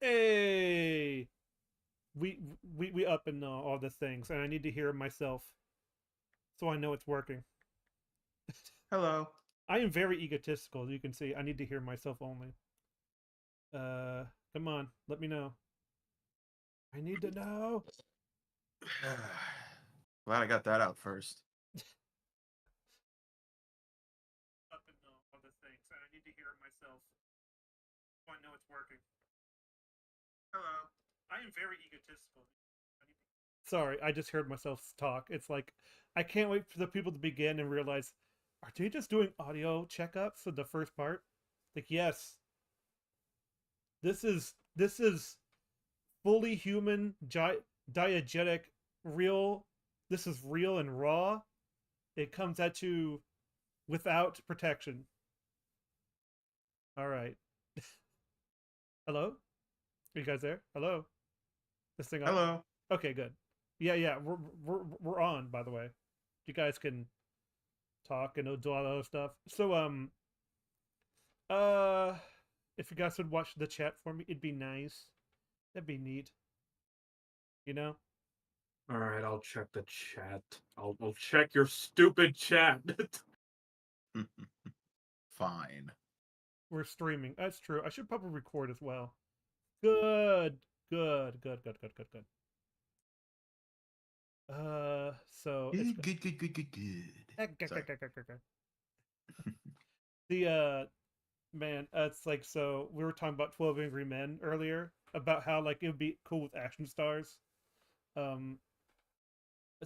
Hey, we up and all the things, and I need to hear it myself, so I know it's working. Hello. I am very egotistical. You can see. I need to hear myself only. Uh, Come on, let me know. I need to know. Glad I got that out first. Up and all the things, and I need to hear it myself, so I know it's working. Hello. I am very egotistical. Sorry, I just heard myself talk. It's like I can't wait for the people to begin and realize, are they just doing audio checkups of the first part? Like, yes, this is fully human, diegetic, real. This is real and raw. It comes at you without protection. All right. Hello? Are you guys there? Hello? This thing on? Hello. Okay, good. Yeah. We're on. By the way, you guys can talk and do all that other stuff. So uh, if you guys would watch the chat for me, it'd be nice. That'd be neat. You know, All right, I'll check the chat. I'll check your stupid chat. Fine. we're streaming. That's true. I should probably record as well. Good. So it's Sorry. the man. It's like so we were talking about 12 Angry Men earlier about how like it would be cool with action stars. Um,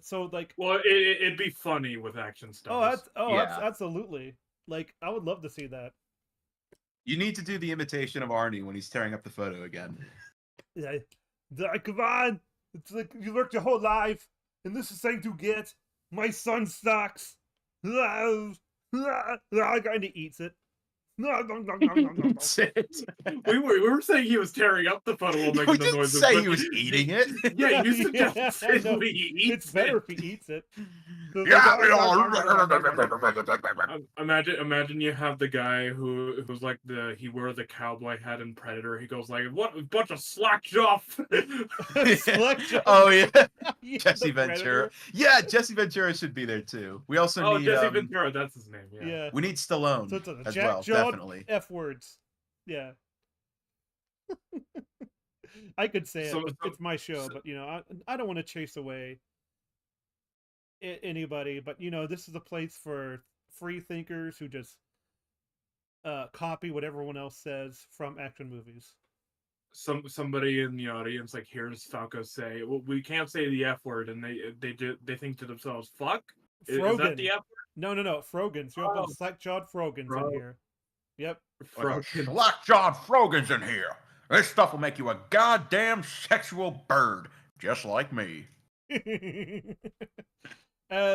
so like Well, it'd be funny with action stars. Yeah. absolutely. Like I would love to see that. You need to do the imitation of Arnie when he's tearing up the photo again. Yeah, come on. It's like you worked your whole life, and this is something to get. My son sucks. And he eats it. We were saying he was tearing up the photo while We making the didn't noises. say but he was eating it. Yeah, you Yeah, suggested I know. he eats It's better it. if he eats it. Imagine you have the guy who's like he wore the cowboy hat in Predator. He goes like, "What a bunch of slack-jaw." Slackjaw. Oh yeah, Yeah, Jesse the Ventura. Predator. Yeah, Jesse Ventura should be there too. We also Oh, need Jesse Ventura, that's his name. Yeah. Yeah. we need So Stallone it's a as Jack well, Jawed definitely. F words. Yeah. I could say it, but it's my show. But I don't want to chase away anybody. But this is a place for free thinkers who just copy what everyone else says from action movies. Somebody in the audience like hears Falco say, "Well, we can't say the F word," and they think to themselves, "Fuck, is that the Frogan. F No. Frogans. You're up on word?" slack-jawed Frogans in here. Yep. Slack-jawed Frogan's in here. This stuff will make you a goddamn sexual bird, just like me.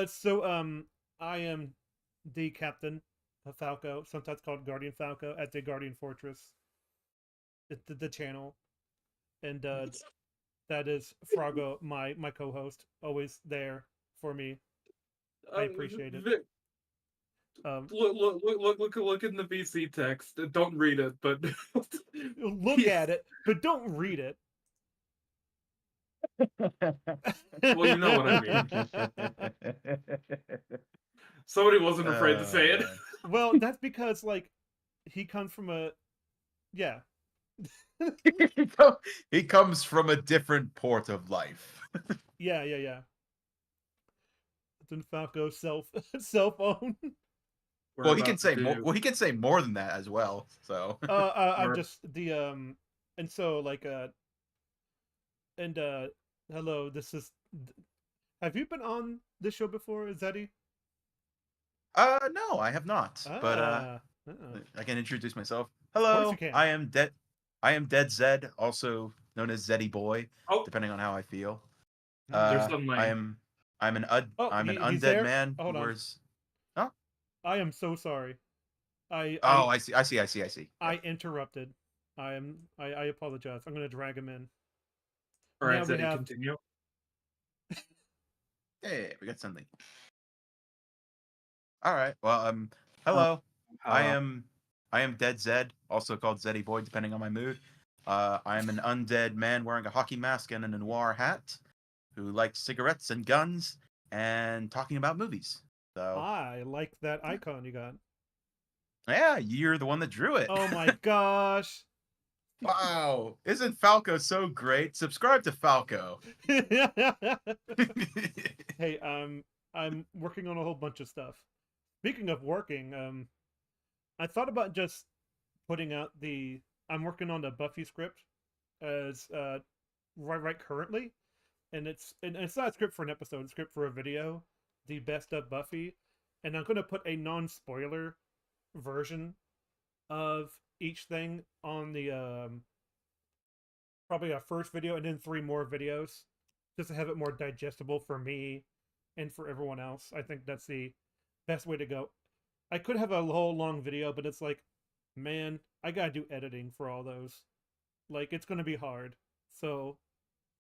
So I am the captain of Falco, sometimes called Guardian Falco, at the Guardian Fortress, the channel, and that is Froggo, my co-host, always there for me. I appreciate it. Look in the VC text. Don't read it, but Look at it, but don't read it. Well, you know what I mean. Somebody wasn't afraid to say it. Well, that's because like he comes from a He comes from a different port of life. yeah. Then Falco cell phone. Well, he can say more. Well, he can say more than that as well. So. I'm just the and so like and hello. This is. Have you been on this show before, Zeddy? No, I have not. But I can introduce myself. Hello, you can. I am Dead Zed, also known as Zeddy Boy, depending on how I feel. There's some like... I'm an undead man who wears. Huh? I am so sorry. I see. I interrupted. I apologize. I'm gonna drag him in. All right, Zeddy, continue. Hey, we got something. All right. Well, hello. I am Dead Zed, also called Zeddy Boy, depending on my mood. I am an undead man wearing a hockey mask and a noir hat who likes cigarettes and guns and talking about movies. So, I like that icon you got. yeah, you're the one that drew it. Oh my gosh. Wow. Isn't Falco so great? Subscribe to Falco. Hey, I'm working on a whole bunch of stuff. Speaking of working, I thought about just putting out the. I'm working on the Buffy script as right currently, and it's not a script for an episode. It's a script for a video, the best of Buffy, and I'm gonna put a non-spoiler version of each thing on the probably a first video and then 3 more videos, just to have it more digestible for me and for everyone else. I think that's the best way to go. I could have a whole long video, but it's like, man, I gotta do editing for all those. Like, it's gonna be hard. So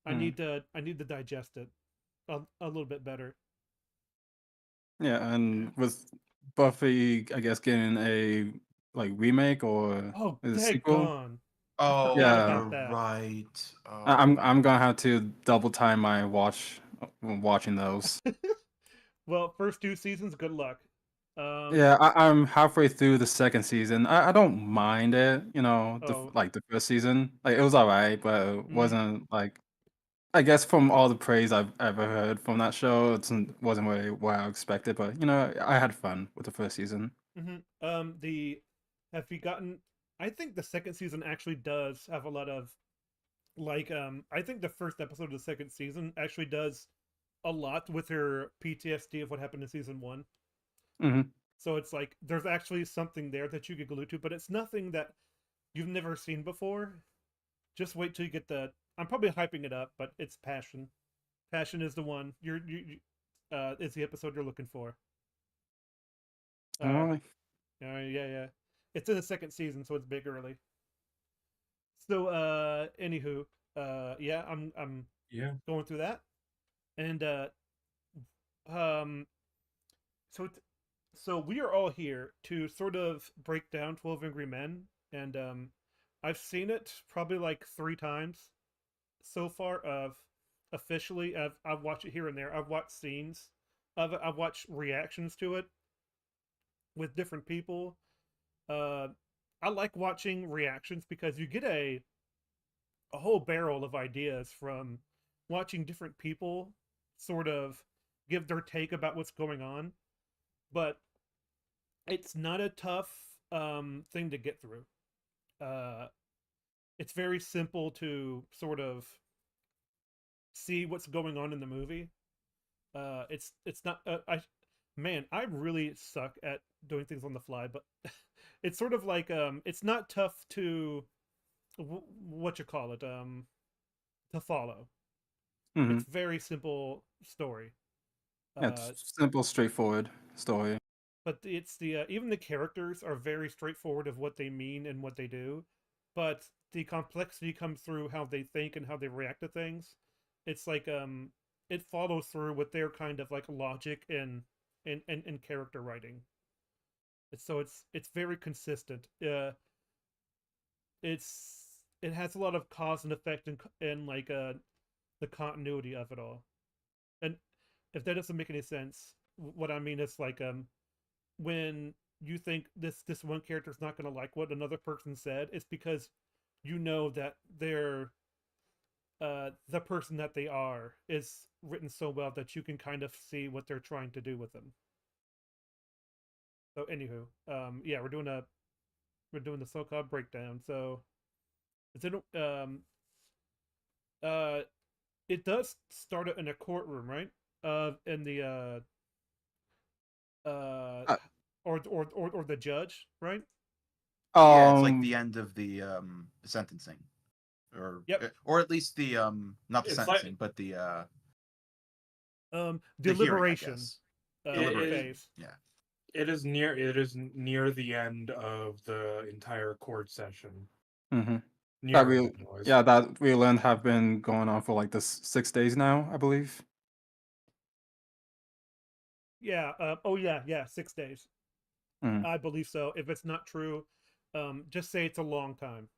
I need to digest it a little bit better. Yeah, and with Buffy, I guess getting a like remake or Oh, is it a sequel? daggone. I Oh, forgot Yeah. about you're that. right. Oh. I'm gonna have to double time my watching those. Well, first 2 seasons, good luck. Yeah, I'm halfway through the second season. I don't mind it, Oh, like the first season. Like it was alright, but it mhm. wasn't like I guess from all the praise I've ever heard from that show, wasn't really what I expected. But I had fun with the first season. The have you gotten? I think the second season actually does have a lot of like. I think the first episode of the second season actually does a lot with her PTSD of what happened in season 1. Hmm. So it's like there's actually something there that you could glue to, but it's nothing that you've never seen before. Just wait till you get the. I'm probably hyping it up, but it's Passion. Passion is the one. Is the episode you're looking for. Uh, Oh, yeah. It's in the second season, so it's big early. So, anywho, yeah, I'm Yeah. going through that, and um, so so we are all here to sort of break down 12 Angry Men, and I've seen it probably like 3 times so far. Of officially, I've watched it here and there. I've watched scenes of it. I've watched reactions to it with different people. Uh, I like watching reactions because you get a whole barrel of ideas from watching different people sort of give their take about what's going on. But it's not a tough thing to get through. Uh, it's very simple to sort of see what's going on in the movie. It's not I really suck at doing things on the fly, but it's sort of like it's not tough to what you call it to follow. hmm. It's very simple story. Yeah, Uh, it's simple, straightforward story. but it's the even the characters are very straightforward of what they mean and what they do, but the complexity comes through how they think and how they react to things. It's like it follows through with their kind of like logic and character writing. It's very consistent. It has a lot of cause and effect and like the continuity of it all. And if that doesn't make any sense, what I mean is like when you think this one character is not going to like what another person said, it's because you know that they're the person that they are is written so well that you can kind of see what they're trying to do with them. So anywho, yeah, we're doing the so-called breakdown. So it's in uh it does start in a courtroom, right? In the uh Uh, or the judge, right? Yeah, it's like um, the end of the sentencing, Yep. or at least the not the It's sentencing, like but the hearing, I Deliberation guess. it, phase. Yeah. it is near the end of the entire court session. hmm that Near we, it, anyways. yeah, that we learned have been going on for like this 6 days now, I believe. Yeah. Oh yeah. 6 days. Mm. I believe so. If it's not true, just say it's a long time.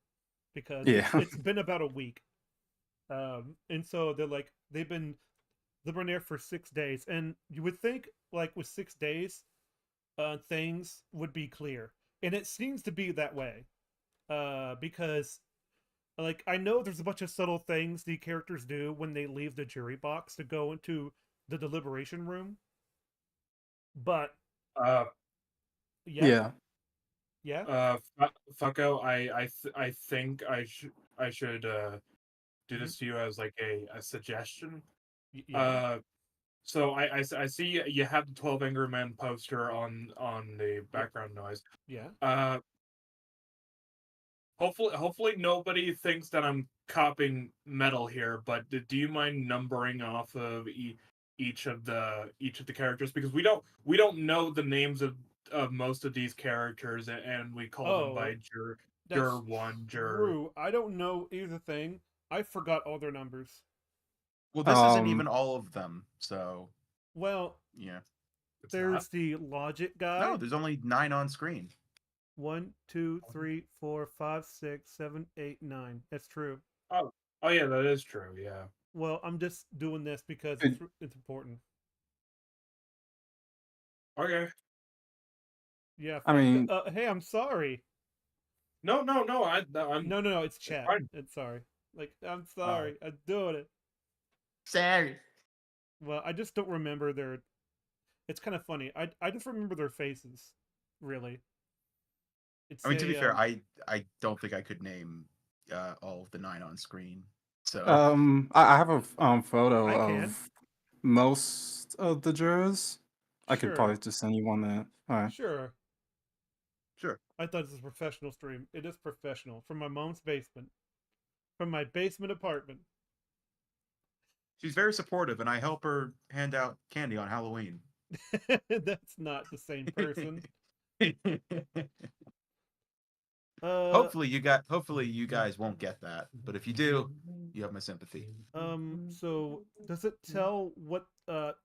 because Yeah. it's been about a week. And so they've been there for 6 days, and you would think like with 6 days, things would be clear, and it seems to be that way. Because like I know there's a bunch of subtle things the characters do when they leave the jury box to go into the deliberation room, but Uh, yeah, Yeah. yeah, Falco, I think I should do mhm, this to you as like a suggestion. yeah, Uh, so I see you have the 12 Angry Men poster on the yep, background noise. yeah. Uh, hopefully nobody thinks that I'm copying metal here, but do you mind numbering off of each of the characters, because we don't know the names of most of these characters, and we call them Oh, by juror that's one, juror. true. I don't know either thing. I forgot all their numbers. Well, this isn't Um. even all of them, so Well, yeah. It's not. there's the logic No, guy. there's only 9 on screen. 1, 2, 3, 4, 5, 6, 7, 8, 9. That's true. Oh, oh yeah, that is true. Yeah. Well, I'm just doing this because Could- it's important. Okay. Yeah, I Falco. mean, Hey, I'm sorry. No, no, no. I'm No. It's it's chat. fine. It's sorry. Like, I'm Oh, sorry. I'm doing it. Sorry. Well, I just don't remember their. It's kind of funny. I just remember their faces. Really. It's I mean, to be a fair, I don't think I could name all of the 9 on screen. So I have a photo I can. of most of the jurors. I could Sure. probably just send you one there. All right. Sure. sure. I thought this was a professional stream. It is professional. From my mom's basement. From my basement apartment. She's very supportive, and I help her hand out candy on Halloween. That's not the same person. Uh, Hopefully you guys won't get that. But if you do, you have my sympathy. so does it tell what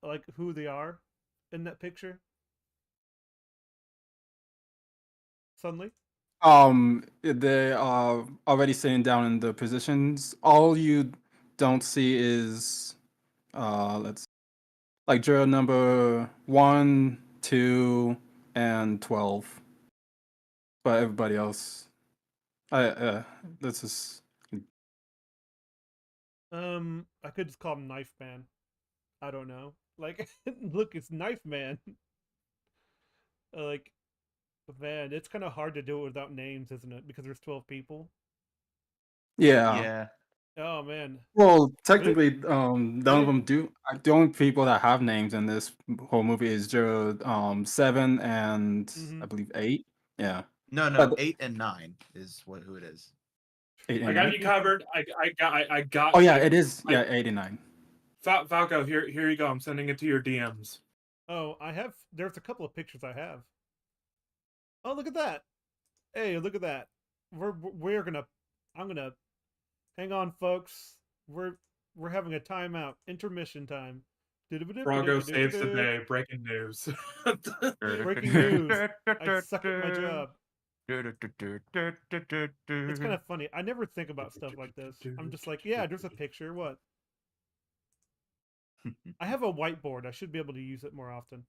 like who they are in that picture? Suddenly? They are already sitting down in the positions. All you don't see is let's like juror number 1, 2, and 12. But everybody else, this is I could just call him Knife Man. I don't know. Like, look, it's Knife Man. Like, man, it's kind of hard to do it without names, isn't it? Because there's 12 people. yeah. Yeah. Oh man, Well, but it, technically, but none of it. them do. The only people that have names in this whole movie is juror 7 and I Mm-hmm. believe 8. Yeah, No, but 8 and 9 is who it is. 8 I and got 9. you covered. I got Oh yeah, you. it is. I Yeah, 8 and 9. Falco, here you go. I'm sending it to your DMs. Oh, I have. There's a couple of pictures I have. Oh, look at that. Hey, look at that. We're gonna. I'm gonna. Hang on, folks. We're having a timeout. Intermission time. Brago saves the day. Breaking news. Breaking news. I suck at my job. It's kind of funny. I never think about stuff like this. I'm just like, yeah, there's a picture. What? I have a whiteboard. I should be able to use it more often.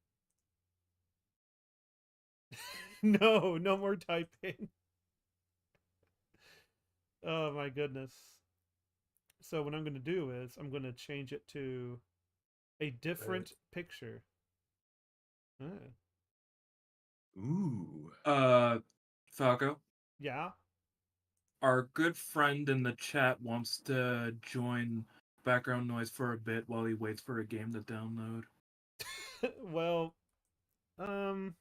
No more typing. Oh my goodness. So what I'm going to do is I'm going to change it to a different picture. Ah. Ooh. Falco, Yeah. our good friend in the chat wants to join background noise for a bit while he waits for a game to download. Well, um,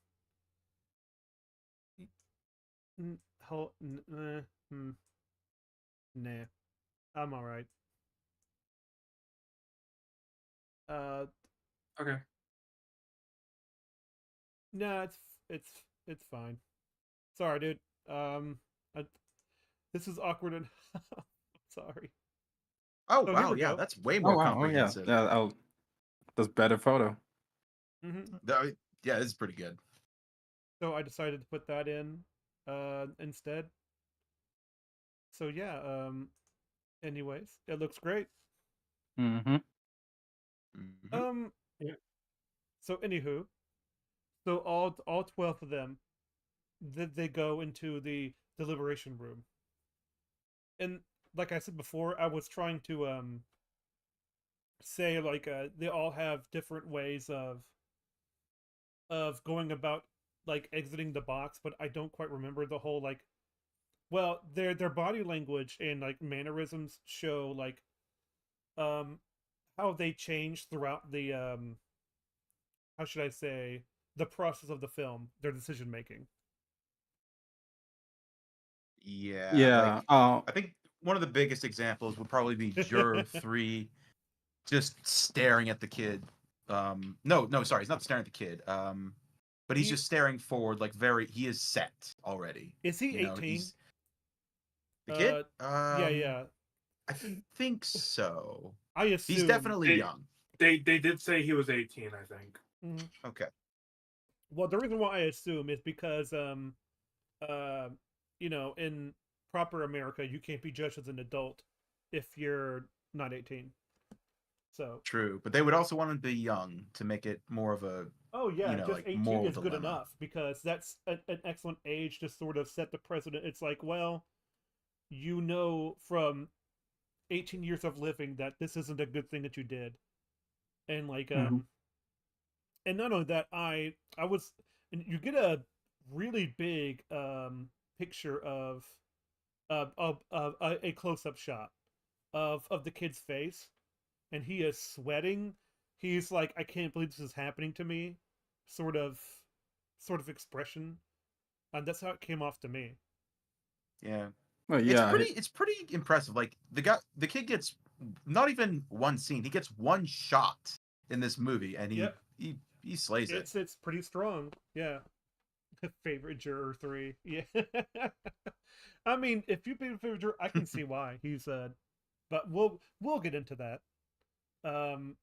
hold, nah, I'm all right. Uh, Okay. nah, it's it's fine. Sorry, dude. Um, I, this is awkward and sorry. Oh Oh, here wow, we yeah, go. that's way Oh more wow. Oh yeah. comprehensive. Yeah. That's better photo. Mm-hmm. Yeah, this is pretty good. So I decided to put that in instead. So yeah. Anyways, it looks great. Mm-hmm. Mhm. Um. So anywho, so all 12 of them, they go into the deliberation room, and like I said before, I was trying to say like they all have different ways of going about like exiting the box, but I don't quite remember the whole like. Well, their body language and like mannerisms show like um how they change throughout the how should I say, the process of the film, their decision making. Yeah, Yeah. like I think one of the biggest examples would probably be Juror 3 just staring at the kid. No, sorry, he's not staring at the kid. But he's He just staring forward, like he is set already. is he You know, 18? he's the kid. Yeah, yeah. I think so. I He's assume. definitely They young. they did say he was 18, I think. Mhm. Okay, Well, the reason why I assume is because uh in proper America, you can't be judged as an adult if you're not 18. So, true. But they would also want him to be young to make it more of a, oh yeah, just like 18 moral is good dilemma. enough because that's an excellent age to sort of set the precedent. It's like, well, from 18 years of living that this isn't a good thing that you did. And like Mm-hmm. and not only that, I was, and you get a really big picture of a close-up shot of the kid's face, and he is sweating. He's like, I can't believe this is happening to me, sort of expression, and that's how it came off to me. Yeah, Well, it's yeah. pretty impressive. Like the kid gets not even one scene; he gets one shot in this movie, and Yep, he slays it. it's pretty strong. Yeah. Favorite juror 3. Yeah. I mean, if you pick a favorite juror, I can see why he's but we'll get into that. Um,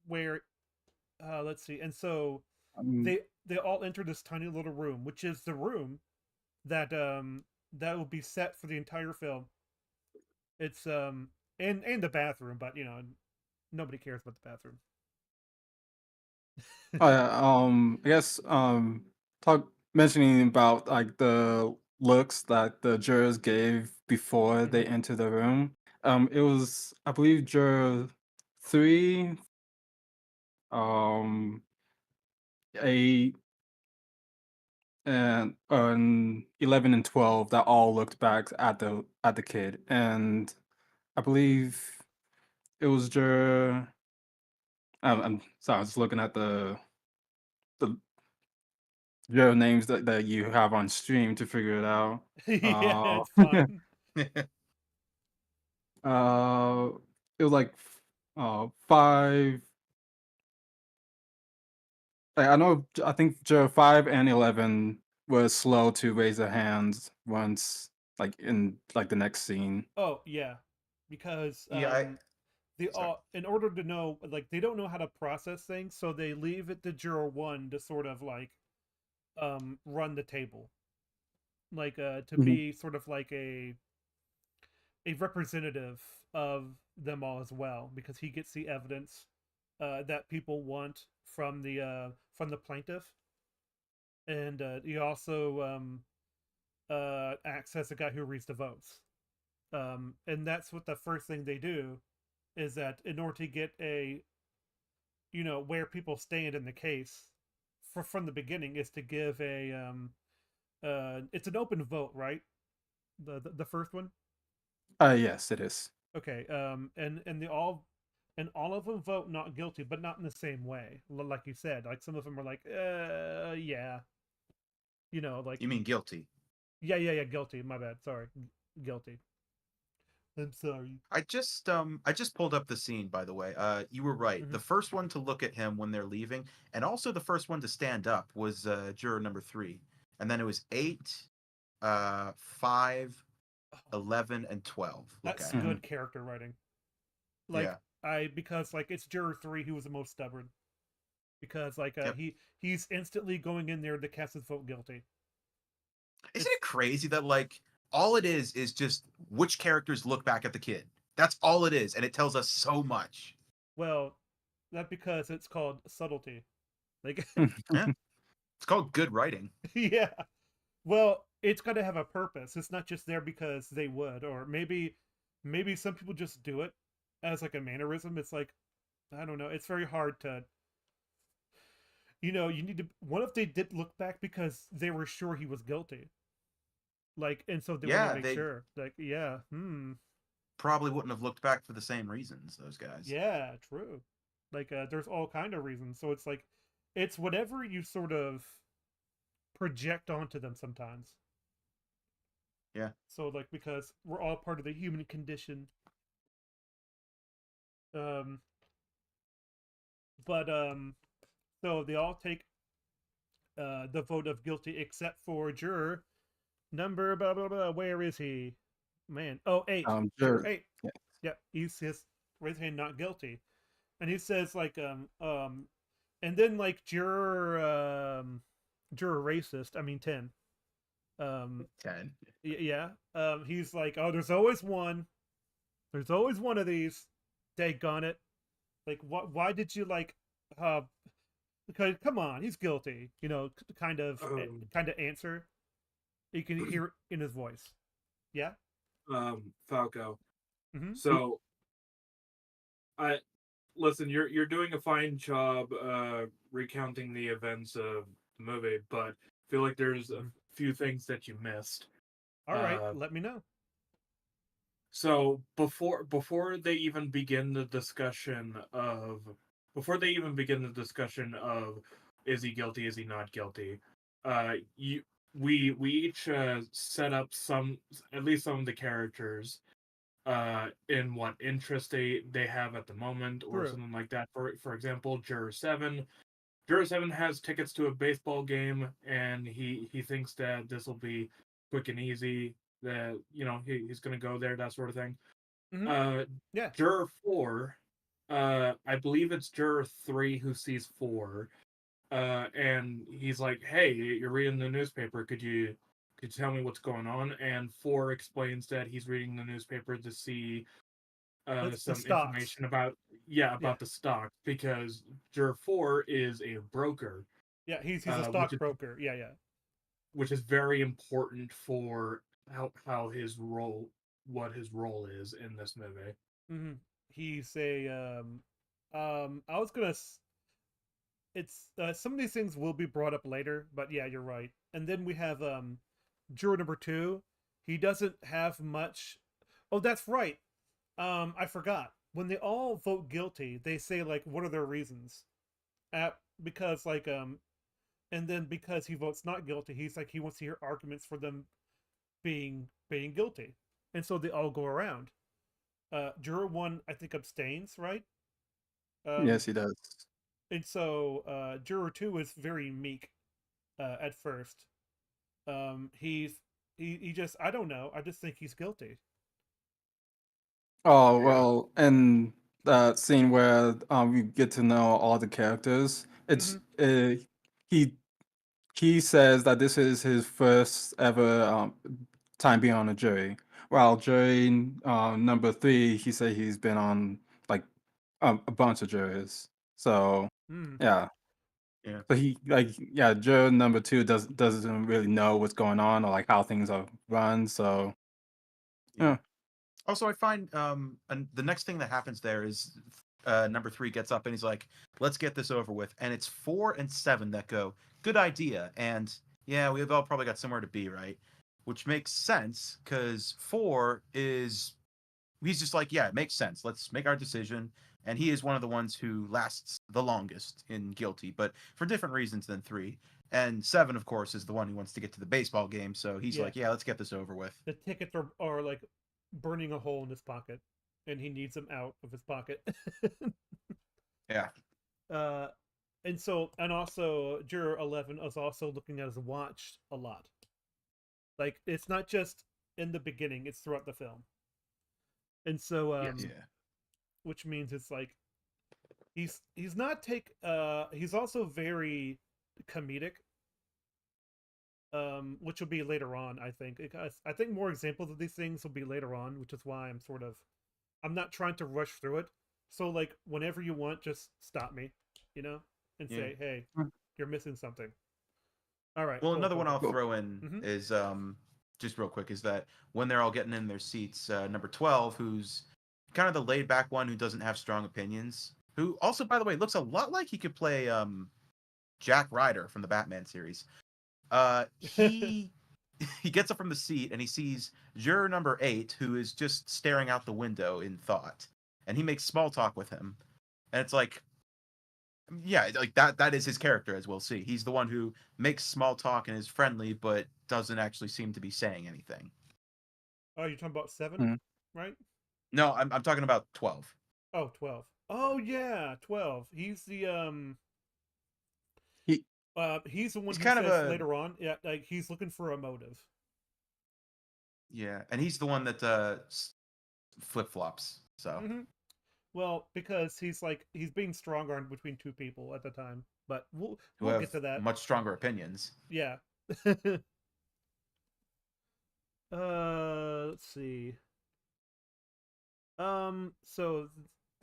where let's see, and so Um, they all enter this tiny little room, which is the room that will be set for the entire film. It's and the bathroom, but nobody cares about the bathroom. oh, yeah, I guess talk mentioning about like the looks that the jurors gave before they Mhm. enter the room. It was, I believe, juror 3, um, Yep. 8, and 11 and 12 that all looked back at the kid, and I believe it was juror. I'm sorry, I was looking at the juror names that you have on stream to figure it out. Yeah, Uh, it's fine. uh, it was like 5. Like, I think juror 5 and 11 were slow to raise their hands once, like in like the next scene. Oh yeah, because Yeah, I they sorry. all, in order to know, like, they don't know how to process things, so they leave it to juror 1 to sort of like run the table, like to Mhm. be sort of like a representative of them all as well, because he gets the evidence that people want from the plaintiff, and he also acts as a guy who reads the votes. And that's what the first thing they do is that in order to get a where people stand in the case from the beginning is to give a it's an open vote, right? The first one. Yes, it is. Okay. And they all of them vote not guilty, but not in the same way. Like you said, like some of them are like, yeah, like, You mean guilty? yeah, guilty. My bad. Sorry, guilty. I'm sorry. I just pulled up the scene, by the way. You were right. Hmm. The first one to look at him when they're leaving, and also the first one to stand up was juror number 3, and then it was 8, 5, 11, and 12. Look That's at him. Mhm. good character writing. Like, Yeah. because like it's juror 3 who was the most stubborn, because like Yep. he's instantly going in there to cast his vote guilty. Isn't It's it crazy that like all it is just which characters look back at the kid. That's all it is, and it tells us so much. Well, that's because it's called subtlety. Like, Yeah, it's called good writing. yeah. Well, it's got to have a purpose. It's not just there because they would, or maybe some people just do it as like a mannerism. It's like, I don't know. It's very hard to, you need to. What if they did look back because they were sure he was guilty? Like, and so they want Yeah, to make they sure. Like, yeah, probably wouldn't have looked back for the same reasons. Those guys. yeah, true. Like, there's all kind of reasons. So it's like, it's whatever you sort of project onto them sometimes. Yeah. So like, because we're all part of the human condition. Um, but so they all take the vote of guilty except for juror number blah blah blah. Where is he? Man, oh, 8. Juror Sure. 8. Yeah. Yeah, he says raise hand not guilty, and he says like and then like juror racist. I mean 10. 10. Yeah. He's like, oh, there's always one. There's always one of these. Daggone it! Like, what? Why did you like? Because come on, he's guilty. Kind of answer. You can hear it in his voice. Yeah. Falco. Mm-hmm. So, I listen. You're doing a fine job recounting the events of the movie, but I feel like there's a few things that you missed. All right, let me know. So before they even begin the discussion of is he guilty, is he not guilty, we each set up at least some of the characters in what interest they have at the moment or True. something like that. For example, Juror 7. Juror 7 has tickets to a baseball game, and he thinks that this will be quick and easy. That he's going to go there, that sort of thing. Mm-hmm. Yeah. Juror 4, I believe it's Juror 3 who sees 4, and he's like, "Hey, you're reading the newspaper. Could you tell me what's going on?" And 4 explains that he's reading the newspaper to see some information about the stock, because Juror 4 is a broker. Yeah, he's a stockbroker. Yeah. Which is very important for how his role, what his role is in this movie. Mm-hmm. He's a I was gonna. It's some of these things will be brought up later, but yeah, you're right. And then we have juror number 2. He doesn't have much. Oh, that's right. I forgot. When they all vote guilty, they say like, what are their reasons? Because like and then because he votes not guilty, he's like he wants to hear arguments for them being guilty, and so they all go around. Juror 1, I think, abstains, right? Yes, he does. And so Juror 2 is very meek at first. He just, I don't know. I just think he's guilty. Oh, well, and that scene where we get to know all the characters, it's he says that this is his first ever time being on a jury. While jury number 3, he said he's been on like a bunch of juries. So yeah. Yeah. So juror number 2 doesn't really know what's going on or like how things are run. So yeah. Also, I find and the next thing that happens there is number 3 gets up and he's like, "Let's get this over with." And it's 4 and 7 that go, "Good idea." And yeah, we've all probably got somewhere to be, right? Which makes sense because 4 is he's just like, yeah, it makes sense. Let's make our decision. And he is one of the ones who lasts the longest in guilty, but for different reasons than 3. And 7, of course, is the one who wants to get to the baseball game. So he's like, yeah, let's get this over with. The tickets are like burning a hole in his pocket, and he needs them out of his pocket. Yeah. And so, and also, Juror 11 is also looking at his watch a lot. Like, it's not just in the beginning; it's throughout the film. And so, which means it's like he's not he's also very comedic. which will be later on, I think. I think more examples of these things will be later on, which is why I'm not trying to rush through it. So like whenever you want, just stop me, and Yeah. say, hey, Mm. you're missing something. All right. Well, Cool. another Cool. one I'll Cool. Cool. throw in Mhm. is just real quick is that when they're all getting in their seats, number 12, who's kind of the laid back one who doesn't have strong opinions, who also, by the way, looks a lot like he could play Jack Ryder from the Batman series. He he gets up from the seat and he sees juror number 8, who is just staring out the window in thought, and he makes small talk with him, and it's like, yeah, like that is his character, as we'll see. He's the one who makes small talk and is friendly, but doesn't actually seem to be saying anything. Oh, you're talking about 7, Mhm. right? No, I'm talking about 12. Oh, 12. Oh yeah, 12. He He's the one He's who kind of says a later on, yeah, like he's looking for a motive. yeah, and he's the one that flip flops. So Hmm. Well, because he's being strong armed between two people at the time, but who we'll have get to that. much stronger opinions. Yeah. Let's see. So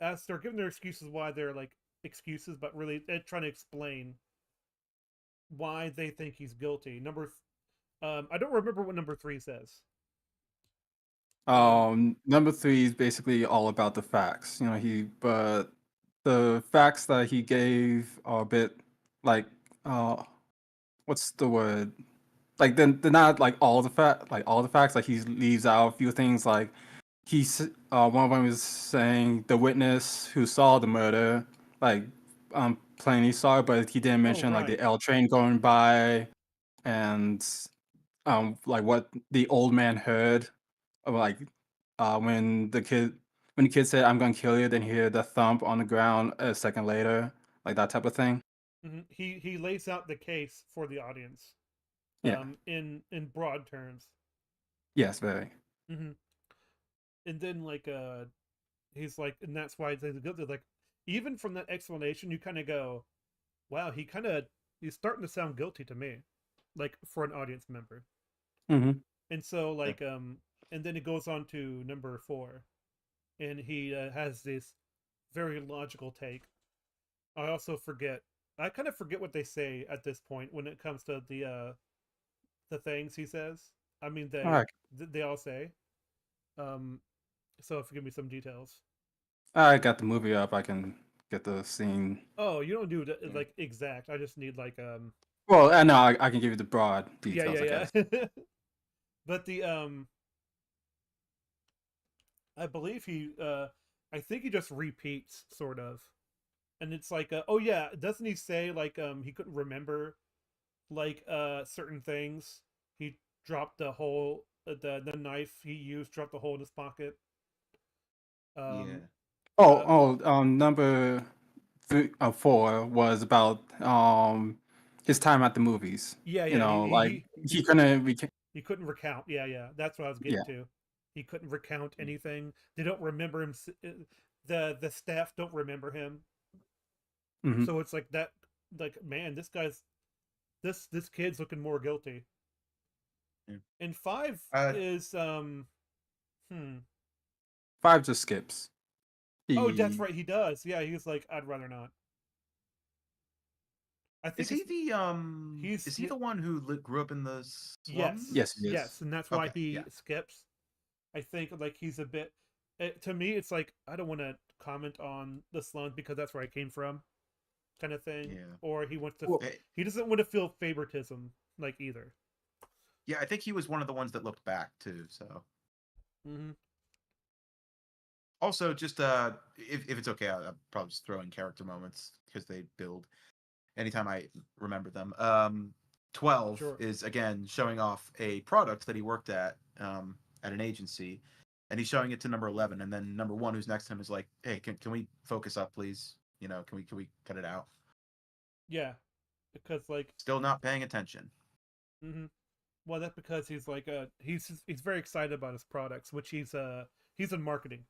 as they're giving their excuses why they're like excuses, but really they're trying to explain why they think he's guilty. I don't remember what number 3 says. Number 3 is basically all about the facts. But the facts that he gave are a bit like what's the word? Like they're not like all the facts. Like he leaves out a few things. Like one of them is saying the witness who saw the murder, like plainly saw it, but he didn't Oh, mention like right. the L train going by and like what the old man heard, like when the kid said I'm gonna kill you, then hear the thump on the ground a second later, like that type of thing. He lays out the case for the audience, Yeah. in broad terms. Yes, very. Hmm. And then he's like, and that's why he's guilty. Like, even from that explanation, you kind of go, wow, he's starting to sound guilty to me, like for an audience member. Mm-hmm. And so Yeah. and then it goes on to number 4, and he has this very logical take. I also forget. I kind of forget what they say at this point when it comes to the things he says. I mean, All right. they all say. Um, so if you give me some details. I got the movie up. I can get the scene. Oh, you don't do it Yeah. like exact. I just need Well, I know I can give you the broad yeah, details, I yeah, guess. yeah. But I believe I think he just repeats sort of, and it's like oh yeah, doesn't he say he couldn't remember certain things? He dropped the knife he used, dropped the hole in his pocket. Yeah. Um, uh, Number 4 was about his time at the movies. yeah, yeah. Like He he couldn't couldn't. he couldn't recount. Yeah, yeah. That's what I was getting Yeah. to. He couldn't recount anything. They don't remember him. The staff don't remember him. Hmm. So it's like that. Like, man, this kid's looking more guilty. Yeah. And 5 Uh, is hmm. 5 just skips. Oh, that's He right. He does. Yeah, he's like, I'd rather not. I is think he is he he the one who grew up in the yes, Yes, slums? he is. yes, and that's why Okay. he Yeah. skips. I think like he's a bit. To me, it's like I don't want to comment on the slums because that's where I came from, kind of thing. Yeah. Or he wants to. Well, Eh, He doesn't want to feel favoritism like either. yeah, I think he was one of the ones that looked back too. So Hmm. also just if it's okay, I'll probably just throw in character moments because they build anytime I remember them. 12 Sure. is again showing off a product that he worked at an agency, and he's showing it to number 11, and then number 1, who's next to him, is like, "Hey, can we focus up, please? Can we cut it out?" Yeah, because Still not paying attention. hmm well, that's because he's he's very excited about his products, which he's in marketing.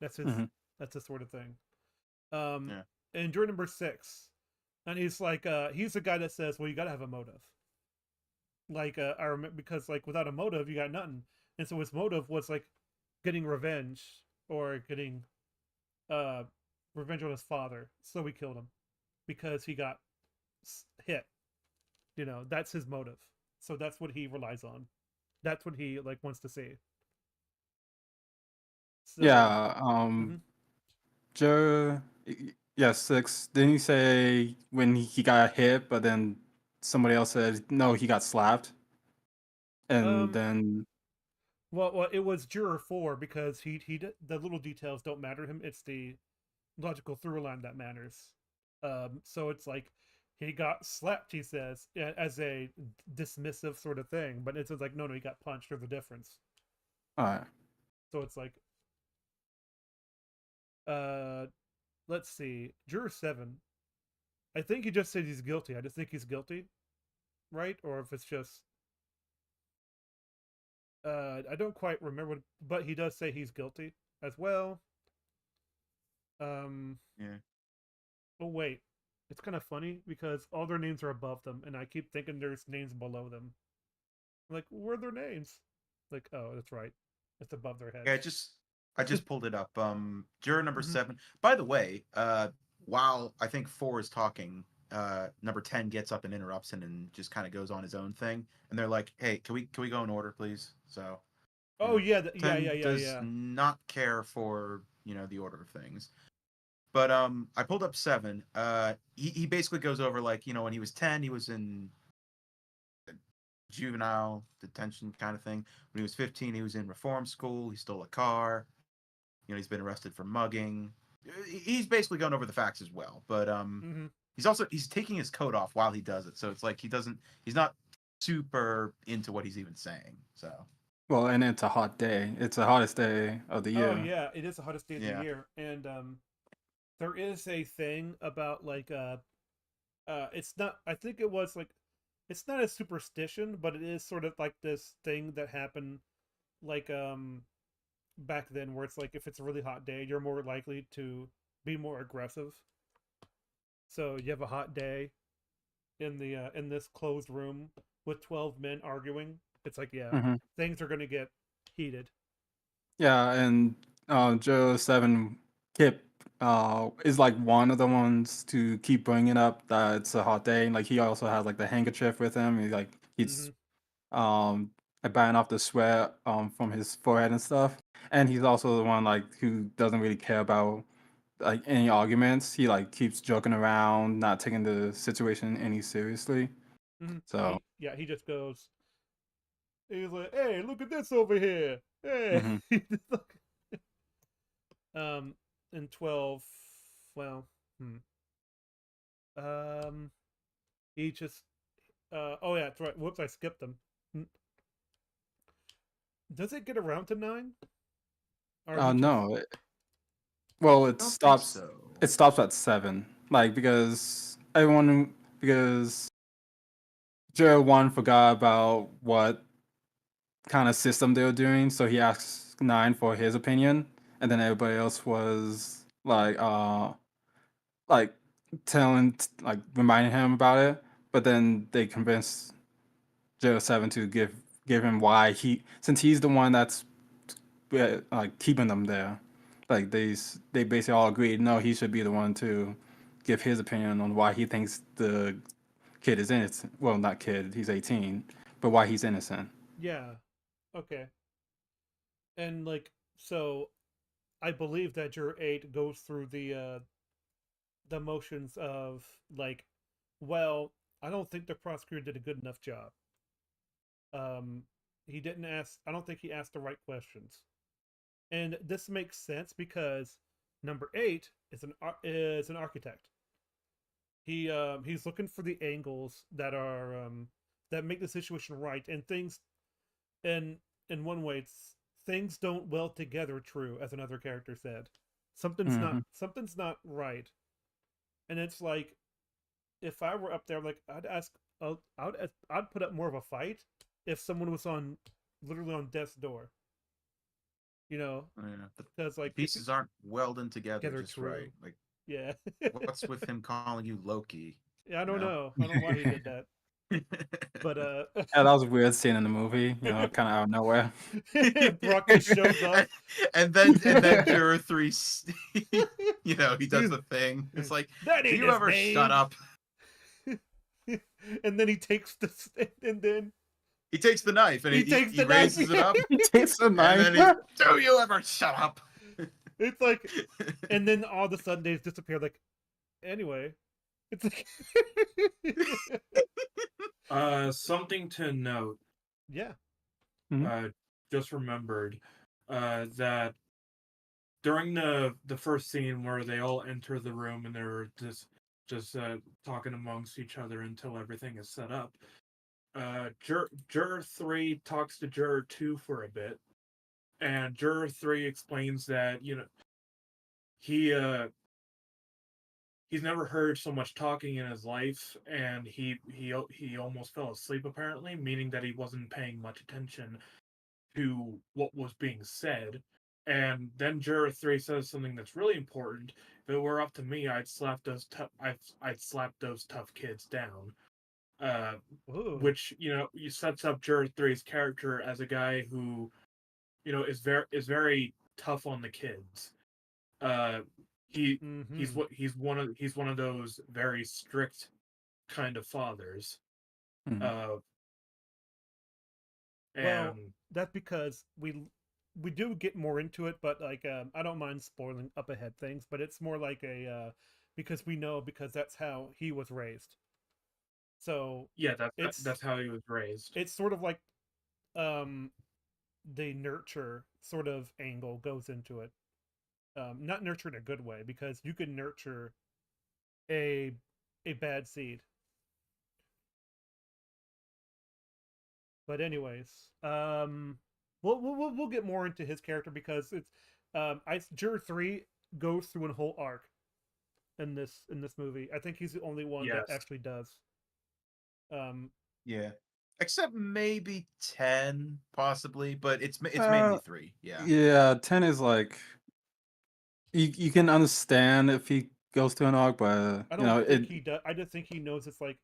That's his mhm. that's his sort of thing. Um, Yeah. and during number 6, and he's the guy that says, "Well, you got to have a motive." Like I remember because like without a motive, you got nothing, and so his motive was like getting revenge or getting uh revenge on his father. So we killed him because he got hit. You know, that's his motive. So that's what he relies on. That's what he like wants to see. So, Yeah. mhm. Joe. Yeah, 6. Didn't he say when he got hit, but then somebody else said no, he got slapped, and um, then well, it was juror 4 because the little details don't matter to him. It's the logical through line that matters. So it's like he got slapped. He says as a dismissive sort of thing, but it's like no, he got punched. There's a difference. all right. So it's like uh, let's see, juror 7. I think he just said he's guilty. I just think he's guilty, right? Or if it's just I don't quite remember, but he does say he's guilty as well. Um, Yeah. oh wait, it's kind of funny because all their names are above them, and I keep thinking there's names below them. Like, where are their names? Like, oh, that's right, it's above their Yeah, heads. I just pulled it up. Juror number Mhm. 7. By the way, while I think 4 is talking, number 10 gets up and interrupts him and just kind of goes on his own thing. And they're like, "Hey, can we go in order, please?" So, you Oh know, yeah, yeah, 10 yeah, does yeah. not care for, the order of things. But I pulled up 7. He basically goes over like, when he was 10, he was in juvenile detention kind of thing. When he was 15, he was in reform school. He stole a car. He's been arrested for mugging. He's basically going over the facts as well. But Hmm. he's taking his coat off while he does it. So it's like he's not super into what he's even saying. So Well, and it's a hot day. It's the hottest day of the Oh year. yeah, it is the hottest day of the yeah. year, and there is a thing about like it's not. I think it was like, it's not a superstition, but it is sort of like this thing that happened like back then, where it's like if it's a really hot day, you're more likely to be more aggressive. So you have a hot day in this closed room with 12 men arguing. It's like yeah, Hmm. things are gonna get heated. Yeah, and Joe 7 Kip is like one of the ones to keep bringing up that it's a hot day. Like he also has like the handkerchief with him. He's Hmm. um batting off the sweat from his forehead and stuff. And he's also the one like who doesn't really care about like any arguments. He like keeps joking around, not taking the situation any seriously. Hmm. So, He just goes. He's like, hey, look at this over here. Hey. mhm. um, in 12, well, hmm. Um, he just, oh yeah, that's right. Whoops, I skipped them. Does it get around to 9? Or he just, No. Well, I don't think so. it stops at 7. Like because Joe 1 forgot about what kind of system they were doing, so he asked 9 for his opinion, and then everybody else was like like reminding him about it, but then they convinced Joe 7 to give him why since he's the one that's like keeping them there. Like they basically all agreed no, he should be the one to give his opinion on why he thinks the kid is innocent. Well, not kid, he's 18, but why he's innocent. yeah, okay. And like, so I believe that your 8 goes through the motions of like, well, I don't think the prosecutor did a good enough job. Um, he didn't ask, I don't think he asked the right questions. And this makes sense because number 8 is an architect. He's looking for the angles that are that make the situation right, and things in one way things don't weld together. True, as another character said, Hmm. something's not right, and it's like if I were up there, like I'd put up more of a fight if someone was on literally on death's door, you know, Yeah, because the like if you pieces aren't welding together together, just right. true, Like, yeah. what's with him calling you Loki? Yeah, I You don't know? know. I don't know why he did that. But Yeah, that was a weird scene in the movie. You know, kind of out of nowhere. Brock just shows up. and then Juror 3, you know, he does the thing. It's like, That can ain't you his ever name. shut up? And then he takes and then He takes the knife and he takes he the knife. raises it up, He takes a and knife. then he's, do you ever shut up? It's like, and then all of a sudden they disappear. Like, anyway, it's like, Something to note. yeah. Just remembered that during the first scene where they all enter the room and they're just talking amongst each other until everything is set up. Juror 3 talks to Juror 2 for a bit, and Juror 3 explains that he he's never heard so much talking in his life, and he almost fell asleep apparently, meaning that he wasn't paying much attention to what was being said. And then Juror 3 says something that's really important. If it were up to me, I'd slap I'd slap those tough kids down. Which you sets up Juror 3's character as a guy who is very tough on the kids. Uh, he Mm-hmm. he's one of those very strict kind of fathers. Mhm. Well, And that's because we do get more into it, but like I don't mind spoiling up ahead things, but it's more like a because we know because that's how he was raised. So yeah, it's that's how he was raised. it's sort of like um the nurture sort of angle goes into it. Not nurture in a good way because you can nurture a bad seed. But anyways, we'll get more into his character because it's Juror 3 goes through a whole arc in this movie. I think he's the only one that Yes. actually does. Um, Yeah. Except maybe 10, possibly, but it's Uh, mainly 3. Yeah. Yeah, 10 is like you can understand if he goes to an arc, but I you don't know think it. he does. I just think he knows it's like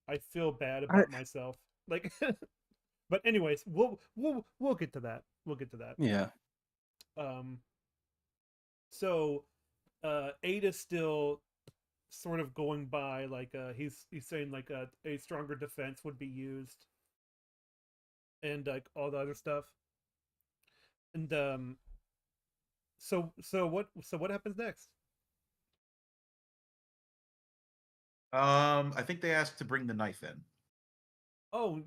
I feel bad I, about myself. Like, but anyways, we'll get to that. We'll get to that. yeah. Um, so 8 is still sort of going by like he's saying like a stronger defense would be used and like all the other stuff. And so what happens next? I think they asked to bring the knife in. Oh,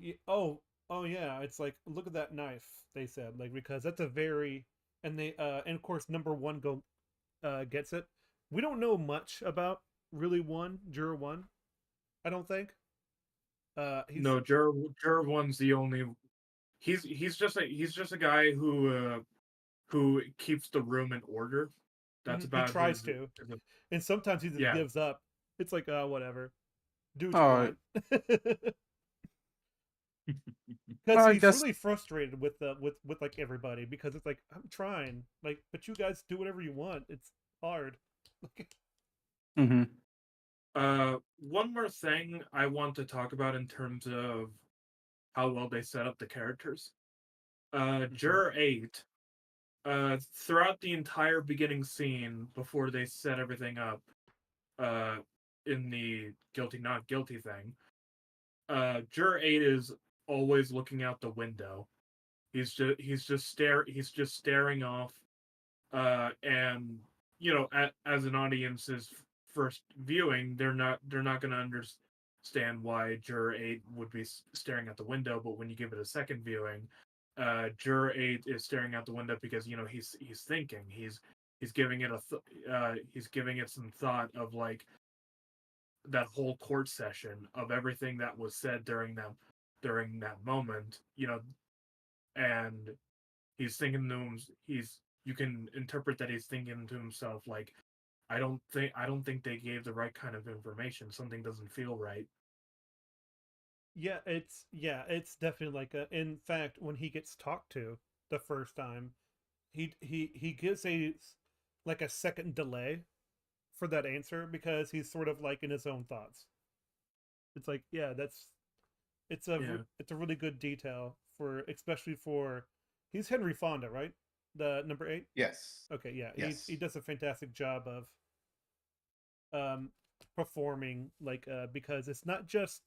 oh yeah, it's like look at that knife, they said, like because that's a very and they and of course number 1 gets it. We don't know much about really Juror 1, I don't think. He's No, Juror 1's the only. He's just a guy who keeps the room in order. That's he about tries to. his And sometimes he just yeah. gives up. It's like, whatever. Do what you Oh, want. Because I he's guess. really frustrated with with like everybody because it's like I'm trying, like, but you guys do whatever you want. It's hard. Hmm. One more thing I want to talk about in terms of how well they set up the characters. Juror 8, throughout the entire beginning scene before they set everything up, uh, in the guilty not guilty thing, Juror 8 is always looking out the window. He's just staring off, and as an audience's first viewing, they're not going to understand why Juror 8 would be staring out the window. But when you give it a second viewing, Juror 8 is staring out the window because he's thinking, he's giving it he's giving it some thought of like that whole court session of everything that was said during that moment, and he's thinking to him, you can interpret that he's thinking to himself like, I don't think they gave the right kind of information. Something doesn't feel right. It's definitely like a. In fact, when he gets talked to the first time, he gives a like a second delay for that answer because he's sort of like in his own thoughts. It's like, yeah, that's It's a Yeah. it's a really good detail for especially for he's Henry Fonda, right? The number 8. Yes. Okay, yeah, Yes. he does a fantastic job of um performing because it's not just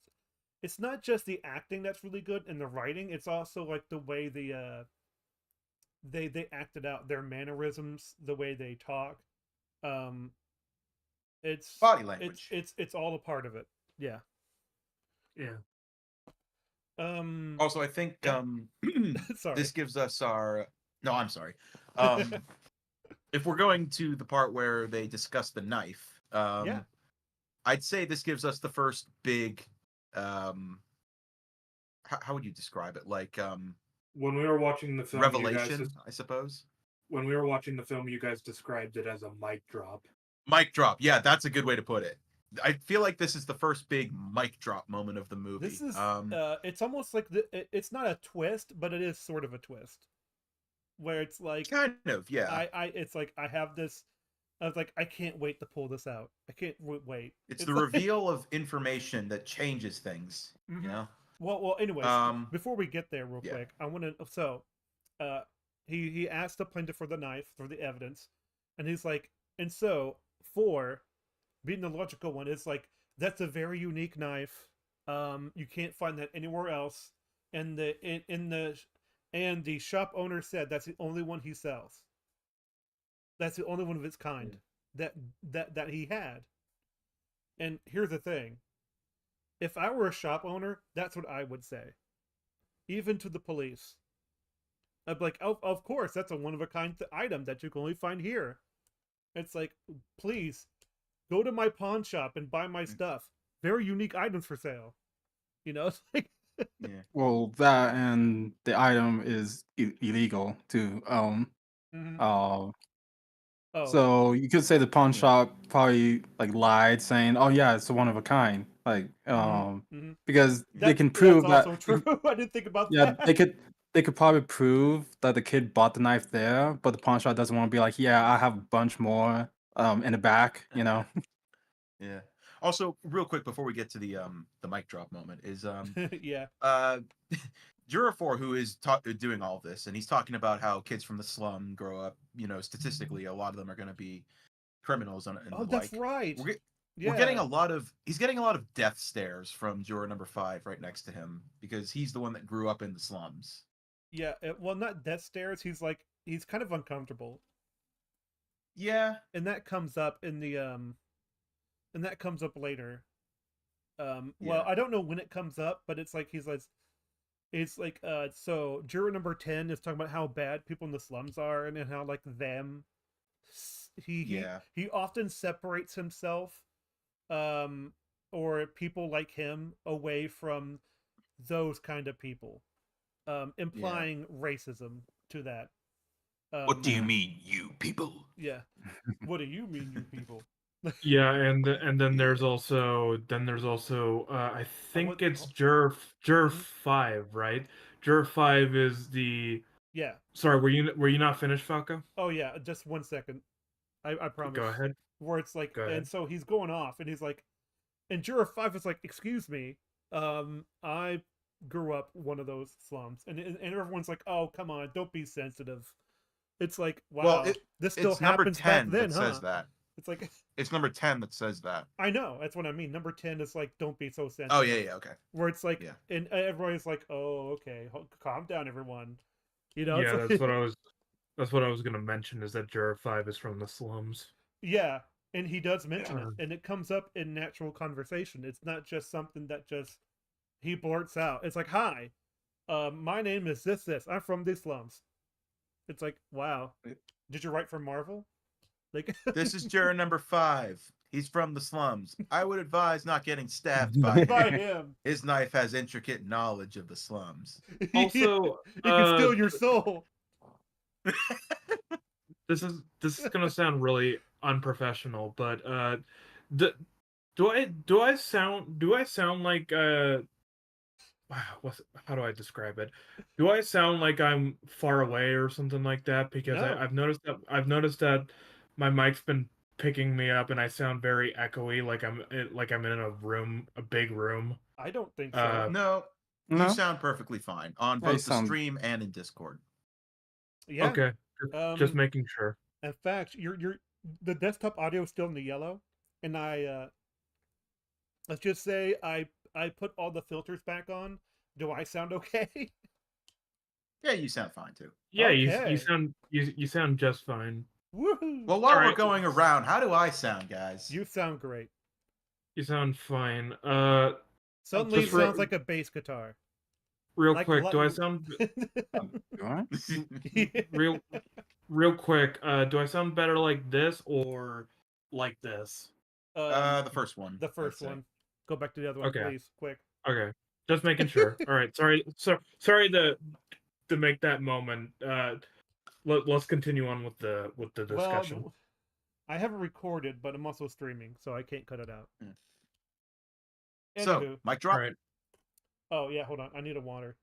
the acting that's really good and the writing, it's also like the way they acted out their mannerisms, the way they talk. Um it's Body language. it's all a part of it. Yeah. Yeah. Also, I think Sorry. this gives us our. No, I'm sorry. Um, if we're going to the part where they discuss the knife, Yeah. I'd say this gives us the first big. How would you describe it? Like When we were watching the film, revelation, I suppose. when we were watching the film, you guys described it as a mic drop. Mic drop. Yeah, that's a good way to put it. I feel like this is the first big mic drop moment of the movie. This is it's almost like it's not a twist, but it is sort of a twist. Where it's like kind of, yeah. It's like I have this I was like I can't wait to pull this out. I can't wait. It's the like, reveal of information that changes things, you know? Well, anyways, before we get there real quick, I want to he asked the plaintiff for the knife, for the evidence, and he's like, and so 4 being the logical one, it's like that's a very unique knife. You can't find that anywhere else. And the shop owner said that's the only one he sells. That's the only one of its kind that he had. And here's the thing: if I were a shop owner, that's what I would say, even to the police. I'd be like, oh, of course, that's a one of a kind item that you can only find here. It's like, please go to my pawn shop and buy my stuff. Very unique items for sale. You know, it's like Yeah. Well, that and the item is illegal too. So you could say the pawn shop probably like lied, saying, "Oh yeah, it's a one of a kind." Like, because they can prove that's that. also true. I didn't think about Yeah, that. they could probably prove that the kid bought the knife there, but the pawn shop doesn't want to be like, "Yeah, I have a bunch more in the back," you know. Yeah. Also, real quick before we get to the mic drop moment is Yeah. Juror 4, who is doing all this, and he's talking about how kids from the slum grow up. You know, statistically, a lot of them are going to be criminals and the that's like. right. We're getting a lot of he's getting a lot of death stares from juror number 5 right next to him because he's the one that grew up in the slums. Yeah. Well, not death stares. He's kind of uncomfortable. Yeah, and that comes up in the and that comes up later. Well, I don't know when it comes up, but it's like so juror number 10 is talking about how bad people in the slums are and how like them he often separates himself or people like him away from those kind of people, implying racism to that. What do you mean, you people? Yeah. What do you mean, you people? Yeah, and then there's also I think it's juror 5, right? Juror 5 is the Yeah. Sorry, were you not finished, Falco? Oh yeah, just 1 second. I promise. Go ahead. Where it's like, Go ahead. and so he's going off, and he's like, and juror 5 is like, excuse me, I grew up one of those slums, and everyone's like, oh come on, don't be sensitive. It's like, wow, well, this still happens back then, that huh? says that. It's like it's number 10 that says that. I know, that's what I mean. Number 10 is like, don't be so sensitive. Oh yeah, okay. Where it's like, and everybody's like, oh okay, calm down, everyone. You know, yeah, like, that's what I was gonna mention is that juror 5 is from the slums. Yeah, and he does mention it, and it comes up in natural conversation. It's not just something that just he blurts out. It's like, "Hi, my name is this. I'm from these slums." It's like, wow, did you write for Marvel? Like, this is juror number 5. He's from the slums. I would advise not getting stabbed by him. His knife has intricate knowledge of the slums. Also, he can steal your soul. This is gonna sound really unprofessional, but do I sound like how do I describe it? Do I sound like I'm far away or something like that? Because No. I've noticed that my mic's been picking me up and I sound very echoey, like I'm in a big room. I don't think so. No, No, You sound perfectly fine on Yeah, you both the sound. stream and in Discord. Yeah. Okay, just Um. making sure. In fact, the desktop audio is still in the yellow, and let's just say I put all the filters back on. Do I sound okay? Yeah, you sound fine too. Yeah, you Okay. you sound just fine. Woohoo! Well, while we're Alright. going around, how do I sound, guys? You sound great. You sound fine. Suddenly, it just sounds like a bass guitar. real Like quick, do I sound You alright? real real quick? Do I sound better like this or like this? The first one. The I'd first say. one. Go back to the other one, Okay. please, quick. Okay, just making sure. All right, sorry to make that moment. Let's continue on with the discussion. Well, I haven't recorded, but I'm also streaming, so I can't cut it out. So, Anywho. mic All drop. right, Oh yeah, hold on. I need a water.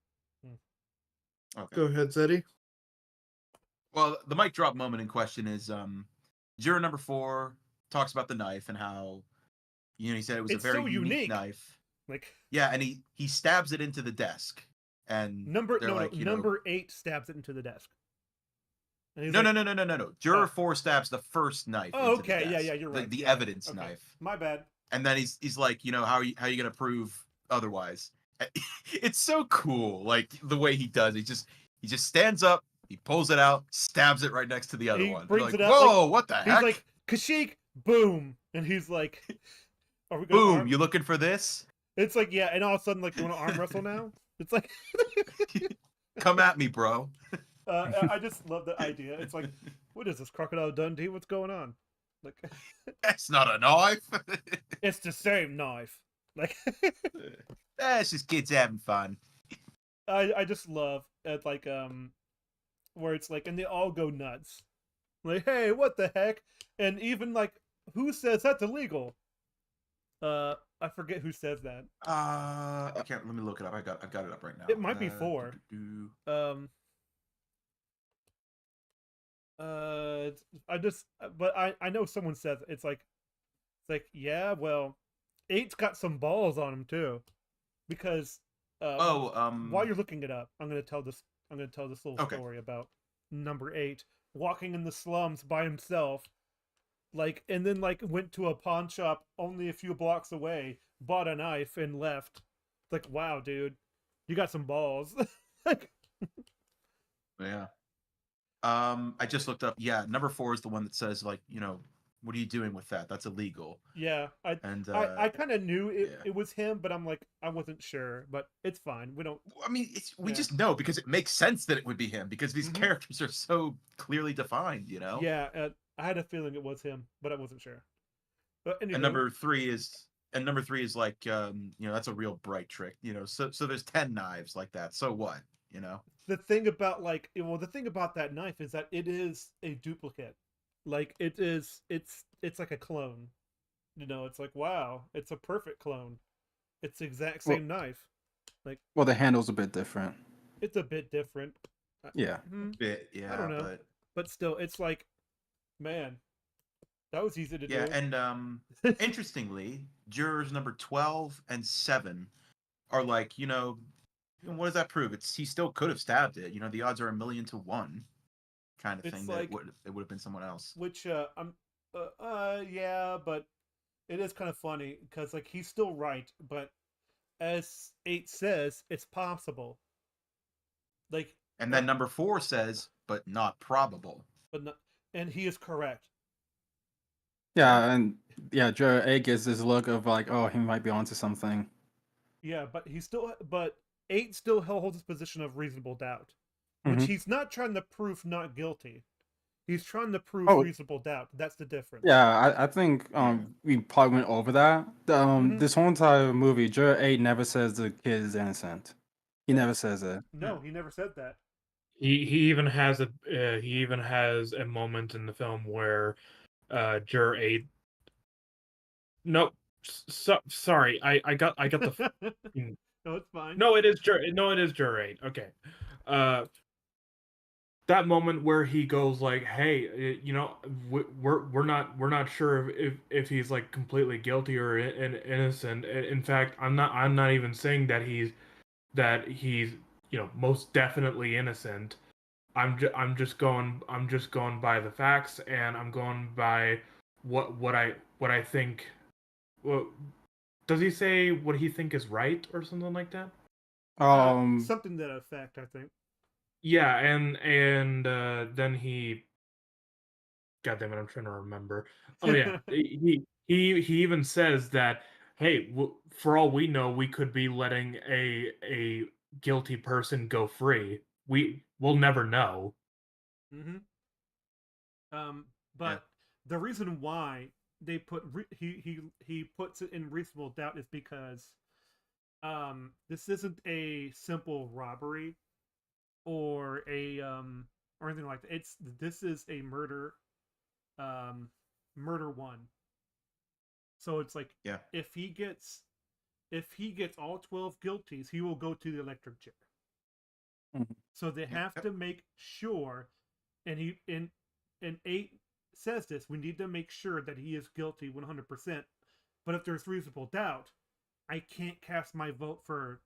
Okay. go ahead, Zeddy. Well, the mic drop moment in question is juror number 4 talks about the knife and how he said it was It's a very so unique unique. knife. Like Yeah, and he stabs it into the desk, and number they're like, number 8 stabs it into the desk. And he's no, like, no. Juror Oh. 4 stabs the first knife. Oh, into the okay, desk, you're right. The Yeah, evidence okay. knife, My bad. and then he's like, how are you gonna prove otherwise? It's so cool, like the way he does. He just stands up, he pulls it out, stabs it right next to the other He one. brings You're like, it out, whoa, like, what the He's heck? like, Kashyyyk, boom, and he's like, "Are we gonna Boom, arm?" you looking for this? It's like, yeah, and all of a sudden, like, you want to arm wrestle now? It's like, Come at me, bro. I just love the idea. It's like, what is this, Crocodile Dundee? What's going on? Like, That's not a knife. it's the same knife. Like, That's just kids having fun. I just love it, like, where it's like, and they all go nuts. Like, hey, what the heck? And even like, who says that's illegal? I forget who says that. I can't. Let me look it up. I've got it up right now. It might be 4. But I know someone says it's like yeah, well, 8's got some balls on him too, because while you're looking it up, I'm gonna tell this little story about number 8 walking in the slums by himself, like, and then like went to a pawn shop only a few blocks away, bought a knife and left. Like, wow, dude, you got some balls. Like, Yeah. I just looked up. Yeah, number 4 is the one that says, like, what are you doing with that? That's illegal. yeah, I kind of knew it was him, but I'm like, I wasn't sure, but it's fine. We don't. I mean, we Yeah. just know because it makes sense that it would be him because these Mhm. characters are so clearly defined. Yeah, I had a feeling it was him, but I wasn't sure. But anyway, And number 3 is like, that's a real bright trick. So there's 10 knives like that. So what? the thing about that knife is that it is a duplicate. Like, it's like a clone. It's like, wow, it's a perfect clone. It's the exact same knife. Like, Well, the handle's a bit different. it's a bit different. Yeah. Bit, yeah. I don't know. But still, it's like, man, that was easy to do. Yeah, and interestingly, jurors number 12 and 7 are like, what does that prove? He still could have stabbed it. The odds are 1,000,000 to 1, kind of It's thing. like- That it would have been someone else. Which yeah, but it is kind of funny because, like, he's still right, but as 8 says, it's possible. Like, And then number 4 says, but not probable. but not, and he is correct. Yeah, and yeah, Joe A gets this look of like, oh, he might be onto something. Yeah, but 8 still holds his position of reasonable doubt, which he's not trying to prove not guilty. He's trying to prove reasonable doubt. That's the difference. Yeah, I think we probably went over that. This whole entire movie, Joe A never says the kid is innocent. He never says it. No, he never said that. He even has a moment in the film where juror 8. No, sorry, I got the. No, it's fine. No, it is juror 8. Okay, that moment where he goes like, "Hey, we're not sure if he's like completely guilty or innocent. In fact, I'm not even saying that that he's most definitely innocent. I'm just going by the facts, and I'm going by what I think. Well, does he say what he think is right or something like that? Something to that effect, I think. Yeah, and then he. God damn it, I'm trying to remember. Oh yeah, he even says that, hey, for all we know, we could be letting a guilty person go free. We'll never know. Mm-hmm. Yeah. But the reason why they put he puts it in reasonable doubt is because this isn't a simple robbery or a or anything like that. This is a um murder one. So it's like Yeah. if he gets all 12 guilties, he will go to the electric chair. Mhm. So they have Yep. to make sure, and he in 8 says this, we need to make sure that he is guilty 100%. But if there's reasonable doubt, I can't cast my vote for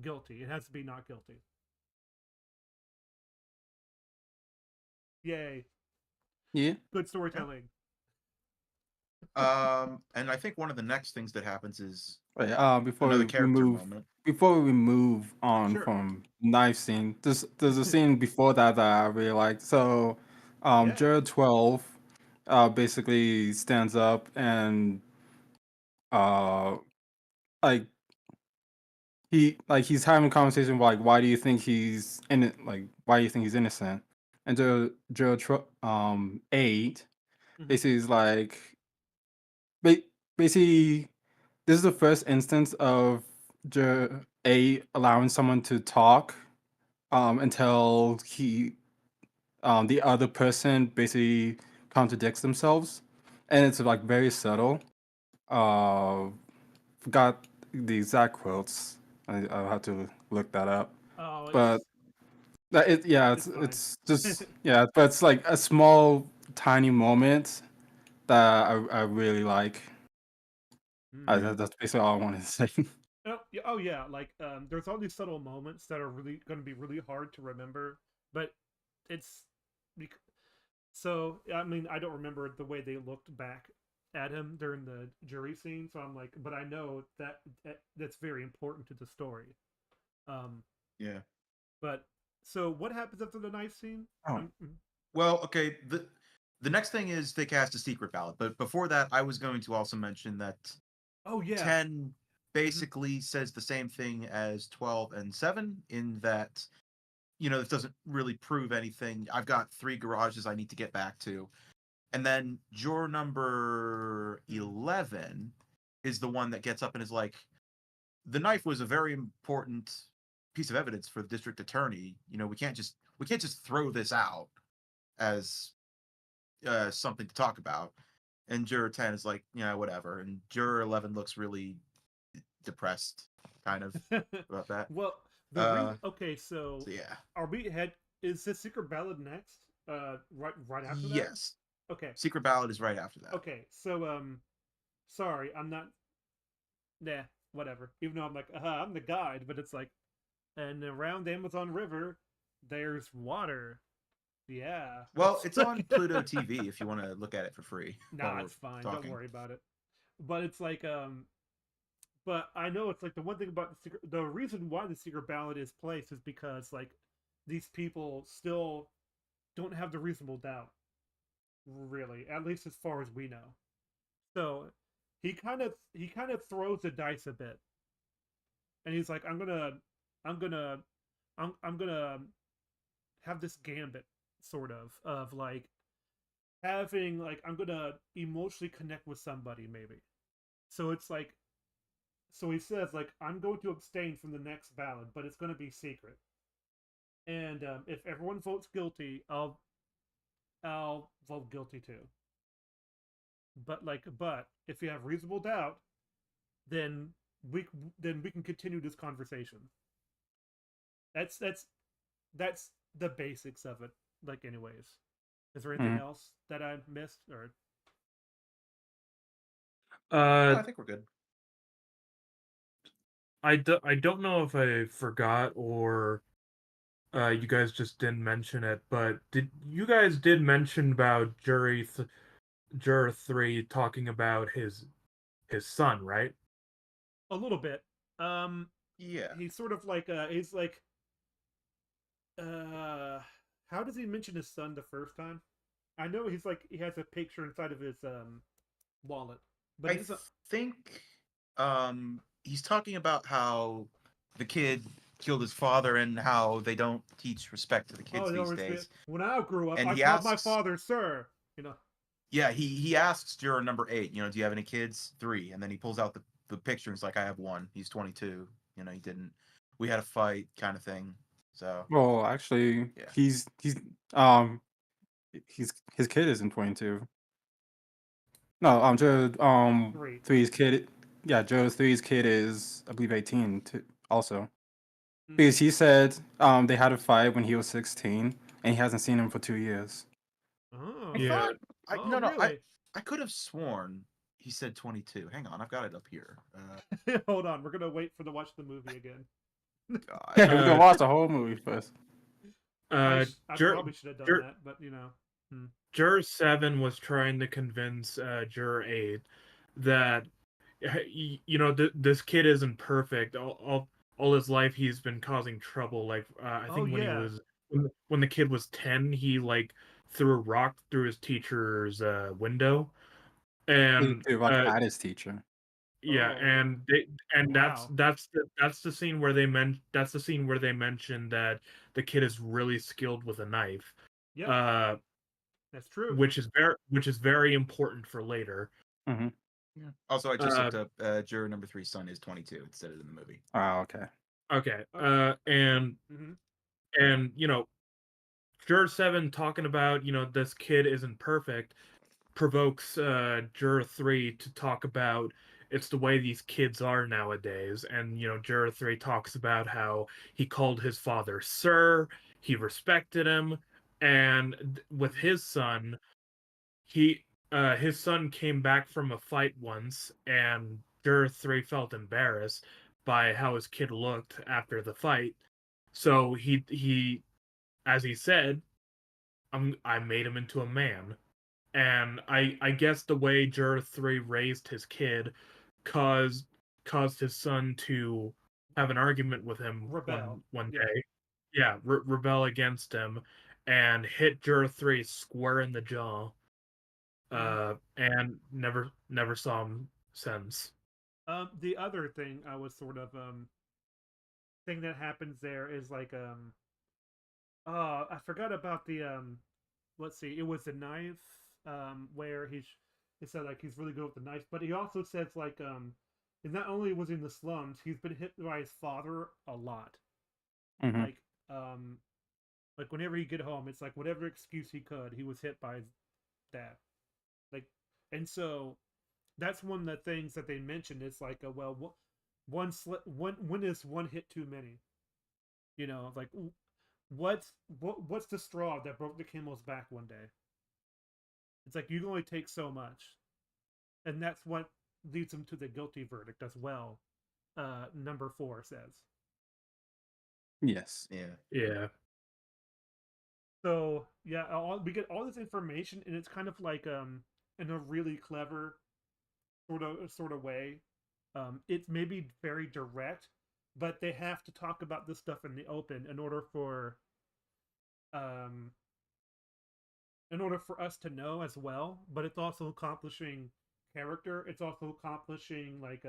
guilty. It has to be not guilty. Yay. Yeah. Good storytelling. And I think one of the next things that happens is Wait, another character moment. before we move on Sure. from knife scene, there's a scene before that I really liked. So, Yeah. Jared 12, basically stands up and uh, like he's having a conversation like why do you think he's in like why do you think he's innocent? And Jared 8 Mhm. basically is like ba- basically this is the first instance of A allowing someone to talk until the other person basically contradicts themselves, and it's like very subtle. Uh, Forgot the exact quotes. I'll have to look that up. Oh, But it's fine. it's just but it's like a small tiny moment that I really like. Mm. That's basically all I wanted to say. Oh yeah, like there's all these subtle moments that are really going to be really hard to remember, but it's so I mean I don't remember the way they looked back at him during the jury scene, so I'm like, but I know that's very important to the story. Um, Yeah. but so what happens after the knife scene? Oh. Well, okay. The next thing is they cast a secret ballot, but before that, I was going to also mention that Oh yeah. 10 basically says the same thing as 12 and 7 in that this doesn't really prove anything. I've got 3 garages I need to get back to. And then juror number 11 is the one that gets up and is like, the knife was a very important piece of evidence for the district attorney. We can't just throw this out as something to talk about. And juror 10 is like, whatever. And juror 11 looks really depressed, kind of, about that. Well, okay, so Yeah. are we head? Is this secret ballot next? Right after that. Yes. Okay. Secret ballot is right after that. Okay. So sorry, I'm not. Nah, whatever. Even though I'm like, I'm the guide, but it's like, and around the Amazon River, there's water. Yeah. Well, it's on Pluto TV if you want to look at it for free. Nah, it's fine. Talking. Don't worry about it. But it's like, but I know it's like the one thing about the reason why the secret ballot is placed is because like these people still don't have the reasonable doubt, really, at least as far as we know. So he kind of throws the dice a bit, and he's like, I'm gonna, I'm gonna have this gambit, sort of like having like I'm gonna emotionally connect with somebody, maybe. So it's like, so he says like I'm going to abstain from the next ballot, but it's going to be secret. And if everyone votes guilty, I'll vote guilty too. But if you have reasonable doubt, then we we can continue this conversation. That's that's the basics of it. Like, anyways, is there anything Mhm. else that I missed or? No, I think we're good. I don't know if I forgot or you guys just didn't mention it, but you guys did mention about Juror 3 talking about his son, right? A little bit. Um, Yeah. he's sort of like he's like uh, how does he mention his son the first time? I know he's like he has a picture inside of his wallet, but he I doesn't. think he's talking about how the kid killed his father and how they don't teach respect to the Oh, kids they these always days. when I grew up, And I he called my asks, father sir. You know. yeah, he asks juror number 8, do you have any kids? 3, and then he pulls out the picture and he's like, I have one. He's 22. He didn't. We had a fight, kind of thing. So Well, actually, yeah. um his kid isn't 22. No, Joe Three. three's kid. Yeah, Joe three's kid is, I believe, 18 too, also. Mm. Because he said they had a fight when he was 16, and he hasn't seen him for 2 years. Oh. I Yeah. thought Oh, no, really? I could have sworn he said 22. Hang on, I've got it up here. Hold on, we're gonna wait for to watch the movie again. God. We're gonna watch the whole movie first. I Jur, probably should have done Jur, that, but you know. Juror 7 was trying to convince Juror 8 that this kid isn't perfect. All his life he's been causing trouble. Like I Oh think yeah. when the kid was 10, he like threw a rock through his teacher's window, He and threw like at his teacher. yeah, Oh. and Wow. that's the scene where that's the scene where they mentioned that the kid is really skilled with a knife. Yep, Uh, that's true. which is very important for later. Mm-hmm. Yeah. Also, I just Uh, looked up juror number 3's son is 22. It said it in the movie. Oh, okay. okay. Mm-hmm. And Juror 7 talking about, this kid isn't perfect provokes Juror 3 to talk about it's the way these kids are nowadays. And, Juror 3 talks about how he called his father sir, he respected him, and with his son, his son came back from a fight once, and Juror 3 felt embarrassed by how his kid looked after the fight. So he as he said, I made him into a man. And I guess the way Juror 3 raised his kid caused caused his son to have an argument with him Rebel. one Yeah. day. Yeah, rebel against him and hit Juror 3 square in the jaw. And never saw him since. The other thing I was sort of thing that happens there is like I forgot about the let's see, it was the knife where he said like he's really good with the knife, but he also says like and not only was he in the slums, he's been hit by his father a lot. Mm-hmm. Like um like whenever he get home, it's like whatever excuse he could, he was hit by his dad. Like and so that's one of the things that they mentioned. It's like when is one hit too many? Like what's the straw that broke the camel's back one day? It's like you can only take so much, and that's what leads them to the guilty verdict as well. Number 4 says. Yes. Yeah. Yeah. So yeah, we get all this information, and it's kind of like in a really clever sort of way. It's maybe very direct, but they have to talk about this stuff in the open um in order for us to know as well. But it's also accomplishing character. It's also accomplishing like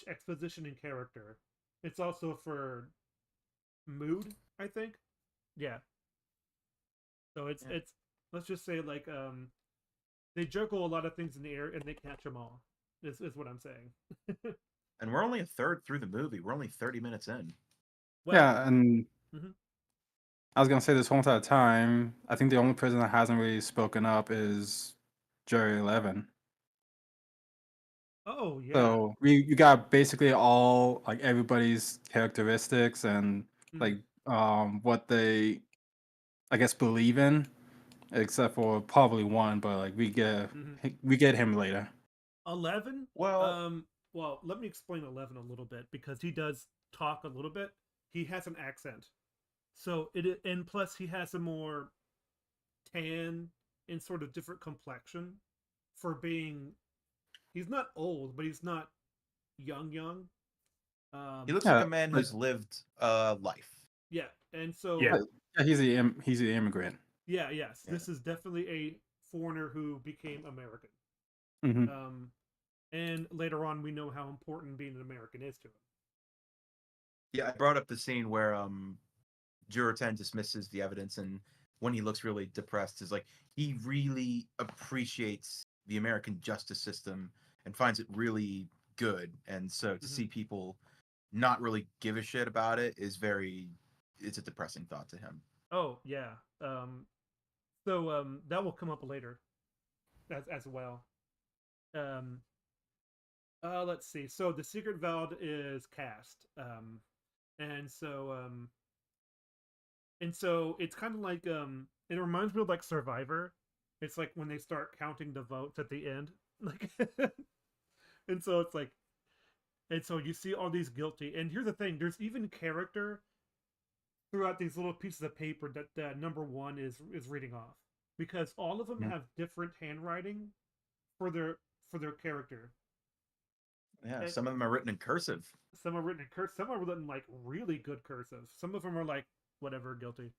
exposition in character. It's also for mood, I think. Yeah. So Yeah. it's let's just say like they juggle a lot of things in the air and they catch them all. Is what I'm saying. And we're only a third through the movie. We're only 30 minutes in. Well, Yeah, and mhm. I was gonna say this whole entire time, I think the only person that hasn't really spoken up is Jerry 11. Oh yeah. So you got basically all like everybody's characteristics and like what they, I guess, believe in, except for probably one, but like we get him later. 11. Well, well, let me explain 11 a little bit because he does talk a little bit. He has an accent. So and plus he has a more tan and sort of different complexion for being he's not old, but he's not young. He looks like Yeah, a man like who's lived a life. Yeah, and so Yeah. yeah, he's an immigrant. yes, Yeah. this is definitely a foreigner who became American. Hmm. And later on, we know how important being an American is to him. Yeah, I brought up the scene where Juror 10 dismisses the evidence, and when he looks really depressed, is like he really appreciates the American justice system and finds it really good. And so to see people not really give a shit about it is it's a depressing thought to him. Oh yeah. That will come up later, as well. Um, let's see. So the secret valve is cast. And so it's kind of like it reminds me of like Survivor. It's like when they start counting the votes at the end, like, and so it's like, and so you see all these guilty. And here's the thing: there's even character throughout these little pieces of paper that number one is reading off because all of them Mhm. have different handwriting for their character. Yeah, And some of them are written in cursive. some are written in cursive, some are written like really good cursive. Some of them are like whatever guilty.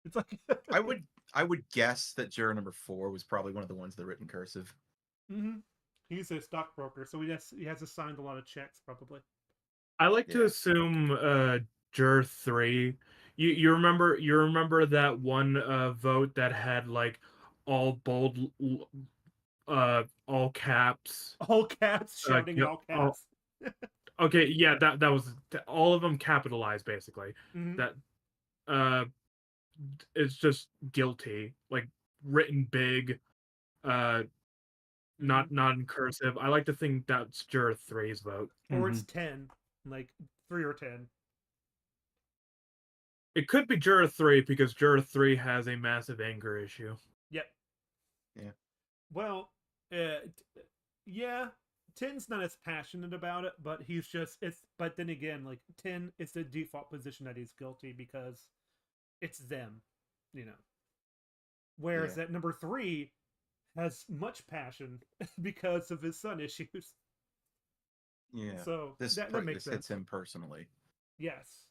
It's like I would I would guess that juror number 4 was probably one of the ones that written cursive. hmm he's a stockbroker, so he has assigned a lot of checks probably. I like to Yeah. assume Jur 3. You remember that one vote that had like all bold all caps. All caps shouting in all Oh, caps. okay, yeah, that was all of them capitalized basically. hmm That uh it's just guilty, like written big, uh hmm not in cursive. I like to think that's Jur 3's vote. Or Hmm. it's 10, like 3 or 10. It could be Jur 3 because Jur 3 has a massive anger issue. Yep. Yeah. Well, yeah, 10's not as passionate about it, but he's just it's. But then again, like 10 is the default position that he's guilty because it's them, you know. Whereas Yeah. that number 3 has much passion because of his son issues. Yeah. So This that makes this hits sense. him personally. Yes.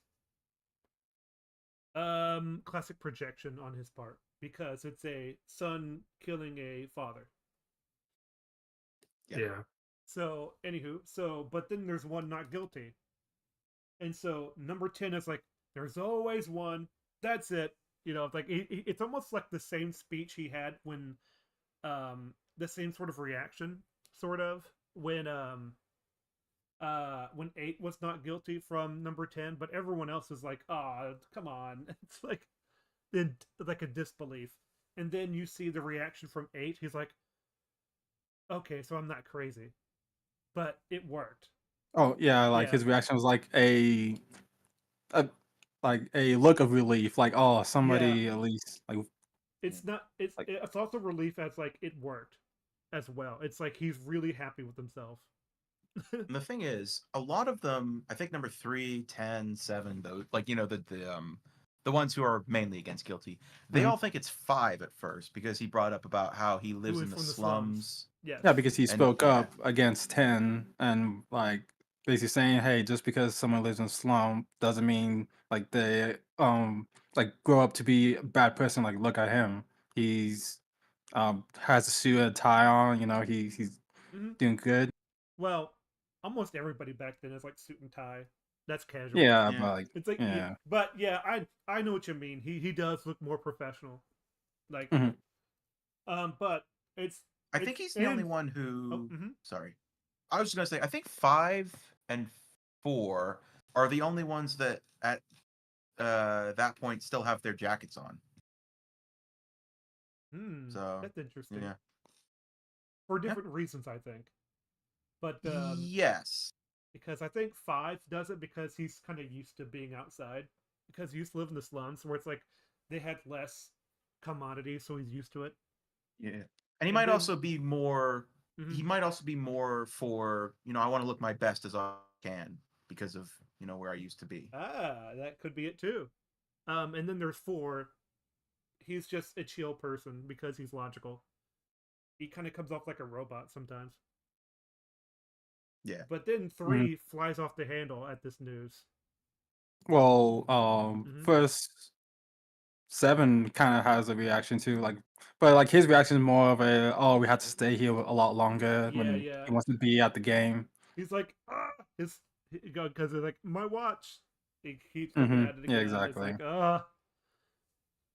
Classic projection on his part because it's a son killing a father. Yeah. Yeah. So, anywho, but then there's one not guilty. And so number 10 is like, there's always one. That's it. You know, like it's almost like the same speech he had the same sort of reaction, sort of, when 8 was not guilty from number 10, but everyone else is like, oh, come on. It's like in like a disbelief. And then you see the reaction from 8. He's like, okay, so I'm not crazy. But it worked. Oh yeah, like Yeah. his reaction was a like a look of relief, like oh Yeah. somebody at least It's not like it's also relief as like it worked as well. It's like he's really happy with himself. And the thing is, a lot of them, I think number 3, 10, 7, those like the ones who are mainly against guilty, they Mhm. all think it's 5 at first because he brought up about how he Who lives in is the from the slums. slums. Yes. yeah because he And spoke yeah, up against 10 and like basically saying hey just because someone lives in a slum doesn't mean like they like grow up to be a bad person. Like look at him, he's has a suit and a tie on, you know, he's hmm doing good. Well, almost everybody back then is like suit and tie. That's casual. Yeah, yeah. but like It's like yeah, yeah. but yeah, I know what you mean. He does look more professional. Like Mhm. but it's I think he's the only and one oh, who sorry. I was just going to say I think 5 and 4 are the only ones that at that point still have their jackets on. So, that's interesting. yeah. For Yeah. different reasons, I think. But Yes. because I think 5 does it because he's kind of used to being outside because he used to live in the slums where it's like they had less commodities, so he's used to it. Yeah. And he And might then also be more he might also be more for, I want to look my best as I can because of, where I used to be. Ah, that could be it too. And then there's 4. He's just a chill person because he's logical. He kind of comes off like a robot sometimes. Yeah. But then 3 flies off the handle at this news. Well, Mhm. first 7 kind of has a reaction to but like his reaction is more of a, oh, we had to stay here a lot longer Yeah, when yeah. he wants to be at the game. He's like, ah, because they're like, my watch. He keeps looking at it Yeah, again. It's exactly. like,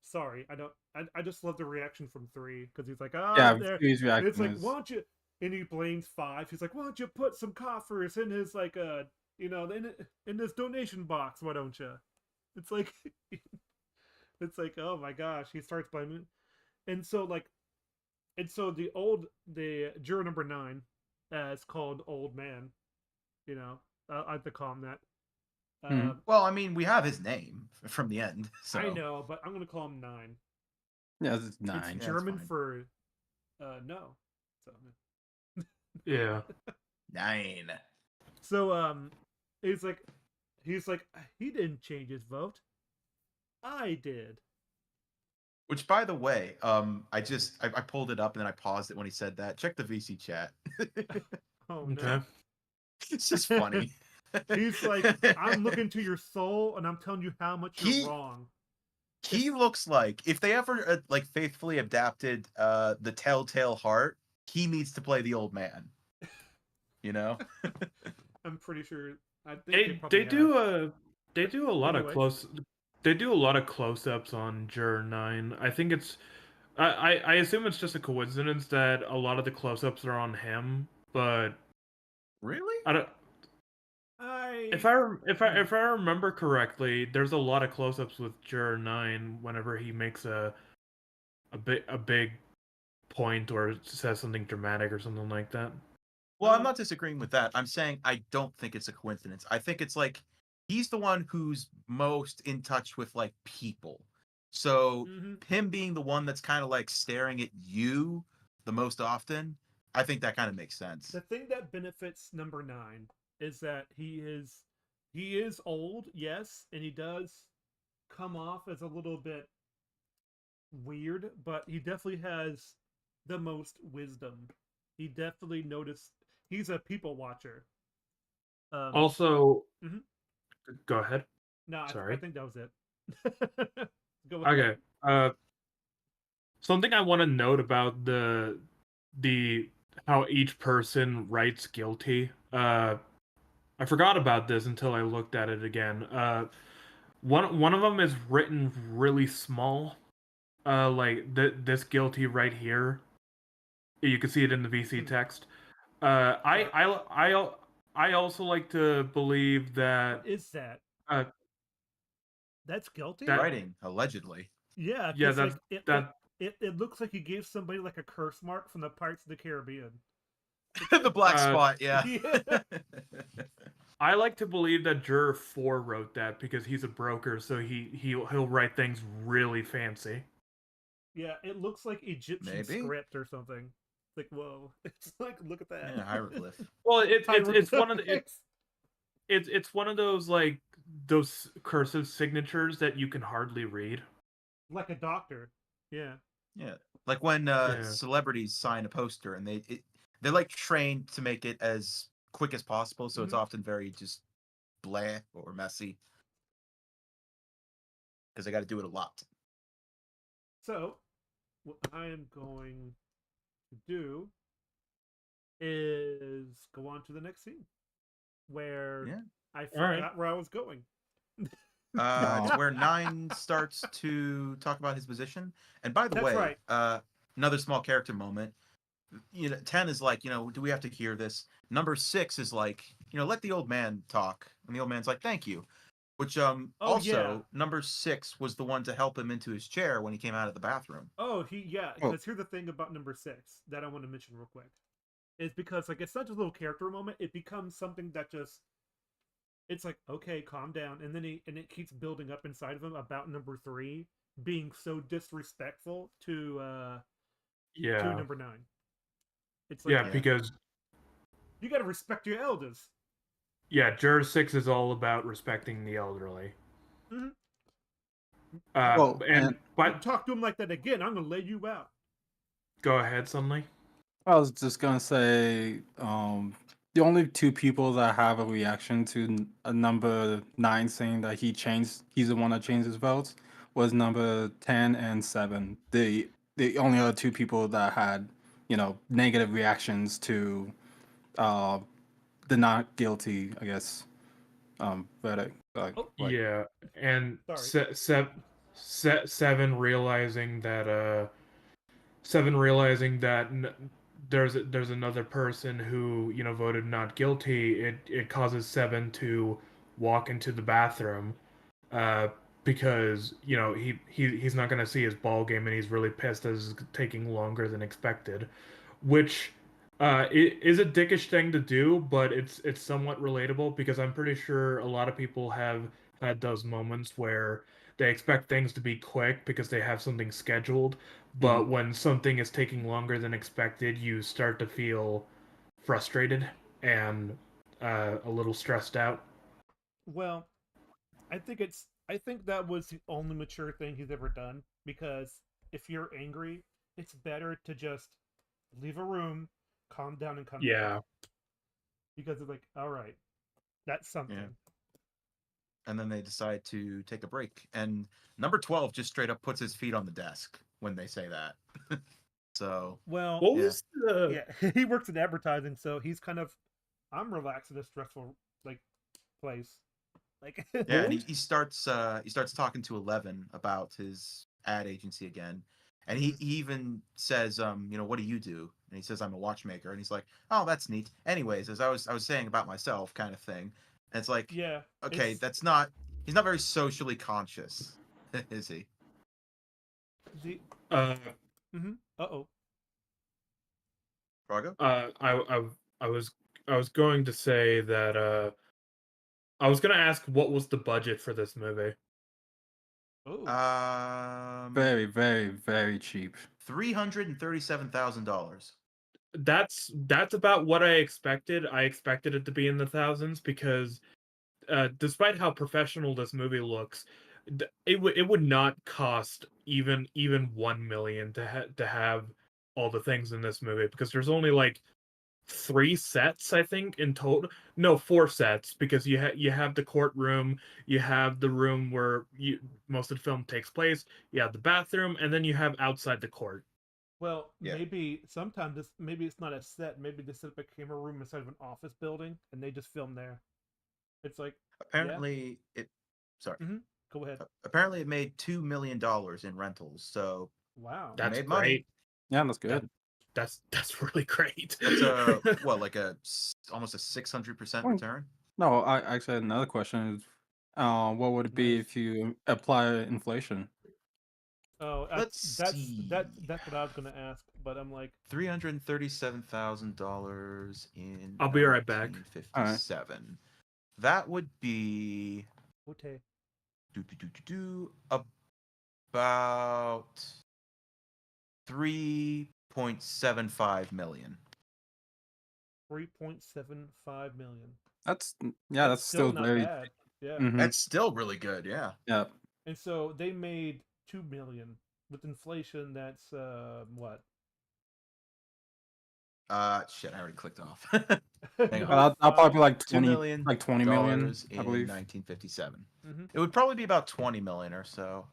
sorry, I don't. I just love the reaction from 3 because he's like, Yeah, there. his And it's reaction like, is, why don't you? And he blames 5. He's like, why don't you put some coffers in his in his donation box? Why don't you? It's like, it's like, oh my gosh, he starts blaming, and so the juror number 9, is called Old Man. I have to call him that. Mhm. Well, I mean, we have his name from the end, so. I know, but I'm gonna call him 9. yeah, it's It's 9. Yeah, German fine. for no. So Yeah. 9. so he's like he didn't change his vote. I did. Which, by the way, I pulled it up and then I paused it when he said that. Check the VC chat. Oh Okay. no. It's just funny. He's like, I'm looking to your soul and I'm telling you how much you're He- wrong. He looks like, if they ever faithfully adapted the Telltale Heart, he needs to play the old man. I'm pretty sure. I think They probably do have. they do a lot of Anyways. close-ups on Juror 9. I think it's I assume it's just a coincidence that a lot of the close-ups are on him, but Really? I don't if I remember correctly, there's a lot of close-ups with Juror 9 whenever he makes a big point or says something dramatic or something like that. Well, I'm not disagreeing with that. I'm saying I don't think it's a coincidence. I think it's like he's the one who's most in touch with people. So him being the one that's kind of staring at you the most often, I think that kind of makes sense. The thing that benefits number 9 is that he is old, yes, and he does come off as a little bit weird, but he definitely has the most wisdom. He definitely noticed. He's a people watcher. Also, Mhm. go ahead. No, I Sorry. think that was it. Go with Okay. Something I want to note about the how each person writes guilty. I forgot about this until I looked at it again. One of them is written really small. Like this guilty right here. You can see it in the VC text. I also like to believe that What is that? uh That's guilty? that Writing, allegedly. Yeah, yeah because like that it looks like he gave somebody like a curse mark from the Pirates of the Caribbean. The black Uh, spot, yeah. Yeah. I like to believe that Juror 4 wrote that because he's a broker, so he'll write things really fancy. Yeah, it looks like Egyptian Maybe. script or something. Like, whoa. It's like, look at that. Yeah, hieroglyph. Well, it's one of the Hieroglyphics. it's one of those those cursive signatures that you can hardly read. Like a doctor. Yeah. Yeah, like when Yeah. celebrities sign a poster and they're trained to make it as quick as possible, so it's often very just blah or messy because they got to do it a lot. So, what I am going to do is go on to the next scene where Yeah. I forgot where I was going. It's where 9 starts to talk about his position. And by the That's way, right. another small character moment. 10 is like, do we have to hear this? Number 6 is like, let the old man talk. And the old man's like, thank you. Which also, number 6 was the one to help him into his chair when he came out of the bathroom. Oh, because here's the thing about number 6 that I want to mention real quick. Is because it's such a little character moment, it becomes something that just it's like, okay, calm down, and then it keeps building up inside of him about number 3 being so disrespectful to number 9. It's like Yeah, Yeah. because you got to respect your elders. Juror 6 is all about respecting the elderly. Mhm. Well, And and You but talk to him like that again, I'm gonna lay you out. go ahead, Sunny. I was just gonna say, the only two people that have a reaction to a number 9 saying that he's the one that changed his votes, was number 10 and 7. The only other two people that had, negative reactions to uh the not guilty, I guess, verdict. Oh, Yeah, and sorry. Seven realizing that Seven realizing that there's another person who voted not guilty. It causes Seven to walk into the bathroom, uh, because he's not gonna see his ball game and he's really pissed as it's taking longer than expected, which it is a dickish thing to do, but it's somewhat relatable because I'm pretty sure a lot of people have had those moments where they expect things to be quick because they have something scheduled, but when something is taking longer than expected, you start to feel frustrated and a little stressed out. Well, I think that was the only mature thing he's ever done because if you're angry, it's better to just leave a room, calm down, and come Yeah. back. Because it's like, all right, that's something. Yeah. And then they decide to take a break. And number 12 just straight up puts his feet on the desk when they say that. So, Well, What Yeah. was the yeah, he works in advertising, so he's kind of, I'm relaxed in a stressful like place. Like, yeah, and he starts talking to 11 about his ad agency again. And he even says, what do you do? And he says, I'm a watchmaker. And he's like, oh, that's neat. Anyways, as I was saying about myself, kind of thing. And it's like, yeah, okay, it's he's not very socially conscious, is he? the uh uh-oh. Fargo? I was going to say that I was gonna ask what was the budget for this movie. Oh. Very, very, very cheap. $337,000. That's about what I expected. I expected it to be in the thousands because despite how professional this movie looks, it would not cost even 1 million to have all the things in this movie because there's only like 3 sets I think in total. No, 4 sets because you have the courtroom, you have the room where most of the film takes place, you have the bathroom, and then you have outside the court. Well, Yeah. maybe it's not a set. Maybe they set up a camera room inside of an office building and they just film there. It's like, Apparently, sorry. go ahead. Apparently, it made $2 million in rentals. So Wow. That's made money. great. Yeah, that's good. That's really great. That's like almost a 600% Well, return. No, I actually had another question. Is, what would it be Nice. if you apply inflation? Oh, Let's see. that's what I was gonna ask, but I'm like, $337,000 in I'll be right back. 1957. That would be okay. about 3.75 million. 3.75 million. That's That's still not very. bad. Yeah. Mhm. That's still really good, yeah. Yeah. And so they made 2 million with inflation. That's what? Shit, I already clicked off. Hang on. No, I'll probably like 2 million, 20 million, I in believe. 1957. Mhm. It would probably be about 20 million or so.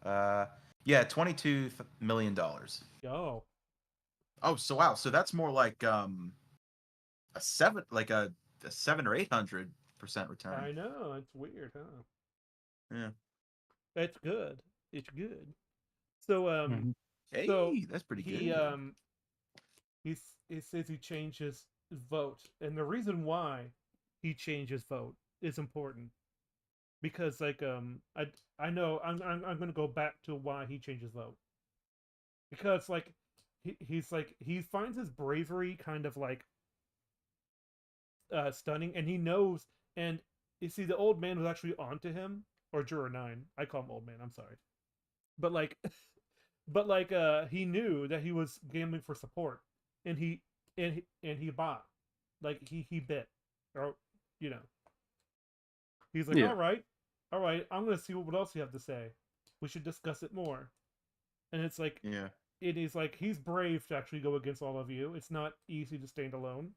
Yeah, $22 million. Oh, Oh, so wow, so that's more like a 7 or 800% return. I know. It's weird, huh? Yeah. It's good. It's good. So Mhm. Hey, so that's pretty he good. he says he changed his vote, and the reason why he changed his vote is important because like I know I'm gonna go back to why he changed his vote because like he's like he finds his bravery kind of like stunning, and he knows, and you see the old man was actually onto him, or juror 9. I call him old man. I'm sorry, but like but like he knew that he was gambling for support, and and he bought, like he bit, or you know, he's like, Yeah. all right, I'm gonna see what else you have to say. We should discuss it more. And it's like, Yeah. it is like he's brave to actually go against all of you. It's not easy to stand alone.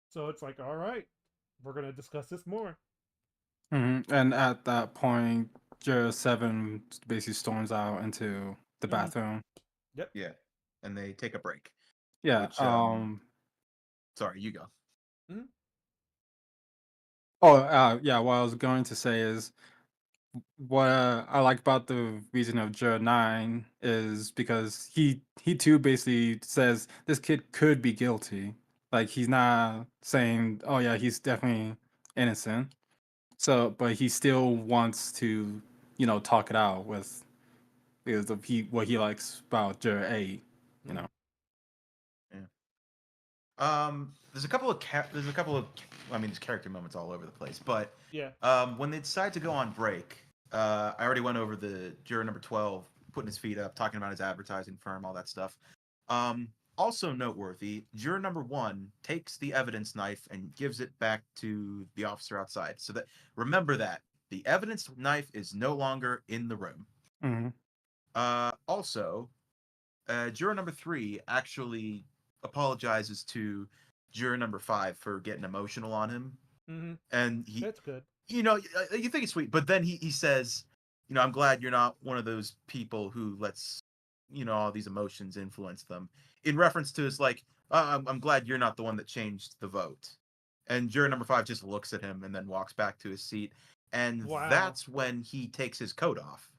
So it's like, all right, we're gonna discuss this more. And at that point, Juror 7 basically storms out into the Mhm. bathroom. Yep. Yeah. And they take a break. Yeah. Which sorry, you go. Mhm. Yeah. What I was going to say is what I like about the reason of Juror 9 is because he too basically says this kid could be guilty. Like he's not saying, oh yeah, he's definitely innocent. So, but he still wants to, talk it out with because of what he likes about Juror 8. You know. Yeah. There's a couple of I mean, there's character moments all over the place, but Yeah. when they decide to go on break, I already went over the juror number 12 putting his feet up, talking about his advertising firm, all that stuff. Also noteworthy, juror number 1 takes the evidence knife and gives it back to the officer outside. So that remember that the evidence knife is no longer in the room. Mm-hmm. Also, juror number 3 actually apologizes to juror number 5 for getting emotional on him, Mm-hmm. and he, That's good. you think it's sweet, but then he says, I'm glad you're not one of those people who lets all these emotions influence them, in reference to his like, I'm glad you're not the one that changed the vote. And juror number 5 just looks at him and then walks back to his seat, and Wow. that's when he takes his coat off.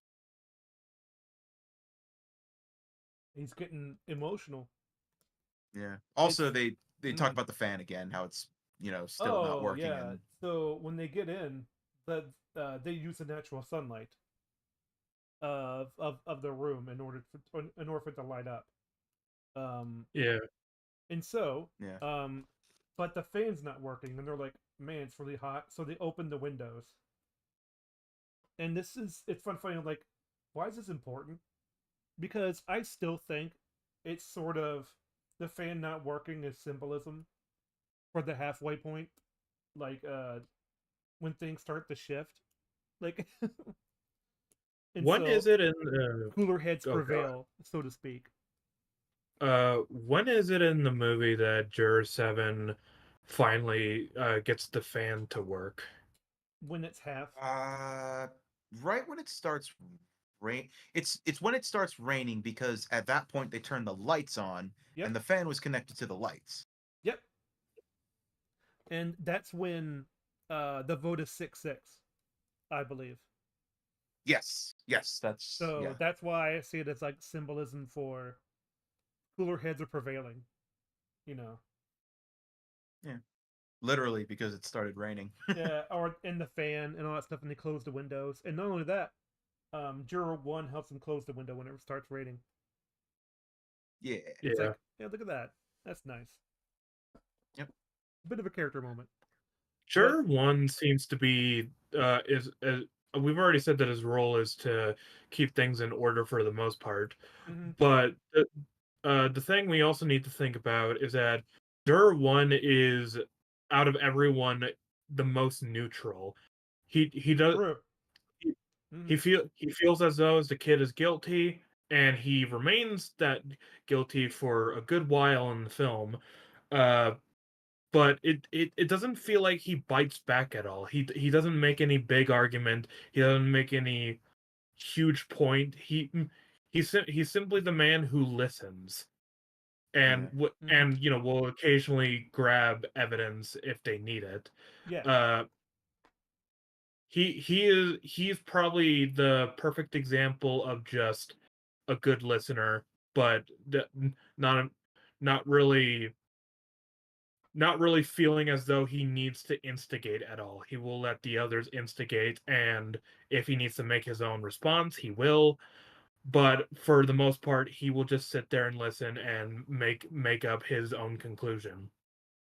He's getting emotional. Yeah. Also, It's they talk about the fan again, how it's still not oh working, yeah. and So when they get in, they use the natural sunlight of the room in order for it to light up. Yeah. And so yeah, but the fan's not working, and they're like, man, it's really hot. So they open the windows, and it's funny. Like, why is this important? Because I still think it's sort of the fan not working is symbolism for the halfway point, like when things start to shift, like and When so is it in cooler heads oh god. prevail, so to speak. When is it in the movie that Juror 7 finally gets the fan to work? When it's half. right when it starts rain, it's when it starts raining, because at that point they turn the lights on, Yep. and the fan was connected to the lights. Yep. And that's when the vote is 6-6, I believe. Yes, that's So yeah. that's why I see it as like symbolism for cooler heads are prevailing. You know. Yeah, literally, because it started raining. Yeah, or in the fan and all that stuff, and they close the windows. And not only that, Juror 1 helps them close the window whenever it starts raining. Yeah. It's Yeah. like, yeah, look at that. That's nice. Yep. Bit of a character moment. Juror 1 seems to be is we've already said that his role is to keep things in order for the most part. Mm-hmm. But the thing we also need to think about is that Juror 1 is, out of everyone, the most neutral. He does True. he, Mm-hmm. he feels as though the kid is guilty, and he remains that guilty for a good while in the film. Uh, but it doesn't feel like he bites back at all. He doesn't make any big argument. He doesn't make any huge point. He's simply the man who listens, and Yeah. Mm-hmm. will occasionally grab evidence if they need it. Yeah. Uh, he's probably the perfect example of just a good listener, but not not really not really feeling as though he needs to instigate at all. He will let the others instigate, and if he needs to make his own response, he will. But for the most part, he will just sit there and listen and make up his own conclusion.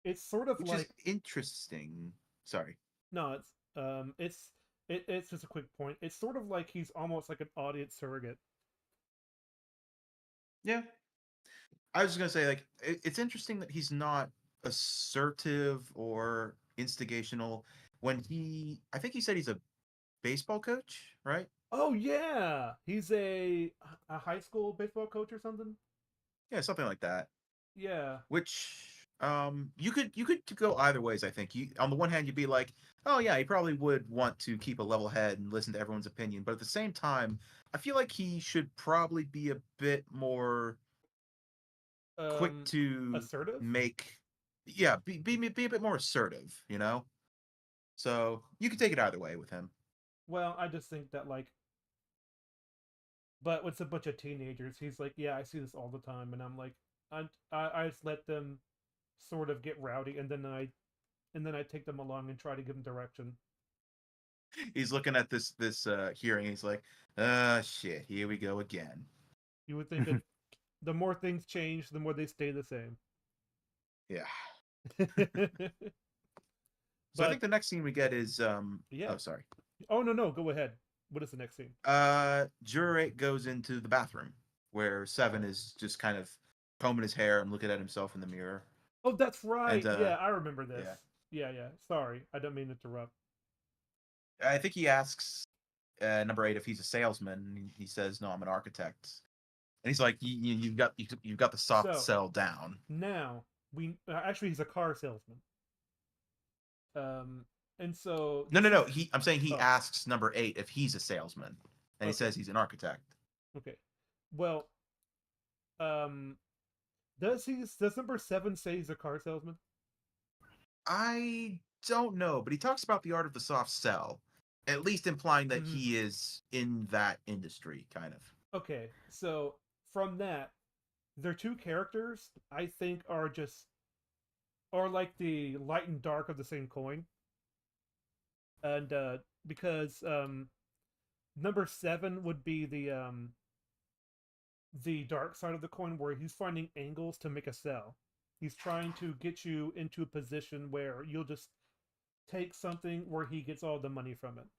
It's sort of Which is like interesting. Sorry. no, it's just a quick point. It's sort of like he's almost like an audience surrogate. Yeah. I was just gonna say, like, it's interesting that he's not assertive or instigational when I think he said he's a baseball coach, right? Oh yeah, he's a high school baseball coach or something. Yeah, something like that. Yeah. Which you could go either ways. I think you on the one hand you'd be like, oh yeah, he probably would want to keep a level head and listen to everyone's opinion, but at the same time, I feel like he should probably be a bit more quick to Assertive. make, yeah, be a bit more assertive, you know. So you could take it either way with him. Well, I just think that like, but with a bunch of teenagers, he's like, yeah, I see this all the time, and I'm like, I just let them sort of get rowdy, and then I take them along and try to give them direction. He's looking at this hearing. He's like, shit, here we go again. You would think that the more things change, the more they stay the same. Yeah. But So I think the next scene we get is yeah. oh sorry. Oh no, go ahead. What is the next scene? Juror 8 goes into the bathroom where 7 is just kind of combing his hair and looking at himself in the mirror. Oh, that's right. And Yeah, I remember this. yeah. Yeah. Sorry, I don't mean to interrupt. I think he asks number 8 if he's a salesman, and he says, "No, I'm an architect." And he's like, "You've got the soft So- sell down." Now we actually he's a car salesman. And so No. I'm saying he Oh. asks number 8 if he's a salesman, and he says he's an architect. Okay. Well, does number 7 say he's a car salesman? I don't know, but he talks about the art of the soft sell, at least implying that Mhm. he is in that industry, kind of. Okay, so from that, their two characters I think are like the light and dark of the same coin. And because number 7 would be the dark side of the coin, where he's finding angles to make a sell. He's trying to get you into a position where you'll just take something where he gets all the money from it.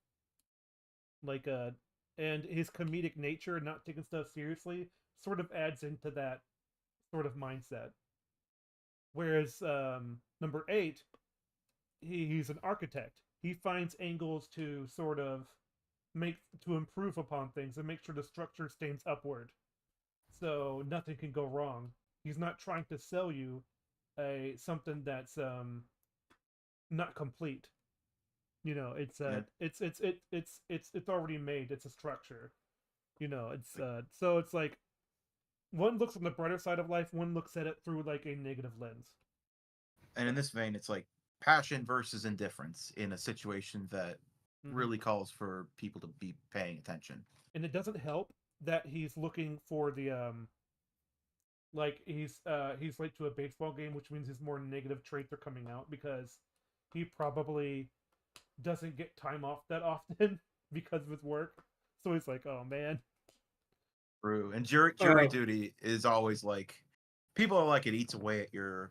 Like and his comedic nature, not taking stuff seriously, sort of adds into that sort of mindset. Whereas number 8, he's an architect. He finds angles to sort of improve upon things and make sure the structure stays upward, so nothing can go wrong. He's not trying to sell you something that's not complete. You know, it's it's already made. It's a structure. You know, it's so it's like one looks on the brighter side of life, one looks at it through like a negative lens. And in this vein, it's like passion versus indifference in a situation that really calls for people to be paying attention. And it doesn't help that he's looking for the like he's late to a baseball game, which means his more negative traits are coming out, because he probably doesn't get time off that often because of his work. So he's like, oh man. True. And jury duty is always like, people are like, it eats away at your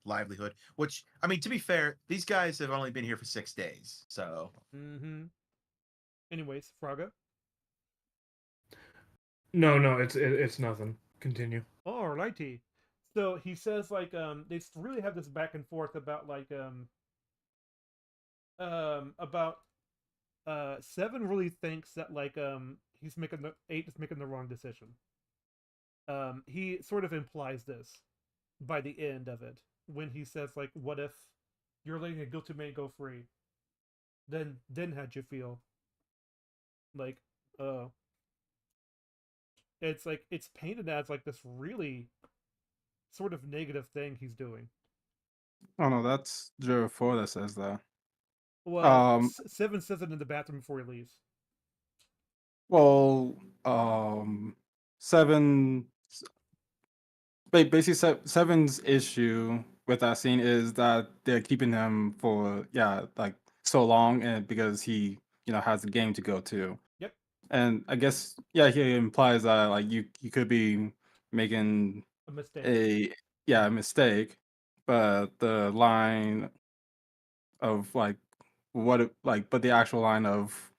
livelihood. Which, I mean, to be fair, these guys have only been here for 6 days, so. Anyways, Fraga. No, it's nothing. Continue. Alrighty. So he says like they really have this back and forth about like about 7 really thinks that like he's making 8 is making the wrong decision. He sort of implies this by the end of it when he says like, what if you're letting a guilty man go free? Then how'd you feel? Like, it's like it's painted as like this really sort of negative thing he's doing. Oh no, that's Juror 4 that says that. Well, 7 says it in the bathroom before he leaves. Well, 7 basically 7's issue with that scene is that they're keeping him for like so long, and because he has the game to go to. Yep. And I guess he implies that like you could be making a mistake. A mistake, but the line of like but the actual line of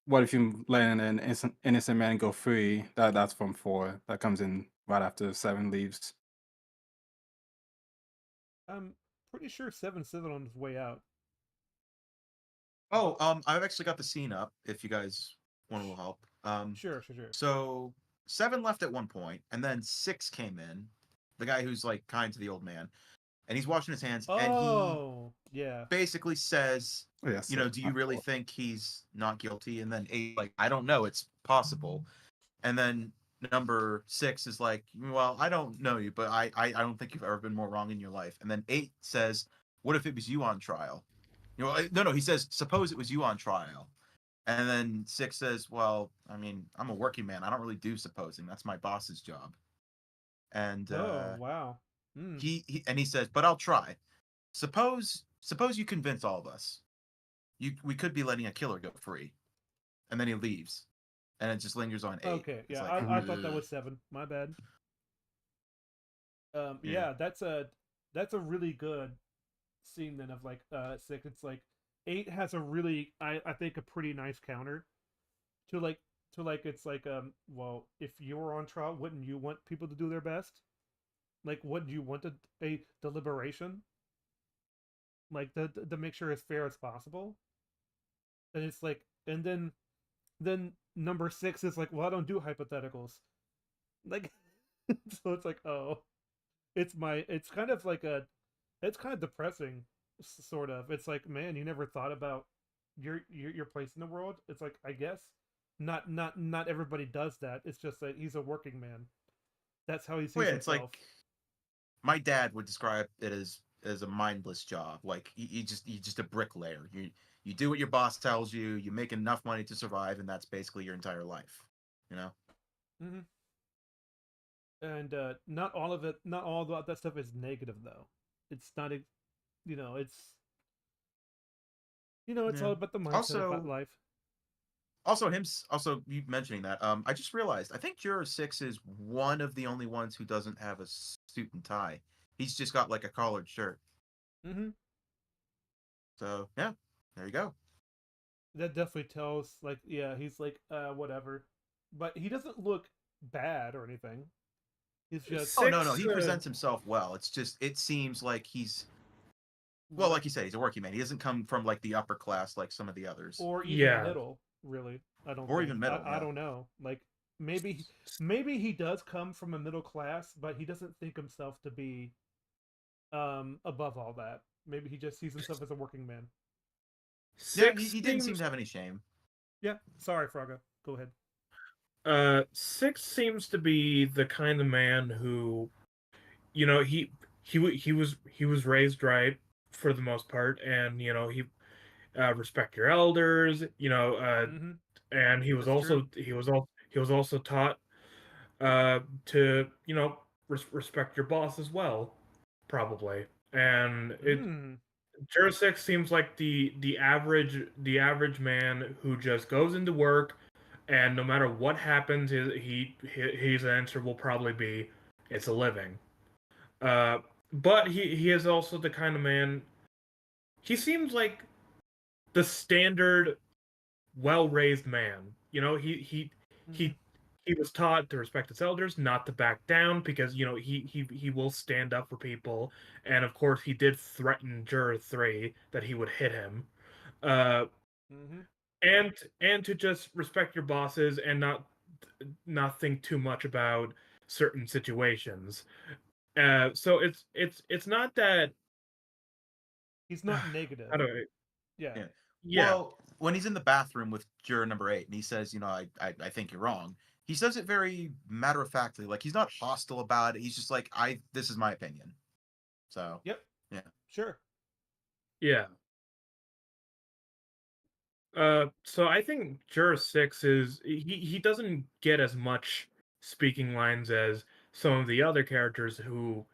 what if you let an innocent man go free, that's from 4 that comes in right after 7 leaves. I'm pretty sure 7's still on his way out. Oh, I've actually got the scene up if you guys want a little help. Sure. So 7 left at one point, and then 6 came in, the guy who's like kind to the old man, and he's washing his hands, and he Oh, yeah. basically says, Oh, yeah, you know, 6, do my you really fault. think he's not guilty? And then 8, like, I don't know, it's possible. And then number 6 is like, well, I don't know you, but I don't think you've ever been more wrong in your life. And then 8 says, what if it was you on trial? You know, no, he says, suppose it was you on trial. And then 6 says, well, I mean, I'm a working man. I don't really do supposing. That's my boss's job. And Oh, wow. Mm. he says, but I'll try. Suppose you convince all of us. We could be letting a killer go free. And then he leaves. And it just lingers on 8. Okay, It's yeah, like, I thought that ugh. was 7. My bad. Yeah. Yeah, that's a really good scene then of like 6. It's like 8 has a really I think a pretty nice counter to like it's like well, if you were on trial, wouldn't you want people to do their best? Like, wouldn't you want a deliberation? Like to make sure it's fair as possible? And it's like, and then number 6 is like, well, I don't do hypotheticals. Like, so it's like, oh, it's kind of like it's kind of depressing, sort of. It's like, man, you never thought about your place in the world. It's like, I guess not everybody does that. It's just that he's a working man. That's how he sees Well, yeah, it's himself. like my dad would describe it as a mindless job. Like you just a bricklayer. You do what your boss tells you. You make enough money to survive, and that's basically your entire life. You know. Hmm. And not all of that stuff is negative though. It's not, it's it's Yeah. all about the mindset about Also, life. also you mentioning that. I just realized. I think Juror 6 is one of the only ones who doesn't have a suit and tie. He's just got like a collared shirt. Hmm. So yeah, there you go. That definitely tells, like, yeah, he's like, whatever, but he doesn't look bad or anything. He's just, Oh no, 6, he presents himself well. It's just it seems like he's well, like you said, he's a working man. He doesn't come from like the upper class like some of the others, or even yeah. middle, really. I don't or think. even middle. I Yeah. don't know. Like, maybe he does come from a middle class, but he doesn't think himself to be above all that. Maybe he just sees himself as a working man. Yeah, 6 he didn't seem seems to have any shame. Yeah. Sorry, Fraga. Go ahead. 6 seems to be the kind of man who, he was raised right for the most part, and he respect your elders, Mm-hmm. and he was That's true. also he was also taught to respect your boss as well, probably. And Mm. Juror 6 seems like the average man who just goes into work, and no matter what happens, his answer will probably be, "It's a living." Uh, but he is also the kind of man. He seems like the standard well-raised man. Mm-hmm. He was taught to respect his elders, not to back down, because he will stand up for people, and of course he did threaten Juror 3 that he would hit him, uh, Mm-hmm. and to just respect your bosses and not think too much about certain situations. So it's not that. He's not negative. How do I? Yeah. Yeah. Yeah. Well, when he's in the bathroom with juror number 8, and he says, I think you're wrong. He says it very matter of factly. Like he's not hostile about it. He's just like, this is my opinion. So Yep. yeah. Sure. Yeah. So I think Juror 6 he doesn't get as much speaking lines as some of the other characters who,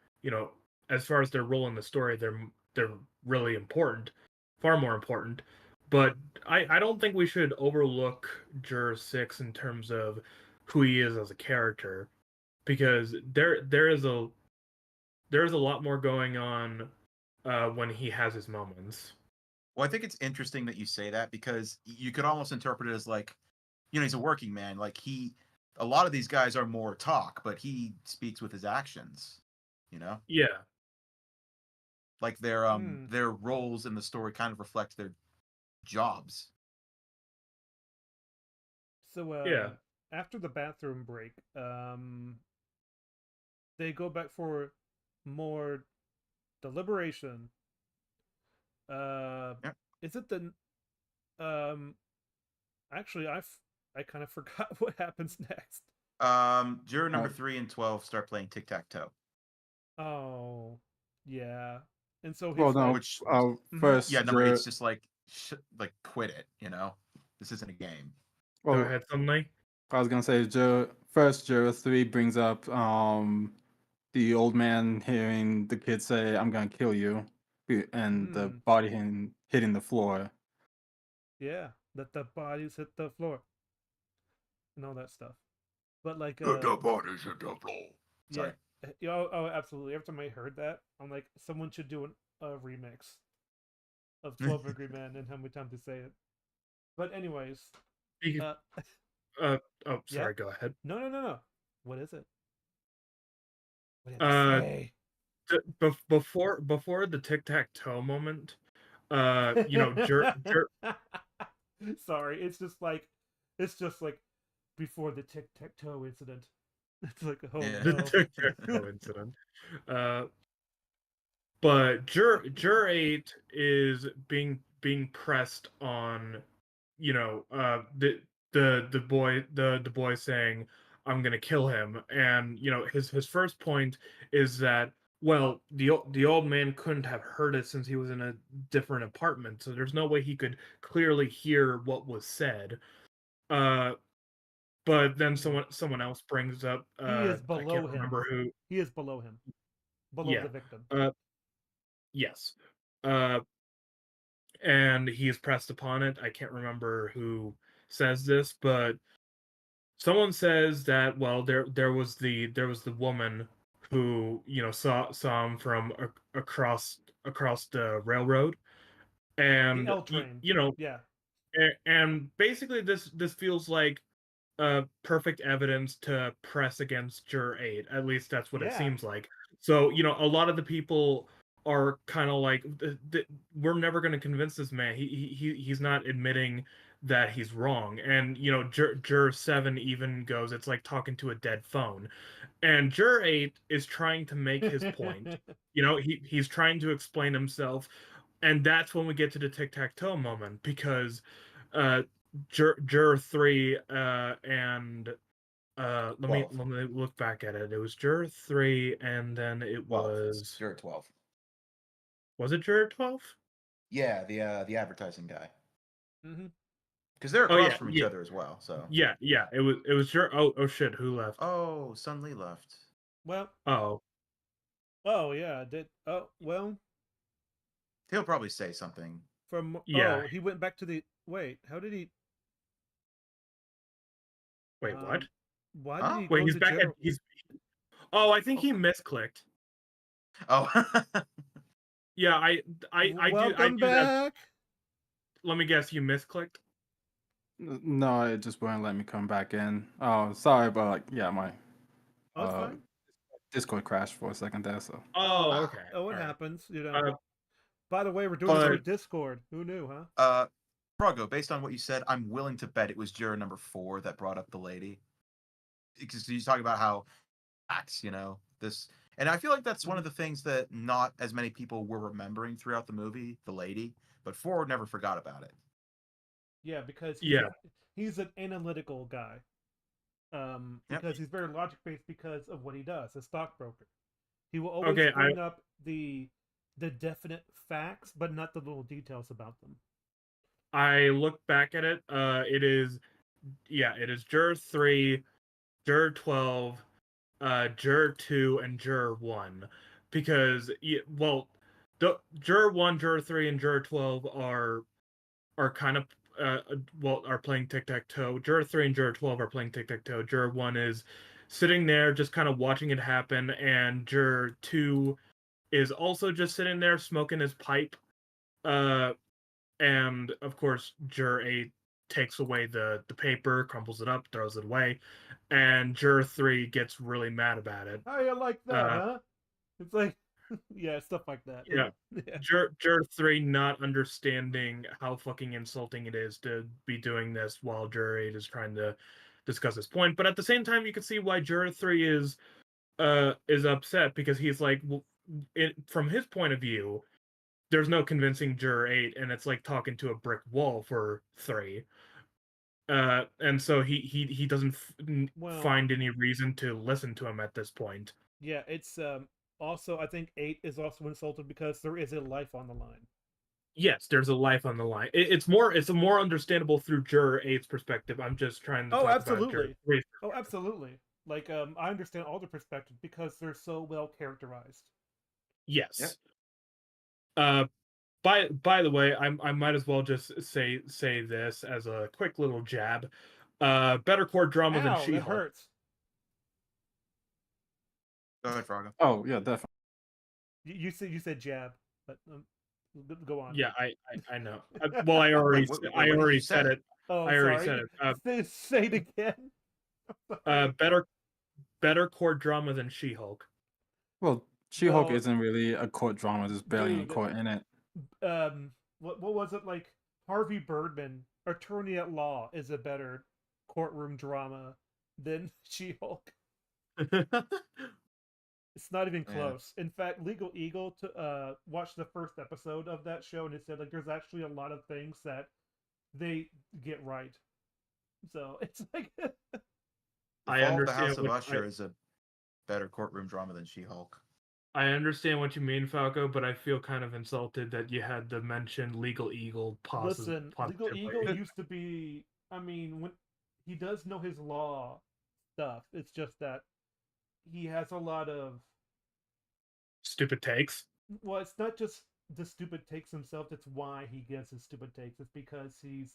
as far as their role in the story, they're really important, far more important. But I don't think we should overlook Juror 6 in terms of who he is as a character, because there is a lot more going on when he has his moments. Well, I think it's interesting that you say that because you could almost interpret it as like, he's a working man. Like a lot of these guys are more talk, but he speaks with his actions. You know, Yeah. like their roles in the story kind of reflect their jobs. So Yeah. after the bathroom break, they go back for more deliberation. Uh, Yep. is it the actually I kind of forgot what happens next. Juror number Uh, 3 and 12 start playing tic tac toe, Oh, yeah. And so well, he's like, no. which mhm. yeah, First, number eight's just like like quit it. You know, this isn't a game. Go well, ahead, Sunlight. I was gonna say, first, Juror 3 brings up the old man hearing the kid say, "I'm gonna kill you," and the Mm, body hitting the floor. yeah, that the bodies hit the floor and all that stuff. But like, The body's in the floor. yeah, Sorry. oh, absolutely. Every time I heard that, I'm like, someone should do a remix of 12 Angry Men and how many times they say it. But anyways, Speaking- uh, oh, yeah, sorry. Go ahead. no. What is it? What do you have to Uh, say? before the tic tac toe moment, Sorry, it's just like before the tic tac toe incident. It's like, oh Yeah. the no. tic tac toe incident. Uh, but Jur 8 is being pressed on, the boy saying, I'm gonna kill him. And his first point is that, well, the old man couldn't have heard it since he was in a different apartment, so there's no way he could clearly hear what was said. uh but then someone else brings up, He is I can't below him. remember who. He is below him. Below Yeah. the victim. Yes. uh and he is pressed upon it. I can't remember who says this, but someone says that, well, there was the woman who saw him from across the railroad. The And L train. Yeah. and basically this feels like perfect evidence to press against Juror 8. At least that's what it Yeah. seems like. So, a lot of the people are kind of like, we're never going to convince this man. He's not admitting that he's wrong. And, Juror 7 even goes, it's like talking to a dead phone. And Juror 8 is trying to make his point. He's trying to explain himself. And that's when we get to the tic tac toe moment, because uh, Juror 3 and let me 12. look back at it. It was Juror 3, and then it 12. was Juror 12. it Juror 12? Yeah, the advertising guy. Mm-hmm. Because they're Oh across yeah, from each yeah, other as well. So. yeah. It was Juror. Oh shit, who left? Oh, Sun Lee left. Well, Oh oh yeah, did well He'll probably say something. from yeah. he went back to the wait, how did he Wait, what? why did Huh? he Wait, go he's to back at Gerald? he's. Oh, I think Oh. he misclicked. Oh. Yeah, I Welcome do that. back. Let me guess, you misclicked. No, it just wouldn't let me come back in. Oh, sorry, but like, yeah, my Oh, it's uh fine. Discord crashed for a second there. So Oh, Ah. okay. Oh, it All right. happens, Uh, By the way, we're doing this but on Discord. Who knew, huh? Prago, based on what you said, I'm willing to bet it was juror number 4 that brought up the lady. Because you talk about how acts, this, and I feel like that's one of the things that not as many people were remembering throughout the movie, the lady, but 4 never forgot about it. Yeah, because yeah. he's an analytical guy. Yep. Because he's very logic based because of what he does, a stockbroker. He will always Okay. bring up the definite facts, but not the little details about them. I look back at it. It is Juror 3, Juror 12, Juror 2, and Juror 1. Because, the Juror 1, Juror 3, and Juror 12 are kind of are playing tic tac toe. Juror 3 and Juror 12 are playing tic tac toe. Juror 1 is sitting there just kind of watching it happen, and Juror 2 is also just sitting there smoking his pipe. And of course, Juror 8 takes away the paper, crumbles it up, throws it away, and Juror 3 gets really mad about it. How you like that, Uh, huh? It's like, yeah, stuff like that. yeah. Yeah. Juror 3 not understanding how fucking insulting it is to be doing this while Juror 8 is trying to discuss his point. But at the same time, you can see why Juror 3 is upset, because he's like, well, from his point of view, there's no convincing Juror 8, and it's like talking to a brick wall for 3. And so he doesn't Well, find any reason to listen to him at this point. yeah, it's also I think 8 is also insulted because there is a life on the line. Yes, there's a life on the line. It's more understandable through Juror 8's perspective. I'm just trying to Oh, talk about Juror absolutely. 3's. Oh, absolutely. Like I understand all the perspectives because they're so well characterized. Yes. Yep. By the way, I might as well just say this as a quick little jab. Better court drama than Ow, that She-Hulk. hurts. Go ahead, Froggo. Oh yeah, definitely. You said jab, but go on. Yeah, I know. Well, I already what did I you already say? said it. Oh, I already sorry. said it. Say it again. Better court drama than She-Hulk. Well, She-Hulk Well, isn't really a court drama. There's barely any dude, court in it. what was it like? Harvey Birdman, Attorney at Law, is a better courtroom drama than She-Hulk. It's not even Yeah. close. In fact, Legal Eagle watched the first episode of that show, and it said like there's actually a lot of things that they get right. So it's like I Fall of the understand House of what Usher is a better courtroom drama than She-Hulk. I understand what you mean, Falco, but I feel kind of insulted that you had to mention Legal Eagle listen, Legal positively. Eagle used to be. I mean, when he does know his law stuff, it's just that he has a lot of. Stupid takes. Well, it's not just the stupid takes himself. That's why he gives his stupid takes. It's because he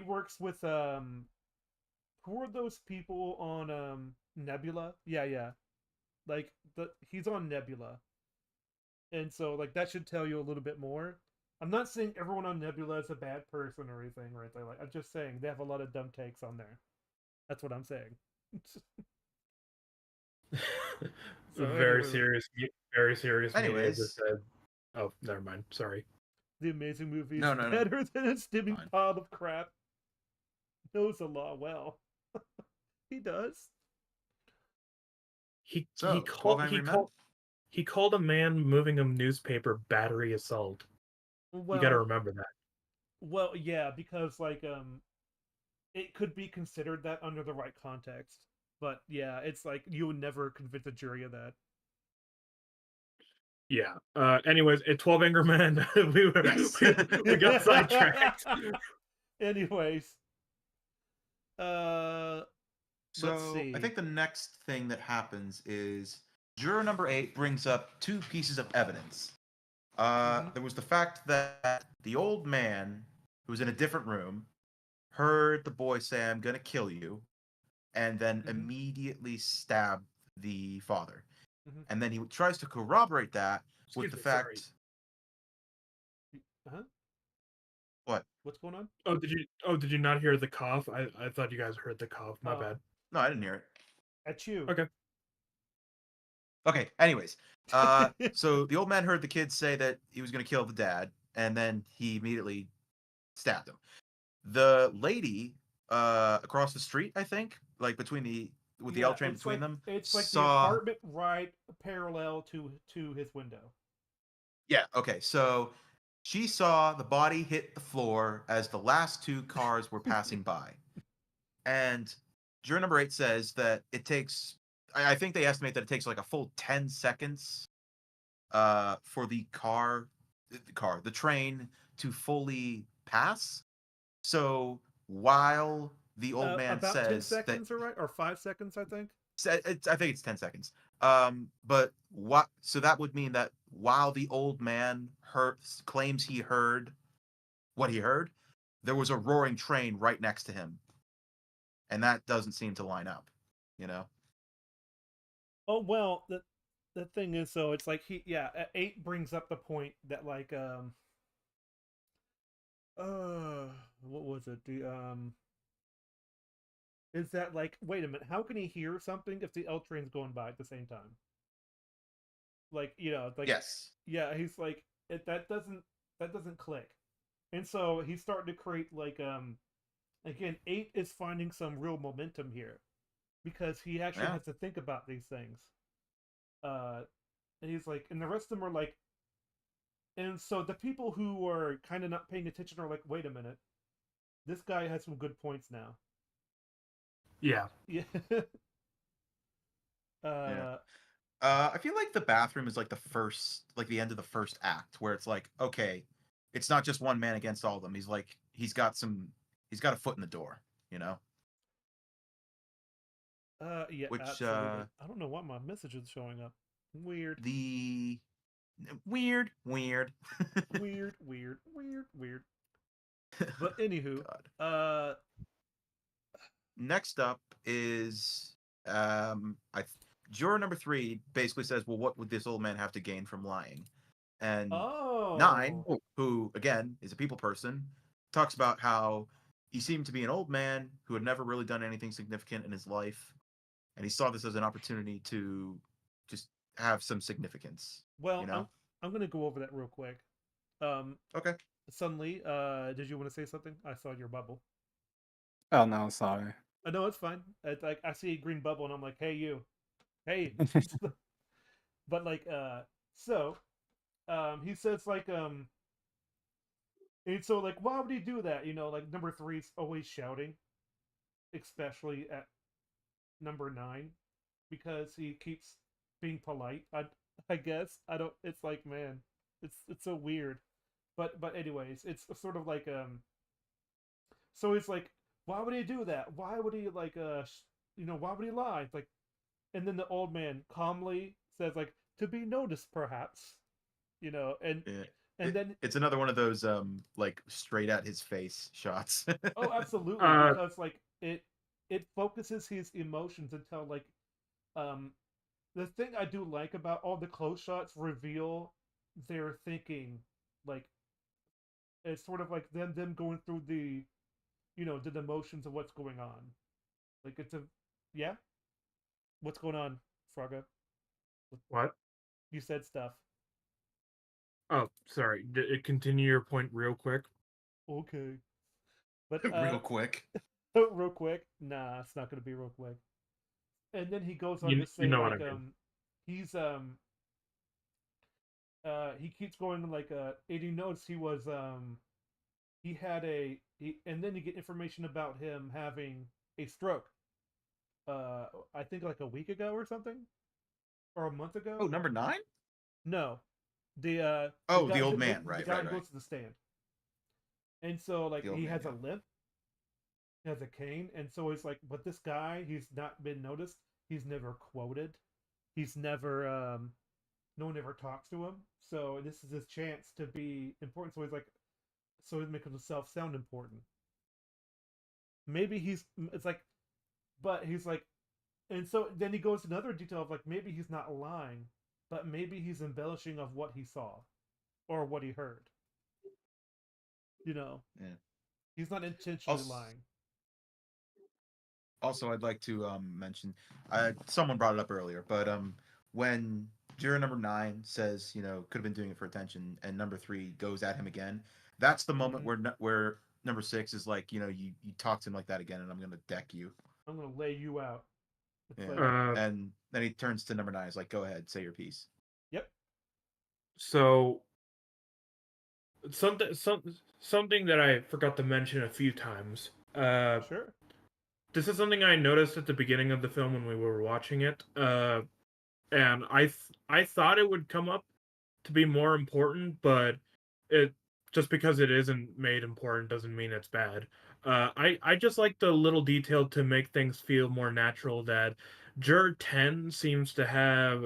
works with who are those people on Nebula? Yeah. Like he's on Nebula. And so like that should tell you a little bit more. I'm not saying everyone on Nebula is a bad person or anything or anything. Like I'm just saying they have a lot of dumb takes on there. That's what I'm saying. So Very anyway, serious. Media Anyways. just said, "Oh, never mind. Sorry." the amazing movie is No. better than a steaming Fine. pile of crap. Knows the law well. He does. He So, he 12 called Angry he Men? called he called a man moving a newspaper battery assault. You got to Well, remember that. well, yeah, because like it could be considered that under the right context. But yeah, it's like you would never convince a jury of that. Yeah. Anyways, at 12 Angry Men, Yes. we got sidetracked. Anyways, let's So see. I think the next thing that happens is juror number 8 brings up two pieces of evidence. There was the fact that the old man who was in a different room heard the boy say, "I'm gonna kill you," and then immediately stabbed the father. Mhm. And then he tries to corroborate that with the Sorry. fact. Huh? What? What's going on? Did you not hear the cough? I thought you guys heard the cough. My bad. No, I didn't hear it. At you. Okay. Okay, anyways. So the old man heard the kid say that he was going to kill the dad, and then he immediately stabbed him. The lady across the street, I think, like between the L train it's between like, them, it's like the saw. apartment right parallel to his window. Yeah, okay. So she saw the body hit the floor as the last two cars were passing by. And juror number 8 says that it takes, I think they estimate that it takes like a full 10 seconds for the train to fully pass. So while the old man about says 10 seconds, or 5 seconds, I think. I think it's 10 seconds. But what? So that would mean that while the old man claims he heard what he heard, there was a roaring train right next to him, and that doesn't seem to line up. You know. Oh well, the thing is, so it's like 8 brings up the point that like What was it? Is that like, wait a minute, how can he hear something if the L train's going by at the same time? Like, like, Yes. yeah, he's like, that doesn't click. And so he's starting to create like, again, 8 is finding some real momentum here because he actually Yeah. has to think about these things. Uh, and he's like, and the rest of them are like, and so the people who are kind of not paying attention are like, wait a minute, this guy has some good points now. Yeah. Yeah. Yeah. uh, I feel like the bathroom is like the end of the first act, where it's like, okay, it's not just one man against all of them. He's got a foot in the door, you know. yeah, Which absolutely. I don't know why my message is showing up. Weird. the weird, weird. Weird, weird, weird, weird. But anywho, God. uh, Next up is I juror number 3 basically says, well, what would this old man have to gain from lying? And 9, oh, who again is a people person, talks about how he seemed to be an old man who had never really done anything significant in his life, and he saw this as an opportunity to just have some significance. well, You know? I'm gonna go over that real quick. Um, Okay. Suddenly, did you want to say something? I saw your bubble. Oh no, sorry. No, it's fine. It's like I see a green bubble and I'm like, hey, you, hey. But like, so, he says like, and so like, why would he do that? Like number three's always shouting, especially at number 9, because he keeps being polite. I guess I don't. It's like, man, it's so weird. But anyways, it's sort of like, so it's like, why would he do that? Why would he like, why would he lie? It's like, and then the old man calmly says like, to be noticed perhaps, and Yeah. then, It's another one of those like straight at his face shots. oh, absolutely, Uh, because like it focuses his emotions until like, um the thing I do like about all the close shots reveal their thinking, like it's sort of like them going through the emotions of what's going on. Like it's a, yeah, what's going on, Fraga? what? You said stuff. Oh, sorry. Continue your point real quick. Okay, but Real quick. real quick, nah, it's not gonna be real quick. And then he goes on to You say know what I like, mean. he's he keeps going like, and he notes he was, he had and then you get information about him having a stroke, I think like a week ago or something, or a month Oh, ago. number 9? No, the Oh, the guy, old man. the Right, guy right, who right. goes to the stand. And so like The old he man, has a yeah. limp, he has a cane, and so he's like, but this guy, he's not been noticed, he's never quoted, he's never, no one ever talks to him, so this is his chance to be important. So he's like, so he's making himself sound important. Maybe it's like, but he's like, and so then he goes to another detail of like, maybe he's not lying, but maybe he's embellishing of what he saw or what he heard. You know, Yeah. he's not intentionally Also, lying. I'd like to mention, someone brought it up earlier, but when juror number 9 says, could have been doing it for attention, and number 3 goes at him again, that's the moment Mm-hmm. where number 6 is like, you talk to him like that again, and I'm gonna deck you. I'm gonna lay you out. It's Yeah. like, And then he turns to number 9. He's like, go ahead, say your piece. yep, So something that I forgot to mention a few times. sure. This is something I noticed at the beginning of the film when we were watching it. And I thought it would come up to be more important, but it just because it isn't made important doesn't mean it's bad. I just like the little detail to make things feel more natural that Juror 10 seems to have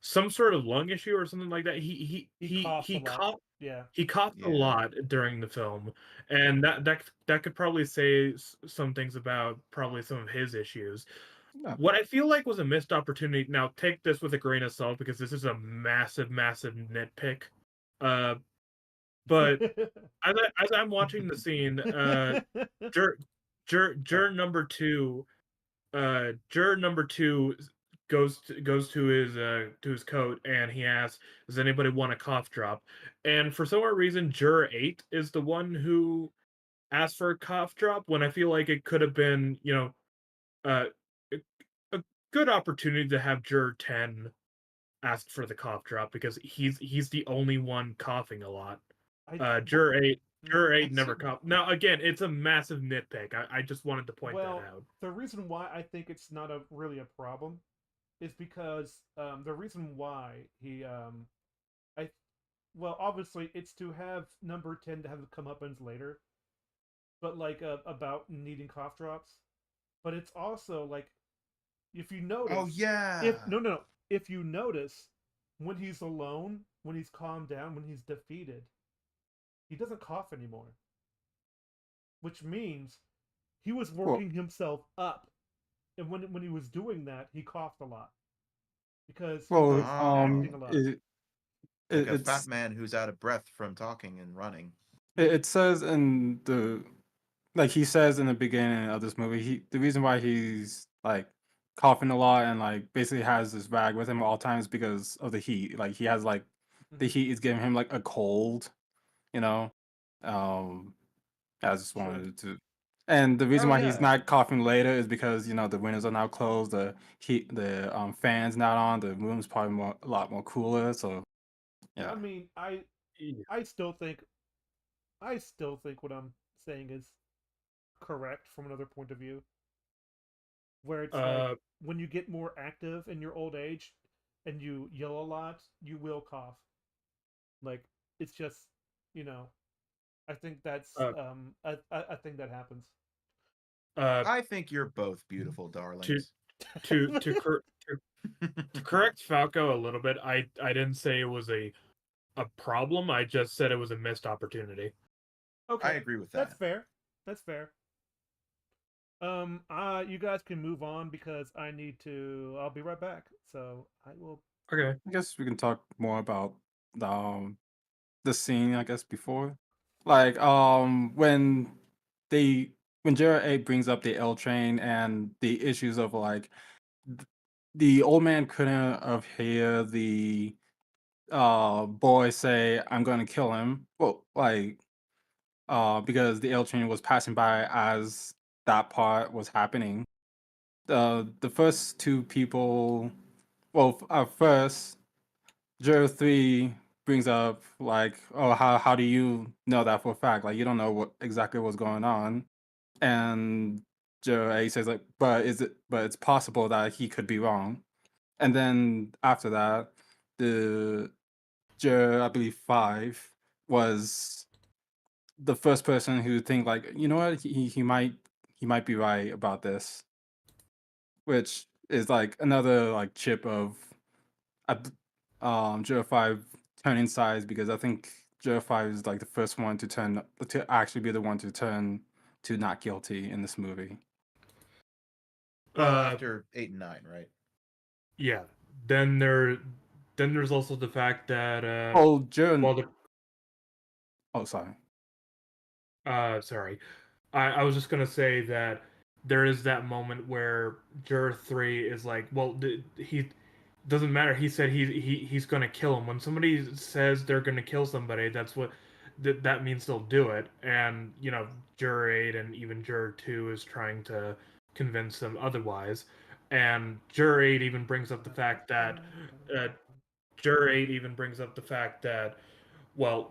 some sort of lung issue or something like that. He coughs a lot. Yeah. He coughed a Yeah. lot during the film, and that could probably say some things about probably some of his issues. No. What I feel like was a missed opportunity. Now, take this with a grain of salt because this is a massive, massive nitpick. Uh, But as I'm watching the scene, juror number two goes to his coat and he asks, "Does anybody want a cough drop?" And for some reason, juror 8 is the one who asked for a cough drop when I feel like it could have been, uh, a, a good opportunity to have juror 10 ask for the cough drop because he's the only one coughing a lot. I Juror 8 Juror 8 I'd never say- coughed. Now again, it's a massive nitpick. I just wanted to point that well, out. the reason why I think it's not really a problem is because the reason why I well, obviously it's to have number 10 to have the comeuppance later, but like about needing cough drops. But it's also like if you notice, Oh yeah. if no, if you notice when he's alone, when he's calmed down, when he's defeated, he doesn't cough anymore, which means he was Well, working himself up, and when he was doing that, he coughed a lot because he well, was acting a Oh, lot. like it, a fat it's man who's out of breath from talking and running. it says in the like he says in the beginning of this movie, the reason why he's like coughing a lot and like basically has this bag with him at all times because of the heat. Like he has like the Mhm. heat is giving him like a cold, you know. Um, I just Sure. wanted to, and the reason Oh why he's yeah. not coughing later is because the windows are now closed, the fans not on, the room's probably a lot more cooler. So I yeah, mean, Yeah. I still think what I'm saying is correct from another point of view, where it's like Uh, when you get more active in your old age and you yell a lot, you will cough. Like it's just, you know, I think that's uh, I think that happens. uh, I think you're both Mhm. beautiful, to darlings. to correct Falco a little bit, I didn't say it was a problem. I just said it was a missed opportunity. I Okay, agree with that's that. fair. That's fair. You guys can move on because I need to. I'll be right back. So I will. Okay. I guess we can talk more about um the scene. I guess before, like they when Jared A brings up the L train and the issues of like the old man couldn't have hear the boy say I'm going to kill him. Well, like because the L train was passing by as that part was happening. The first two people, well, first Juror 3 brings up like, oh, how do you know that for a fact? Like you don't know what exactly what's going on. And Juror 8 says like, but it's possible that he could be wrong. And then after that, the Juror, I believe 5 was the first person who think like, you know what, he might be right about this, which is like another like chip of I Juror 5 turning sides because I think Juror 5 is like the first one to actually be the one to turn to not guilty in this movie. Well, Uh, after 8 and 9, right? yeah. Then there's also the fact that Oh, Juror. well, the Oh, sorry. sorry, I was just gonna say that there is that moment where Juror 3 is like, well, he doesn't matter. He said he's gonna kill him. When somebody says they're gonna kill somebody, that's what that means they'll do it. And Juror 8 and even Juror 2 is trying to convince them otherwise. And Juror 8 even brings up the fact that uh, Juror 8 even brings up the fact that well,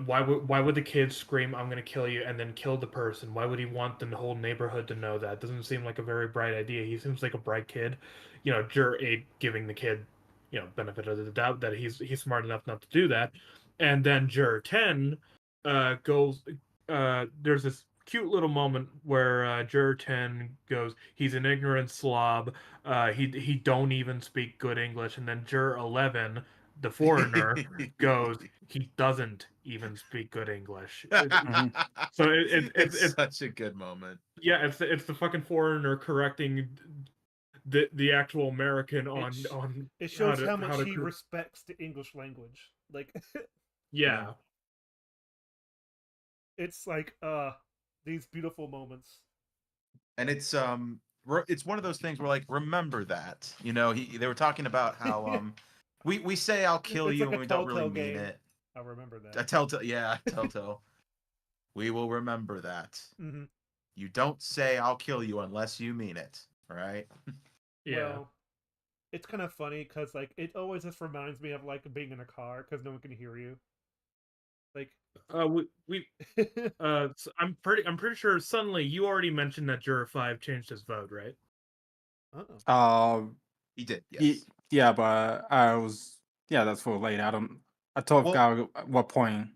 why would the kid scream, "I'm gonna kill you," and then kill the person? Why would he want the whole neighborhood to know that? Doesn't seem like a very bright idea. He seems like a bright kid. Juror 8 giving the kid, benefit of the doubt that he's smart enough not to do that. And then Juror 10 goes there's this cute little moment where Juror 10 goes, he's an ignorant slob. He don't even speak good English. And then Juror 11, the foreigner, goes, he doesn't even speak good English. Mhm. So It's such a good moment. yeah, it's the fucking foreigner correcting the actual American on It shows how how much to he respects the English language. Like, yeah. it's like these beautiful moments. And it's one of those things where like remember that they were talking about how we say I'll kill It's you like and a we don't really Telltale mean game. it. I remember A that. telltale, yeah, telltale. We will remember that. Mm-hmm. You don't say I'll kill you unless you mean it, right? Yeah. Well, it's kind of funny because like it always just reminds me of like being in a car because no one can hear you. Like, We I'm pretty sure suddenly you already mentioned that Juror 5 changed his vote, right? uh-oh. He did, Ye- yes. yeah, but I was that's for later. I told Well, God at what point.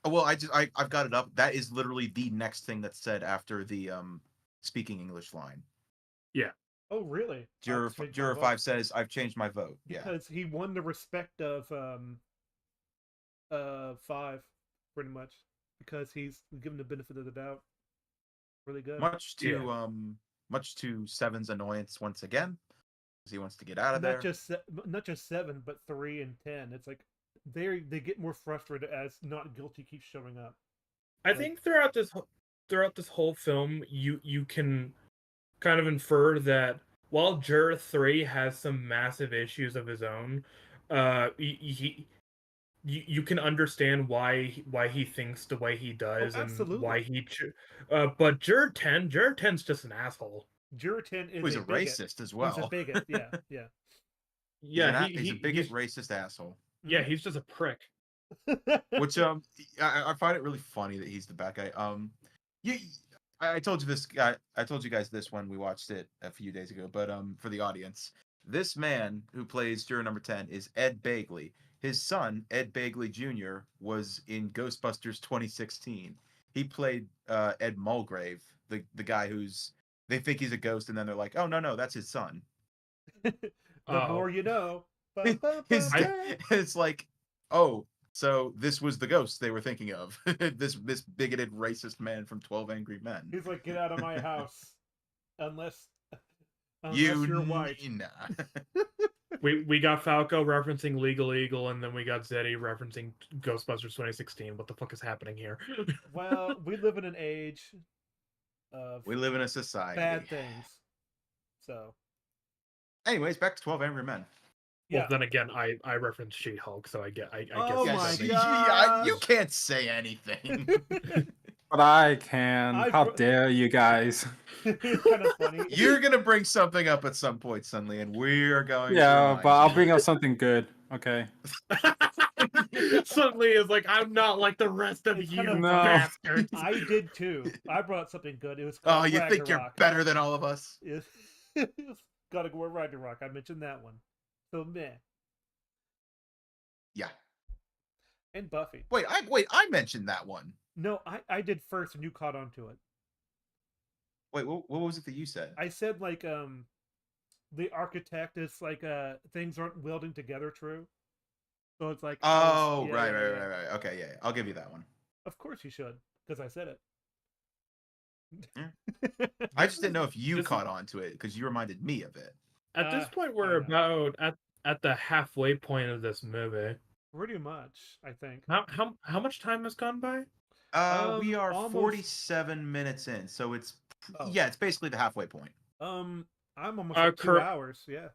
well, I've got it up. That is literally the next thing that's said after the speaking English line. Yeah. Oh, really? Juror 5 says I've changed my vote. Yeah. Because he won the respect of 5 pretty much because he's given the benefit of the doubt. Really good. Much to Seven's annoyance once again, because he wants to get out of there. Not just 7, but 3 and 10. It's like they get more frustrated as not guilty keeps showing up. I think throughout this whole film, you can kind of infer that while Juror 3 has some massive issues of his own, you can understand why he thinks the way he does and why absolutely. but Juror 10's just an asshole. Juror 10 is He's a a bigot. racist as well. He's a bigot. Yeah, yeah. Yeah, he's a bigot, racist asshole. Yeah, he's just a prick. Which I find it really funny that he's the bad guy. You, I told you this guy. I told you guys this when we watched it a few days ago. But for the audience, this man who plays Juror number 10 is Ed Begley. His son, Ed Begley Jr., was in Ghostbusters 2016. He played Ed Mulgrave, the guy who's they think he's a ghost, and then they're like, oh no, that's his son. The more you know. It's like, oh, so this was the ghost they were thinking of. this bigoted racist man from 12 Angry Men. He's like, get out of my house. Unless you're white. Nah. We got Falco referencing Legal Eagle, and then we got Zeddy referencing Ghostbusters 2016. What the fuck is happening here? Well, we live in an age of we live in a society. bad things. So anyways, back to 12 Angry Men. Well, then again, I referenced She-Hulk, so I guess. Oh my god! You can't say anything. But I can. How dare you guys? It's kind of funny. You're gonna bring something up at some point, suddenly, and we're going. Yeah, but I'll bring up something good. Okay. Suddenly is like, I'm not like the rest of you, bastards. I did too. I brought something good. It was called you Ragnarok. Think you're better than all of us? It's God of War Ragnarok. I mentioned that one. So meh. Yeah. And Buffy. Wait, I mentioned that one. No, I did first, and you caught on to it. Wait, what was it that you said? I said like the architect is like things aren't welding together true. So it's like right. Okay, yeah, I'll give you that one. Of course you should, because I said it. Yeah. I just didn't know if you caught on to it because you reminded me of it. At this point, we're about at the halfway point of this movie. Pretty much, I think. How much time has gone by? We are almost 47 minutes in, so it's it's basically the halfway point. I'm almost at 2 hours. Yeah.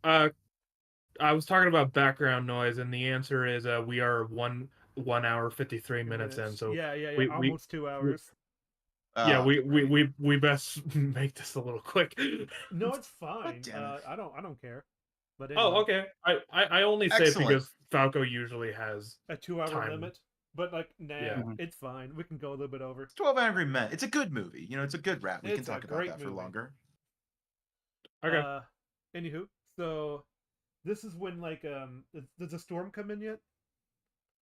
I was talking about background noise, and the answer is we are 1 hour 53 minutes in. So yeah, almost 2 hours. We best make this a little quick. No, it's fine. I don't care. But anyway. Oh, okay. I only say it because Falco usually has a 2-hour limit. But like, it's fine. We can go a little bit over. 12 Angry Men. It's a good movie. It's a good rap. We can talk about that for longer. Okay. Anywho, so this is when like does the storm come in yet?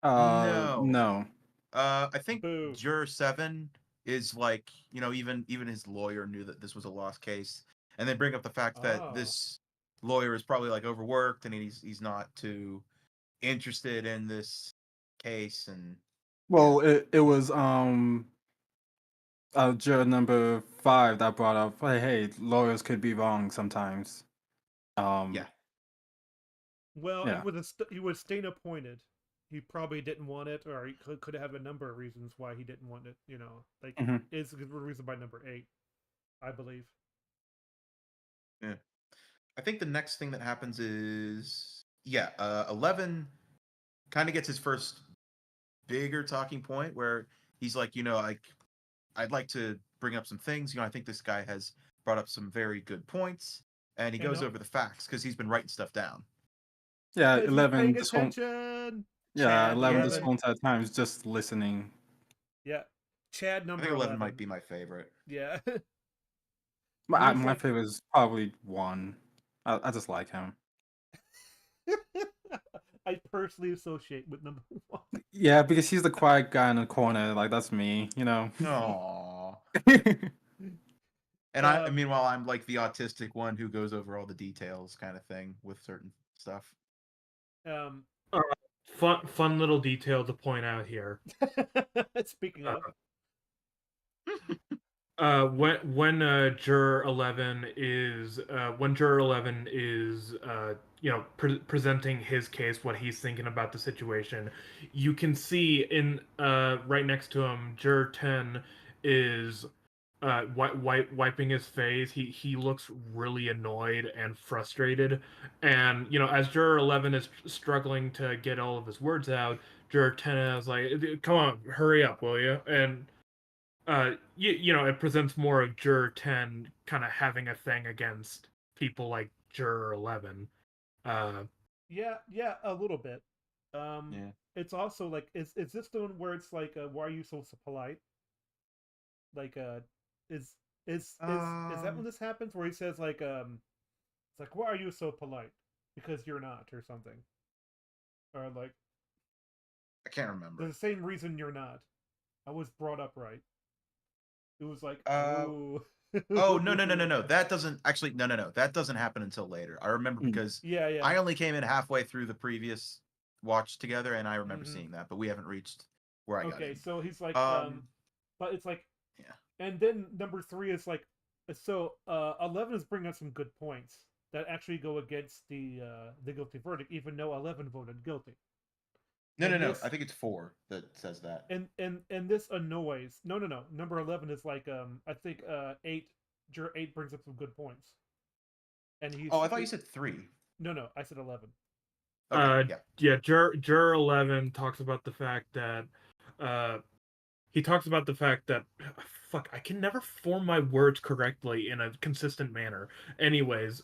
No. I think Juror 7 is like, even his lawyer knew that this was a lost case, and they bring up the fact that this lawyer is probably like overworked and he's not too interested in this case. And it was juror number 5 that brought up, hey, lawyers could be wrong sometimes. Well, he was staying appointed, he probably didn't want it, or he could have a number of reasons why he didn't want it. You know, like Mhm. is a good reason by number 8, I believe. Yeah. I think the next thing that happens is 11 kind of gets his first bigger talking point where he's like, I'd like to bring up some things. I think this guy has brought up some very good points, and he You goes know, over the facts because he's been writing stuff down. Yeah, because he's 11 paying this whole attention. yeah, Chad 11 this 11. whole entire time is just listening. Yeah, Chad I number think 11 11. might be my favorite. Yeah. My He's my like, favorite is probably 1. I just like him. I personally associate with number 1. Yeah, because he's the quiet guy in the corner. Like that's me, you know. Aww. And Um, meanwhile, I'm like the autistic one who goes over all the details, kind of thing, with certain stuff. um, Fun little detail to point out here. speaking of, When Juror 11 is presenting his case, what he's thinking about the situation, you can see in right next to him, Juror 10 is wiping his face. He looks really annoyed and frustrated, and as Juror 11 is struggling to get all of his words out, Juror 10 is like, "Come on, hurry up, will you?" And it presents more of Juror 10 kind of having a thing against people like Juror 11. yeah, a little bit. Yeah. It's also like, is this the one where it's like, why are you so polite? Like, is is that when Um, this happens, where he says like, it's like, why are you so polite? Because you're not, or something, or like, I can't remember. the same reason you're not. I was brought up right. It was like, Uh, oh, oh no. That doesn't actually no. That doesn't happen until later. I remember Mm. because yeah. I only came in halfway through the previous watch together, and I remember Mm-hmm. seeing that, but we haven't reached where I got Okay, in. so he's like, Um, but it's like, yeah. and then number 3 is like, so 11 is bringing up some good points that actually go against the guilty verdict, even though 11 voted guilty. And No. this I think it's 4 that says that. and this annoys. No. Number 11 is like, I think 8, juror 8 brings up some good points, and Oh, I thought you said 3. no, I said 11. Okay, yeah. Yeah, Juror 11 talks about the fact that he talks about the fact that fuck, I can never form my words correctly in a consistent manner. Anyways,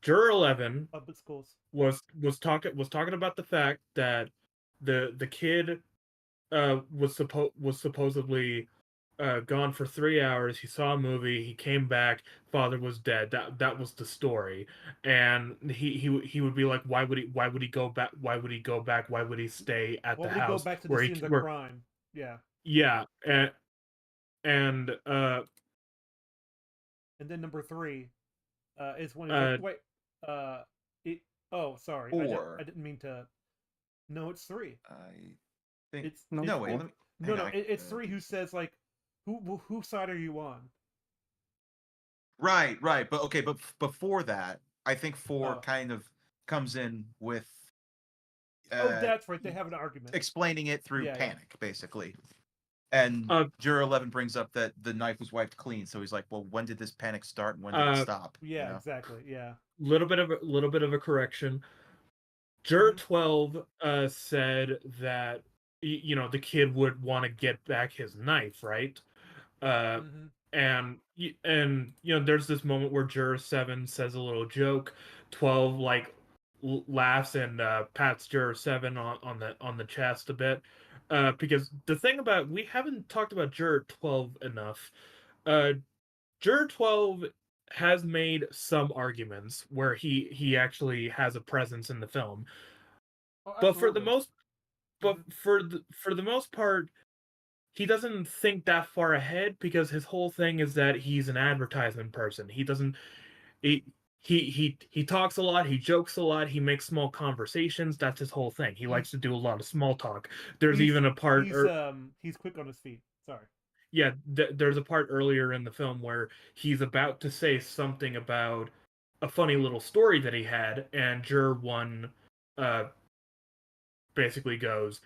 Juror 11 Public schools. was talking about the fact that the kid was supposedly gone for 3 hours. He saw a movie. He came back. Father was dead. That was the story. And he would be like, why would he go back? Why would he go back? Why would he stay at Why the would he go house back to the where scene of the where crime? Yeah, yeah and and then number 3 is when he's like, uh wait, uh, it, oh, sorry, I 4. didn't mean to. No, it's 3. I think No, It's no, wait, four. let me no, hang no, on. it's 3 who says like, whose side are you on? Right. But okay, but before that, I think 4 Oh, kind of comes in with oh, uh that's right. They have an argument. explaining it through Yeah. panic, basically. And uh Juror 11 brings up that the knife was wiped clean, so he's like, "Well, when did this panic start and when did it uh stop?" Yeah, exactly. Yeah. little bit of a correction. Juror Mhm. 12 said that the kid would want to get back his knife, right? Uh, Mhm. and there's this moment where Juror 7 says a little joke. 12 like laughs and pats Juror 7 on the chest a bit. Because the thing about, we haven't talked about Juror 12 enough. Uh, Juror 12 has made some arguments where he actually has a presence in the film, Oh, but for the absolutely. most but Mhm. for the most part, he doesn't think that far ahead, because his whole thing is that he's an advertisement person. He doesn't he he talks a lot, he jokes a lot, he makes small conversations. That's his whole thing. He likes He's to do a lot of small talk. There's he's even a part, he's quick on his feet. Sorry. yeah, there's a part earlier in the film where he's about to say something about a funny little story that he had, and Juror 1 uh basically goes,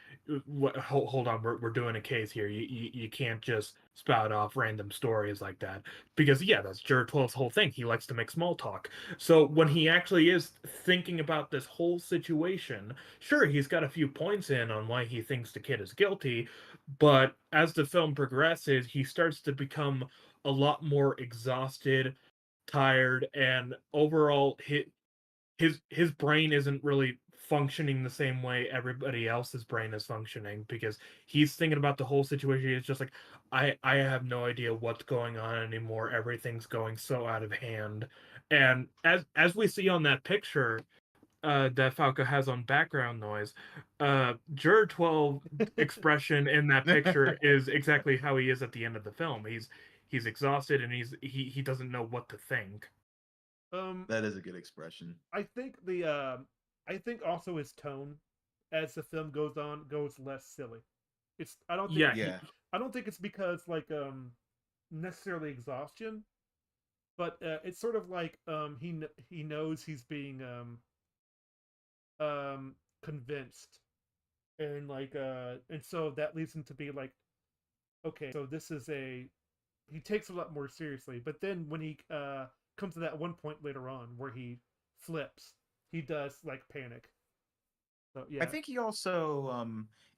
Hold on, we're doing a case here. You can't just spout off random stories like that." Because, yeah, that's Jared 12's whole thing. He likes to make small talk. So when he actually is thinking about this whole situation, sure, he's got a few points in on why he thinks the kid is guilty, but as the film progresses, he starts to become a lot more exhausted, tired, and overall his brain isn't really functioning the same way everybody else's brain is functioning, because he's thinking about the whole situation. It's just like, I have no idea what's going on anymore. Everything's going so out of hand. And as we see on that picture that Falco has on background noise, Juror 12 expression in that picture is exactly how he is at the end of the film. He's exhausted, and he doesn't know what to think. That is a good expression. I think I think also his tone as the film goes on goes less silly. It's I don't think Yeah, Yeah. I don't think it's because like necessarily exhaustion, but it's sort of like he knows he's being convinced, and like and so that leads him to be like, okay, so this is a he takes it a lot more seriously. But then when he comes to that one point later on where he flips, he does like panic. So I yeah. think he also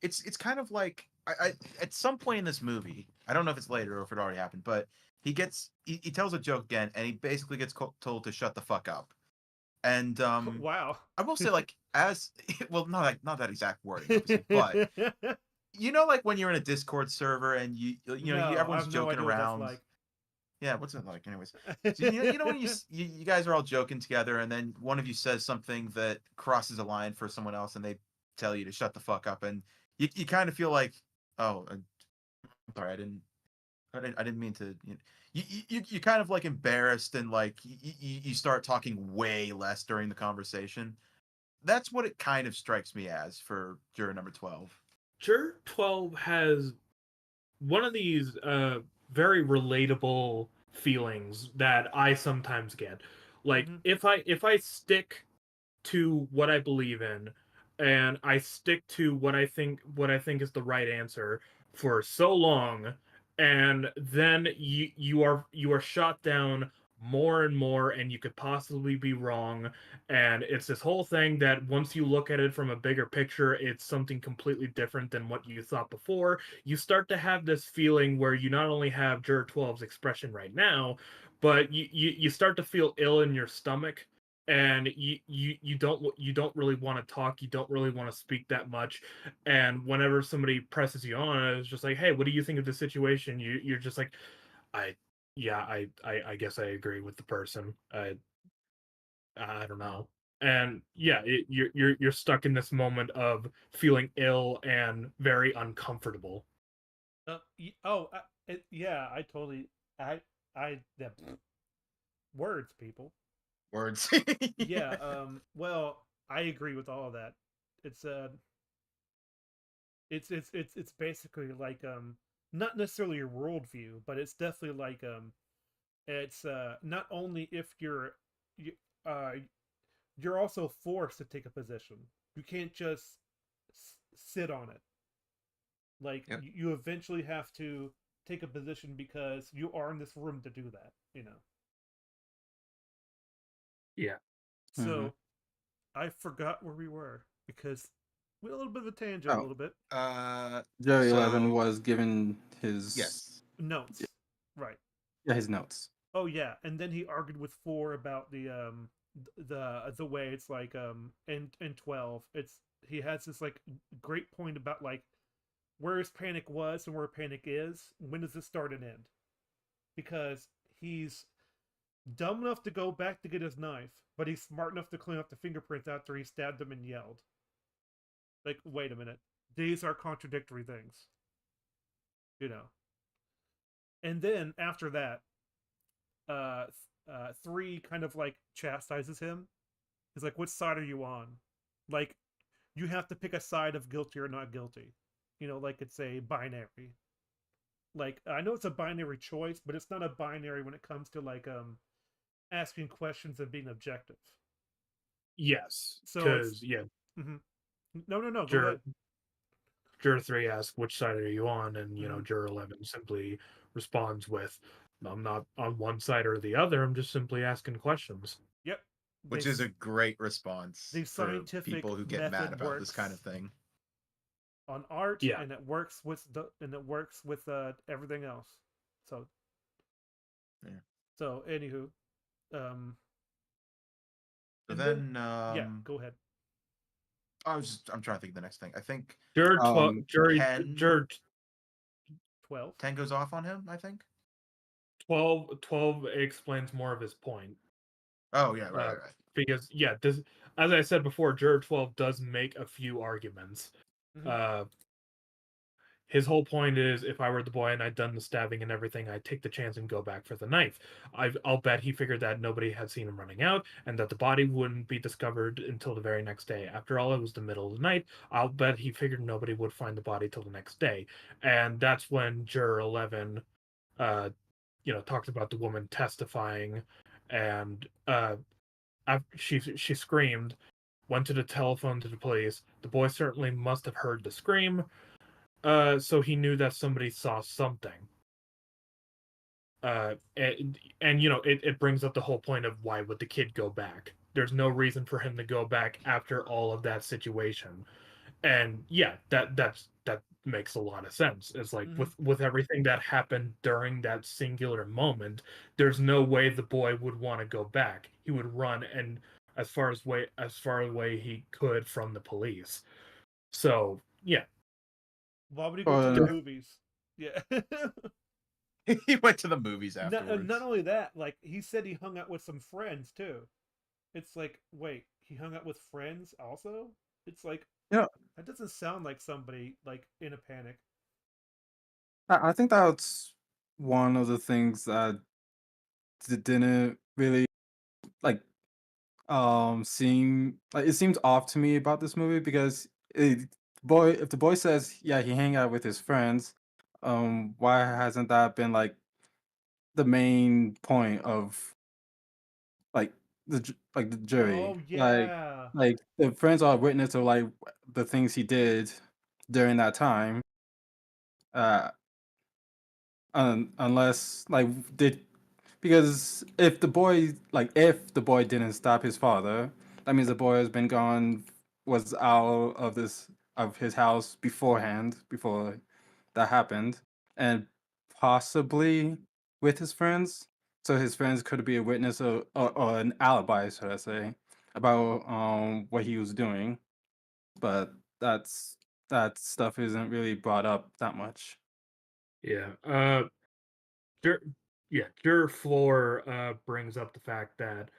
it's kind of like I at some point in this movie, I don't know if it's later or if it already happened, but he tells a joke again, and he basically gets told to shut the fuck up. And Wow. I will say, like, as well, not that exact wording, obviously, but you know, like when you're in a Discord server and No, I everyone's have no joking idea what that's around. like. Yeah, what's it like, anyways? So you know when you guys are all joking together, and then one of you says something that crosses a line for someone else, and they tell you to shut the fuck up, and you kind of feel like, oh, I'm sorry, I didn't mean to. You kind of like embarrassed, and like you start talking way less during the conversation. That's what it kind of strikes me as for juror number 12. Juror 12 has one of these very relatable feelings that I sometimes get. Like, Mhm. if I stick to what I believe in, and I stick to what I think is the right answer for so long, and then you are shot down more and more, and you could possibly be wrong, and it's this whole thing that once you look at it from a bigger picture, it's something completely different than what you thought before. You start to have this feeling where you not only have Juror 12's expression right now, but you start to feel ill in your stomach, and you don't really want to talk, you don't really want to speak that much. And whenever somebody presses you on, it's just like, hey, what do you think of the situation? You're just like, I yeah, I guess I agree with the person. I don't know. And yeah, you're stuck in this moment of feeling ill and very uncomfortable. Oh, yeah, I totally yeah, words, people. Words. Yeah, well, I agree with all of that. It's it's basically like not necessarily a worldview, but it's definitely like it's not only if you uh you're also forced to take a position. You can't just sit on it. Like Yep. you eventually have to take a position because you are in this room to do that, you know. Yeah. Mhm. So I forgot where we were because we had a little bit of a tangent, a Oh, little bit. Jerry 11 So was given his yes. Notes, right? yeah his notes. Oh yeah, and then he argued with four about the way it's like in 12 it's he has this like great point about like where his panic was and where panic is. When does it start and end? Because he's dumb enough to go back to get his knife, but he's smart enough to clean up the fingerprints after he stabbed him and yelled. Like, wait a minute. These are contradictory things, you know. And then after that, uh, three kind of like chastises him. He's like, "Which side are you on?" Like, you have to pick a side of guilty or not guilty. You know, like it's a binary. Like I know it's a binary choice, but it's not a binary when it comes to like asking questions and being objective. Yes, So it's because yeah, mhm. No, go Juror ahead. Juror 3 asks, which side are you on? And, Mhm. Juror 11 simply responds with, I'm not on one side or the other. I'm just simply asking questions. Yep. Which They is a s- great response the for scientific people who get mad method about this kind of works thing. on art, Yeah. and it works with everything else. So Yeah. so anywho, um, So and then, yeah, go ahead. I'm trying to think of the next thing. I think Juror 12, 10, 12. 10 goes off on him, I think. 12 explains more of his point. Oh, yeah, right. Because, this, as I said before, Juror 12 does make a few arguments. Mhm. His whole point is, if I were the boy and I'd done the stabbing and everything, I'd take the chance and go back for the knife. I'll bet he figured that nobody had seen him running out and that the body wouldn't be discovered until the very next day. After all, it was the middle of the night. I'll bet he figured nobody would find the body till the next day. And that's when Juror 11, talks about the woman testifying, and she screamed, went to the telephone to the police. The boy certainly must have heard the scream. So he knew that somebody saw something. And it brings up the whole point of why would the kid go back? There's no reason for him to go back after all of that situation. And yeah, that makes a lot of sense. It's like Mhm. with everything that happened during that singular moment, there's no way the boy would want to go back. He would run and as far away he could from the police. So yeah. Why would he go to the Or movies? Yeah. He went to the movies Not afterwards. only that, like he said he hung out with some friends too. It's like, wait, he hung out with friends also? It's like you know, that doesn't sound like somebody like in a panic. I think that's one of the things that didn't really like seem like it seems off to me about this movie because if the boy says yeah he hang out with his friends, why hasn't that been like the main point of like like the jury, Oh yeah. like the friends are witness of like the things he did during that time, uh unless like did because if the boy didn't stop his father, that means the boy has been gone, was out of his house beforehand, before that happened, and possibly with his friends. So his friends could be a witness or an alibi, should I say, about what he was doing. But that stuff isn't really brought up that much. Yeah. Jur- Juror Floor brings up the fact that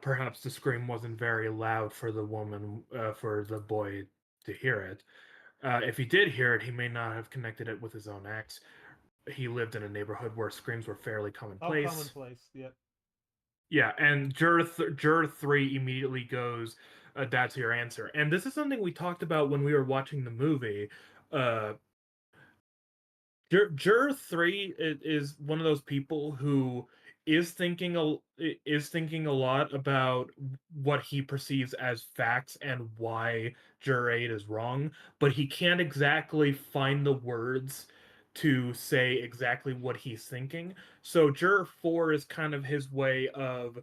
perhaps the scream wasn't very loud for the woman, for the boy to hear it. If he did hear it, he may not have connected it with his own acts. He lived in a neighborhood where screams were fairly How commonplace. commonplace. Yep. Yeah, and Juror 3 immediately goes, "That's your answer." And this is something we talked about when we were watching the movie. Uh, Juror 3 is one of those people who is thinking a lot about what he perceives as facts and why Juror 8 is wrong, but he can't exactly find the words to say exactly what he's thinking. So Juror 4 is kind of his way of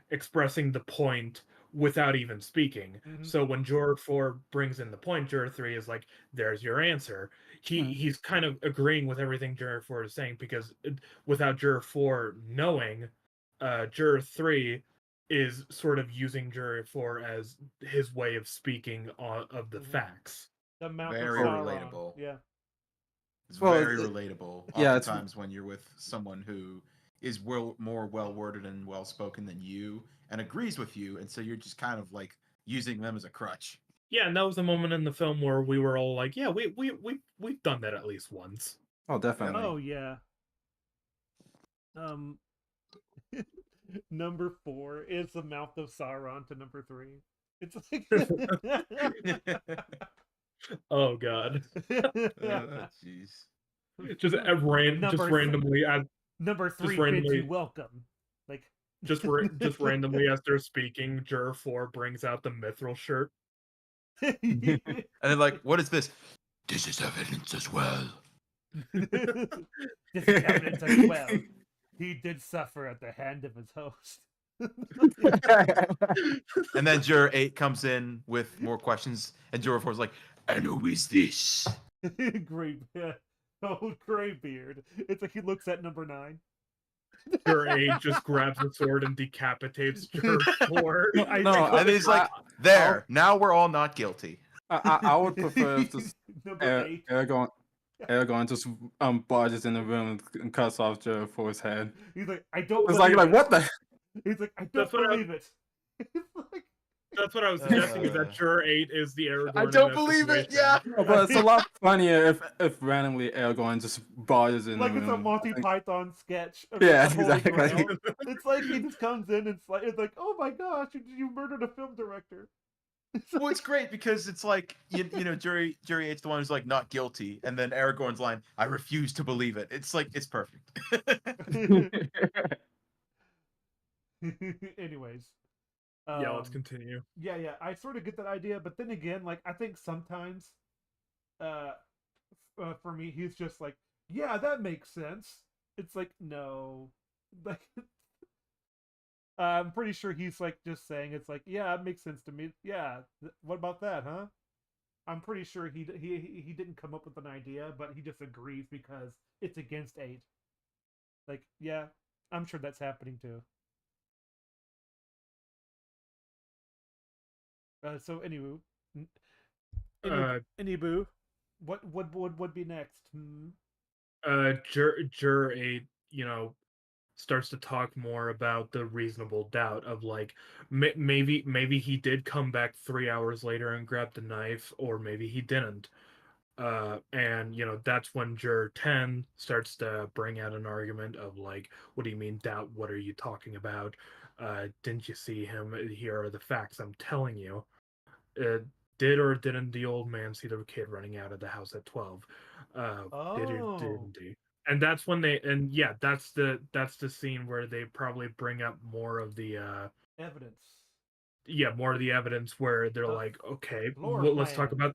expressing the point without even speaking. Mm-hmm. So when Juror 4 brings in the point, Juror 3 is like, "There's your answer." He's kind of agreeing with everything Juror 4 is saying because without Juror 4 knowing, Juror 3 is sort of using Juror 4 as his way of speaking of the Mm-hmm. facts. The Mouth of Very Oh, Sauron. relatable. Yeah. It's well, very relatable. yeah, it's Oftentimes, when you're with someone who is more well worded and well spoken than you and agrees with you, and so you're just kind of like using them as a crutch. Yeah, and that was a moment in the film where we were all like, "Yeah, we've done that at least once." oh Yep. definitely. Oh yeah. Um, number 4 is the Mouth of Sauron to number 3. It's like Oh God, Jeez. just number randomly number just 3 bids you randomly welcome. Like just randomly as they're speaking, Juror 4 brings out the mithril shirt. And they're like, "What is this?" This is evidence as well. This is evidence as well. He did suffer at the hand of his host. And then Juror 8 comes in with more questions, and Juror 4 is like, "And who is this?" Great, old Graybeard. It's like he looks at number 9. Juror 8 just grabs a sword and decapitates Juror 4. No, And he's like, "There, now we're all not guilty." I would prefer if this Number 8. Aragorn just barges in the room and cuts off Joe for his head. He's like, I don't It's believe like it. what the? He's like, I don't That's what I- believe it. He's like, That's what I was suggesting, is that Juror 8 is the Aragorn. I in don't that believe it. situation. Yeah. But it's a lot funnier if randomly Aragorn just barges in like the it's a room. Monty Python sketch. Of Yeah, the Holy exactly. Grail. It's like he just comes in and it's like, oh my gosh, you murdered a film director. Well, it's great because it's like Jury 8's the one who's like not guilty, and then Aragorn's line, "I refuse to believe it." It's like it's perfect. Anyways. Yeah, let's continue. Yeah, I sort of get that idea, but then again, like I think sometimes, for me, he's just like, yeah, that makes sense. It's like, no, like, I'm pretty sure he's like just saying it's like, yeah, it makes sense to me. Yeah, what about that, huh? I'm pretty sure he didn't come up with an idea, but he just agrees because it's against 8. Like, yeah, I'm sure that's happening too. So anywho, anywho, what would be next? Juror 8, starts to talk more about the reasonable doubt of like maybe he did come back 3 hours later and grab the knife, or maybe he didn't. And that's when Juror 10 starts to bring out an argument of like, what do you mean doubt? What are you talking about? Didn't you see him? Here are the facts I'm telling you. Did or didn't the old man see the kid running out of the house at 12? Did or didn't he? And that's when that's the scene where they probably bring up more of the Evidence. Yeah, more of the evidence where they're like, okay, let's talk about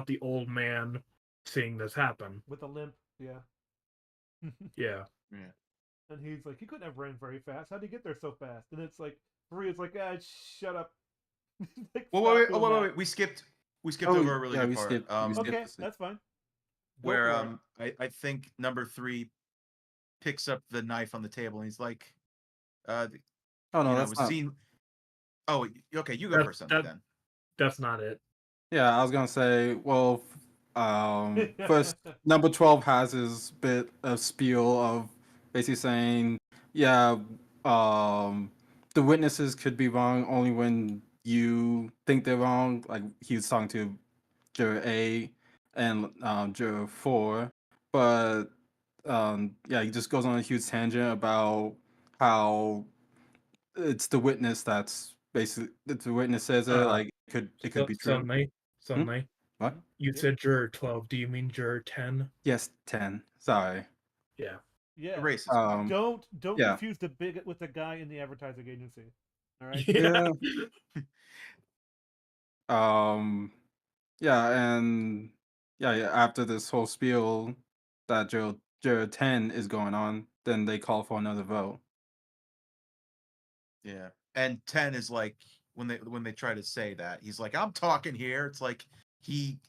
the old man seeing this happen with a limp. Yeah. Yeah. And he's like, he couldn't have ran very fast. How'd he get there so fast? And it's like, Maria's like, shut up. Like, wait. We skipped over a really good part. Okay, that's fine. Where I think number 3 picks up the knife on the table and he's like, oh no, that's not. Oh, okay, you go first then. That's not it. Yeah, I was gonna say, well, first number 12 has his bit of spiel of basically saying, yeah, the witnesses could be wrong only when you think they're wrong. Like he was talking to Juror A and Juror 4, but he just goes on a huge tangent about how it's the witness that's basically the witness says it like it could be true. Suddenly. What? You said Juror 12. Do you mean Juror 10? Yes, 10. Sorry. Yeah. Yeah. Racist. Don't confuse the bigot with the guy in the advertising agency. All right. Yeah. And after this whole spiel that Juror 10 is going on, then they call for another vote. Yeah. And 10 is like when they try to say that, he's like, I'm talking here. It's like he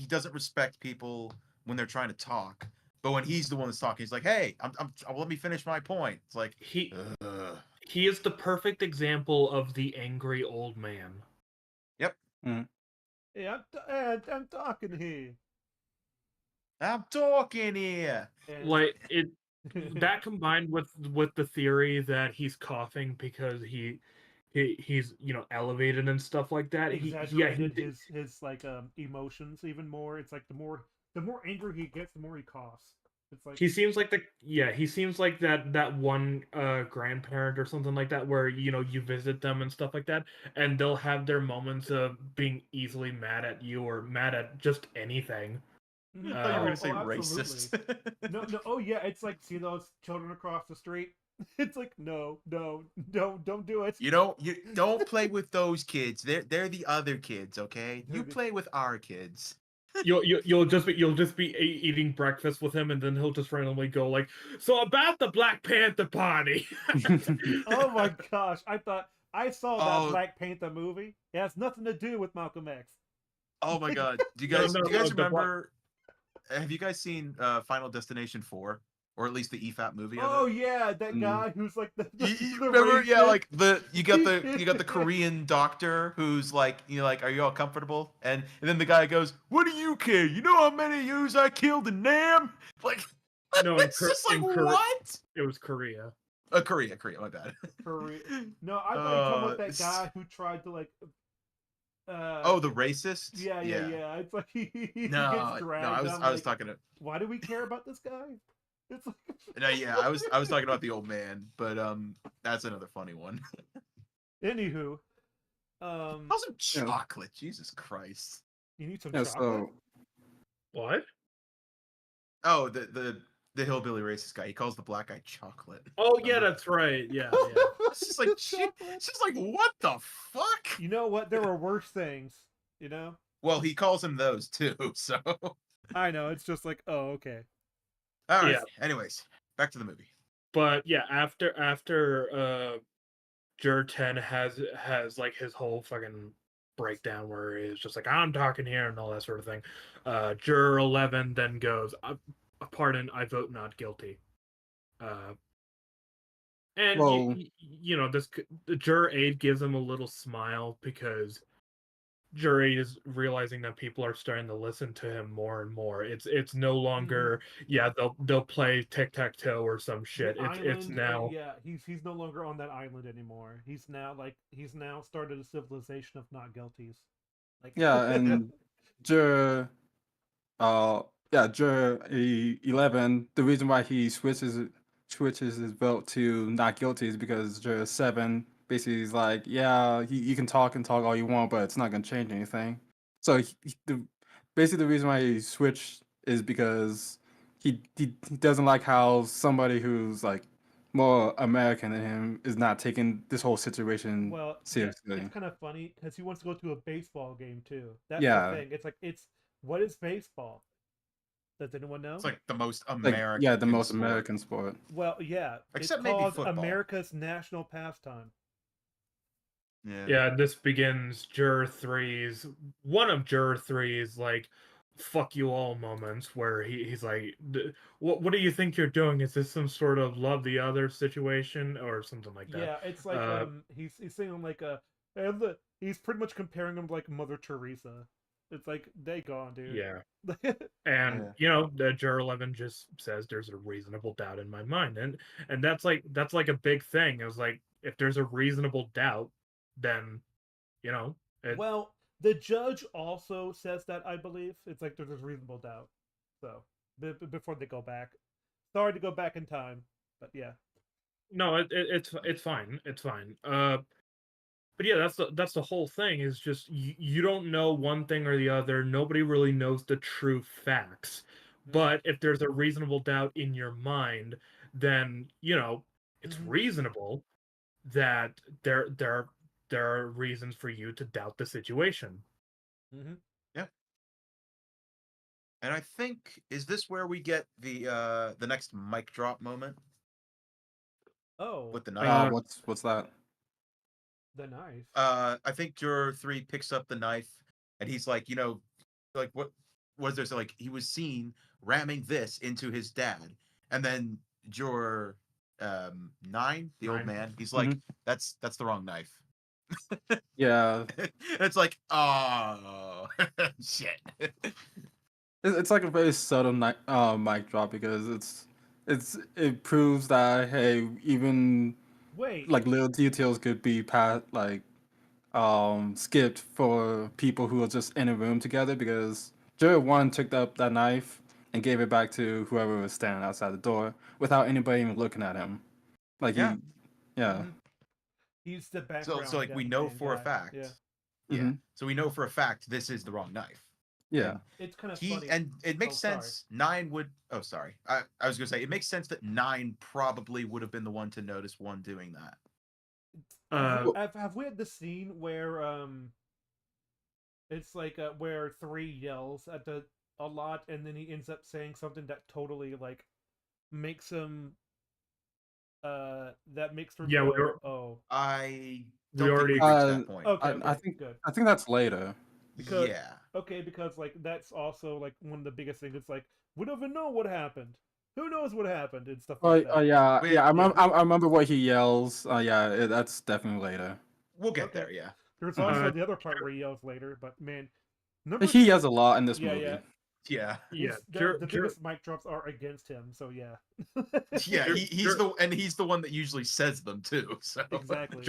doesn't respect people when they're trying to talk. But when he's the one that's talking, he's like, "Hey, let me finish my point." It's like he is the perfect example of the angry old man. Yep. Mm. Yeah, I'm talking here. I'm talking here. Like it that combined with the theory that he's coughing because he's elevated and stuff like that. Exaggerated his like emotions even more. It's like the more angry he gets, the more he coughs. It's like he seems like that one grandparent or something like that where you visit them and stuff like that, and they'll have their moments of being easily mad at you or mad at just anything. I thought you were going to say racist. No. Oh yeah, it's like see those children across the street. It's like no, don't do it. You don't play with those kids. They're the other kids, okay? You play with our kids. You'll just be eating breakfast with him, and then he'll just randomly go like, "So about the Black Panther party." Oh my gosh! I saw that Oh. Black Panther movie. It has nothing to do with Malcolm X. Oh my god. Do you No, guys no, do you guys the Black- remember have you guys seen Final Destination 4? Or at least the EFAP movie of Oh it? yeah, that guy who's like the You the remember, yeah, racist. like you got the Korean doctor who's like, are you all comfortable? And then the guy goes, "What do you care? You know how many yous I killed in Nam?" Like, No, in it's just like Korea. what? It was Korea. Korea, my bad. Korea. No, I thought you were talking about that guy who tried to like. Oh, the racist. Yeah. It's like he No, gets dragged. I was I'm like, talking to. why do we care about this guy? It's like... No, yeah, I was talking about the old man, but that's another funny one. Anywho, How's some chocolate? Jesus Christ. you need some Yeah, chocolate. so What? Oh, the hillbilly racist guy. He calls the black guy chocolate. Oh yeah, that's right. Yeah. It's just like shit. It's just like what the fuck? You know what? There were worse things. You know. Well, he calls him those too. So. I know. It's just like, oh, okay. All right. Yeah. Anyways, back to the movie. But yeah, after Jur 10 has like his whole fucking breakdown where he's just like, I'm talking here and all that sort of thing. Jur 11 then goes, pardon, I vote not guilty. And Well- you know, the Jur 8 gives him a little smile because Jur 8 is realizing that people are starting to listen to him more and more. It's no longer they'll play tic-tac-toe or some shit. It's now Yeah, he's no longer on that island anymore. He's now started a civilization of not guilties. Like yeah, and Jur 11. The reason why he switches his vote to not guilty is because Jur 7 basically is like, yeah, you can talk and talk all you want, but it's not gonna change anything. So basically the reason why he switched is because he doesn't like how somebody who's like more American than him is not taking this whole situation well, seriously. it's kind of funny because he wants to go to a baseball game too. That's Yeah. the thing. It's like what is baseball? Does anyone know? It's like the most Like, American. yeah, the most sport. American sport. Well, yeah, Except it's maybe called football. America's national pastime. Yeah. yeah, this begins one of Jur 3's like fuck you all moments where he's like, what do you think you're doing? Is this some sort of love the other situation or something like that? Yeah, it's like he's saying like he's pretty much comparing him to like Mother Teresa. It's like they gone, dude. Yeah. And Yeah. you know, the Jur 11 just says there's a reasonable doubt in my mind, and that's like a big thing. It was like if there's a reasonable doubt, then you know. Well, the judge also says that, I believe. It's like there's a reasonable doubt. So before they go back, sorry to go back in time, but yeah. No, it's fine. It's fine. But yeah, that's the whole thing. Is just you don't know one thing or the other. Nobody really knows the true facts. But if there's a reasonable doubt in your mind, then you know it's reasonable that there are reasons for you to doubt the situation. Mm-hmm. Yeah. And I think, is this where we get the next mic drop moment Oh, with the knife? What's that? the knife. I think Juror 3 picks up the knife and he's like, like what was there? So like he was seen ramming this into his dad, and then Juror 9, the old 9. man, he's like, that's the wrong knife. Yeah, It's like, oh shit. it's like a very subtle mic drop because it proves that hey, even Wait, like little details could be skipped for people who are just in a room together, because Juror 1 took up that knife and gave it back to whoever was standing outside the door without anybody even looking at him. Like Yeah. he's the background. So like we know man for a guy. fact. Yeah. Yeah. Mhm. So we know for a fact this is the wrong knife. Yeah. And It's kind of he funny. and it makes Oh, sorry. sense. 9 would. Oh, sorry. I was gonna say it makes sense that 9 probably would have been the one to notice 1 doing that. Have we had the scene where it's like where 3 yells at the a lot, and then he ends up saying something that totally like makes him that makes him Yeah, go, oh, I We don't think already- we reached that point. okay, I okay, good. think that's later. Because Yeah. okay, because like that's also like one of the biggest things. It's like we don't even know what happened. Who knows what happened and stuff like that. Yeah, Wait, yeah. yeah. I remember what he yells. Yeah, that's definitely later. We'll get Okay. there. Yeah. There's Mhm. also the other part where he yells later, but man, number He yells a lot in this yeah, movie. yeah. Yeah. Yeah, The biggest mic drops are against him, so yeah. Yeah. Jur- He's the one that usually says them too. So Exactly.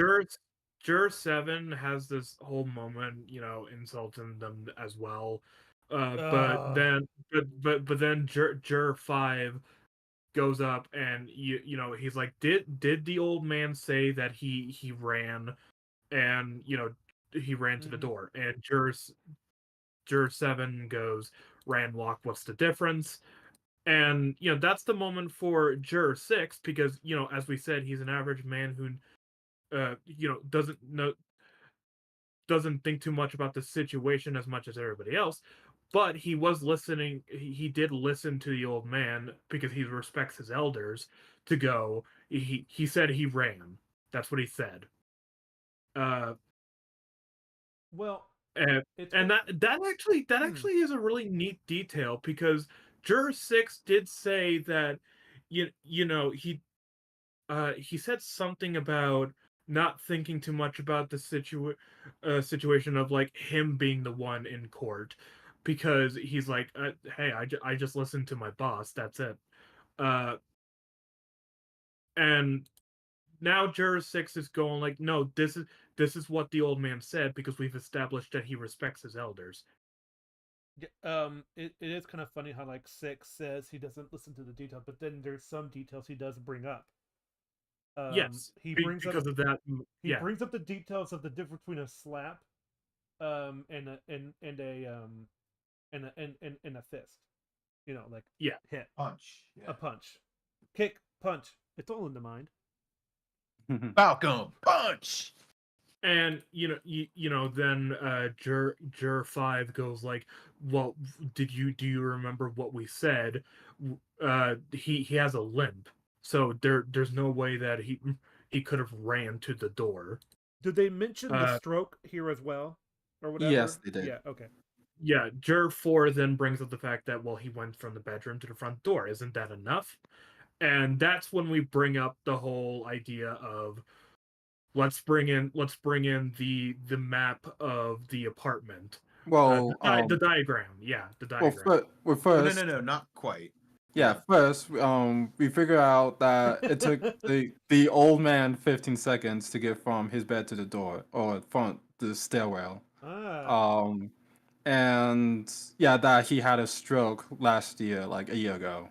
Jur 7 has this whole moment, insulting them as well. But then Jur 5 goes up and he's like, did the old man say that he ran, and he ran to the Mhm. door, and Jur 7 goes, ran, walk, what's the difference? And that's the moment for Jur 6, because as we said, he's an average man who doesn't think too much about the situation as much as everybody else, but he was listening. He did listen to the old man because he respects his elders. To go, he said he ran. That's what he said. Well, And it's that actually is a really neat detail, because Juror 6 did say that he said something about not thinking too much about the situation of like him being the one in court, because he's like, hey, I just listened to my boss, that's it. And now Juror 6 is going like, no, this is what the old man said, because we've established that he respects his elders. it is kind of funny how like 6 says he doesn't listen to the detail, but then there's some details he does bring up. Yes, He brings because up of that. he Yeah, brings up the details of the difference between a slap, and a and a fist. Like yeah. hit, punch. a punch, kick, punch. It's all in the mind. Falco punch. And then Jur 5 goes like, well, do you remember what we said? He has a limp, so there's no way that he could have ran to the door. Did they mention the Uh, stroke here as well, or whatever? Yes, they did. Yeah. Okay. yeah, Jur 4 then brings up the fact that, well, he went from the bedroom to the front door. Isn't that enough? And that's when we bring up the whole idea of, let's bring in the map of the apartment. Well, The diagram. Yeah, the diagram. first, No, not quite. yeah, first, we figure out that it took the old man 15 seconds to get from his bed to the door, or from the stairwell. Ah. Um, and yeah, that he had a stroke last year, like a year ago.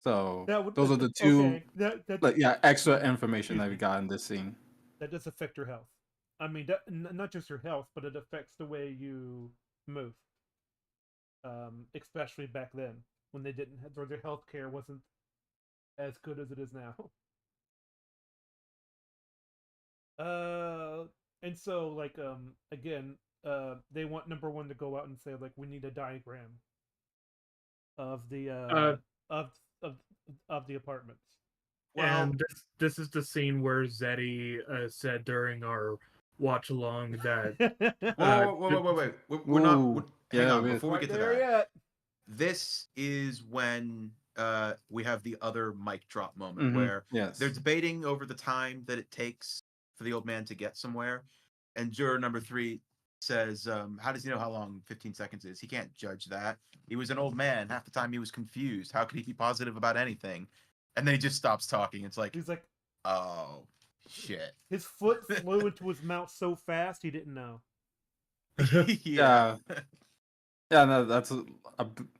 So That would those are the two, okay. like, yeah, extra information Excuse that we me. got in this scene. That does affect your health. I mean, not just your health, but it affects the way you move. Especially back then when they didn't have, or their health care wasn't as good as it is now. And so like again, they want number one to go out and say like we need a diagram of the of of of the apartments. Well, And this is the scene where Zeddy said during our watch along that wait. We're not. Ooh, Hang yeah, on. we- Before we Right get to there that, yet. this is when we have the other mic drop moment where yes. they're debating over the time that it takes for the old man to get somewhere, and juror number 3 says, how does he know how long 15 seconds is? He can't judge that. He was an old man. Half the time he was confused. How could he be positive about anything? And then he just stops talking. It's like, He's like, oh shit. his foot flew into his mouth so fast he didn't know. Yeah. Yeah, no, that's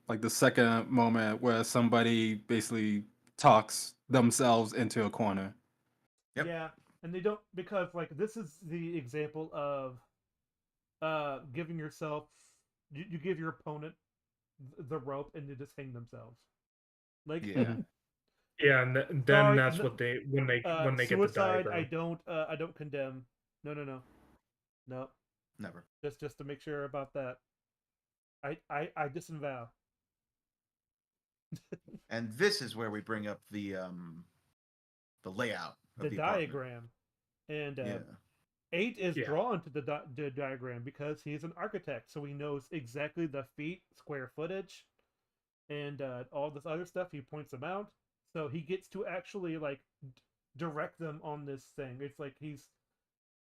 like the second moment where somebody basically talks themselves into a corner. Yep. Yeah, and they don't, because like this is the example of giving yourself You give your opponent the rope and they just hang themselves. Like Yeah. Yeah, and then Sorry, that's what they when they get the suicide. diagram. I don't condemn. No. Never. Just to make sure about that. I disavow. And this is where we bring up the layout of The the apartment. diagram, and Yeah. 8 is Yeah. drawn to the diagram because he's an architect, so he knows exactly the feet, square footage, and all this other stuff. He points them out, so he gets to actually like direct them on this thing. It's like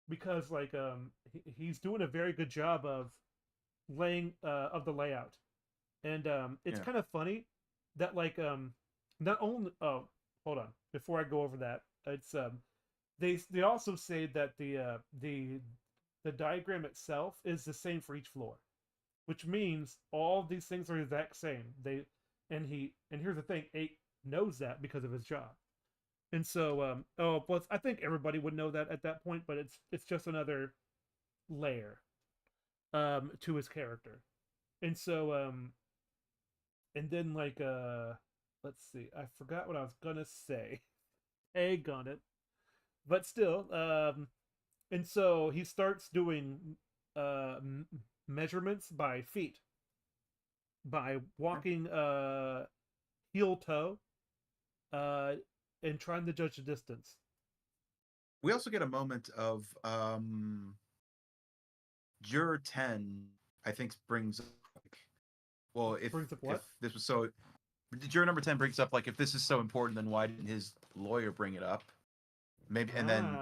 because like he's doing a very good job of laying of the layout, and it's Yeah. kind of funny that like not only hold on before I go over that, it's they also say that the diagram itself is the same for each floor, which means all of these things are the exact same. And here's the thing, 8 knows that because of his job. And so plus I think everybody would know that at that point, but it's just another layer to his character. And so and then like let's see, I forgot what I was gonna say. Egg on it. But still, and so he starts doing uh measurements by feet, by walking heel toe, uh and trying to judge the distance. We also get a moment of Juror 10, I think, brings up, like, well, if Brings up what? this was so, Juror number 10 brings up, like, if this is so important, then why didn't his lawyer bring it up? Maybe, and then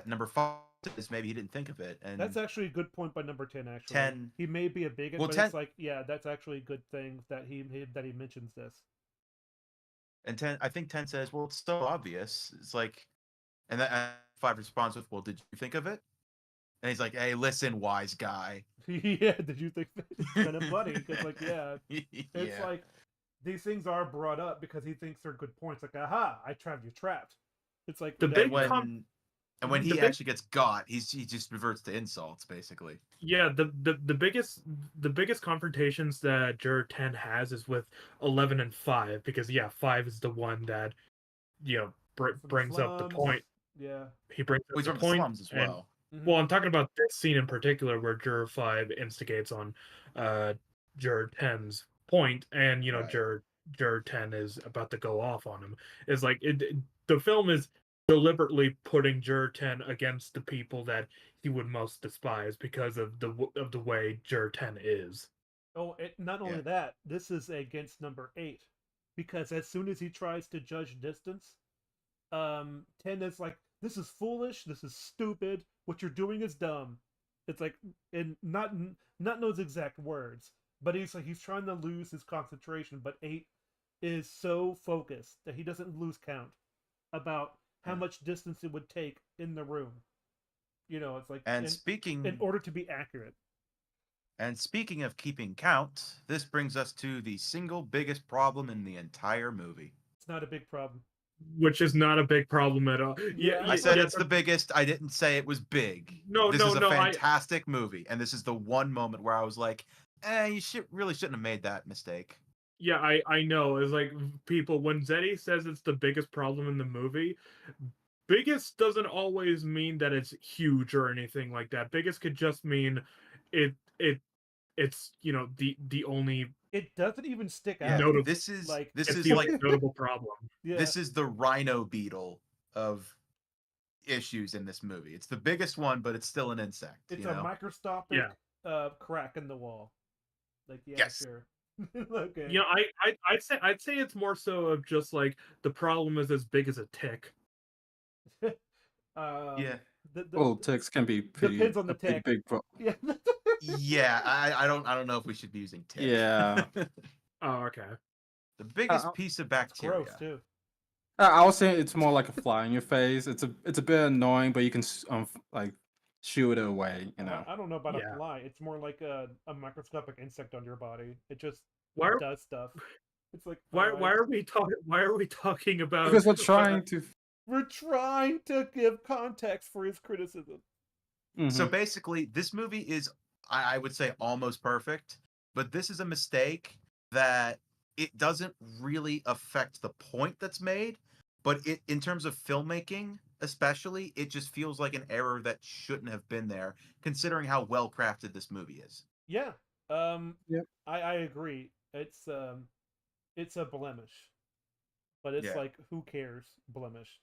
number 5 is maybe he didn't think of it. And That's actually a good point by number 10. Actually, 10, he may be a bigot, well, but 10, it's like, yeah, that's actually a good thing that he mentions this. and 10, I think 10 says, well, it's so obvious. It's like, and that 5 responds with, well, did you think of it? And he's like, hey, listen, wise guy. Yeah, did you think that? It's kind of funny because, like, yeah, it's Yeah. like these things are brought up because he thinks they're good points. Like, aha, I trapped you, trapped. It's like The no, big no. And when the he big- actually gets got, he just reverts to insults, basically. Yeah, the biggest confrontations that Juror 10 has is with 11 and 5 because 5 is the one that brings up the slums. point. Yeah, He brings Well, up he's the from the point, slums as and well. well, I'm talking about this scene in particular where Juror 5 instigates on Juror 10's point, and Right. Juror 10 is about to go off on him. It's like the film is deliberately putting Juror 10 against the people that he would most despise because of the way Juror 10 is. Oh, not only Yeah. that, this is against number 8, because as soon as he tries to judge distance, 10 is like, this is foolish, this is stupid, what you're doing is dumb. It's like, and not those exact words, but he's like, he's trying to lose his concentration, but 8 is so focused that he doesn't lose count about how Yeah. much distance it would take in the room. It's like, And in order to be accurate. speaking of keeping count, this brings us to the single biggest problem in the entire movie. It's not a big problem. Which is not a big problem at all. Yeah, I said it's the biggest. I didn't say it was big. This is a fantastic movie, and this is the one moment where I was like, you really shouldn't have made that mistake. Yeah, I know. It's like people, when Zeddy says it's the biggest problem in the movie, biggest doesn't always mean that it's huge or anything like that. Biggest could just mean it's the only. It doesn't even stick Yeah, out. this is like this It's is the like only notable problem. Yeah. this is the rhino beetle of issues in this movie. It's the biggest one, but it's still an insect. It's you a know? microscopic crack in the wall. Like, yeah, Yes. sure. Okay. I'd say it's more so of just like the problem is as big as a tick. Yeah. Well, ticks can be pretty depends on the a big, tick. big Yeah. Yeah, I don't know if we should be using tick. Yeah. Oh, okay. The biggest piece of It's bacteria. gross too. I would say it's more like a fly in your face. It's a bit annoying, but you can like shoo it away. I don't know about Yeah. a fly. It's more like a microscopic insect on your body. It just Why are- does stuff. It's like, Why alright. are we talking about? Because we're trying to. We're trying to give context for his criticism. So Mhm. basically, this movie is, I would say, almost perfect. but this is a mistake that it doesn't really affect the point that's made, but it, in terms of filmmaking especially, it just feels like an error that shouldn't have been there, considering how well crafted this movie is. Yeah. Yep. I agree. It's a blemish, but it's Yeah. like who cares blemish.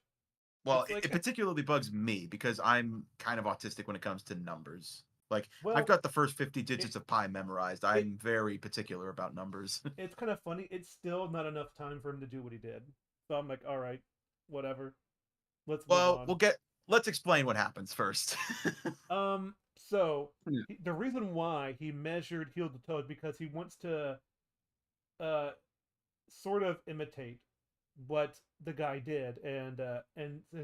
Well, It's like it particularly bugs me because I'm kind of autistic when it comes to numbers. Like, I've well, got the first 50 it, digits of pi memorized. I'm very particular about numbers. it's kind of funny. It's still not enough time for him to do what he did. So I'm like, all right, whatever. Let's move Well, on. let's explain what happens first. So Yeah. the reason why he measured heel to toe is because he wants to, uh, sort of imitate what the guy did, and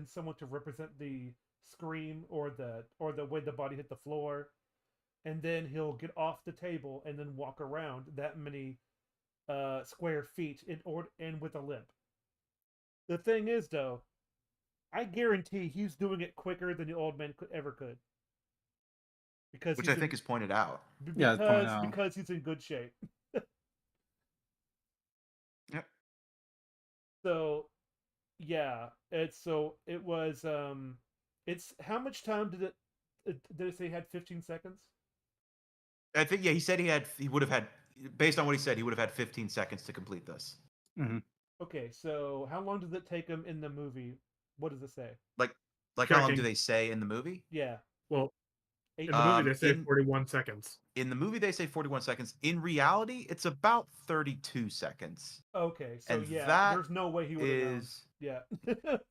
someone to represent the scream or the way the body hit the floor, and then he'll get off the table and then walk around that many square feet and with a limp. The thing is, though, I guarantee he's doing it quicker than the old man could because Which he's I think is pointed out. Yeah, it's pointed out. because he's in good shape. Yep. So yeah, it was it's how much time did it say he had 15 seconds? I think, yeah, he said he would have had, based on what he said, he would have had 15 seconds to complete this. Hmm. Okay, so how long did it take him in the movie? What does it say? Like how long do Checking. they say in the movie? Yeah, Well, 8 in the movie they say in 41 seconds. in the movie they say 41 seconds. In reality, it's about 32 seconds. Okay, so And yeah, that there's no way he would have known. is Yeah.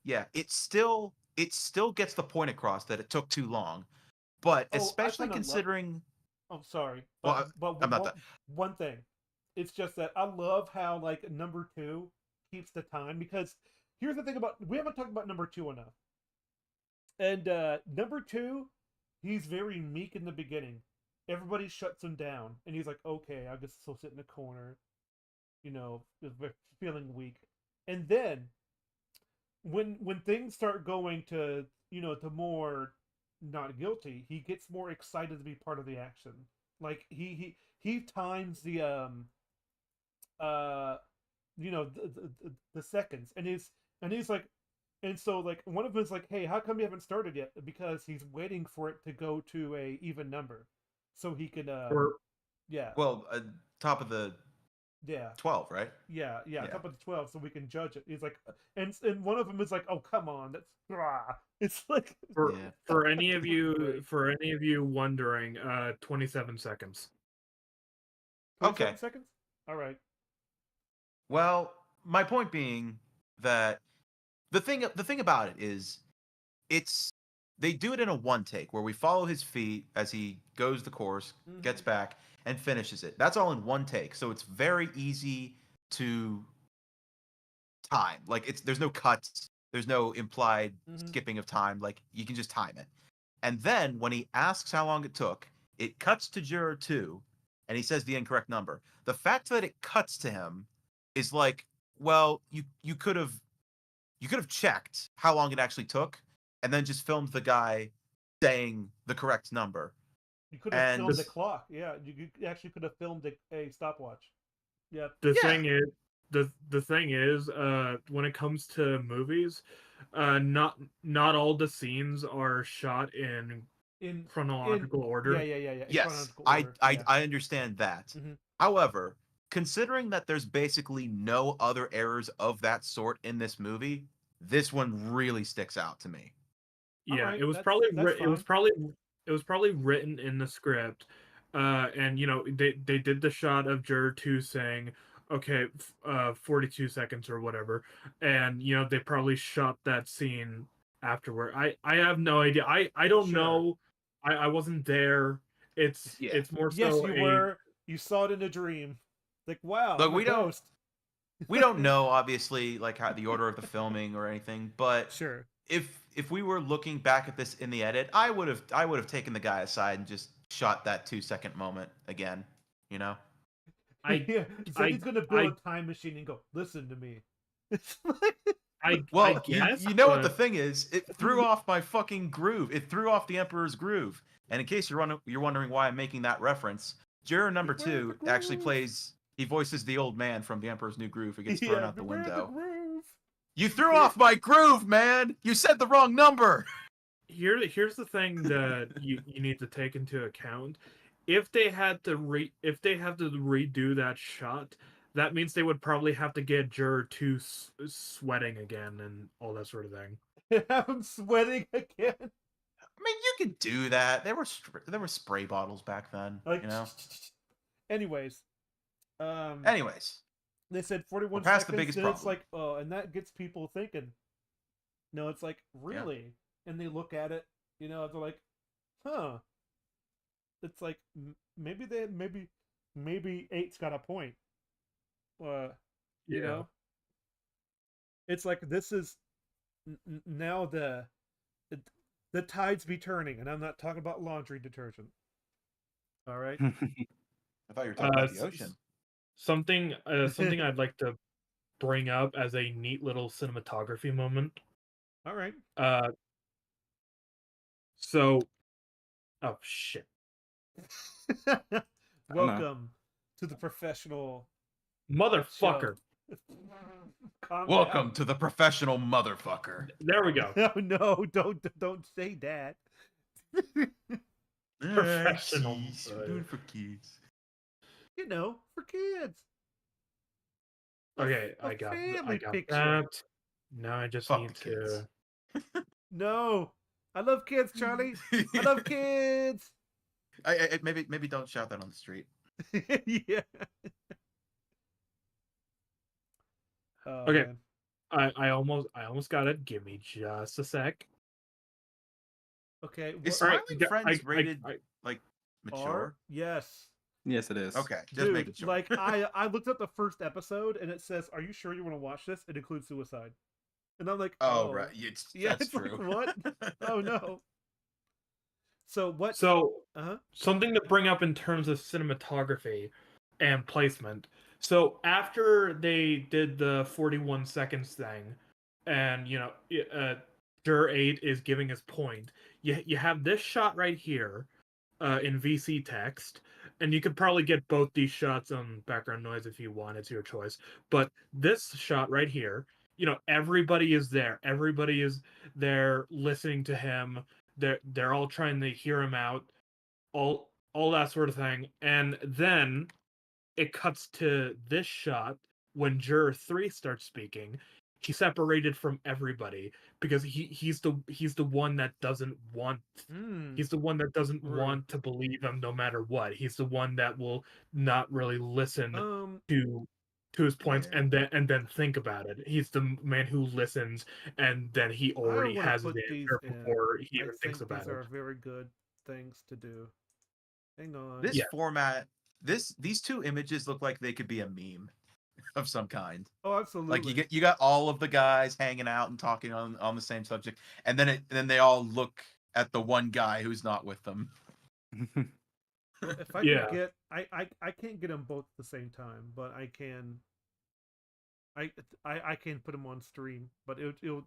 yeah, it still gets the point across that it took too long. But Oh, I especially kinda love- considering Oh, sorry. Well, But I'm not one thing. It's just that I love how like number 2 keeps the time, because here's the thing about, we haven't talked about number 2 enough. And number 2, he's very meek in the beginning. Everybody shuts him down, and he's like, "Okay, I guess I'll sit in the corner, feeling weak." And then when things start going to, to more not guilty, he gets more excited to be part of the action. Like he times the uh the seconds, and he's like, and so like one of them is like, "Hey, how come you haven't started yet?" Because he's waiting for it to go to a even number so he can Or yeah well, top of the yeah 12, right? yeah Yeah. top of the 12 so we can judge it. He's like, and one of them is like, "Oh, come on, that's it's like for Yeah. for any of Great. you wondering, 27 seconds. 27 Okay. seconds. All right. Well, my point being that the thing about it is it's they do it in a one take where we follow his feet as he goes the course, gets Mhm. back, and finishes it. That's all in one take, so it's very easy to time. Like, there's no cuts, there's no implied Mhm. skipping of time. Like, you can just time it. And then when he asks how long it took, it cuts to juror 2 and he says the incorrect number. The fact that it cuts to him is like, well, you could have checked how long it actually took and then just filmed the guy saying the correct number. You could have And filmed the clock. Yeah, you actually could have filmed a stopwatch. Yep. The Yeah. thing is, the thing is, when it comes to movies, not all the scenes are shot in In chronological order. yeah. In yes, chronological I order. I Yeah. I understand that. Mhm. However, considering that there's basically no other errors of that sort in this movie, this one really sticks out to me. Yeah, Alright, it was that's probably fine. it was probably written in the script, and they did the shot of Juror 2 saying, "Okay, 42 seconds" or whatever, and they probably shot that scene afterward. I have no idea. I don't Sure. know. I wasn't there. Yeah. It's more Yes, so you a were. You saw it in a dream. Like, wow, Look, I'm a ghost. we don't know obviously like how the order of the filming or anything, but Sure. if we were looking back at this in the edit, I would have taken the guy aside and just shot that 2 second moment again, you know? I Yeah. I Zeddy's gonna build I a time machine and go, "Listen to me." It's like, I Well, guess, you know what the but thing is? It threw off my fucking groove. It threw off the Emperor's groove. And in case you're wondering why I'm making that reference, Juror number Beware the 2 actually groove. plays. He voices the old man from The Emperor's New Groove who gets thrown Yeah, out the beware window. groove. You threw off my groove, man! You said the wrong number! Here's the thing that you need to take into account. If they had to redo that shot, that means they would probably have to get Juror 2 sweating again and all that sort of thing. Have him sweating again. I mean, you could do that. There were spray bottles back then, Like, you know? anyways, Anyways, they said 41 we're past the seconds. biggest Then it's problem. like, oh, and that gets people thinking. No, it's like, really? And they look at it, you know, they're like, huh. It's like maybe maybe 8's got a point. You know, it's like this is now the tides be turning, and I'm not talking about laundry detergent. All right. I thought you were talking about the ocean. Something I'd like to bring up as a neat little cinematography moment. All right. So, oh shit. Welcome to the professional Motherfucker. Welcome to the professional motherfucker. There we go. No, don't say that. Professional. We're doing it for kids. You know, for kids. Okay, A I got family picture. that. Now I just Fuck need the kids. to. No, I love kids, Charlie. I love kids. I maybe don't shout that on the street. Yeah. Oh, Okay. man. I almost got it. Give me just a sec. Okay. Is All right, Smiling Friends rated I- like mature? R? Yes. Yes, it is. Okay, just Dude, making sure. like I looked up the first episode and it says, "Are you sure you want to watch this?" It includes suicide, and I'm like, Oh, right. yeah, That's it's like, true. what? Oh no. So what? So Uh-huh. something to bring up in terms of cinematography and placement. So after they did the 41 seconds thing, and Juror 8 is giving his point, you have this shot right here in VC text, and you could probably get both these shots on background noise if you want. It's your choice. But this shot right here, everybody is there. Everybody is there listening to him. They're all trying to hear him out, all that sort of thing. And then it cuts to this shot when Juror 3 starts speaking. He's separated from everybody because he's the one that doesn't want he's the one that doesn't Right. want to believe him no matter what. He's the one that will not really listen to his points Yeah. and then think about it. He's the man who listens and then he I already want to has his put these answer in. before he I even thinks think about these it. are very good things to do. Hang on. This Yeah. format, these two images look like they could be a meme of some kind. Oh, absolutely. Like you got all of the guys hanging out and talking on the same subject, and then they all look at the one guy who's not with them. If I Yeah. could get, I can't get them both at the same time, but I can. I can put them on stream, but it'll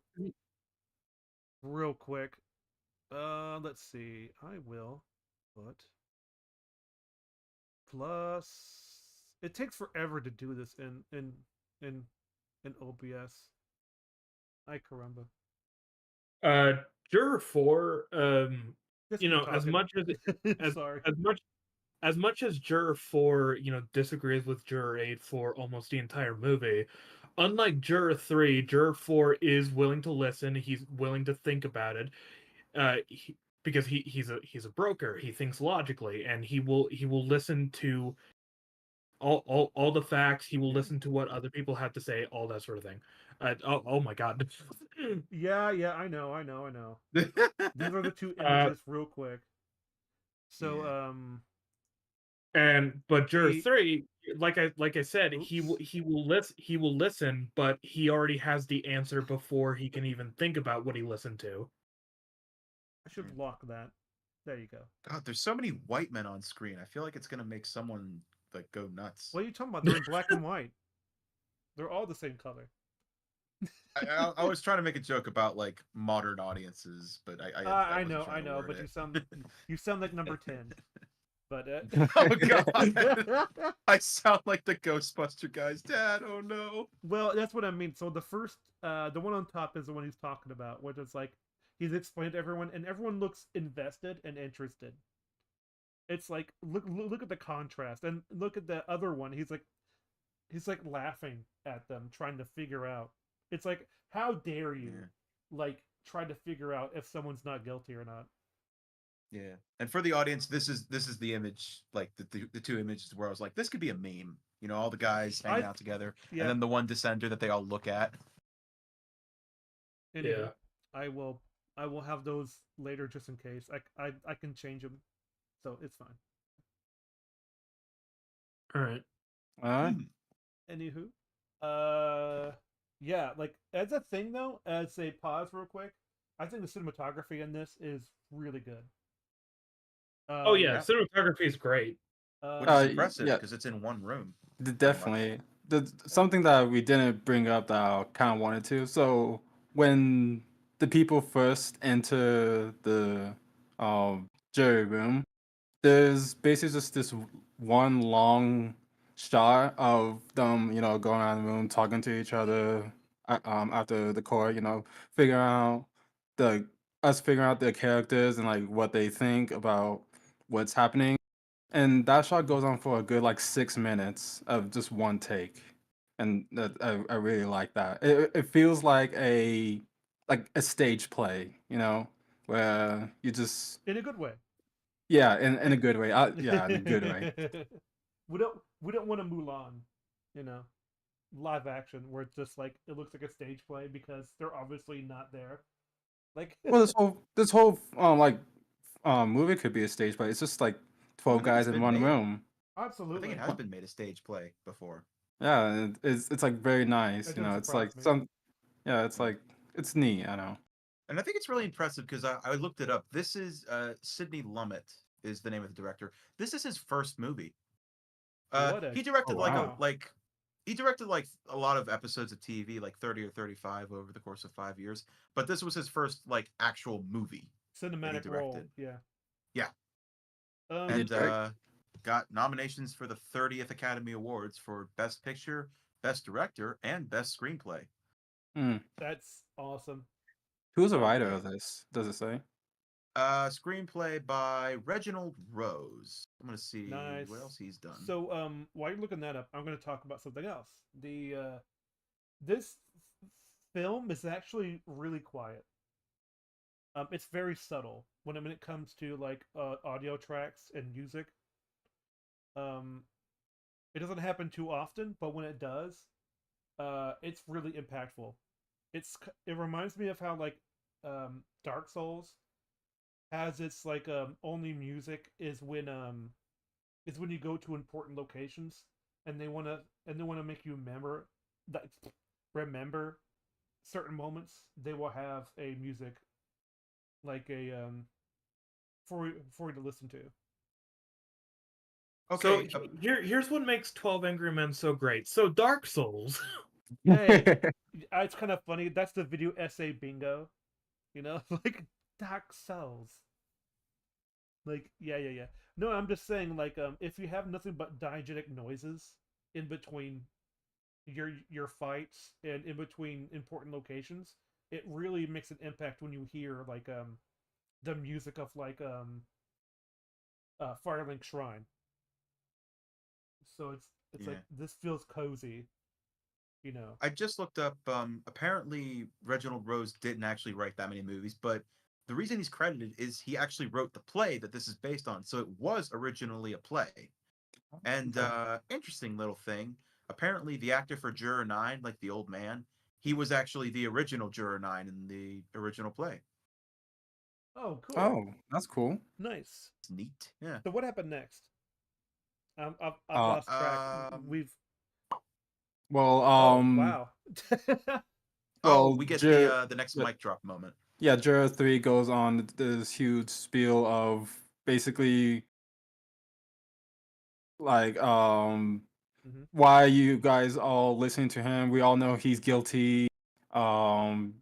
real quick. Let's see. I will put plus. It takes forever to do this in OBS. Ay caramba. Juror 4, Just you keep know, as talking. much as Sorry. as much as Juror 4, disagrees with Juror 8 for almost the entire movie, unlike Juror 3, Juror 4 is willing to listen. He's willing to think about it, because he's a broker. He thinks logically, and he will listen to all the facts. He will listen to what other people have to say, all that sort of thing. Oh my god. Yeah, I know. These are the two images real quick. So Yeah. But Juror He- 3, like I said, he Oops. will listen, but he already has the answer before he can even think about what he listened to. I should lock that. There you go. God, there's so many white men on screen. I feel like it's gonna make someone like go nuts. What are you talking about? They're in black and white. They're all the same color. I was trying to make a joke about like modern audiences, but I I wasn't know, trying to word but it. you sound like number 10. But Oh god. I sound like the Ghostbuster guy's dad. Oh no. well, that's what I mean. So the first, the one on top is the one he's talking about, which is like he's explained to everyone, and everyone looks invested and interested. It's like look at the contrast, and look at the other one. He's like laughing at them, trying to figure out. It's like, how dare you, Yeah. like try to figure out if someone's not guilty or not. Yeah. And for the audience, this is the image, like the two images where I was like, this could be a meme. You know, all the guys hanging out together, and Yeah. then the one dissenter that they all look at. Anywho, Yeah. I will have those later just in case. I can change them, so it's fine. All right. All right. Anywho, yeah, like as a thing though, as a pause real quick, I think the cinematography in this is really good. Oh yeah, yeah. cinematography is great. Which is Uh, impressive yeah. because it's in one room. Definitely. Something that we didn't bring up that I kind of wanted to. So when the people first enter the jury room, there's basically just this one long shot of them, going around the room talking to each other after the court, figuring out the figuring out their characters and like what they think about what's happening. And that shot goes on for a good like 6 minutes of just one take. And I really like that. It feels like a stage play, where you just In a good way. yeah, in a good way. Yeah, in a good way. We don't want a Mulan, live action where it's just like it looks like a stage play because they're obviously not there. Like Well, this whole movie could be a stage play. It's just like Oh, 12 I think it's guys in been one made. room. I absolutely. think it has been made a stage play before. Yeah, it's like very nice, That doesn't It's like surprise me. it's like it's neat, I know. And I think it's really impressive because I looked it up. This is Sidney Lumet is the name of the director. This is his first movie. What a He directed Oh like wow. he directed like a lot of episodes of TV, like 30 or 35 over the course of 5 years. But this was his first like actual movie that he cinematic role, directed. yeah. Yeah, He and did great. got nominations for the 30th Academy Awards for Best Picture, Best Director, and Best Screenplay. Hmm. That's awesome. Who's the writer Yeah. of this? Does it say? Screenplay by Reginald Rose. I'm gonna see Nice. what else he's done. So while you're looking that up, I'm going to talk about something else. This film is actually really quiet. It's very subtle when it comes to like audio tracks and music. Um, it doesn't happen too often, but when it does, it's really impactful. It reminds me of how like Dark Souls has its like only music is when you go to important locations and they want to make you that remember certain moments. They will have a music like a for you to listen to. So Okay, here's what makes 12 Angry Men so great. So Dark Souls. Hey, it's kind of funny. That's the video essay bingo, like Dark Souls. Like yeah. No, I'm just saying like if you have nothing but diegetic noises in between your fights and in between important locations, it really makes an impact when you hear like the music of like Firelink Shrine. So it's like yeah. this feels cozy, you know. I just looked up. Apparently, Reginald Rose didn't actually write that many movies, but the reason he's credited is he actually wrote the play that this is based on. So it was originally a play. And interesting little thing. Apparently, the actor for Juror 9, like the old man, he was actually the original Juror 9 in the original play. Oh, cool. Oh, that's cool. Nice. It's neat. Yeah. So what happened next? I've Uh, lost track. We've well, oh wow. Oh, we get Jer the next yeah, mic drop moment. yeah, Jura 3 goes on this huge spiel of basically like Mhm. why are you guys all listening to him? We all know he's guilty.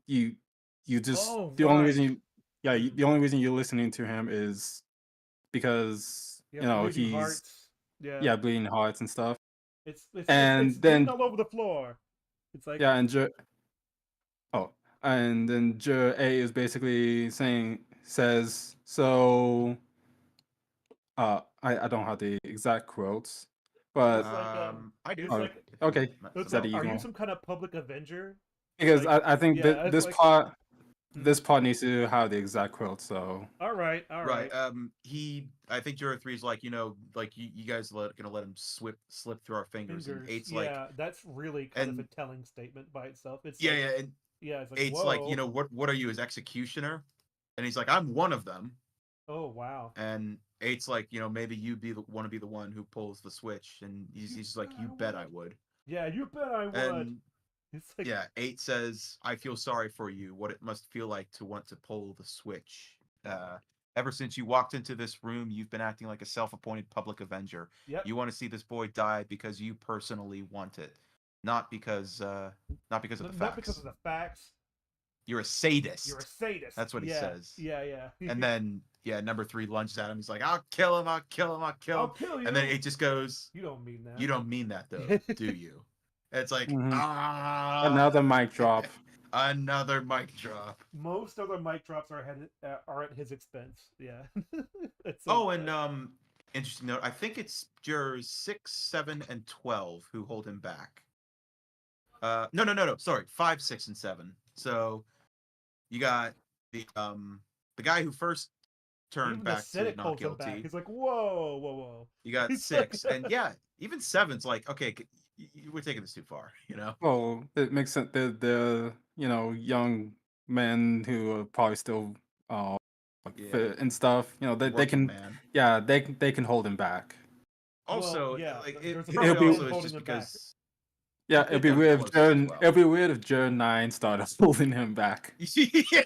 You just Oh the only right. reason the only reason you're listening to him is because Yeah, you know, bleeding he's hearts. yeah, bleeding hearts and stuff. It's And bleeding then all over the floor. It's like, yeah, and oh, and then Jur A is basically says so. I don't have the exact quotes, but he's like, I do. he's oh, like, okay, it's Zeddy, like, you are you go. some kind of public avenger? Because Like, I think that yeah, it's like, this mhm. part needs to have the exact quote. So All right, all Right. right. I think Juror 3 is like, like you guys gonna let him slip through our fingers, and Fingers. eight's like, Yeah, that's really kind of a and telling statement by itself. It's yeah, like, yeah, and yeah, it's like, eight's like, whoa. what are you, his executioner? And he's like, I'm one of them. Oh, wow. And eight's like, maybe you want to be the one who pulls the switch, and he's just like, you bet I would. Yeah, you bet I would. And It's like, yeah, eight says, I feel sorry for you, what it must feel like to want to pull the switch. Ever since you walked into this room, you've been acting like a self-appointed public avenger. yep. You want to see this boy die because you personally want it, not because of the Not facts. because of the facts. You're a sadist. You're a sadist. That's what he yeah. says. Yeah, yeah. And then number 3 lunges at him. He's like, I'll kill him. I'll kill him. I'll kill him. I'll kill you. And then it just goes, You don't mean that. you don't mean that though, do you? And it's like, another mic drop. Another mic drop. Most other mic drops are at his expense. Yeah. Interesting note. I think it's jurors 6, 7, and 12 who hold him back. No. Sorry, 5, 6, and 7. So you got the guy who first turned even back the cynic to not holds him back. guilty. He's like, whoa. You got He's 6, like- and yeah, even 7's like, okay, we're taking this too far, Well, it makes sense. The young men who are probably still fit and stuff. They can man. they can hold him back. Also, well, yeah, like there's a it probably purpose also in is holding just him back. because. Yeah, They've done close as well. it'd be weird if Jur 9 started holding him back. Yeah.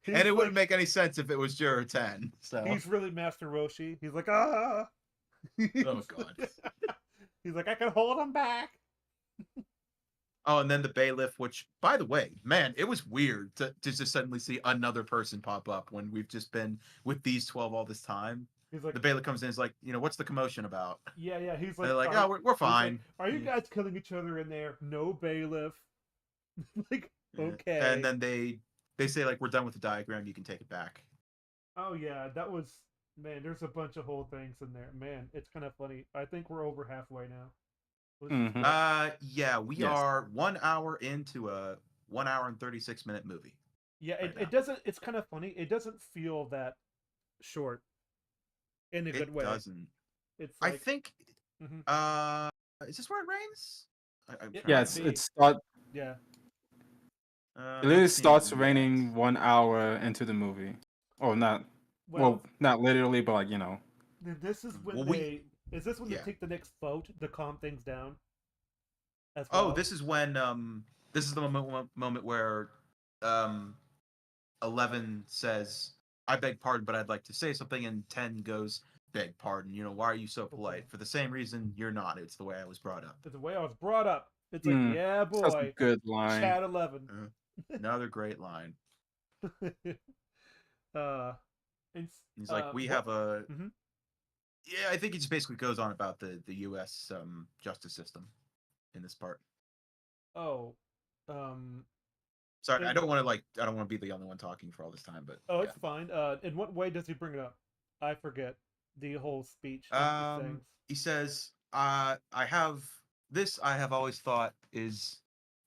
And it like, wouldn't make any sense if it was Juror 10. So. He's really Master Roshi. He's like, ah. Oh god. He's like, I can hold him back. Oh, and then the bailiff, which, by the way, man, it was weird to just suddenly see another person pop up when we've just been with these 12 all this time. He's like, The bailiff comes in and is like, what's the commotion about? Yeah. He's like, They're like, oh, we're fine. Like, are you guys killing each other in there? No bailiff. Like, Yeah. okay. And then they say, like, we're done with the diagram, you can take it back. Oh yeah, that was, man, there's a bunch of whole things in there. Man, it's kind of funny. I think we're over halfway now. Yeah, we are 1 hour into a 1 hour and 36-minute movie. Yeah, right it doesn't, it's kind of funny. It doesn't feel that short in a good way. It doesn't. It's like, I think Mhm. Is this where it rains? Yeah, yeah. it literally starts raining 1 hour into the movie. Or not well, not literally, but like, This is when Well, is this when yeah. they take the next vote to calm things down? As Oh, well? this is when this is the moment where 11 says, I beg pardon, but I'd like to say something, and 10 goes, beg pardon, why are you so polite? For the same reason you're not. It's the way I was brought up. It's the way I was brought up. It's like, yeah, that's a boy. good line. Chat 11. Another great line. He's like, we have a Mhm. Yeah, I think it just basically goes on about the US justice system in this part. Oh. Sorry, I don't want to be the only one talking for all this time, but Oh, it's fine. In what way does he bring it up? I forget the whole speech. He says, I have always thought is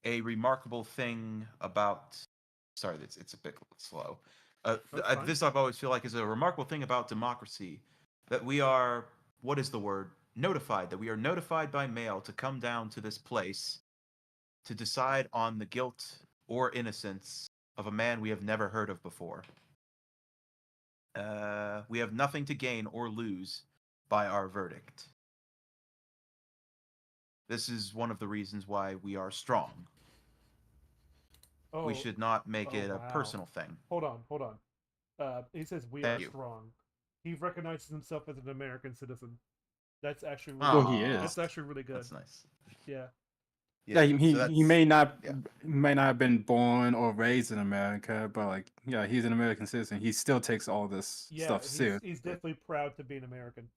a remarkable thing about. Sorry, it's a bit slow. This I've always feel like is a remarkable thing about democracy, that we are, what is the word? Notified. That we are notified by mail to come down to this place to decide on the guilt or innocence of a man we have never heard of before. We have nothing to gain or lose by our verdict. This is one of the reasons why we are strong. We should not make it a personal thing. Hold on. He says we are strong. He recognizes himself as an American citizen. That's actually really he is. That's actually really good. That's nice. Yeah. Yeah, he so he that's yeah. may not have been born or raised in America, but like yeah, he's an American citizen. He still takes all this Yeah, stuff he's seriously. definitely proud to be an American.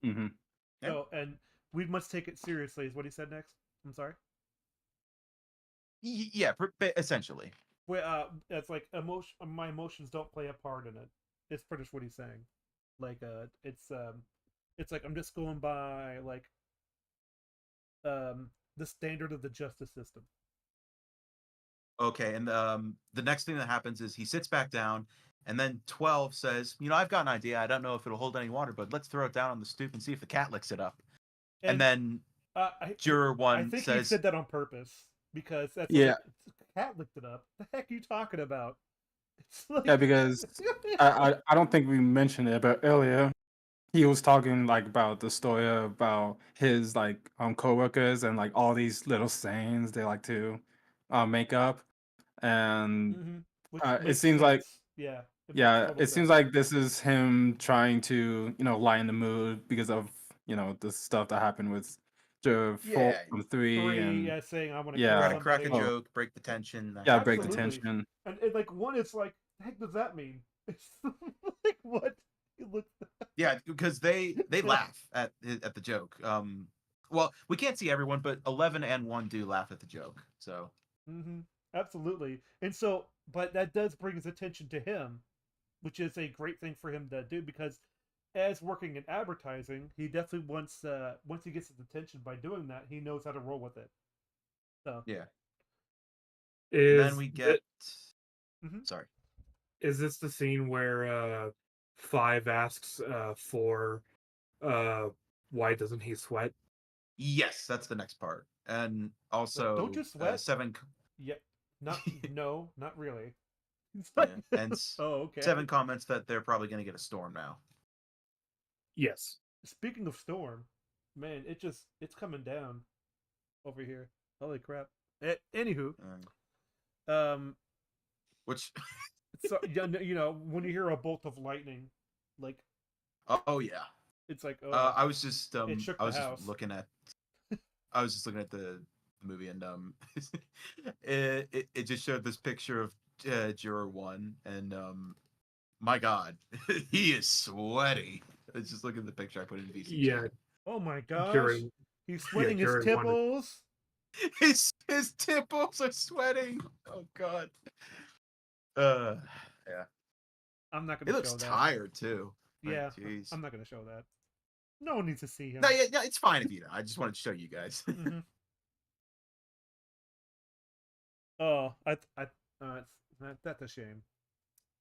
Hmm. Yeah. So, and we must take it seriously, is what he said next. I'm sorry. Yeah, essentially. Well, it's like emotion. My emotions don't play a part in it. It's pretty much what he's saying. Like, it's like I'm just going by like the standard of the justice system. Okay, and the next thing that happens is he sits back down, and then 12 says, I've got an idea. I don't know if it'll hold any water, but let's throw it down on the stoop and see if the cat licks it up." And And then I Juror I 1 think he says, said that on purpose because that's Yeah, like cat licked it up. The heck are you talking about? It's yeah, like because I don't think we mentioned it, but earlier he was talking like about the story about his like coworkers and like all these little sayings they like to make up, and mm-hmm. Which it makes seems like sense. Yeah, it makes yeah, total it seems sense. like this is him trying to lighten the mood because of the stuff that happened with the four "Yeah, from three, Three, and yeah, saying I want to kill try yeah, to crack a somebody. oh joke, break the tension, that yeah, kind of break the thing." Absolutely. tension. And like one is like, the heck does that mean? It's like what? It looks. Yeah, because they laugh at the joke. Well, we can't see everyone, but 11 and 1 do laugh at the joke. So Mm-hmm. Absolutely. And so, but that does bring his attention to him, which is a great thing for him to do because, as working in advertising, he definitely wants. Once he gets his attention by doing that, he knows how to roll with it. So. yeah, and then Is we it get. Mm-hmm. Sorry. is this the scene where Five asks for uh why doesn't he sweat? Yes, that's the next part, and Like, don't also you sweat? 7. Yeah. Not. No. Not really. It's like. Yeah, and Oh, okay. 7 comments that they're probably going to get a storm now. Yes. Speaking of storm, man, it's coming down over here. Holy crap! Anywho, um, Which so when you hear a bolt of lightning, like oh yeah, it's like oh, I was just it shook I the was just house. looking at the movie, and it just showed this picture of Juror 1, and my God, he is sweaty. Let's just look at the picture I put in VC Yeah, chat. Oh my gosh, Jury he's yeah, sweating his Jury wanted tipples. His temples are sweating. Oh God. Uh, yeah. I'm not He gonna looks show that. tired too. Like, Yeah, jeez. I'm not gonna show that. No one needs to see him. No, yeah, it's fine if you don't. I just wanted to show you guys. Mm-hmm. Oh, that's a shame.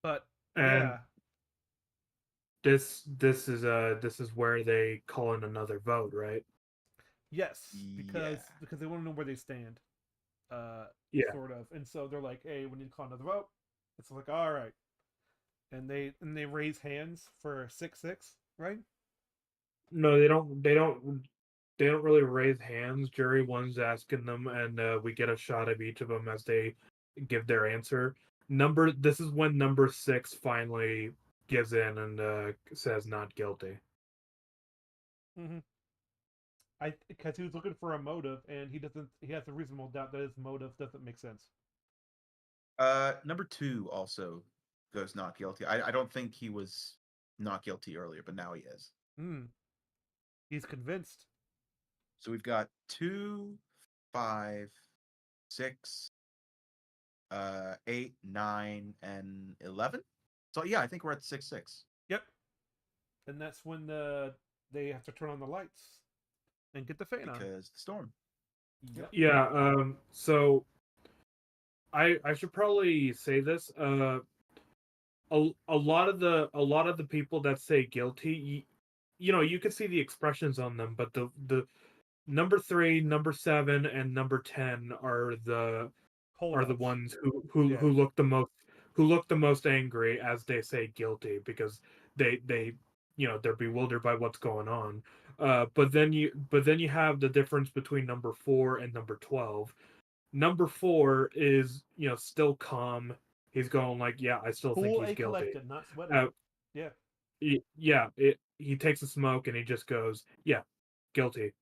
But and yeah, this is where they call in another vote, right? yes, Yeah. because they want to know where they stand. Uh, Yeah. sort of. And so they're like, "Hey, we need to call another vote." It's like, all right, and they raise hands for 6-6, right? No, they don't really raise hands. Jury one's asking them, and we get a shot of each of them as they give their answer. This is when number 6 finally gives in and says not guilty. Mm-hmm. Because he was looking for a motive, and he doesn't. He has a reasonable doubt that his motive doesn't make sense. Number 2 also goes not guilty. I don't think he was not guilty earlier, but now he is. Hmm. He's convinced. So we've got 2, 5, 6, 8, 9, and 11. So yeah, I think we're at 6-6. Yep. And that's when they have to turn on the lights and get the fan on. Because the storm. Yep. Yeah. So I should probably say this. A lot of the people that say guilty, you can see the expressions on them, but the number 3, number 7, and number 10 are the Holdouts. ones who look the most angry as they say guilty because they they're bewildered by what's going on. But then you have the difference between number 4 and number 12. Number 4 is still calm. He's going like, yeah, I still think Cool he's and guilty. collected, not sweating. Uh, Yeah. yeah, he takes a smoke and he just goes, yeah, guilty.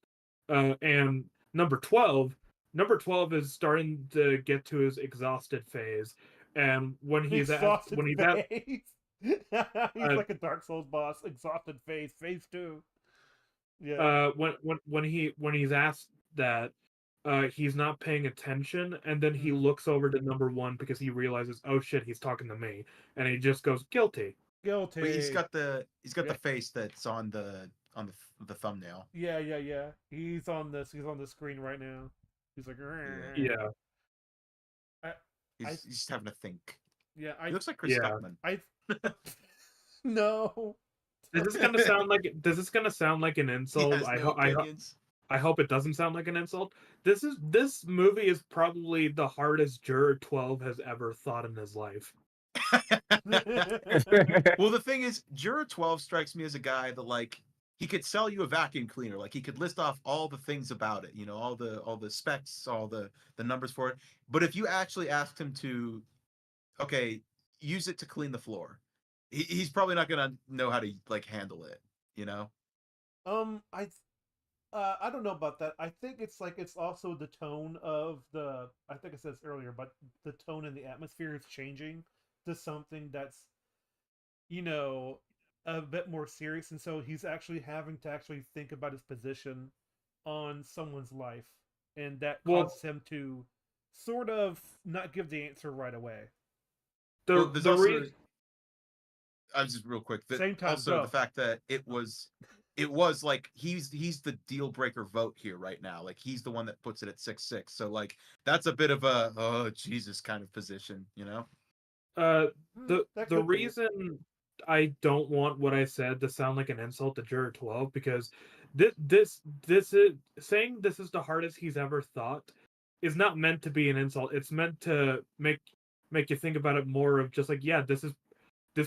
And number 12 number 12 is starting to get to his exhausted phase, and when he's Exhausted at phase. He's uh, like a Dark Souls boss. Exhausted phase. Phase 2. Yeah. when he's asked that, he's not paying attention, and then he Mhm. looks over to number 1 because he realizes, oh shit, he's talking to me, and he just goes guilty. But he's Guilty. got the Yeah. face that's on the thumbnail. Yeah. He's on this. He's on the screen right now. He's like, Yeah, I, I, He's just having to think. yeah, He looks like Chris yeah. Stuckman. no. Is this gonna sound like an He insult? has no opinions. I hope it doesn't sound like an insult. This movie is probably the hardest Juror 12 has ever thought in his life. Well, the thing is, Juror 12 strikes me as a guy that like he could sell you a vacuum cleaner. Like he could list off all the things about it, all the specs, all the numbers for it. But if you actually asked him to, okay, use it to clean the floor, he's probably not gonna know how to like handle it. You know? I don't know about that. I think it's also the tone of the. I think I said this earlier, but the tone and the atmosphere is changing to something that's you know a bit more serious, and so he's actually having to actually think about his position on someone's life, and that Well, causes him to sort of not give the answer right away. Well, the there's the also re- I was just real quick. That Same time, also go. the fact that it was like he's the deal breaker vote here right now. Like he's the one that puts it at 6-6. So like that's a bit of a oh Jesus kind of position, you know? That the could be. reason I don't want what I said to sound like an insult to Juror 12, because this is saying this is the hardest he's ever thought is not meant to be an insult. It's meant to make you think about it more of just like, yeah, this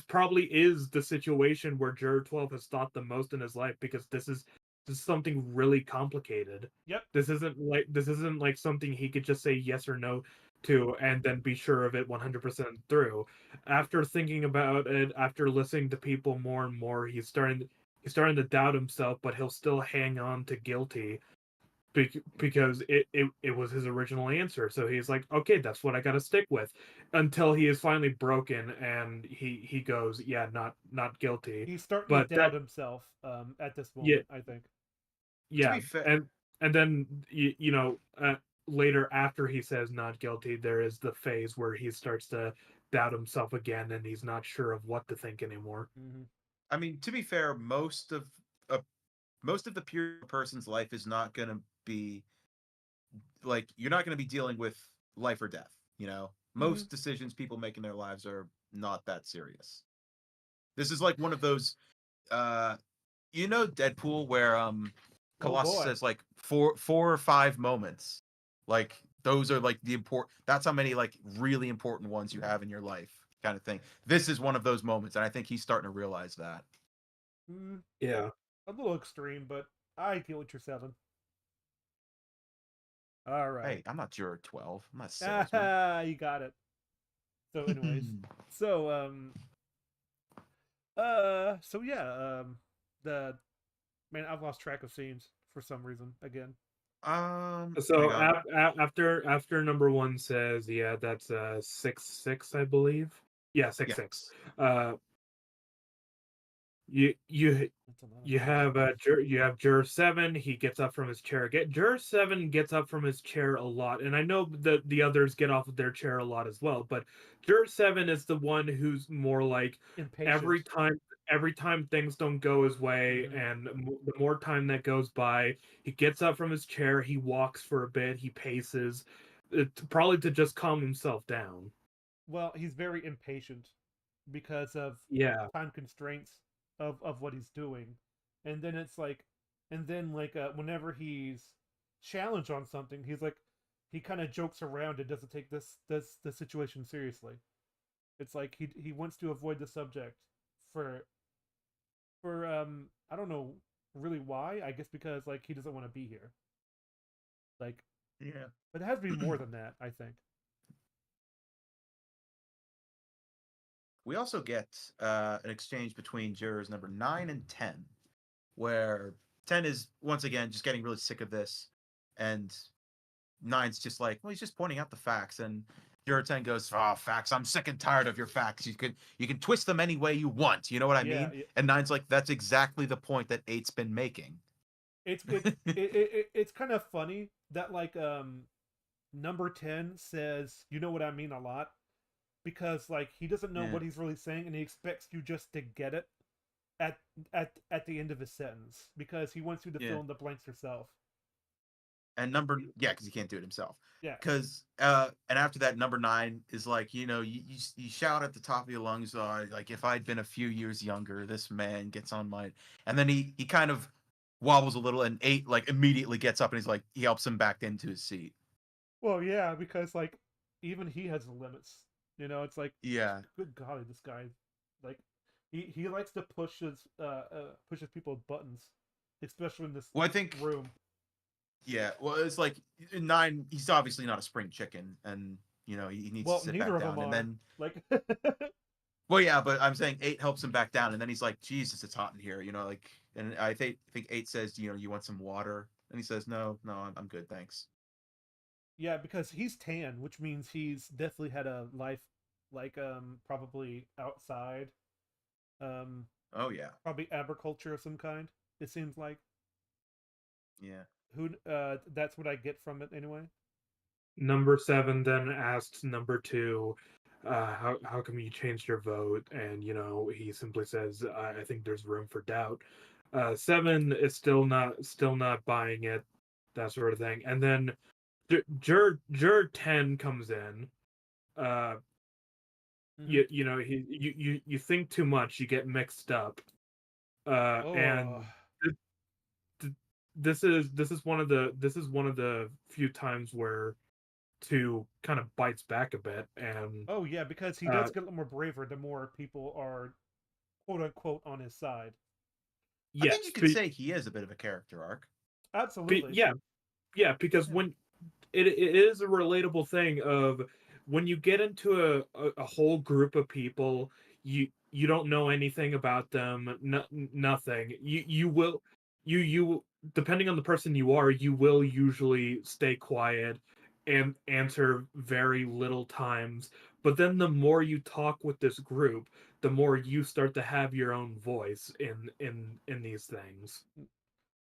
probably is the situation where Juror 12 has thought the most in his life, because this is something really complicated. Yep. This isn't like something he could just say yes or no to and then be sure of it 100% through. After thinking about it, after listening to people more and more, he's starting to doubt himself, but he'll still hang on to guilty because it was his original answer. So he's like, okay, that's what I got to stick with, until he is finally broken and he goes, yeah, not guilty. He's starting to But doubt himself at this yeah, moment, I think. To yeah, be fair, and then later, after he says not guilty, there is the phase where he starts to doubt himself again, and he's not sure of what to think anymore. Mm-hmm. I mean, to be fair, most of the pure person's life is not going to be like you're not going to be dealing with life or death, you know. Mm-hmm. Most decisions people make in their lives are not that serious. This is like one of those Deadpool where Oh Colossus boy. says like four or five moments. Like those are like that's how many like really important ones you have in your life kind of thing. This is one of those moments, and I think he's starting to realize that. Yeah. A little extreme, but I get what you're selling. All right. Hey, I'm not Juror 12. I'm not a salesman. You got it. So, anyways, so so yeah, the man, I've lost track of scenes for some reason again. So hang on. after number 1 says, yeah, that's 6-6, I believe. Yeah, 6-6. Yes. You That's a lot of you have you have Juror 7. He gets up from his chair. Juror 7 gets up from his chair a lot, and I know that the others get off of their chair a lot as well. But Juror 7 is the one who's more like impatient. every time things don't go his way, Mhm. and the more time that goes by, he gets up from his chair. He walks for a bit. He paces, probably to just calm himself down. Well, he's very impatient because of Yeah. time constraints of what he's doing, and then it's like, and then like whenever he's challenged on something, he's like, he kind of jokes around and doesn't take the situation seriously. It's like he wants to avoid the subject for I don't know really why. I guess because like he doesn't want to be here. Like, Yeah. but it has to be more than that, I think. We also get an exchange between jurors number 9 and 10, where 10 is once again just getting really sick of this, and Nine's just like, well, he's just pointing out the facts, and Juror 10 goes, "Oh, facts. I'm sick and tired of your facts. You can twist them any way you want. You know what I Yeah, mean?" And Nine's like, "That's exactly the point that Eight's been making." it's kind of funny that like number 10 says, "You know what I mean," a lot, because like he doesn't know Yeah. what he's really saying, and he expects you just to get it at at the end of his sentence because he wants you to Yeah. fill in the blanks yourself. And because he can't do it himself. Yeah. Because and after that, number 9 is like, you shout at the top of your lungs, like, if I'd been a few years younger, this man gets on my, and then he kind of wobbles a little, and 8 like immediately gets up, and he's like, he helps him back into his seat. Well, yeah, because like even he has limits. It's like, Yeah. good golly, this guy, like, he likes to pushes people's buttons, especially in this Well, I think room. Yeah, well, it's like 9. He's obviously not a spring chicken, and he needs Well, to sit neither back of them down. And are. then, Like, well, yeah, but I'm saying 8 helps him back down, and then he's like, "Jesus, it's hot in here," like. And I think 8 says, "You want some water?" And he says, "No, no, I'm good, thanks." yeah, because he's tan, which means he's definitely had a life, like, probably outside, um, Oh yeah, probably agriculture of some kind. It seems like yeah. that's what I get from it anyway. Number 7 then asks number 2, how come you changed your vote? And he simply says, I think there's room for doubt. 7 is still not buying it, that sort of thing. And then Jur 10 comes in. You think too much, you get mixed up. And Oh, this is one of the few times where 2 kind of bites back a bit, and oh yeah, because he does get a little more braver the more people are quote unquote on his side. I think you yes, could say he is a bit of a character arc. Absolutely. yeah, because Yeah. when it is a relatable thing of when you get into a whole group of people, you don't know anything about them, nothing. You will you depending on the person you are, you will usually stay quiet and answer very little times. But then the more you talk with this group, the more you start to have your own voice in these things.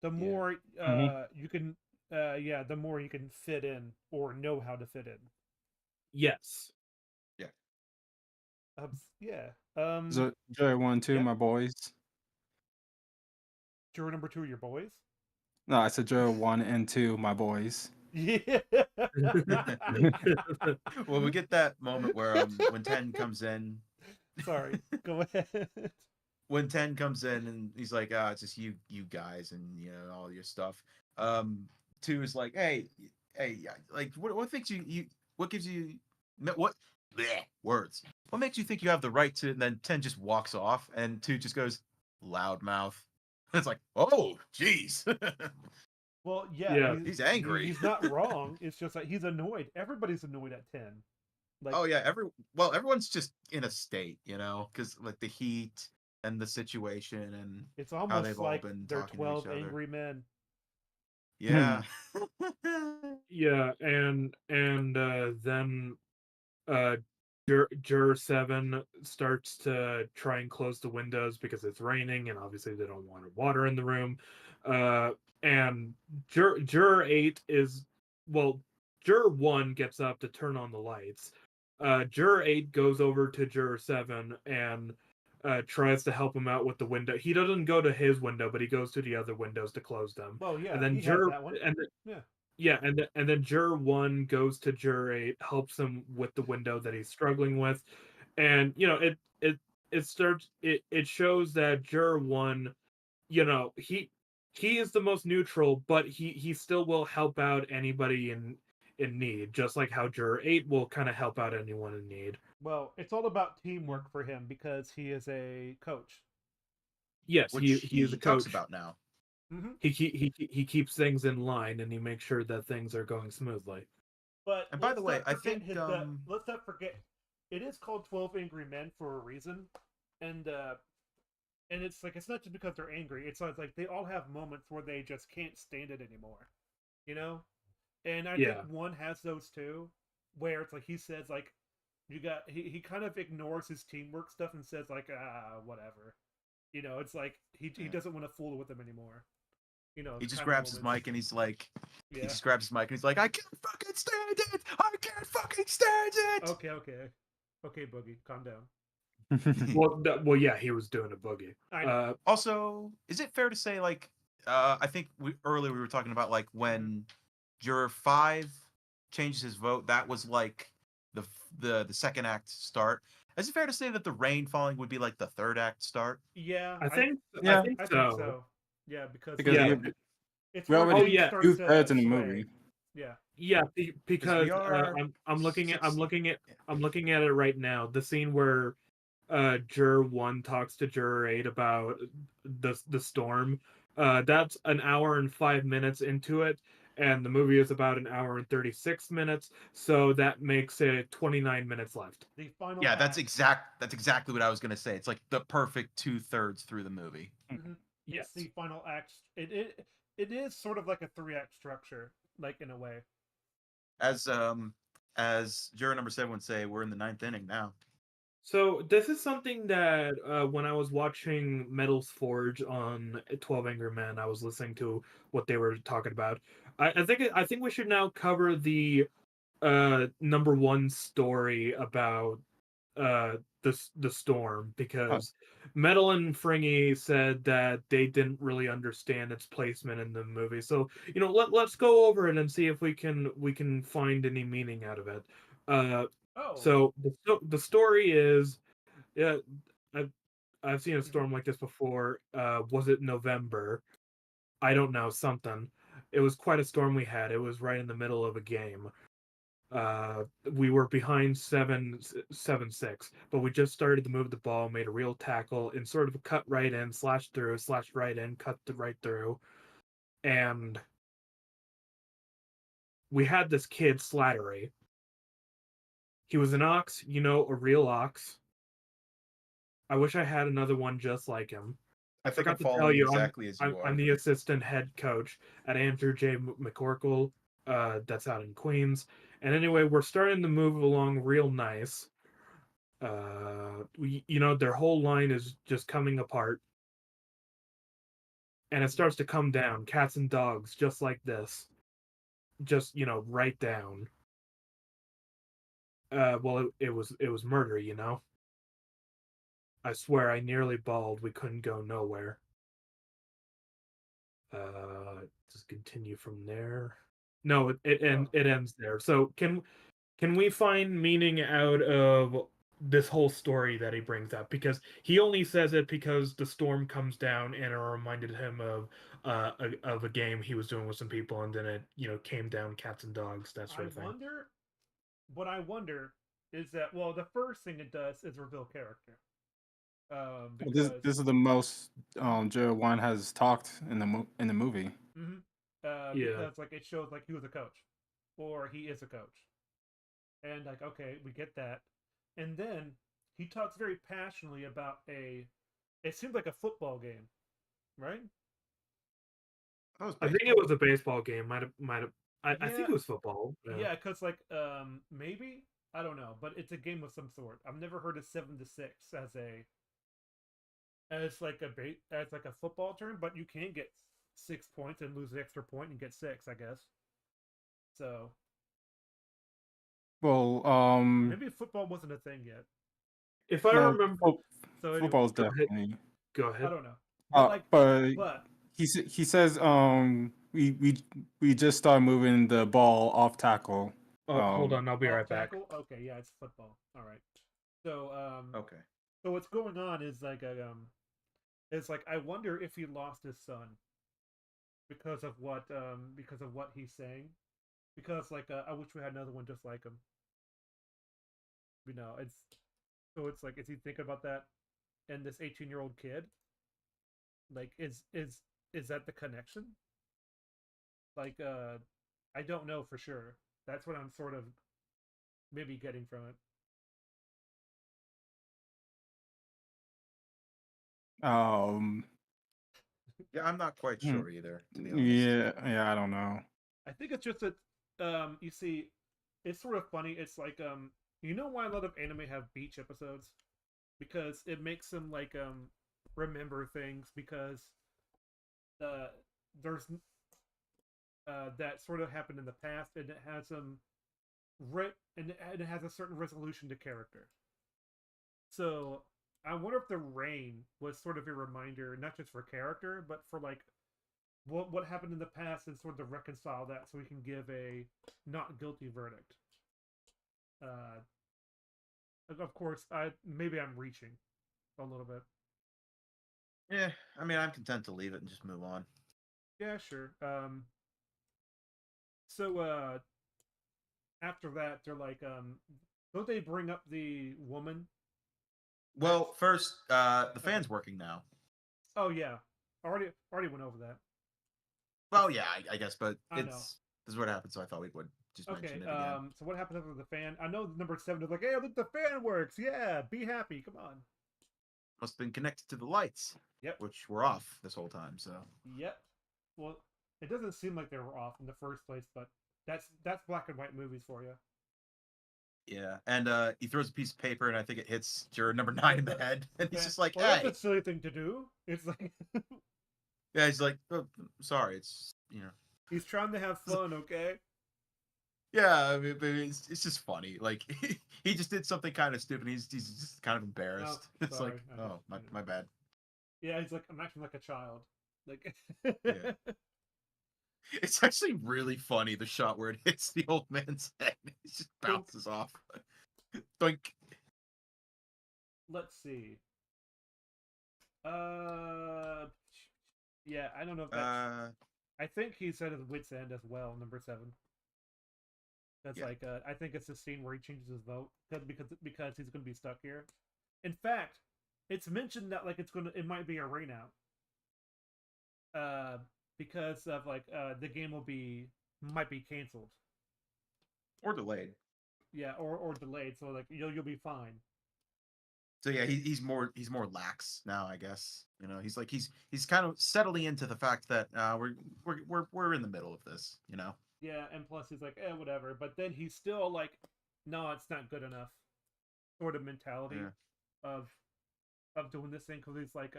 The Yeah. more Mhm. you can the more you can fit in or know how to fit in. Yes. Yeah. Yeah. Joy 1, 2, Yep. my boys. Juror number 2 are your boys? No, I said Joy 1 and 2, my boys. Yeah. Well, we get that moment where when 10 comes in. Sorry. Go ahead. When 10 comes in and he's like, it's just you guys, and all your stuff. 2 is like, hey, like, what makes you what gives you what bleh, words, what makes you think you have the right to? And then 10 just walks off, and 2 just goes, loudmouth. It's like, oh jeez. Well, yeah, Yeah. He's angry. he's not wrong. It's just like he's annoyed. Everybody's annoyed at 10. Like, Oh yeah, everyone's just in a state, because like the heat and the situation and it's how almost they've all like been they're talking to each 12 other. angry men. Yeah. Yeah, and then Jur 7 starts to try and close the windows because it's raining, and obviously they don't want water in the room. And Jur 8 is, well, Jur 1 gets up to turn on the lights. Jur 8 goes over to Jur 7 and tries to help him out with the window. He doesn't go to his window, but he goes to the other windows to close them. Well, yeah, And then he has that one. and Yeah. yeah, and then Jur 1 goes to Jur 8, helps him with the window that he's struggling with, and it shows that Jur 1, he is the most neutral, but he still will help out anybody in need, just like how Jur 8 will kind of help out anyone in need. Well, it's all about teamwork for him because he is a coach. Yes, Which he is a talks coach. about now. Mm-hmm. He keeps things in line, and he makes sure that things are going smoothly. But And by the way, I think let's not forget it is called 12 Angry Men for a reason, and it's like it's not just because they're angry. It's like they all have moments where they just can't stand it anymore, you know. And I think Yeah. one has those too, where it's like he says like he kind of ignores his teamwork stuff and says like whatever. It's like he Yeah. doesn't want to fool with them anymore. He just kind of grabs his moments. mic and he's like, Yeah. he just grabs his mic and he's like, I can't fucking stand it. I can't fucking stand it. Okay, Boogie, calm down. Well, yeah, he was doing a boogie. I know. Also, is it fair to say like, I think earlier we were talking about like when Juror 5 changes his vote, that was like the second act start. Is it fair to say that the rain falling would be like the third act start? Yeah, I think Yeah. I so. think so. Yeah, because Because Yeah. it's we where already Oh, things yeah. start do to thirds in the sway. movie. Yeah. Yeah, because we are I'm looking at six- I'm looking at it right now. The scene where Juror 1 talks to Juror 8 about the storm. That's an hour and 5 minutes into it, and the movie is about an hour and 36 minutes, so that makes it 29 minutes left. The final Yeah, act. that's exactly what I was gonna say. It's like the perfect 2/3 through the movie. Mhm. Yes. It's the final act. It is sort of like a 3-act structure, like in a way. As Juror number 7 would say, we're in the 9th inning now. So this is something that when I was watching Metals Forge on 12 Angry Men, I was listening to what they were talking about. I think we should now cover the number one story about the storm, because Metal and Fringy said that they didn't really understand its placement in the movie. So let's go over it and see if we can find any meaning out of it. Oh. So the story is, yeah, I've seen a Mhm. storm like this before. Was it November? I don't know, something. It was quite a storm we had. It was right in the middle of a game. We were behind 7-6, but we just started to move the ball, made a real tackle, and sort of a cut right in, slash through, slash right in, cut right through, and we had this kid Slattery. He was an ox, a real ox. I wish I had another one just like him. I think I'm forgot to tell following you, exactly as you I'm are. the assistant head coach at Andrew J. McCorkle. That's out in Queens. And anyway, we're starting to move along real nice. Their whole line is just coming apart, and it starts to come down. Cats and dogs, just like this, just right down. Well, it was murder. I swear, I nearly bawled. We couldn't go nowhere. Just continue from there. No, it ends there. So can we find meaning out of this whole story that he brings up? Because he only says it because the storm comes down and it reminded him of a game he was doing with some people, and then it came down, cats and dogs, that sort of thing. What I wonder is that, well, the first thing it does is reveal character. This Because is the most Joe One has talked in the movie. Yeah. because like it shows like he was a coach, or he is a coach, and like okay, we get that, and then he talks very passionately about it seems like a football game, right? That was I think it was a baseball game. Might have. I think it was football. Yeah, because like maybe I don't know, but it's a game of some sort. I've never heard of 7-6 as like a football term, but you can get 6 points and lose an extra point and get 6, I guess. So Well, maybe football wasn't a thing yet. If I no, remember, So anyway, football's go ahead. definitely. Go I ahead. don't know, but But he says we just started moving the ball off tackle. Hold on, I'll be off right back. tackle. Okay, yeah, it's football. All right. So Okay. so what's going on is like it's like I wonder if he lost his son because of what he's saying. Because like I wish we had another one just like him. It's like is he thinking about that? And this 18-year-old kid, like is that the connection? Like I don't know for sure. That's what I'm sort of maybe getting from it. Yeah, I'm not quite Hmm. sure either, to be honest. Yeah, I don't know. I think it's just that You see, it's sort of funny. It's like you know why a lot of anime have beach episodes? Because it makes them like remember things because uh there's that sort of happened in the past and it has and it has a certain resolution to character. So I wonder if the rain was sort of a reminder, not just for character, but for like what happened in the past and sort of reconcile that so we can give a not guilty verdict. Uh, of course, maybe I'm reaching a little bit. Yeah, I mean, I'm content to leave it and just move on. Yeah, sure. So after that, they're like, don't they bring up the woman? Well, first, the fan's working now. Oh yeah, already went over that. Well, yeah, I guess, but I know. this is what happened, so I thought we would just Okay, mention it again. so what happens after the fan? I know number 7 is like, hey, look, the fan works. Yeah, be happy. Come on. Must have been connected to the lights, Yep. which were off this whole time. So Yep. Well, it doesn't seem like they were off in the first place, but that's black and white movies for you. yeah, and he throws a piece of paper, and I think it hits juror number 9 in the head, and he's just like, well, "Hey," that's a silly thing to do. It's like yeah, he's like, oh, "Sorry, it's he's trying to have fun, okay? yeah." I mean, it's just funny. Like he just did something kind of stupid. He's just kind of embarrassed. Oh, It's sorry. like, oh, my bad. Yeah, he's like, I'm acting like a child. Like, Yeah. It's actually really funny, the shot where it hits the old man's head. It just bounces off. Doink. Let's see. Yeah, I don't know if that's. I think he's at his wit's end as well. Number 7. That's Yeah. like, I think it's the scene where he changes his vote because he's gonna be stuck here. In fact, it's mentioned that like it might be a rain out. Because of like the game might be canceled. Or delayed. Yeah, or delayed. So like you'll be fine. So yeah, he's more lax now, I guess. He's like he's kind of settling into the fact that we're in the middle of this. Yeah, and plus he's like, whatever. But then he's still like, no, it's not good enough. Sort of mentality of doing this thing because he's like,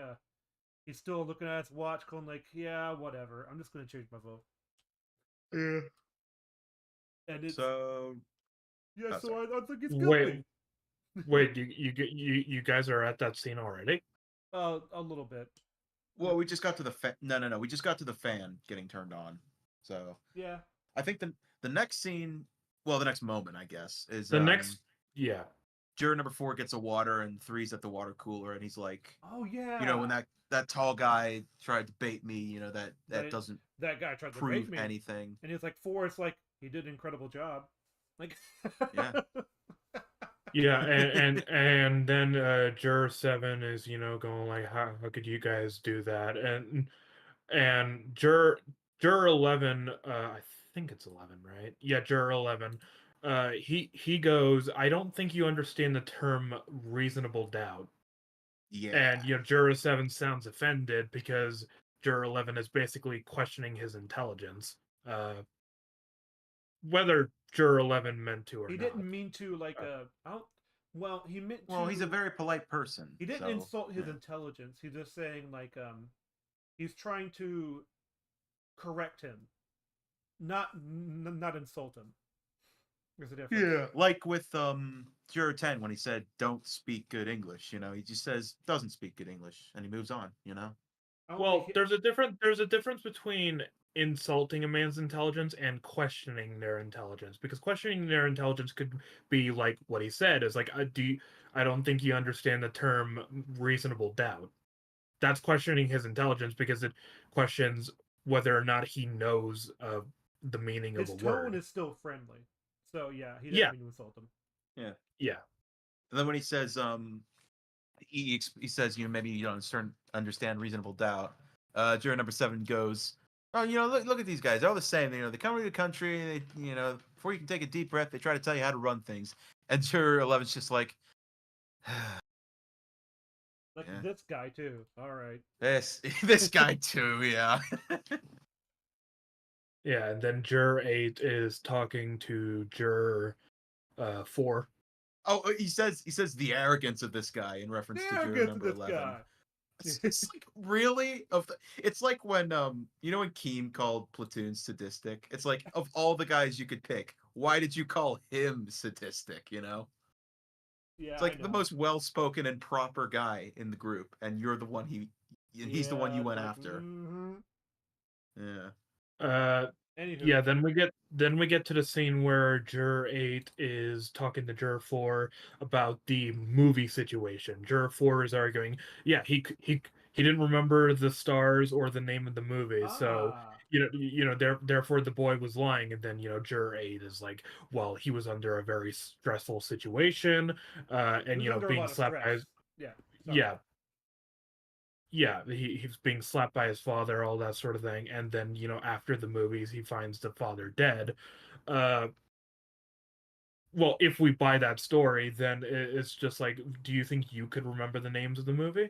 he's still looking at his watch, going like, yeah, whatever. I'm just gonna change my vote. Yeah. And it's so yeah. So I think it's Wait. guilty. Wait, you guys are at that scene already? A little bit. Well, we just got to the no. We just got to the fan getting turned on. So yeah. I think the next scene, well, the next moment, I guess, is the next. Yeah. Juror number 4 gets a water and 3's at the water cooler, and he's like, oh yeah, when that tall guy tried to bait me, that doesn't that guy tried to prove bait me anything. And he's like, 4, it's like he did an incredible job. Like yeah. Yeah, and then juror 7 is going like, how could you guys do that? And juror 11, I think it's 11, right? Yeah, juror 11. He goes, I don't think you understand the term reasonable doubt. Yeah. And juror 7 sounds offended because juror 11 is basically questioning his intelligence. Whether juror 11 meant to or he not. didn't mean to like well, he meant to. Well, he's a very polite person. He didn't insult his intelligence. He's just saying like he's trying to correct him, not insult him. There's a difference. Yeah, like with juror 10 when he said don't speak good English. He just says doesn't speak good English and he moves on. Well, there's a difference between insulting a man's intelligence and questioning their intelligence, because questioning their intelligence could be like what he said is like, I don't think you understand the term reasonable doubt. That's questioning his intelligence because it questions whether or not he knows the meaning of a word. His tone is still friendly, so yeah, he doesn't mean to insult him. Yeah. And then when he says he says, maybe you don't understand reasonable doubt. Juror number 7 goes, oh, look at these guys. They're all the same. They come to the country. They, before you can take a deep breath, they try to tell you how to run things. And juror 11's just like, like this guy too. All right. This guy too. Yeah. Yeah, and then Juror 8 is talking to Juror 4. Oh, he says the arrogance of this guy in reference to juror There gets number this 11. guy. It's like really it's like when when Keem called Platoon sadistic. It's like of all the guys you could pick, why did you call him sadistic, you know? Yeah, It's I like the know. most well-spoken and proper guy in the group, and you're the one he's the one Yeah, you it's went like, after. Yeah. Uh, Anywho, yeah, then we get to the scene where Juror 8 is talking to Juror 4 about the movie situation. Juror 4 is arguing, yeah, he didn't remember the stars or the name of the movie, so ah, therefore the boy was lying. And then Juror 8 is like, well, he was under a very stressful situation, he and was under a being lot of slapped by stress. his Yeah, sorry. yeah yeah, he's being slapped by his father, all that sort of thing. And then, after the movies, he finds the father dead. Uh, well, if we buy that story, then it's just like, do you think you could remember the names of the movie?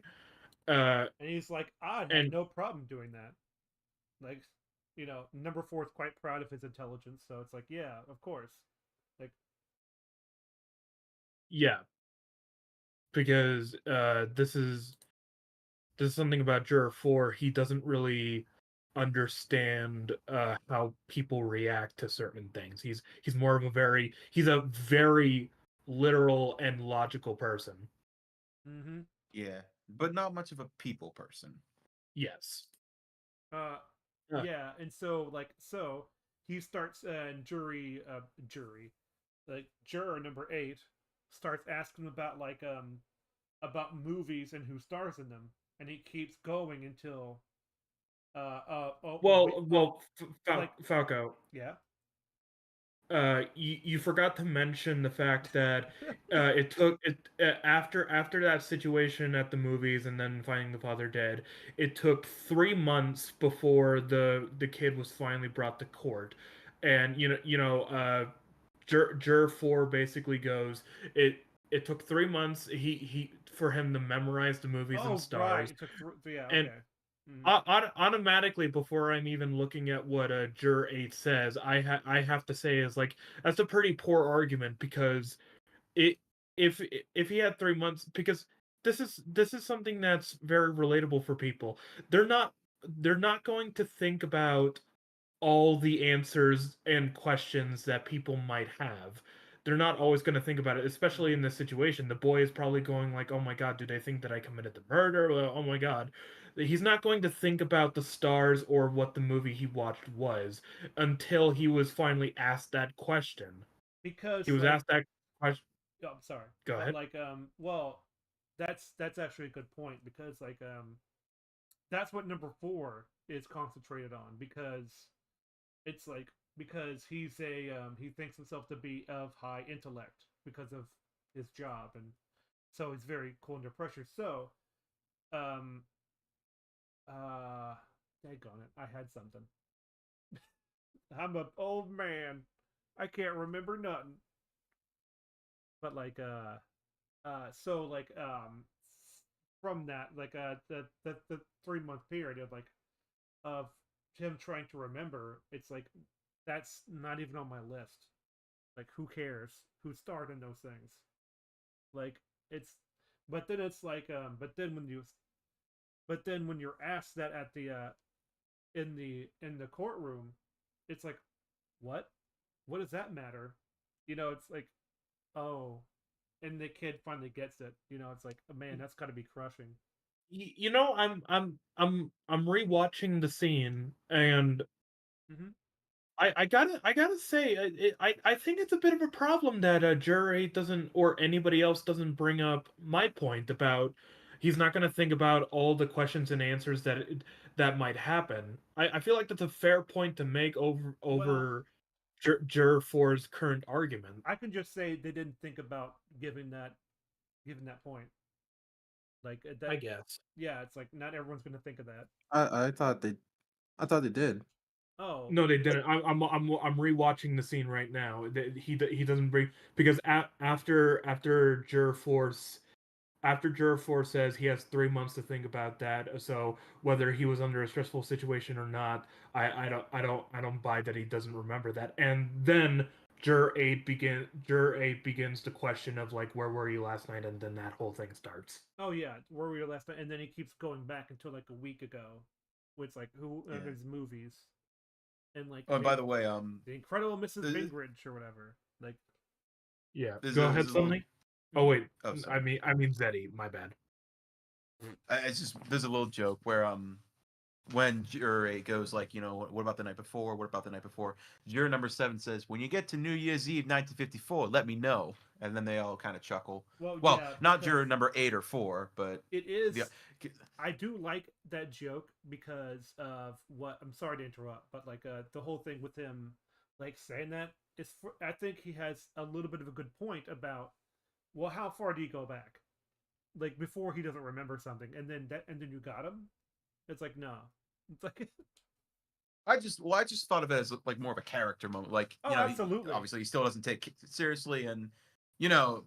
Uh, And he's like, I'd have and no problem doing that. Like, number four is quite proud of his intelligence, so it's like, yeah, of course. Like, yeah, because this is something about Juror 4. He doesn't really understand how people react to certain things. He's a very literal and logical person. mm-hmm. Yeah. But not much of a people person. Yes. Uh, Uh, yeah, and so he starts jury, like juror number 8 starts asking about movies and who stars in them, and he keeps going until like Falco, yeah. you forgot to mention the fact that it took it after that situation at the movies and then finding the father dead. It took 3 months before the kid was finally brought to court, and Juror 4 basically goes, it took 3 months he for him to memorize the movies and Oh right, stars, it took yeah, and okay. Mm-hmm. automatically, before I'm even looking at what Juror 8 says, I have to say is like, that's a pretty poor argument, because it if if he had 3 months, because this is something that's very relatable for people. They're not going to think about all the answers and questions that people might have. They're not always going to think about it, especially Mm-hmm. in this situation. The boy is probably going like, "Oh my god, do they think that I committed the murder? Well, oh my god." He's not going to think about the stars or what the movie he watched was until he was finally asked that question. He Because was like asked that question. oh, I'm sorry, Go but ahead. like well, that's actually a good point because like that's what number 4 is concentrated on because it's like because he thinks himself to be of high intellect because of his job, and so he's very cool under pressure. So um daggone it, I had something. I'm an old man, I can't remember nothing. But like so like from that like the 3 month period of him trying to remember, it's like that's not even on my list. Like who cares who starred in those things? Like it's but then it's like but then when you're asked that at the in the courtroom, it's like what does that matter? It's like oh, and the kid finally gets it. It's like oh, man, that's got to be crushing. I'm rewatching the scene, and Mm-hmm. I gotta say, I think it's a bit of a problem that Juror 8 doesn't, or anybody else doesn't, bring up my point about he's not gonna think about all the questions and answers that might happen. I feel like that's a fair point to make Well, over Juror 4's current argument. I can just say they didn't think about giving that point. Like I that. guess. Yeah, it's like not everyone's gonna think of that. I I thought they did. Oh, No, they didn't. I'm rewatching the scene right now. He doesn't bring, because after Juror 4's after juror 4 says he has 3 months to think about that, so whether he was under a stressful situation or not, I don't buy that he doesn't remember that. And then juror 8 begins the question of like, where were you last night, and then that whole thing starts. Oh yeah, where were you last night? And then he keeps going back until like a week ago, with like who Yeah. his movies, and like Oh, and by the way, the Incredible Mrs. the- Bigridge or whatever. Like, Yeah, There's go a- ahead, there's a little- Sonny. Oh wait, Oh, sorry. I mean Zeddy. My bad. It's just there's a little joke where when juror 8 goes like, what about the night before? What about the night before? Juror number 7 says, when you get to New Year's Eve 1954, let me know. And then they all kind of chuckle. well, Well, yeah, not because juror number 8 or 4, but it is. the, I do like that joke because of what. I'm sorry to interrupt, but like the whole thing with him, like saying that is. I think he has a little bit of a good point about. Well, how far do you go back? Like before he doesn't remember something, and then you got him. It's like no. It's like I just thought of it as like more of a character moment. Like, Oh, absolutely. obviously he still doesn't take it seriously, and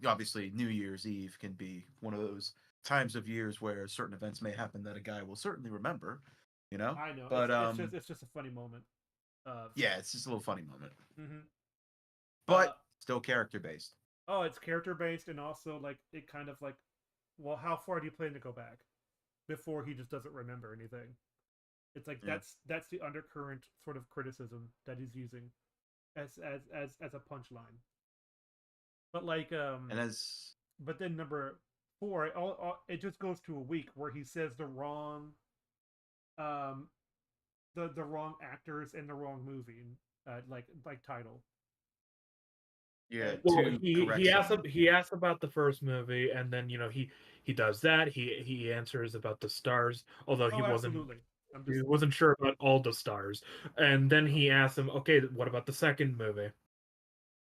obviously New Year's Eve can be one of those times of years where certain events may happen that a guy will certainly remember. I know, but it's just a funny moment. yeah, it's just a little funny moment, Mm-hmm. but still character based. Oh, it's character based, and also like it kind of like, well, how far do you plan to go back before he just doesn't remember anything? It's like Yeah. that's the undercurrent sort of criticism that he's using as a punchline. But like And as but then number 4, it just goes to a week where he says the wrong um the wrong actors in the wrong movie, like title. yeah, Well, to he correct he asks something. he asks about the first movie, and then he does that. He answers about the stars, although Oh, absolutely. I'm he just wasn't sure about all the stars. And then he asks him, okay, what about the second movie?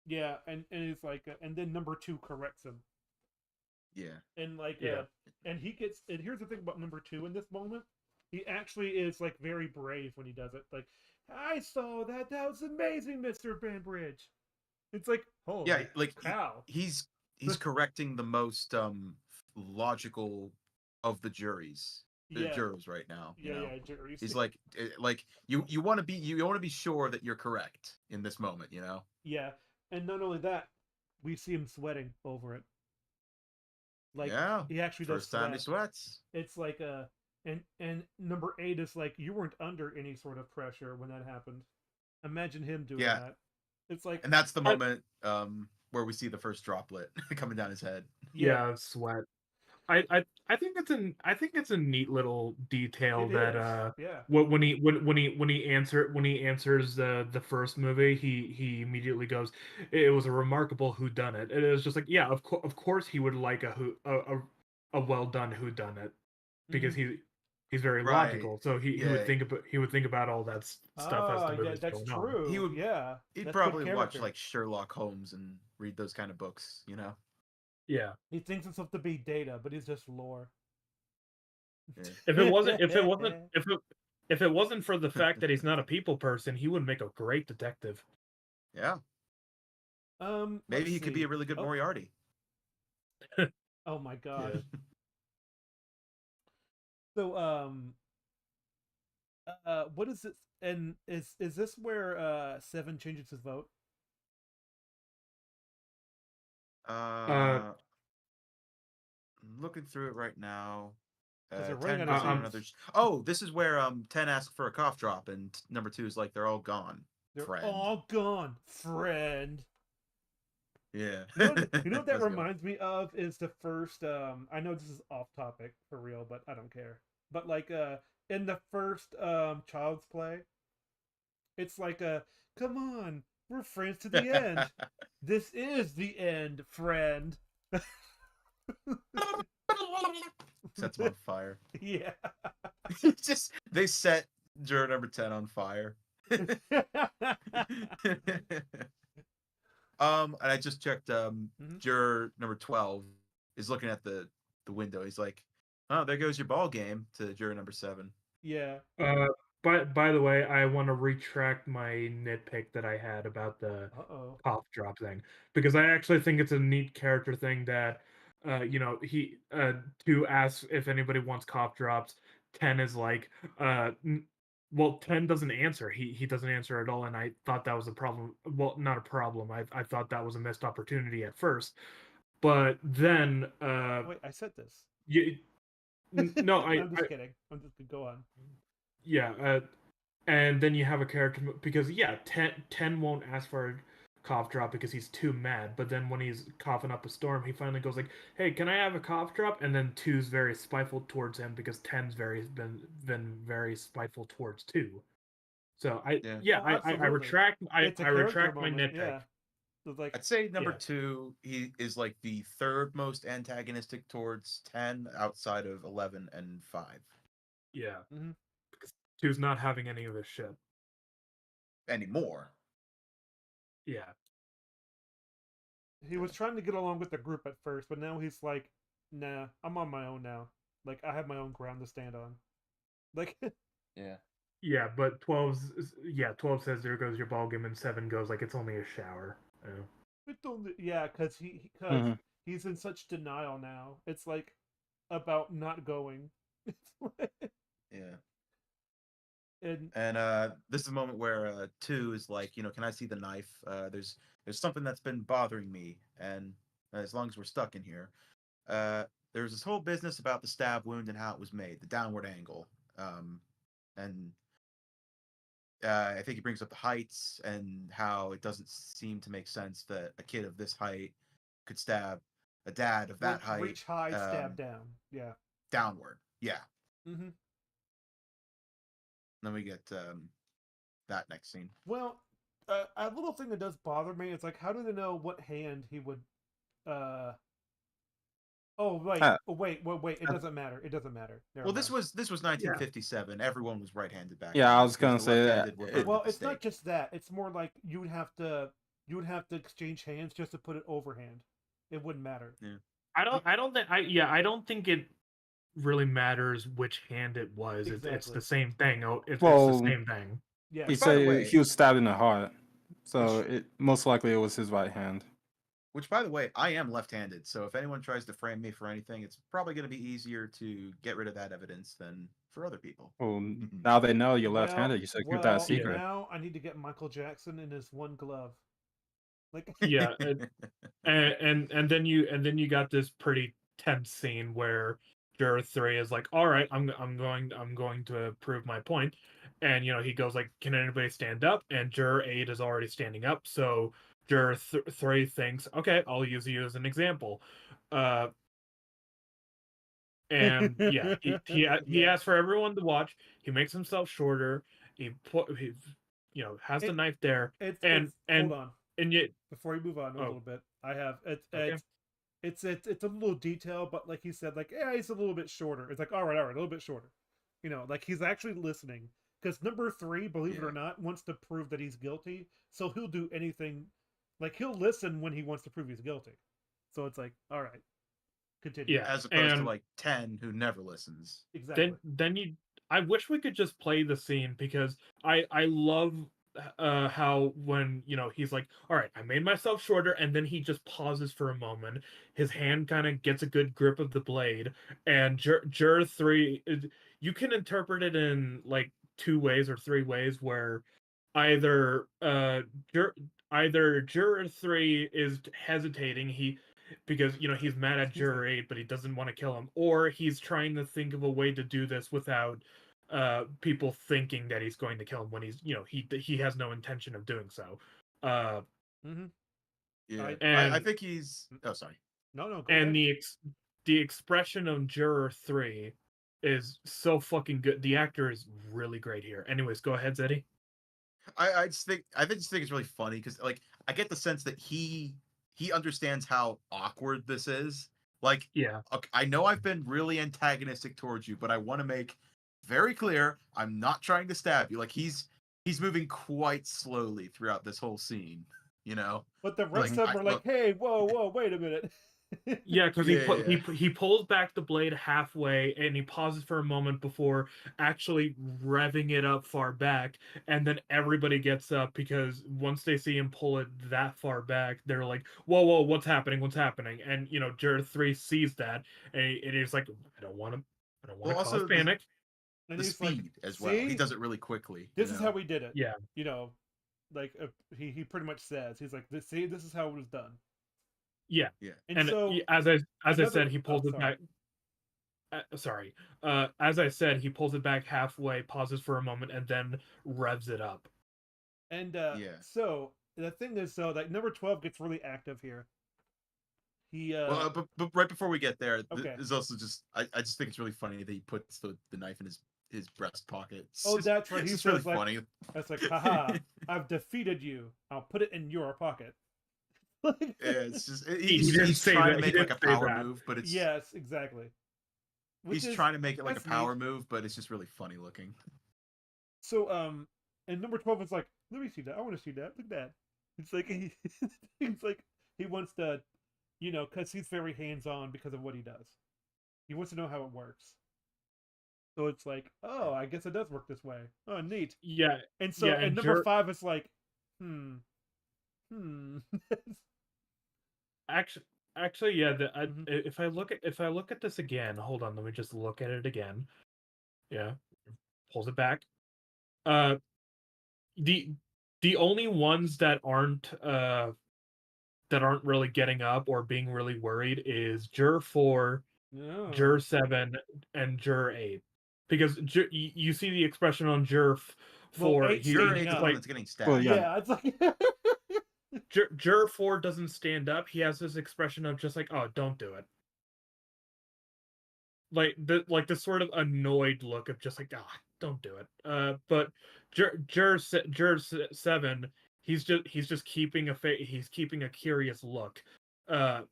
yeah, and it's like and then number 2 corrects him. Yeah. And like Yeah. and he gets, and here's the thing about number 2 in this moment, he actually is like very brave when he does it. Like, I saw that was amazing, Mr. Banbridge. It's like, holy Yeah, like cow. he's correcting the most logical of the juries. The Yeah. jurors right now. Yeah, juries. He's like you want to be sure that you're correct in this moment, Yeah, and not only that, we see him sweating over it. Like, yeah. he actually does First time he sweat. sweats. It's like and number 8 is like, you weren't under any sort of pressure when that happened. Imagine him doing Yeah. that. It's like, And that's the moment where we see the first droplet coming down his head. Yeah, sweat. I think it's a neat little detail It that is, yeah. when he answers the first movie, he immediately goes, it was a remarkable whodunit. It was just like, yeah, of course he would like a well done whodunit, because Mhm. he's very Right. logical. So he Yeah. would think about all that stuff as the yeah, movie's that's going on. true. He would- Yeah, He'd that's probably good watch character. like Sherlock Holmes and read those kind of books, Yeah. He thinks himself to be Data, but he's just lore. Yeah. If it wasn't for the fact that he's not a people person, he would make a great detective. Yeah. Maybe he could be a really good Moriarty. Oh my god. Yeah. So what is it? And is this where 7 changes his vote? I'm looking through it right now. 'Cause they're 10 running out of goes on seats. another. Oh, this is where 10 asks for a cough drop, and number 2 is like, they're all gone. They're Friend. all gone, friend. Yeah. You know what that Let's go. reminds me of is the first. I know this is off topic for real, but I don't care. But like in the first Child's Play, it's like come on, we're friends to the end. This is the end, friend. Sets him on fire. Yeah. Just they set juror number 10 on fire. And I just checked juror number 12 is looking at the window. He's like, oh, there goes your ball game, to juror number 7. Yeah. By the way, I want to retract my nitpick that I had about the Uh-oh. cough drop thing, because I actually think it's a neat character thing that he to ask if anybody wants cough drops. 10 is like, well, 10 doesn't answer. He doesn't answer at all, and I thought that was a problem. Well, not a problem. I thought that was a missed opportunity at first, but then Wait, I said this. you no, I'm just kidding. I'm just go on. yeah, and then you have a character because yeah, 10 won't ask for a cough drop because he's too mad. But then when he's coughing up a storm, he finally goes like, "Hey, can I have a cough drop?" And then 2's very spiteful towards him because 10's been very spiteful towards 2. So Yeah. Oh, I absolutely. retract It's a I character retract my moment. nitpick. Yeah. It's like I'd say number Yeah. 2, he is like the third most antagonistic towards 10 outside of 11 and 5. Yeah, mhm. because 2's not having any of this shit. Anymore. Yeah, He was trying to get along with the group at first, but now he's like, nah, I'm on my own now. Like I have my own ground to stand on. Like Yeah. yeah, but 12 says there goes your ball game, and 7 goes like it's only a shower. Yeah. yeah, because Mhm. he's in such denial now. It's like about not going. Yeah. And And this is a moment where 2 is like, can I see the knife? There's something that's been bothering me, and as long as we're stuck in here, uh, there's this whole business about the stab wound and how it was made, the downward angle, and I think he brings up the heights and how it doesn't seem to make sense that a kid of this height could stab a dad of that like height reach high, stab down. Yeah. downward. Yeah. Mm-hmm. Then we get that next scene. Well, a little thing that does bother me is like, how do they know what hand he would? uh Oh wait, Uh, wait! It uh, doesn't matter. It doesn't matter. Never Well, mind. this was 1957. Everyone was right-handed back yeah, I then. was Because gonna the say that. left-handed were burned Well, at the it's not stake. just that. It's more like you would have to exchange hands just to put it overhand. It wouldn't matter. Yeah. I don't think it really matters which hand it was. It's Exactly. the same thing. Oh, it's the Well, same thing. Yeah. he Which, by the said way, he was stabbed in the heart, so which it most likely it was his right hand. which by the way, I am left-handed. So if anyone tries to frame me for anything, it's probably going to be easier to get rid of that evidence than for other people. Well, now they know you're Well, left-handed. You should keep that a Yeah. secret. now I need to get Michael Jackson in his one glove. Like Yeah, and then you got this pretty tense scene where Juror 3 is like, "All right, I'm going to prove my point," and he goes like, "Can anybody stand up?" And Juror 8 is already standing up, so Juror 3 thinks, "Okay, I'll use you as an example," uh, and yeah, he yeah. asks for everyone to watch. He makes himself shorter. He has the It knife there, it's hold on and yet before you move on a oh little bit. I have okay. it's a little detail, but like he said, like yeah, he's a little bit shorter. It's like all right, a little bit shorter. Like he's actually listening because number 3, believe it Yeah. or not, wants to prove that he's guilty. So he'll do anything. Like he'll listen when he wants to prove he's guilty. So it's like all right, continue. Yeah, As opposed to and like 10 who never listens. Exactly. then you I wish we could just play the scene because I love how when he's like, all right, I made myself shorter, and then he just pauses for a moment. His hand kind of gets a good grip of the blade, and Juror 3, you can interpret it in like 2 ways or 3 ways where either jur- either Juror 3 is hesitating, because he's mad at Excuse me. Juror 8, but he doesn't want to kill him, or he's trying to think of a way to do this without people thinking that he's going to kill him when he's he has no intention of doing so. uh Mm-hmm. Yeah. I and think he's. Oh, sorry. No, go and ahead. the expression of Juror 3 is so fucking good. The actor is really great here. Anyways, go ahead, Zeddy. I just think it's really funny because like I get the sense that he understands how awkward this is. Like, Yeah. okay, I know I've been really antagonistic towards you, but I want to make very clear I'm not trying to stab you. Like he's moving quite slowly throughout this whole scene. But the Like rest of them I were like, look, "Hey, whoa, wait a minute." Yeah, because Yeah. he pulls back the blade halfway and he pauses for a moment before actually revving it up far back, and then everybody gets up because once they see him pull it that far back, they're like, "Whoa, whoa, what's happening? What's happening?" And Jur 3 sees that, and he's like, I don't want Well, to cause also panic." And the he's like, speed as well. He "See, does it really quickly. this is how we did it." Yeah, You know, like he pretty much says, he's like, "See, this is how it was done." yeah, Yeah. And and so as I said, another, he oh pulls it sorry, back. Sorry. As I said, he pulls it back halfway, pauses for a moment, and then revs it up. and Yeah. so the thing is, so like number 12 gets really active here. He Well, but right before we get there, okay. there's also just I just think it's really funny that he puts the knife in his breast pocket. Oh, that's right. It's He just really says like, funny. "That's like, haha, I've defeated you. I'll put it in your pocket." Like, Yeah, it's just He didn't he's say trying to that. He make like didn't a say power that. move, but it's yes, exactly. Which he's is trying to make it like a that's power neat. move, but it's just really funny looking. So and number 12 is like, "Let me see that. I want to see that. Look at that." It's like he's like he wants to, because he's very hands-on because of what he does. He wants to know how it works. So it's like, oh, I guess it does work this way. Oh, neat. Yeah, And so, yeah, and and number Jur 5 is like, hmm, hmm. actually, actually, yeah. Mhm. If I look at this again, hold on, let me just look at it again. Yeah, pulls it back. Uh, the the only ones that aren't really getting up or being really worried is Jur 4, Jur No. 7, and Jur 8. Because you see the expression on Jur Well, 4, 8 Jur standing he's 8's the just up. one like that's getting Well, stabbed. yeah. Yeah, it's like Jur 4 doesn't stand up. He has this expression of just like, "Oh, don't do it." Like the sort of annoyed look of just like, "Ah, don't do it." But Jur 7, he's just keeping he's keeping a curious look. Uh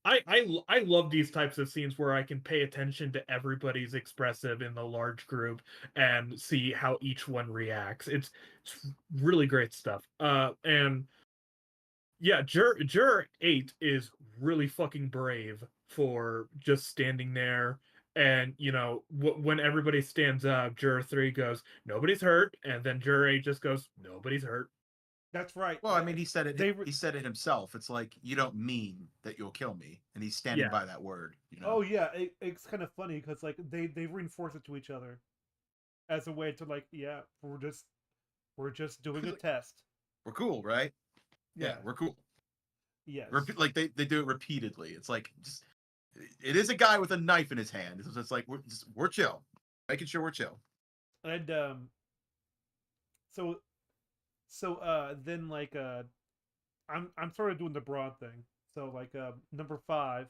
I love these types of scenes where I can pay attention to everybody's expressive in the large group and see how each one reacts. It's really great stuff. And yeah, Jur 8 is really fucking brave for just standing there. And when everybody stands up, Jur 3 goes, "Nobody's hurt," and then Jur 8 just goes, "Nobody's hurt." that's right. Well, I mean, he said it. They He said it himself. It's like you don't mean that you'll kill me, and he's standing Yeah, by that word. Oh yeah, it's kind of funny because like they reinforce it to each other as a way to like, yeah, we're just doing a Like, test. we're cool, right? Yeah, Yeah. we're cool. Yes. Like they do it repeatedly. It's like just it is a guy with a knife in his hand. It's just like we're chill, making sure we're chill. And so then like I'm sort of doing the broad thing. So like number 5,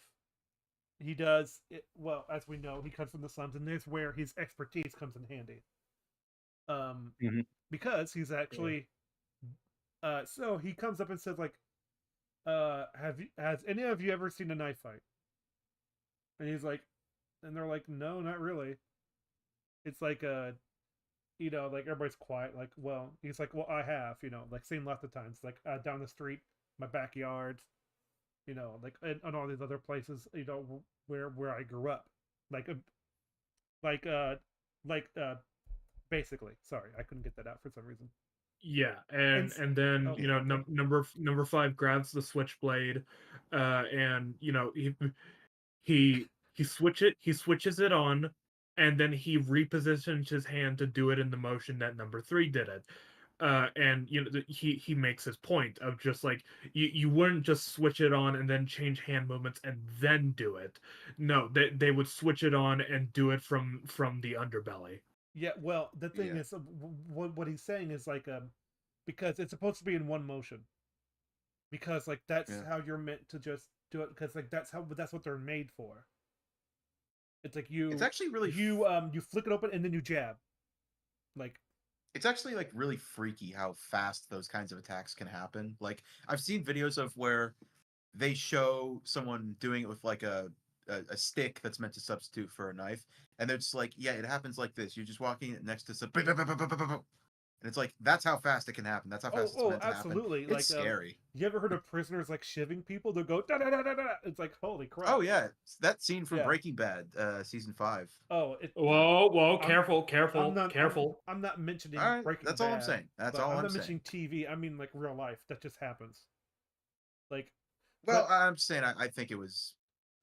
he does it well, as we know, he comes from the slums, and there's where his expertise comes in handy. Um Mhm. because he's actually so he comes up and says like, has any of you ever seen a knife fight? And he's like, and they're like, no, not really. It's like like everybody's quiet. Like, well, he's like, well, I have, like seen lots of times, like down the street, my backyard, like and all these other places, where I grew up, like, like, like, basically. Sorry, I couldn't get that out for some reason. yeah, And and then oh, okay. number 5 grabs the switchblade, and he switches it on, and then he repositions his hand to do it in the motion that number 3 did it. And he makes his point of just like, you wouldn't just switch it on and then change hand movements and then do it. No, they would switch it on and do it from the underbelly. Yeah, well, the thing Yeah. is, what he's saying is like, because it's supposed to be in one motion, because like that's Yeah. how you're meant to just do it, because like that's what they're made for. It's like It's actually really you flick it open and then you jab, like, it's actually like really freaky how fast those kinds of attacks can happen. Like I've seen videos of where they show someone doing it with like a stick that's meant to substitute for a knife, and they're just like, yeah, it happens like this. You're just walking next to some, And it's like that's how fast it can happen. That's how fast it's meant to absolutely. happen. It's scary. You ever heard of prisoners like shivving people? They'll go da da da da da. It's like holy crap. Oh yeah, that scene from Yeah. Breaking Bad, season 5. Oh, Whoa, I'm- careful, I'm careful. I'm not mentioning All right, Breaking that's Bad. all I'm saying. That's but all I'm I'm not saying. mentioning TV. I mean like real life. That just happens. Like, Well, but- I'm just saying I think it was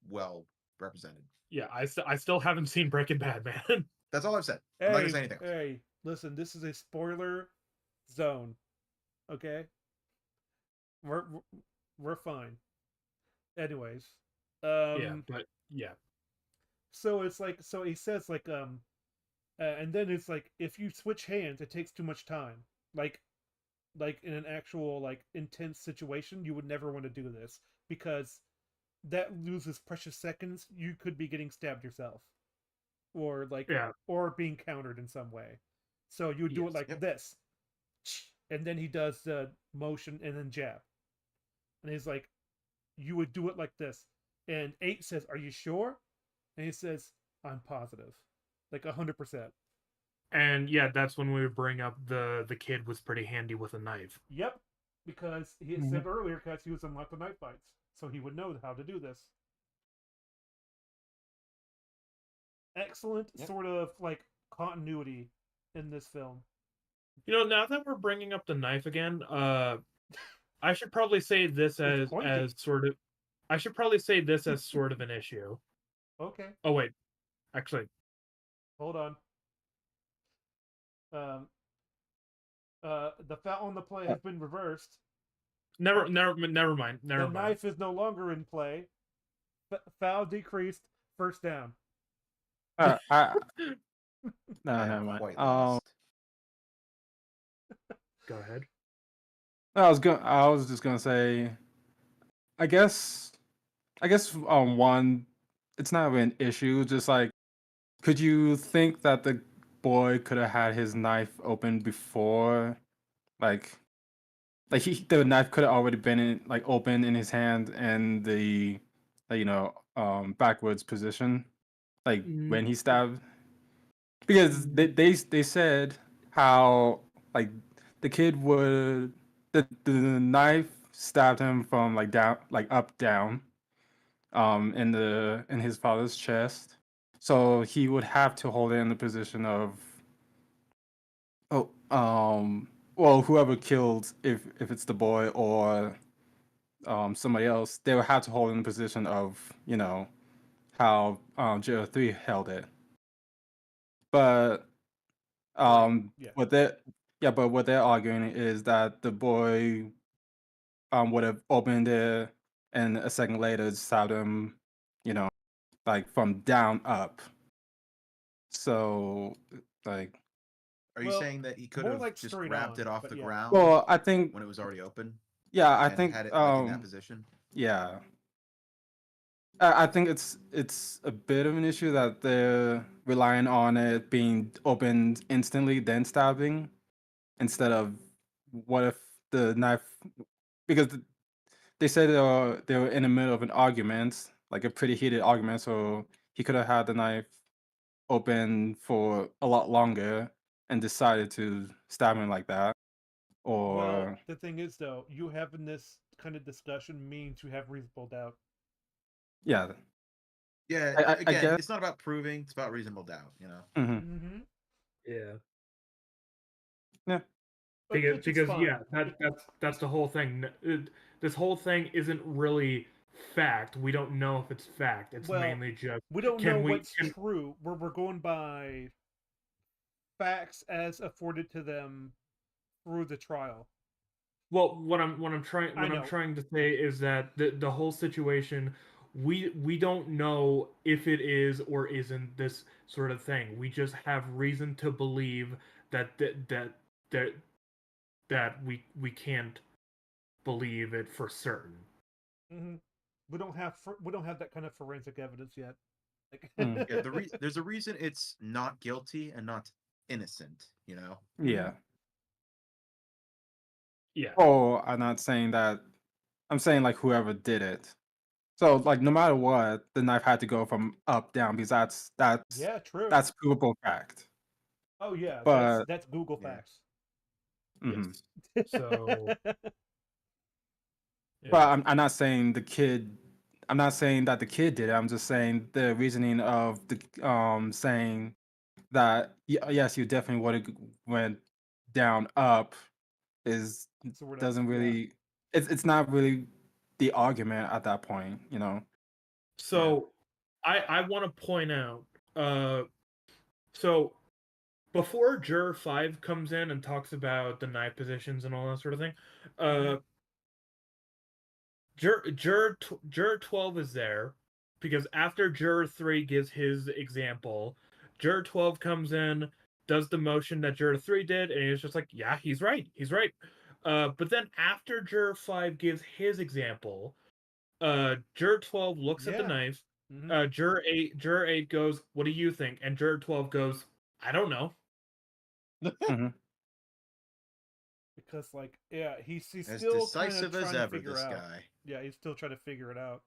well represented. Yeah, I still haven't seen Breaking Bad, man. That's all I've said. I'm not gonna say anything else. Hey, listen, this is a spoiler zone. Okay? We're fine. Anyways, Yeah, but yeah. so it's like so he says like and then it's like if you switch hands it takes too much time. Like in an actual like intense situation, you would never want to do this because that loses precious seconds. You could be getting stabbed yourself. Or like Yeah. or being countered in some way. So you do it Yes. like Yep. this. And then he does the motion and then jab. And he's like, you would do it like this. And 8 says, are you sure? And he says, I'm positive. Like 100%. And yeah, that's when we bring up the kid was pretty handy with a knife. Yep. Because he had said earlier because he was in lots of knife fights. So he would know how to do this. Excellent sort of like continuity in this film. You know, now that we're bringing up the knife again, I should probably say this as sort of I should probably say this as sort of an issue. Okay. Oh wait. Actually, hold on. The foul on the play has been reversed. never mind. The knife is no longer in play. Foul decreased. First down. No, I never am mind. quite lost. Go ahead. I was just gonna say, I guess, one, it's not really an issue. Just like, could you think that the boy could have had his knife open before, like the knife could have already been open in his hand and the, backwards position, like when he stabbed, because they said how like the kid would the knife stabbed him from like down up down in his father's chest, so he would have to hold it in the position of well, whoever killed, if it's the boy or somebody else, they would have to hold it in the position of how JO3 held it. But what they're arguing is that the boy would have opened it and a second later stabbed him, like from down up. So like, Are you saying that he could more have like just straight grabbed on, it off but the yeah. ground well, I think when it was already open? I And think had it like in that position. yeah. I think it's a bit of an issue that they're relying on it being opened instantly, then stabbing, instead of what if the knife, because they said they were in the middle of an argument, like a pretty heated argument, so he could have had the knife open for a lot longer and decided to stab him like that. Or Well, the thing is though, you having this kind of discussion means you have reasonable doubt. yeah. Yeah, I again, guess. it's not about proving; it's about reasonable doubt. Mm-hmm. Yeah. Yeah. Because yeah, that's the whole thing. This whole thing isn't really fact. We don't know if it's fact. It's mainly just we don't know what's true. We're going by facts as afforded to them through the trial. Well, what I'm trying to say is that the whole situation, we don't know if it is or isn't this sort of thing. We just have reason to believe that we can't believe it for certain. Mm-hmm. We don't have that kind of forensic evidence yet. Yeah, there's a reason it's not guilty and not innocent. Yeah. Yeah. Oh, I'm not saying that. I'm saying like whoever did it. So like no matter what, the knife had to go from up down because that's yeah, true. That's provable fact. Oh yeah, But that's Google facts. Mhm. Yes. So But yeah. I'm not saying the kid. I'm not saying that the kid did it. I'm just saying the reasoning of the saying that yes, you definitely would have went down up is So we're not, doesn't yeah. really. It's not really the argument at that point, you know. So I want to point out, so before Juror 5 comes in and talks about the knife positions and all that sort of thing, Juror 12 is there because after Juror 3 gives his example, Juror 12 comes in, does the motion that Juror 3 did, and he's just like, yeah, he's right. But then after Juror 5 gives his example, Juror 12 looks at the Yeah. knife. Mhm. Juror 8 goes, what do you think? And Juror 12 goes, I don't know. Mhm. Because like, yeah, he's As still kind of decisive as trying to ever, figure this out. guy. Yeah, he's still trying to figure it out.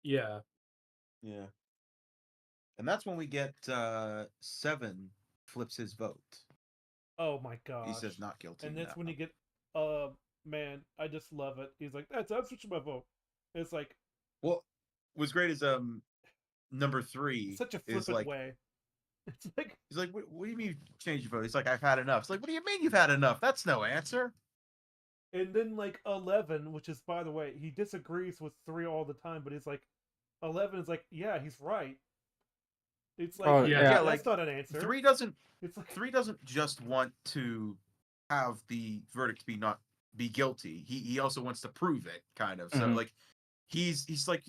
Yeah. Yeah. And that's when we get 7 flips his vote. Oh my He gosh. says not guilty. And in that's that when one. you get man, I just love it. He's like, I'm switching my vote. It's like Well, what's great is number 3 such a is flippant like way. It's like, he's like, what do you mean you change your vote? He's like, I've had enough. It's like, what do you mean you've had enough? That's no answer. and then like 11, which is, by the way, he disagrees with 3 all the time, but he's like, 11 is like, yeah, he's right. It's like, Oh Yeah. Yeah, that's like not an answer. 3 doesn't It's like, 3 doesn't just want to have the verdict be guilty. He also wants to prove it, kind of. So Mhm. like he's like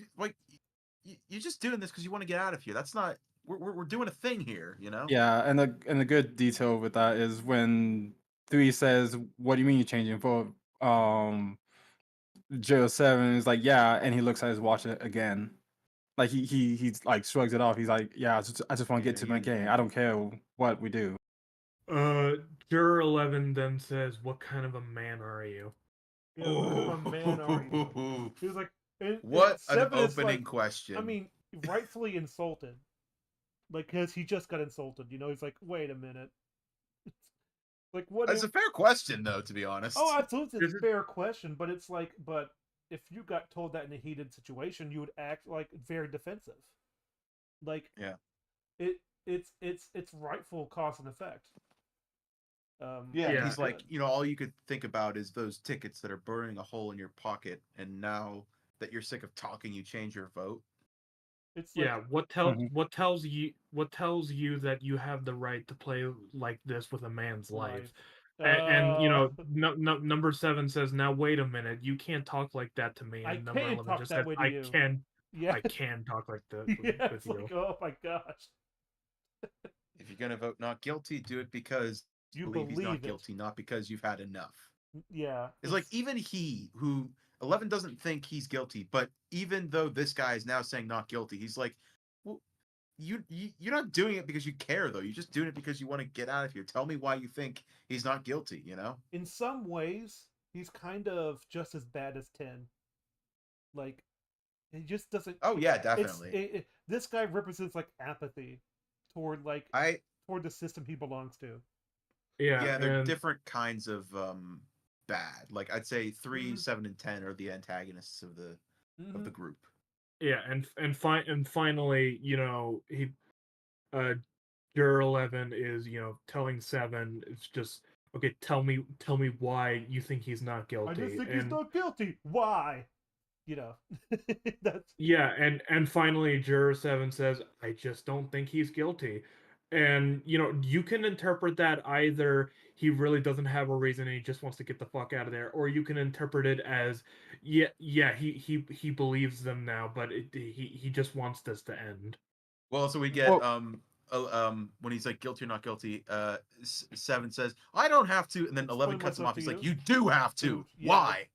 you're just doing this because you want to get out of here. That's not we're doing a thing here, you know? Yeah, and the good detail with that is when 3 says, "What do you mean you're changing vote?" Joe 7 is like, "Yeah," and he looks at his watch again. Like he's like shrugs it off. He's like, "Yeah, I just want to Yeah, get to my you game. I don't care what we do." Juror 11 then says, what kind of a man are you? yeah, what kind of a man are you? He was like, and What an 7 is opening like, question. I mean, rightfully insulted. Like, because he just got insulted, you know? He's like, wait a minute. Like, what It's if. a fair question though, to be honest. Oh, absolutely, it's This a is fair question, but it's like, but if you got told that in a heated situation, you would act like very defensive. Like, Yeah. it's rightful cause and effect. Yeah, and Which Yeah. is he's like, good. all you could think about is those tickets that are burning a hole in your pocket, and now that you're sick of talking, you change your vote. It's like, Yeah, Mhm. what tells you that you have the right to play like this with a man's life? life. And number 7 says, "Now wait a minute, you can't talk like that to me." I And number can't 11 talk just that says, way to you. Yeah. I can talk like that Yeah, with it's like, you." oh my gosh. If you're gonna vote not guilty, do it because you You believe he's not believe it. guilty, not because you've had enough. Yeah. It's like even he who 11 doesn't think he's guilty, but even though this guy is now saying not guilty, he's like, well, you're not doing it because you care though. You're just doing it because you want to get out of here. Tell me why you think he's not guilty. In some ways, he's kind of just as bad as 10. Like, he just doesn't. Oh yeah, It's definitely. this guy represents like apathy toward like I toward the system he belongs to. Yeah, Yeah, they're and different kinds of bad. Like I'd say 3, Mhm. 7, and 10 are the antagonists of the Mhm. group. yeah, and finally, he uh Juror 11 is, telling 7, it's just, okay, tell me why you think he's not I just guilty. think he's And not guilty. Why? You know. That's yeah, and finally Juror 7 says, I just don't think he's guilty. And you can interpret that either he really doesn't have a reason and he just wants to get the fuck out of there, or you can interpret it as, yeah, he believes them now, but he just wants this to end. Well, so we get Well, when he's like guilty or not guilty, 7 says, "I don't have to," and then 11 explain cuts him myself off. to He's like, you. "You do have to. Dude, yeah, Why?"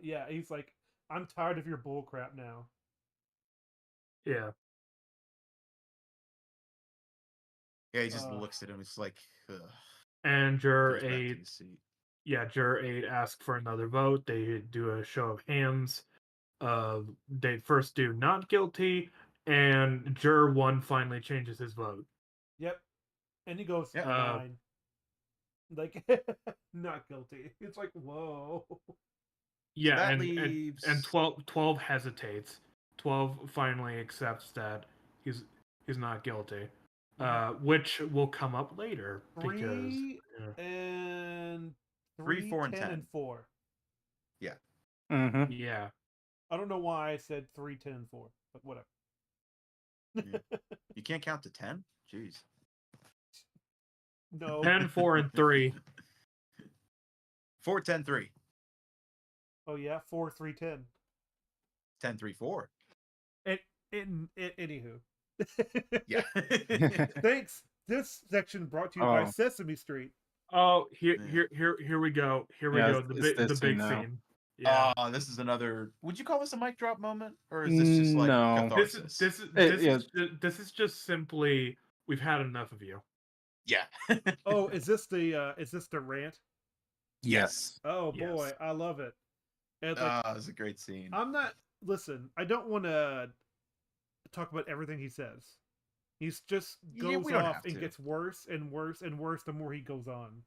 yeah. He's like, I'm tired of your bullcrap now. Yeah. Yeah, he just Uh, looks at him. It's like, ugh, And Juror goes back to 8, his seat. yeah, Juror 8 asks for another vote. They do a show of hands. They first do not guilty, and Juror 1 finally changes his vote. yep. And he goes Yeah, Uh, 9. Like, not guilty. It's like, whoa. Yeah, that and leaves 12 hesitates. 12 finally accepts that he's not guilty. Which will come up later because 3 and 3, 3, 4, and 10, 10. and 4. Yeah. Mm-hmm. yeah. I don't know why I said 3, 10, and 4, but whatever. Yeah. You can't count to 10? Jeez. No. 10, 4, and 3. 4, 10, 3. Oh yeah, 4, 3, 10. 10, 3, 4. Anywho. Yeah. Thanks. This section brought to you by Oh, Sesame Street. Oh, here Yeah. here we go. Here we Yeah, go. it's this The scene big now. scene. Yeah. Oh, this is another. Would you call this a mic drop moment, or is this just like No. catharsis? Yeah. This is just simply we've had enough of you. Yeah. Oh, is this the rant? Yes. Oh Yes. boy, I love it. And like, It's a great scene. I'm not. Listen, I don't want to talk about everything he says. He's just Yeah, goes we don't off have and to. gets worse and worse and worse the more he goes on.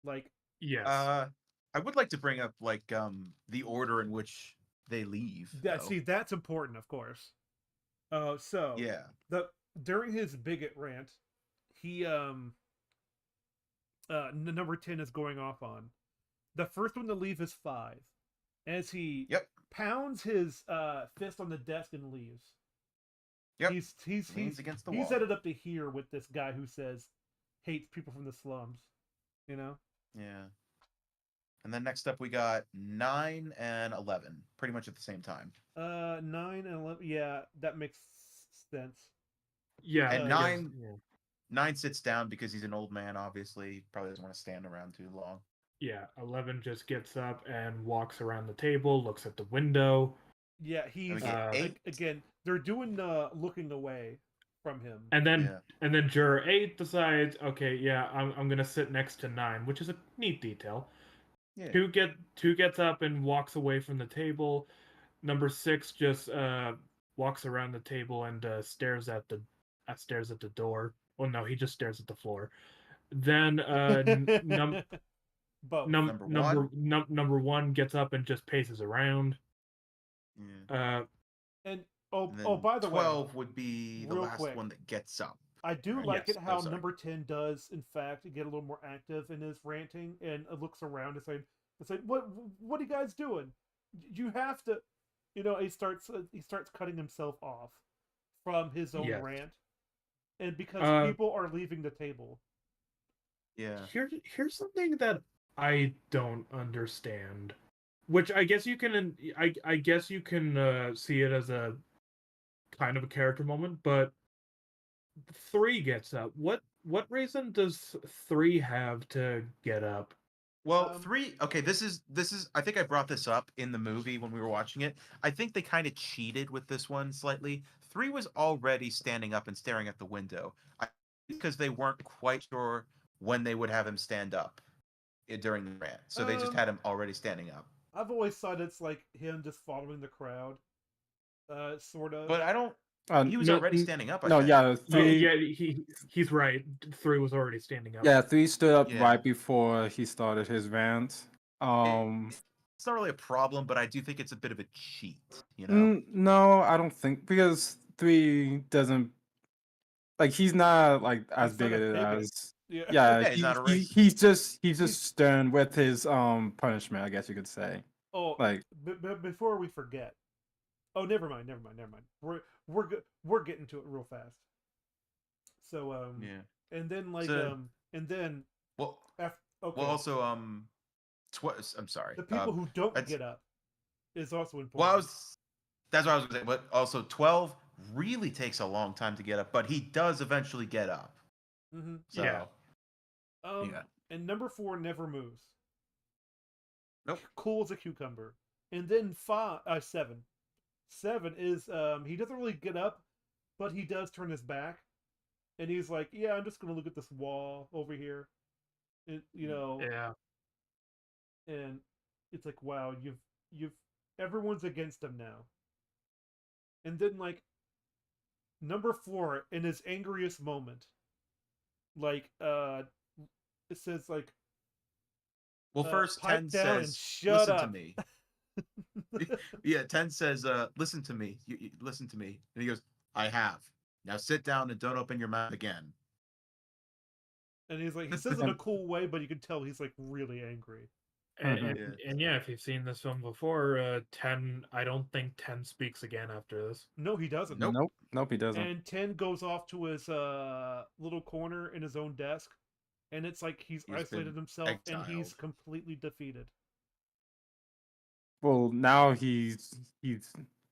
Like, Yes. I would like to bring up like the order in which they leave. that, though. see, that's important, of course. So Yeah. during his bigot rant, he number 10 is going off on. The first one to leave is 5. As he Yep. pounds his fist on the desk and leaves. Yep. He's Leans against the he's wall. headed up to here with this guy who says hates people from the slums. You know? Yeah. And then next up we got 9 and 11, pretty much at the same time. 9 and 11. Yeah, that makes sense. Yeah. And because- 9 yeah. 9 sits down because he's an old man. Obviously, probably doesn't want to stand around too long. Yeah, 11 just gets up and walks around the table, looks at the window. Yeah, And he's we get 8. again. They're doing looking away from him. And then Yeah. and then juror 8 decides, okay, yeah, I'm gonna sit next to 9, which is a neat detail. Yeah. 2 gets up and walks away from the table. Number 6 just walks around the table and stares at the door. Well, no, he just stares at the floor. Then Both. number 1 gets up and just paces around. Yeah. And And then by the way, 12 would be the real last quick, one that gets up. I do Right. like Yes. it how sorry. number 10 does, in fact, get a little more active in his ranting and looks around and saying, what are you guys doing? You have to, he starts cutting himself off from his own Yes. rant, and because people are leaving the table. Yeah. Here's something that I don't understand, which I guess you can I guess you can see it as a kind of a character moment, but 3 gets up. What reason does 3 have to get up? Well, 3. Okay, this is. I think I brought this up in the movie when we were watching it. I think they kind of cheated with this one slightly. 3 was already standing up and staring at the window because they weren't quite sure when they would have him stand up during the rant, so they just had him already standing up. I've always thought it's like him just following the crowd, sort of. But I don't. He was No, already standing up. I No, think. yeah, Oh, 3. yeah, he's right. 3 was already standing up. Yeah, 3 stood up Yeah. right before he started his rant. It's not really a problem, but I do think it's a bit of a cheat. You know. No, I don't think, because 3 doesn't, like, he's not like as He's not a bigoted bigot. as Yeah. yeah, Yeah, he's not a racist. he's just stern with his punishment, I guess you could say. Oh, Like, before we forget. Oh, never mind. We're getting to it real fast. So Yeah. and then So- and then Well. after, okay. Well, also I'm sorry. the people who don't that's- get up is also important. Well, that's what I was going to say. But also, 12 really takes a long time to get up, but he does eventually get up. Mm-hmm. So, Yeah. yeah. And number 4 never moves. Nope. Cool as a cucumber. And then 7. 7 is he doesn't really get up, but he does turn his back, and he's like, "Yeah, I'm just gonna look at this wall over here," Yeah. And it's like, wow, you've everyone's against him now. And then like number 4 in his angriest moment, like it says like, Well, first pipe 10 down and says, shut "Listen to up. me." Yeah, 10 says, "Listen to me. You listen to me." And he goes, "I have. Now sit down and don't open your mouth again." And he's like, he says it in a cool way, but you can tell he's like really angry. And, Yeah. and yeah, if you've seen this film before, 10, I don't think 10 speaks again after this. No, he doesn't. Nope. Nope, he doesn't. And 10 goes off to his little corner in his own desk, and it's like he's He's isolated been himself and he's exiled. completely defeated. Well, now he's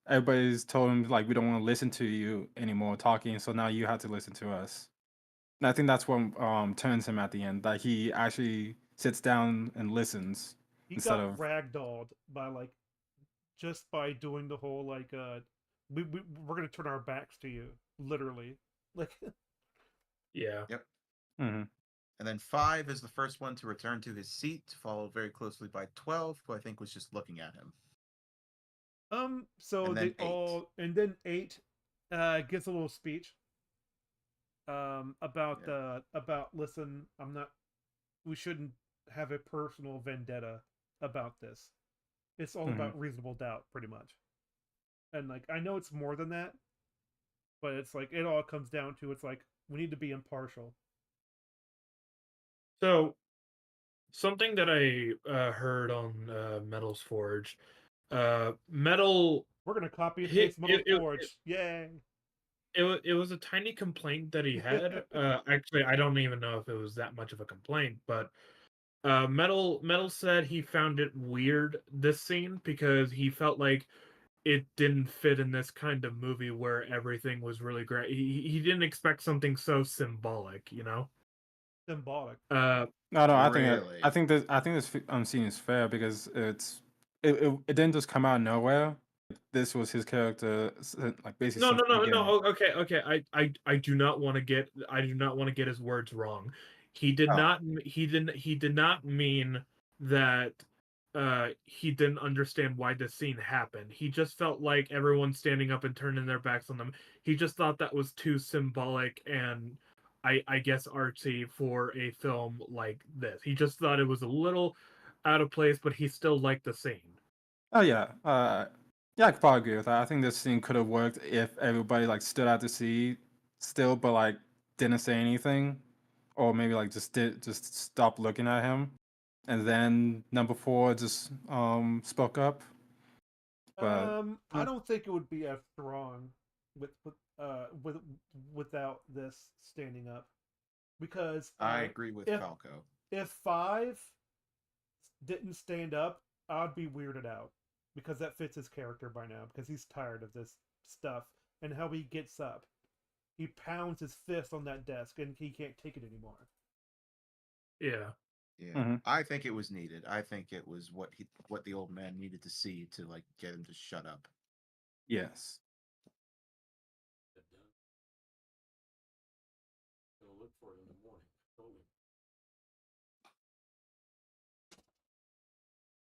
everybody's told him like we don't want to listen to you anymore talking, so now you have to listen to us. And I think that's what turns him at the end, that he actually sits down and listens He instead got of ragdolled by like just by doing the whole like we're gonna turn our backs to you, literally. Like Yeah. Yep. Mhm. And then 5 is the first one to return to his seat, followed very closely by 12, who I think was just looking at him. so And they then 8. all and then 8 gives a little speech about listen, I'm not we shouldn't have a personal vendetta about this. It's all Mhm. about reasonable doubt, pretty much. And like I know it's more than that, but it's like it all comes down to it's like we need to be impartial. So, something that I heard on Metal's Forge, Metal, We're gonna copy and hit, paste Metal Forge. Yay! it was a tiny complaint that he had. Actually, I don't even know if it was that much of a complaint, but Metal said he found it weird, this scene, because he felt like it didn't fit in this kind of movie where everything was really great. He didn't expect something so symbolic, you know. Symbolic. No, Really? I think this scene is fair because it didn't just come out of nowhere. This was his character, like basically No, since no, the no, beginning. no. Okay, okay. I do not want to get his words wrong. He did Oh. not he did not mean that he didn't understand why this scene happened. He just felt like everyone standing up and turning their backs on them. He just thought that was too symbolic and I guess artsy for a film like this. He just thought it was a little out of place, but he still liked the scene. Oh yeah, yeah, I could probably agree with that. I think this scene could have worked if everybody like stood out to sea still, but like didn't say anything, or maybe like just stopped looking at him, and then number 4 just spoke up. But I don't think it would be as strong with without this standing up because I agree with if Falco. if 5 didn't stand up, I'd be weirded out because that fits his character by now because he's tired of this stuff and how he gets up. He pounds his fist on that desk and he can't take it anymore. Yeah. Yeah. Mhm. I think it was needed. I think it was what the old man needed to see to like get him to shut up. yes,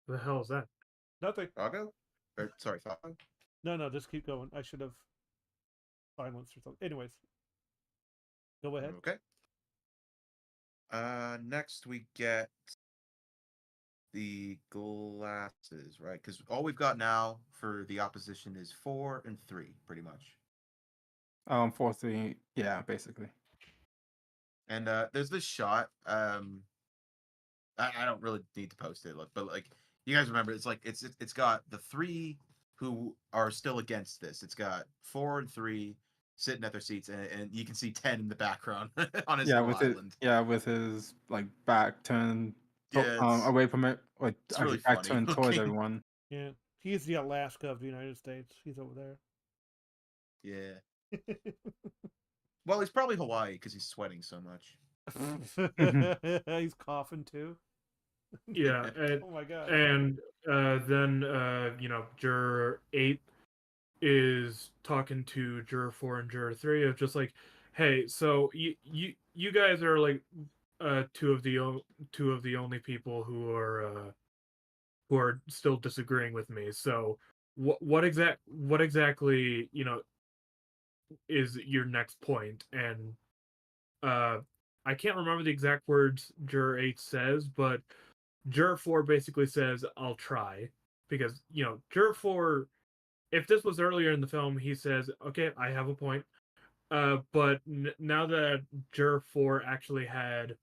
The hell is that? Nothing. Falco? Or, sorry, Falco? No, just keep going. I should have silenced or something. Anyways, go ahead. Okay. Next we get the glasses, right? Because all we've got now for the opposition is 4 and 3, pretty much. 4-3, yeah, basically. And there's this shot. I don't really need to post it, but like you guys remember, it's like it's got the 3 who are still against this. It's got 4 and 3 sitting at their seats, and you can see 10 in the background on his Yeah, little island. with his like back turned Yeah, it's away from it, or it's actually really back funny turned towards looking. everyone. Yeah, he's the Alaska of the United States. He's over there. Yeah. Well, he's probably Hawaii because he's sweating so much. He's coughing too. Yeah, and Oh my god. then juror 8 is talking to juror 4 and juror 3 of just like, hey, so you guys are like two of the only people who are still disagreeing with me. So what exactly is your next point? And I can't remember the exact words Juror 8 says, but Juror 4 basically says, I'll try. Because, Juror 4, if this was earlier in the film, he says, okay, I have a point. But now that Juror 4 actually had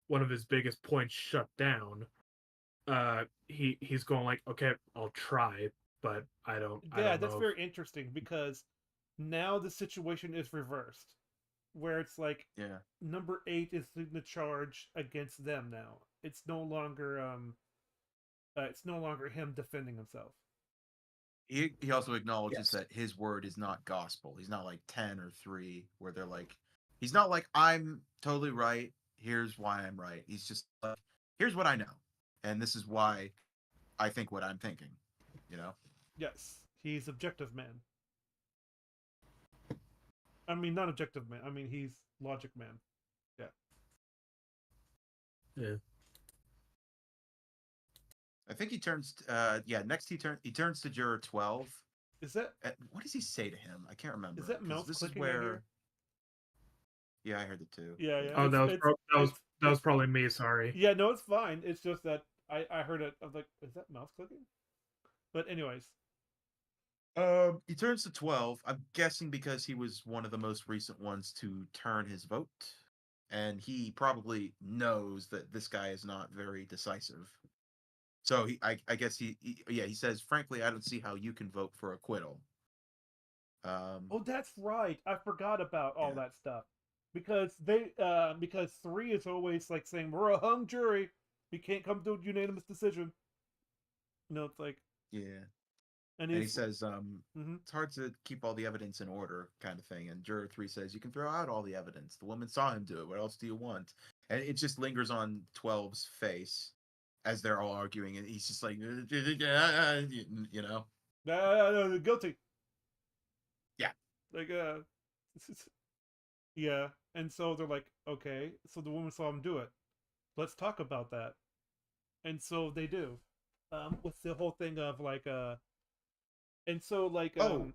one of his biggest points shut down, he's going like, okay, I'll try, but I Yeah, don't that's know if... very interesting because now the situation is reversed, where it's like Yeah. number 8 is leading the charge against them now. It's no longer him defending himself. He also acknowledges Yes. that his word is not gospel. He's not like 10 or 3 where they're like he's not like I'm totally right. Here's why I'm right. He's just like here's what I know. And this is why I think what I'm thinking, you know? Yes, he's objective man. I mean, not objective man. I mean, he's logic man. Yeah. Yeah. I think he turns next he turns to juror 12. Is that What does he say to him? I can't remember. is that Because mouse this is clicking I hear? where yeah, I heard it too. Yeah, yeah. Oh, It's that was probably me. Sorry. yeah. No, it's fine. It's just that I heard it. I was like, is that mouse clicking? But anyways, He turns to 12. I'm guessing because he was one of the most recent ones to turn his vote, and he probably knows that this guy is not very decisive. So I guess he says, frankly, I don't see how you can vote for acquittal. oh, that's right. I forgot about all Yeah, that stuff because 3 is always like saying we're a hung jury. We can't come to a unanimous decision. It's like yeah. and And he he's says, mhm. it's hard to keep all the evidence in order, kind of thing. And juror 3 says, you can throw out all the evidence. The woman saw him do it. What else do you want? And it just lingers on 12's face as they're all arguing, and he's just like, you know, Guilty. yeah, Like yeah. And so they're like, okay, so the woman saw him do it. Let's talk about that. And so they do. With the whole thing of like and so like oh,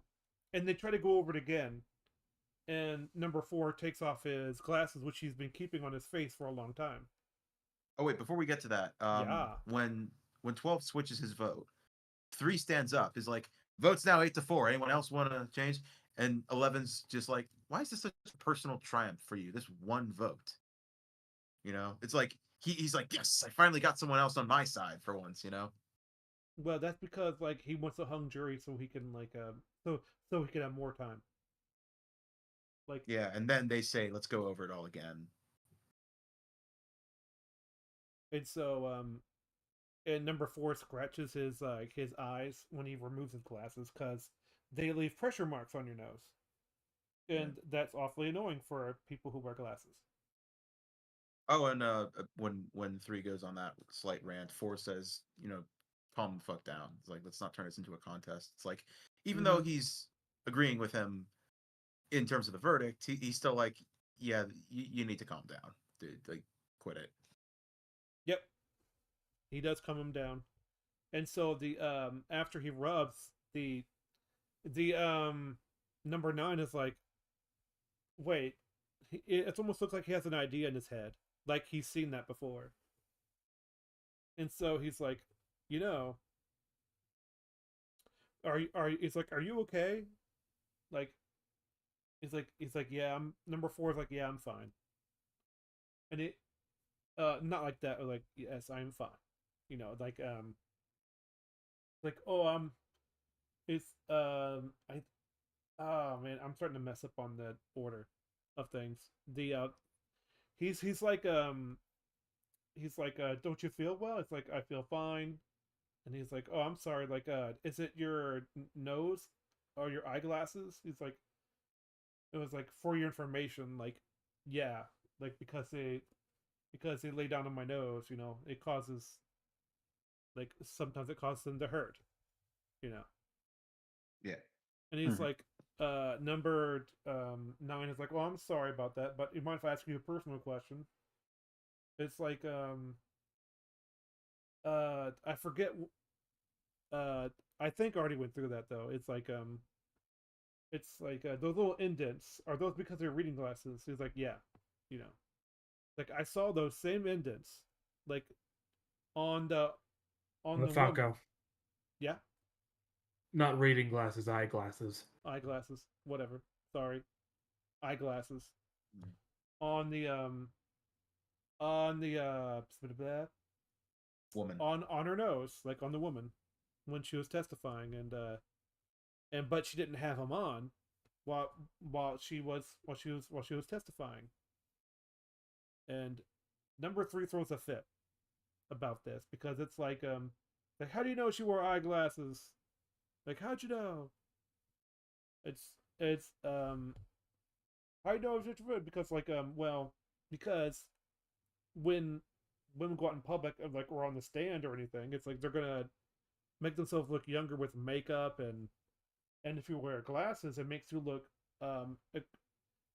and they try to go over it again. And number 4 takes off his glasses, which he's been keeping on his face for a long time. oh wait, before we get to that, Yeah. when 12 switches his vote, 3 stands up. He's like, votes now 8-4. Anyone else want to change? And 11's just like, why is this such a personal triumph for you? This one vote, it's like he's like, yes, I finally got someone else on my side for once. Well, that's because like he wants a hung jury so he can like so he can have more time. Like Yeah, and then they say, let's go over it all again. and so and number 4 scratches his eyes when he removes his glasses because they leave pressure marks on your nose, Yeah. and that's awfully annoying for people who wear glasses. Oh, and when 3 goes on that slight rant, 4 says, calm the fuck down. It's like, let's not turn this into a contest. It's like, even though he's agreeing with him in terms of the verdict, he's still like, yeah, you need to calm down, dude. Like, quit it. Yep, he does calm him down, and so the after he rubs the number 9 is like, wait, it almost looks like he has an idea in his head, like he's seen that before, and so he's like, you know, he's like, are you okay? Like he's like, yeah, I'm number 4 is like, yeah, I'm fine, and it not like that, like, yes, I'm fine, like, oh, it's I oh man, I'm starting to mess up on the order of things. The he's like don't you feel well? It's like, I feel fine. And he's like, oh, I'm sorry, like is it your nose or your eyeglasses? He's like, it was like, for your information, like, yeah, like because they lay down on my nose, it causes, like, sometimes it causes them to hurt, you know. Yeah. And he's like, number 9 is like, well, I'm sorry about that, but you mind if I ask you a personal question? It's like, I forget. I think I already went through that though. It's like those little indents, are those because they're reading glasses? He's like, yeah, you know. Like I saw those same indents, like on the woman. Falco, Yeah, not reading glasses, eyeglasses. eyeglasses, whatever. Sorry, eyeglasses on the Woman. on her nose, like on the woman, when she was testifying, and but she didn't have them on while she was testifying. And number three throws a fit about this because it's like how do you know she wore eyeglasses? Like how'd you know? It's how do you know it's rude? Because well, because when women go out in public like or on the stand or anything, it's like they're gonna make themselves look younger with makeup, and if you wear glasses it makes you look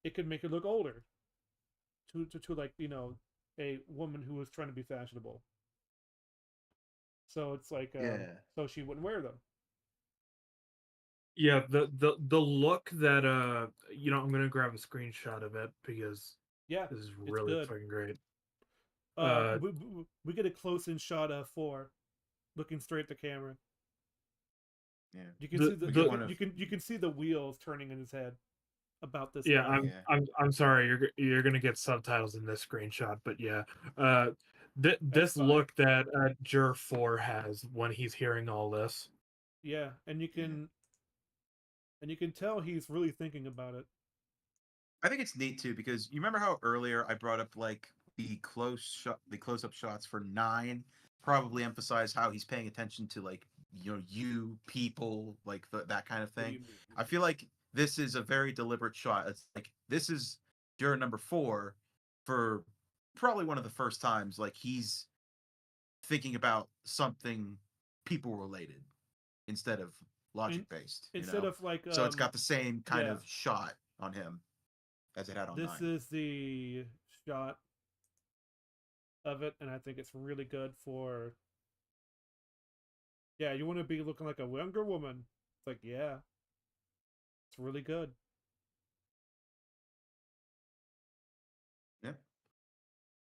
it can make you look older to like a woman who is trying to be fashionable. So it's like Yeah. so she wouldn't wear them. Yeah, the look that I'm gonna grab a screenshot of it because Yeah, this is it's really good. fucking great. Uh, We get a close in shot of four looking straight at the camera. Yeah. You can The- see the the- you can see the wheels turning in his head about this yeah, guy. I'm sorry, you're gonna get subtitles in this screenshot, but yeah, this fine. look that Jur 4 has when he's hearing all this. Yeah, and you can tell he's really thinking about it. I think it's neat too because you remember how earlier I brought up like the close up shots for 9 probably emphasize how he's paying attention to like you people like that kind of What do thing. you mean? I feel like this is a very deliberate shot. It's like this is Juror number 4 for probably one of the first times like he's thinking about something people related instead of logic based. Instead of like So it's got the same kind yeah, of shot on him as it had on this 9. is the shot of it, and I think it's really good for. Yeah, you want to be looking like a younger woman. It's like yeah, it's really good. Yep.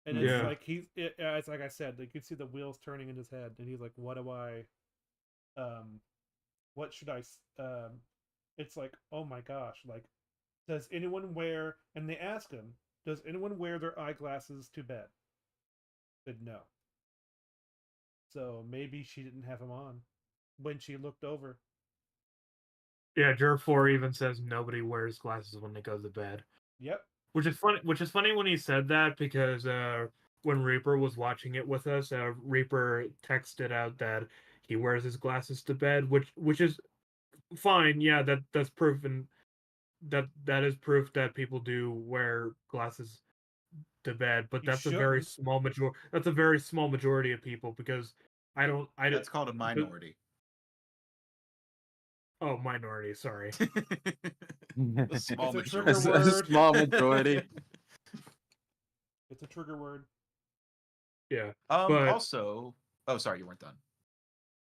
And it's Yeah. like it's like I said, like you can see the wheels turning in his head, and he's like, "What do I, what should I, it's like, oh my gosh, like, does anyone wear?" And they ask him, "Does anyone wear their eyeglasses to bed?" He said no. So maybe she didn't have them on when she looked over. Yeah, Jur 4 even says nobody wears glasses when they go to bed. Yep. Which is funny. Which is funny when he said that because when Reaper was watching it with us, Reaper texted out that he wears his glasses to bed, which is fine. Yeah, that's proven that is proof that people do wear glasses to bed. But You that's a very shouldn't. small major. That's a very small majority of people because I don't. That's called a minority. Oh, minority. Sorry. A small It's a majority. trigger As a word. small majority. It's a trigger word. Yeah. But Also, oh, sorry, you weren't done.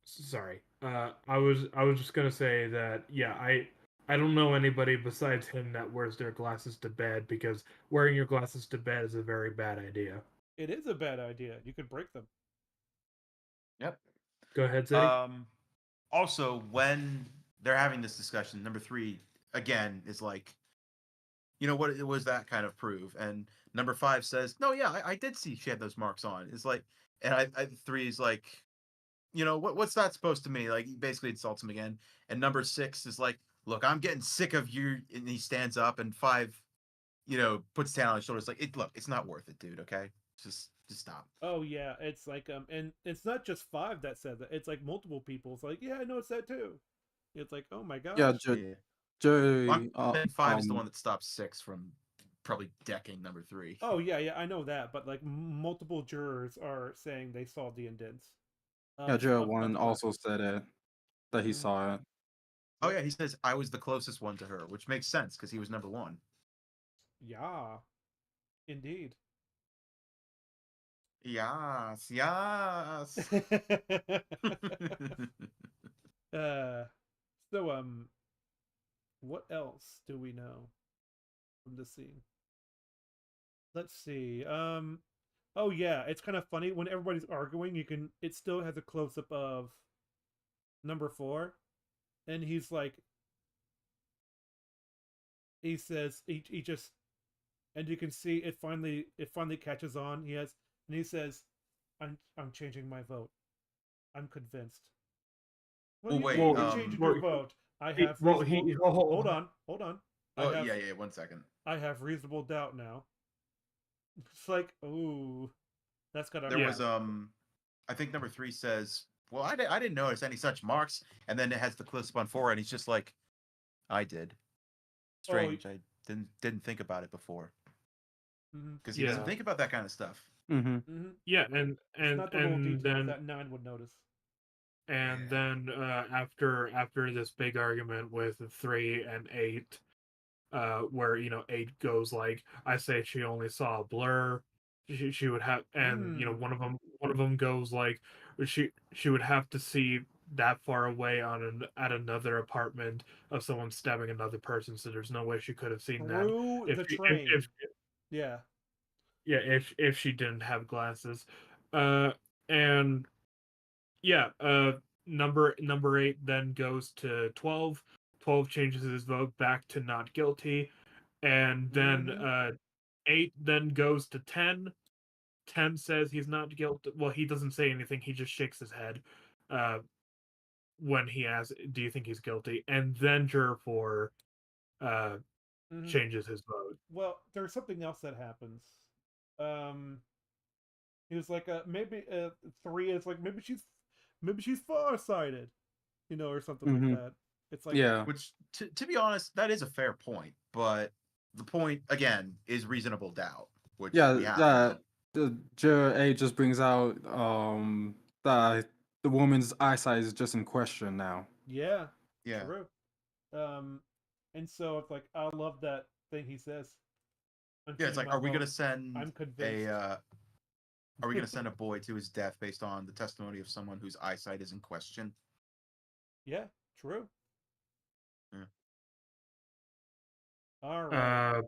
sorry. I was just gonna say that yeah, I don't know anybody besides him that wears their glasses to bed because wearing your glasses to bed is a very bad idea. It is a bad idea. You could break them. Yep. Go ahead, Zeddy. Also, when they're having this discussion, number 3 again is like, what was that kind of proof? And number 5 says, no, yeah, I did see she had those marks on. It's like, and 3 is like, what's that supposed to mean? Like, he basically insults him again. And number 6 is like, look, I'm getting sick of you. And he stands up, and 5, puts his hand on his shoulder. It's like, look, it's not worth it, dude. Okay, just stop. Oh yeah, it's like and it's not just 5 that said that. It's like multiple people. It's like yeah, I noticed that too. It's like oh my gosh. Yeah, Yeah. Joey. I think 5 is the one that stops 6 from probably decking number 3. Oh yeah, I know that, but like multiple jurors are saying they saw the indents. Yeah, Joe Of one the also glasses. said it that he Mhm. saw it. Oh yeah, he says I was the closest one to her, which makes sense because he was number 1. Yeah, indeed. Yes, yes. uh, so what else do we know from the scene? let's see. Oh yeah, it's kind of funny when everybody's arguing. It still has a close up of number 4, and he's like, he says he just, and you can see it finally catches on. And he says, I'm changing my vote. I'm convinced. What do Well, you wait. mean you're changing your vote? I have reasonable. Hold on, hold on. I Well, have yeah. 1 second. I have reasonable doubt now. It's like, ooh, that's gotta There Yeah. was I think number 3 says, "Well, I didn't notice any such marks," and then it has the close up on 4, and he's just like, "I did." Strange. I didn't think about it before because he doesn't Yeah. think about that kind of stuff. Mm-hmm. Yeah, and It's not the little details then that 9 would notice. and Yeah. then after this big argument with 3 and 8, where 8 goes like, I say she only saw a blur. She would have, and one of them goes like, she would have to see that far away at another apartment of someone stabbing another person, so there's no way she could have seen that Through if the she, train. if Yeah. yeah, if she didn't have glasses. And yeah, number 8 then goes to 12. 12 changes his vote back to not guilty, and then Mhm. 8 then goes to 10. 10 says he's not guilty. Well, he doesn't say anything. He just shakes his head uh, when he asks, "Do you think he's guilty?" And then juror 4 uh, Mhm. changes his vote. Well, there's something else that happens. Um, he was like, maybe 3 is like maybe she's farsighted, or something like Mm-hmm. that. It's like, Yeah. Which, to be honest, that is a fair point. But the point again is reasonable doubt, which Yeah. we have That now. the juror A just brings out that the woman's eyesight is just in question now. yeah, Yeah. true. Um, and so it's like, I love that thing he says. I'm Yeah. It's changing like, my are we gonna vote. send I'm a convinced. are we gonna send a boy to his death based on the testimony of someone whose eyesight is in question? Yeah, true. Yeah. All right. Uh,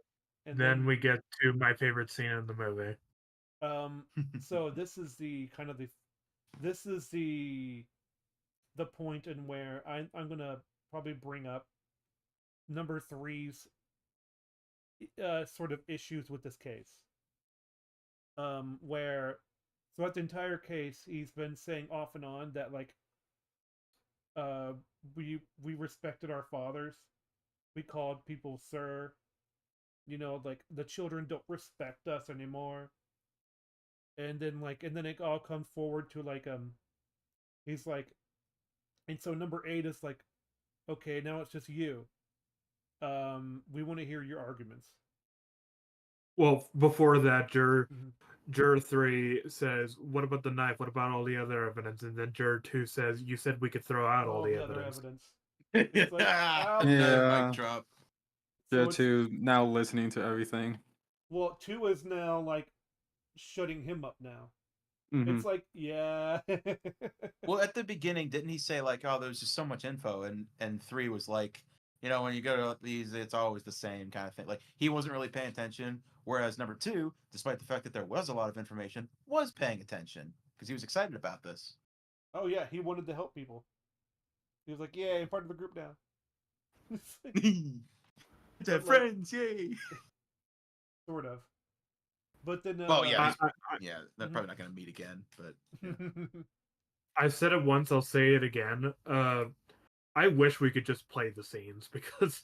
And then then, we get to my favorite scene in the movie. um, so this is the kind of this is the point in where I'm gonna probably bring up number 3's sort of issues with this case. Where throughout the entire case, he's been saying off and on that like, uh, we respected our fathers, we called people sir, like the children don't respect us anymore. And then it all comes forward to like, he's like, and so number 8 is like, okay, now it's just you. We want to hear your arguments. Well, before that, Mm-hmm. juror 3 says, "What about the knife? What about all the other evidence?" And then juror 2 says, "You said we could throw out all All the the other evidence." evidence. It's like, ouch. Another mic Yeah. drop. Juror So it's, 2 now listening to everything. well, 2 is now like shutting him up now. Mm-hmm. It's like, yeah. Well, at the beginning, didn't he say like, "Oh, there's just so much info," and 3 was like, when you go to these, it's always the same kind of thing. Like he wasn't really paying attention, whereas number 2, despite the fact that there was a lot of information, was paying attention because he was excited about this. Oh yeah, he wanted to help people. He was like, yeah, I'm part of a group now. To have But like, friends, yay! sort of. But then, Well, yeah, I, they're probably not going to meet again, but yeah. I said it once, I'll say it again. I wish we could just play the scenes because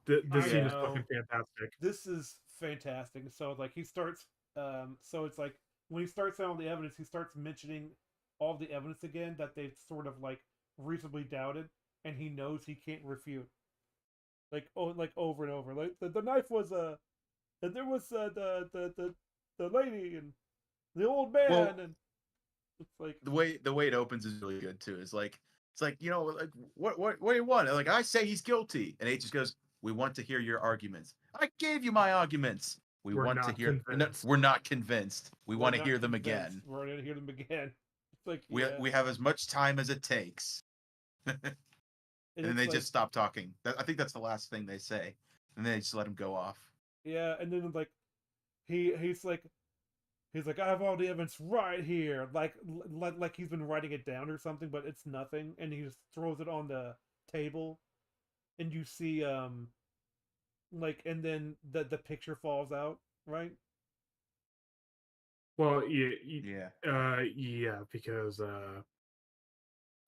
the I scene is know. fucking fantastic. This is fantastic. So like he starts, so it's like when he starts on all the evidence, he starts mentioning all the evidence again that they've sort of like reasonably doubted, and he knows he can't refute. Like over and over. Like the knife was and there was the lady and the old man, Well, and it's like, the way it opens is really good too. It's like like what do you want? Like I say he's guilty, and H just goes, "We want to hear your arguments. I gave you my arguments. We We're want to not hear. No, convinced. we're not convinced. We we're want to not hear them convinced. again. We're gonna hear them again. It's like, We yeah, we have as much time as it takes." And and then it's they like, just stop talking. I think that's the last thing they say, and then they just let him go off. yeah, and then like he's like I have all the evidence right here, like he's been writing it down or something, but it's nothing, and he just throws it on the table, and you see and then the picture falls out, right? Well, Yeah. yeah, because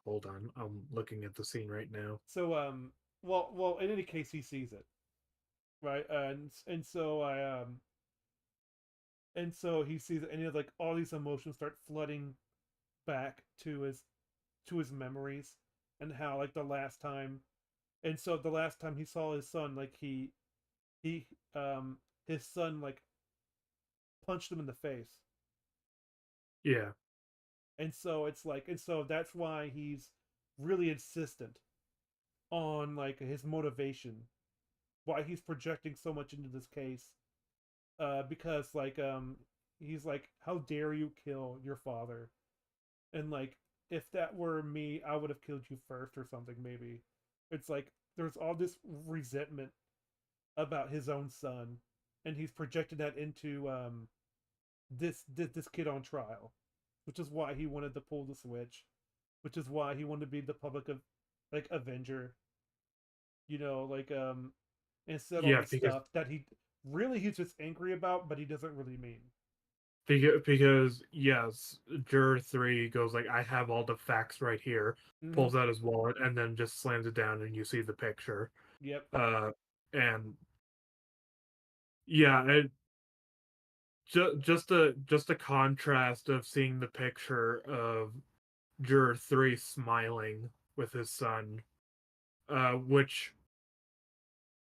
hold on, I'm looking at the scene right now. So well, in any case, he sees it, right? And so and so he sees it, and he has like all these emotions start flooding back to his memories, and how like the last time, and so the last time he saw his son, like he his son like punched him in the face, Yeah, and so it's like, and so that's why he's really insistent on like his motivation, why he's projecting so much into this case, because he's like, how dare you kill your father, and like, if that were me, I would have killed you first or something, maybe. It's like there's all this resentment about his own son, and he's projected that into this kid on trial, which is why he wanted to pull the switch, which is why he wanted to be the public of like avenger, and said all yeah, this stuff that he's just angry about, but he doesn't really mean. because yes, Juror 3 goes like, I have all the facts right here, Mm-hmm. pulls out his wallet, and then just slams it down, and you see the picture. Yep. And yeah, just a contrast of seeing the picture of Juror 3 smiling with his son, which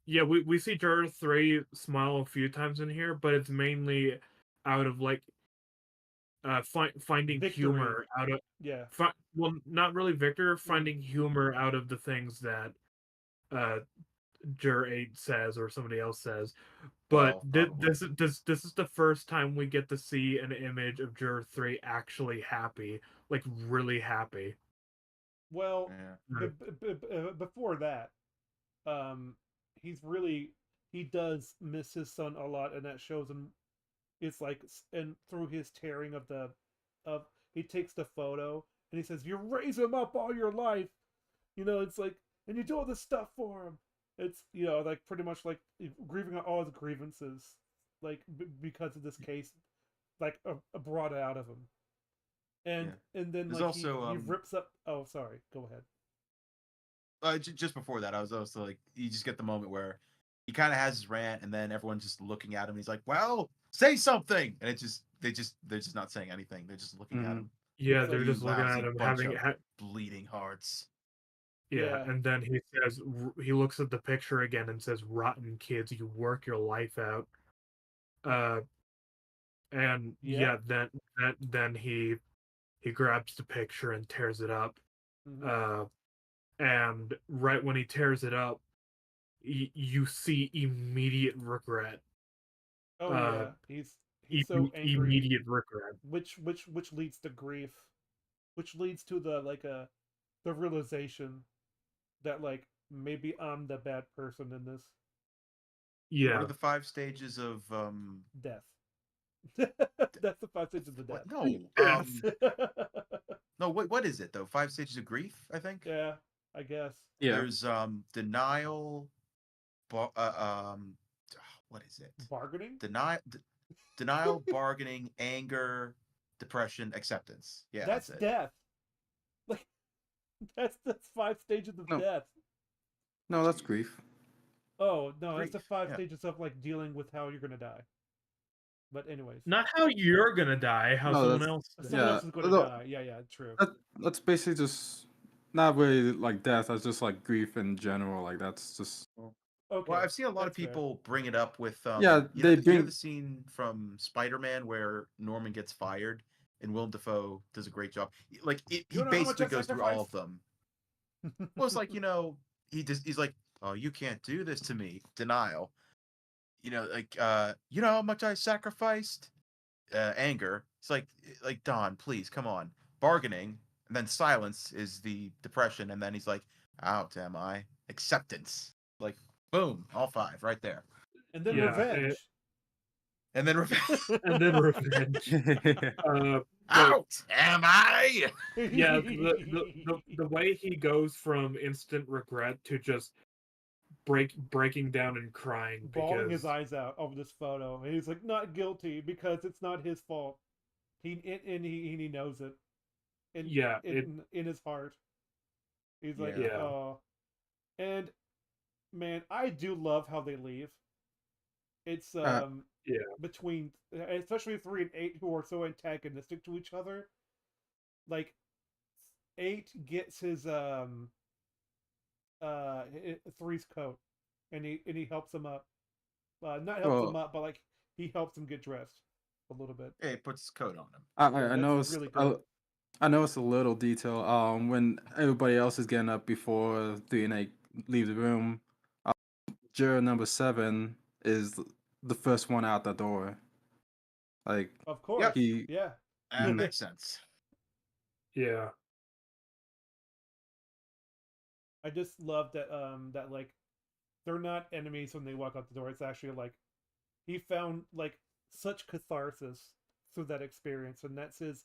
yeah, we see Juror 3 smile a few times in here, but it's mainly out of like finding Victory. humor out of Yeah. well, not really Victor, finding humor out of the things that uh Juror 8 says or somebody else says. But 12, probably. this is the first time we get to see an image of Juror 3 actually happy, like really happy. Well, Yeah. before that, um, he does miss his son a lot, and that shows him. It's like, and through his tearing of he takes the photo and he says, "You raise him up all your life," It's like, and you do all this stuff for him. It's like pretty much like grieving on all his grievances, like because of this case, like brought out of him, Yeah. and then There's like also he rips up. Oh, sorry. Go ahead. just before that, I was also like, you just get the moment where he kind of has his rant, and then everyone's just looking at him. He's like, "Well, say something," and they're just not saying anything. They're just looking at Mhm. him. Yeah, So they're You just looking at lousy him bunch having of bleeding hearts. yeah, yeah, and then he says he looks at the picture again and says, "Rotten kids, you work your life out." Uh, and yep. yeah, then he grabs the picture and tears it up. Mm-hmm. Uh, and right when he tears it up, you see immediate regret. Oh Uh, yeah, he's so angry, immediate regret. which leads to grief, which leads to the realization that like maybe I'm the bad person in this. What are Yeah, the 5 stages of Death. That's the 5 stages of what? death. No, yes, no. What is it though? 5 stages of grief, I think. Yeah, I guess. Yeah. There's denial, bar- what is it? Bargaining. Denial, bargaining, anger, depression, acceptance. Yeah, That's that's it. death. Like that's 5 stages of No, death. no, that's grief. Oh no, that's Grief. the five Yeah. stages of like dealing with how you're gonna die. But anyways, not how you're gonna die, how No, someone that's else. someone yeah. else is gonna die. Yeah, yeah, true. That's basically just not really like death. That's just like grief in general. Like that's just Well, Okay, I've seen a lot of that's fair. people bring it up with yeah. They you know bring the scene from Spider-Man where Norman gets fired and Willem Dafoe does a great job. Like he You know how much basically I goes through all of sacrificed? them. Well, it's like, he's like, "Oh, you can't do this to me." Denial. Like you know how much I sacrificed? Anger. It's like Don, please, come on. Bargaining, and then silence is the depression, and then he's like, "Out am I?" Acceptance. Like, boom, all 5 right there. And then Yeah, revenge. And then revenge. and then revenge. But Out am I? yeah, the way he goes from instant regret to just breaking down and crying bawling his because eyes out over this photo. And he's like, not guilty because it's not his fault. He knows it. yeah, In his heart. He's like, Yeah. Yeah. oh. And man, I do love how they leave. It's Uh, yeah, between especially 3 and 8 who are so antagonistic to each other. Like 8 gets his three's coat, and he helps him up. Not helps him well, up, but like he helps him get dressed a little bit. Hey, puts his coat on him. I That's know it's really good. I know it's a little detail. When everybody else is getting up before 3 and 8 leave the room, juror number 7 is the first one out the door. Like Of course, Yep. he, yeah. That Mhm. makes sense. yeah, I just love that that like they're not enemies when they walk out the door. It's actually like he found like such catharsis through that experience, and that's his.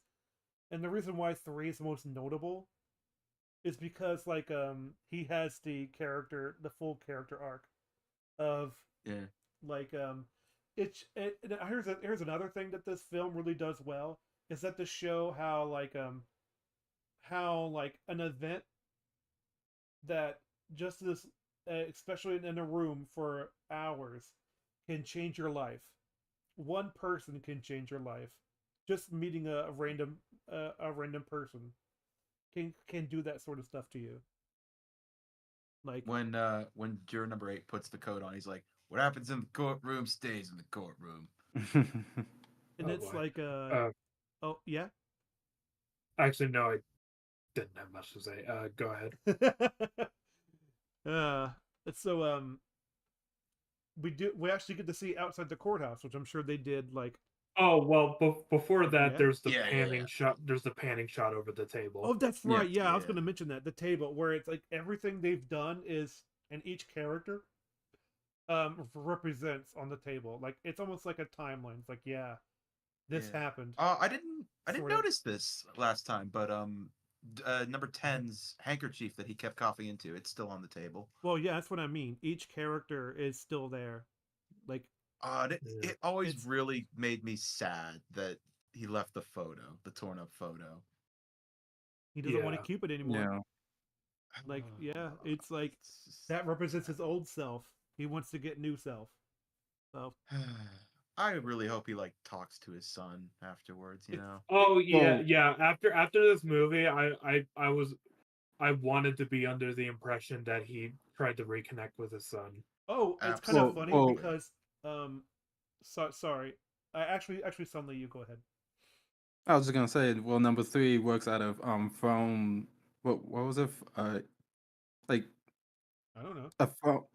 And the reason why 3 is the most notable is because like he has the full character arc of Yeah. like here's another thing that this film really does well is that to show how like an event that just this especially in a room for hours can change your life. One person can change your life. Just meeting a random person can do that sort of stuff to you. Like When juror number 8 puts the coat on, he's like, "What happens in the courtroom stays in the courtroom." and Oh, it's boy. like oh yeah. Actually, no, I didn't have much to say. Go ahead. uh so we actually get to see outside the courthouse, which I'm sure they did like Oh well, before that, Yeah? there's the Yeah, yeah, panning yeah. shot. There's the panning shot over the table. oh that's Yeah. right, yeah, I was Yeah. going to mention that the table where it's like everything they've done is and each character represents on the table, like it's almost like a timeline. It's like yeah, this Yeah. happened. I didn't Sort of. notice this last time, but number 10's handkerchief that he kept coughing into, it's still on the table. Well, yeah, that's what I mean. Each character is still there. Like Yeah. It always It's- really made me sad that he left the photo, the torn up photo. he doesn't want Yeah. to keep it anymore. yeah. Like yeah, it's like that represents his old self. He wants to get new self. So I really hope he like talks to his son afterwards, you know. Oh yeah, Well- yeah. After this movie, I wanted to be under the impression that he tried to reconnect with his son. oh, it's kind of funny Absolutely. because sorry. Actually Sunley, you go ahead. I was just gonna say, well, number 3 works out of phone. What was it? Like I don't know.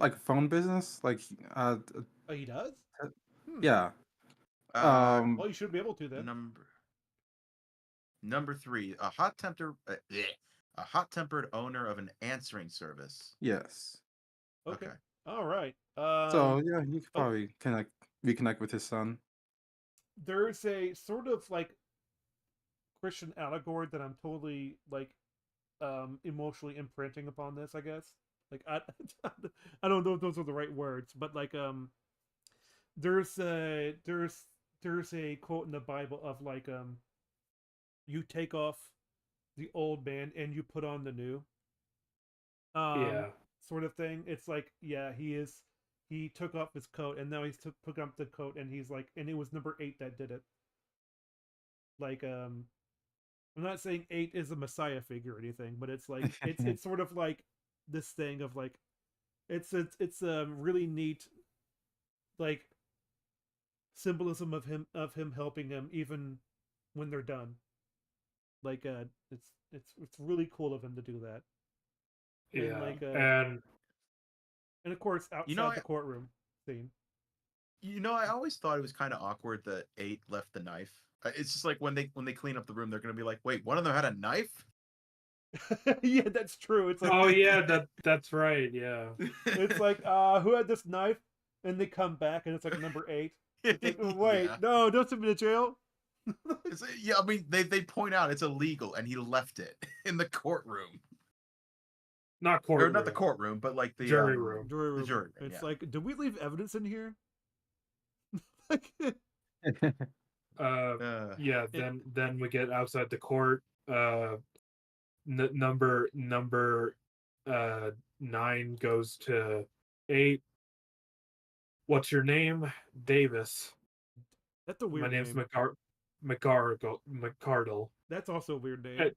a phone business. Like Oh, he does? yeah. Well, you should be able to then. Number 3, a hot-tempered owner of an answering service. Yes. Okay. All right. So yeah, you could probably reconnect with his son. There's a sort of like Christian allegory that I'm totally like emotionally imprinting upon this, I guess. Like I don't know if those are the right words, but like there's a quote in the Bible of like you take off the old man and you put on the new. Yeah. Sort of thing. It's like yeah, he took off his coat and now he's took up the coat and he's like and it was number 8 that did it. Like I'm not saying 8 is a messiah figure or anything, but it's like it's sort of like this thing of like it's a really neat like symbolism of him helping them even when they're done. Like it's really cool of him to do that. Yeah. And like and of course outside You know, the courtroom scene. You know, I always thought it was kind of awkward that 8 left the knife. It's just like when they clean up the room, they're gonna be like, "Wait, one of them had a knife?" Yeah, that's true. It's like Oh yeah, that's right. Yeah. it's like who had this knife? And they come back and it's like number 8. It's like, oh, wait, Yeah. no, don't send me to jail. Yeah, I mean, they point out it's illegal, and he left it in the courtroom, Not or courtroom. not the courtroom, but like the Jury room. Jury the room. jury room. It's Yeah. like, did we leave evidence in here? Like, Yeah. Then we get outside the court. Number 9 goes to 8. What's your name? Davis. that's a My weird name's name. McCardle. That's also a weird name.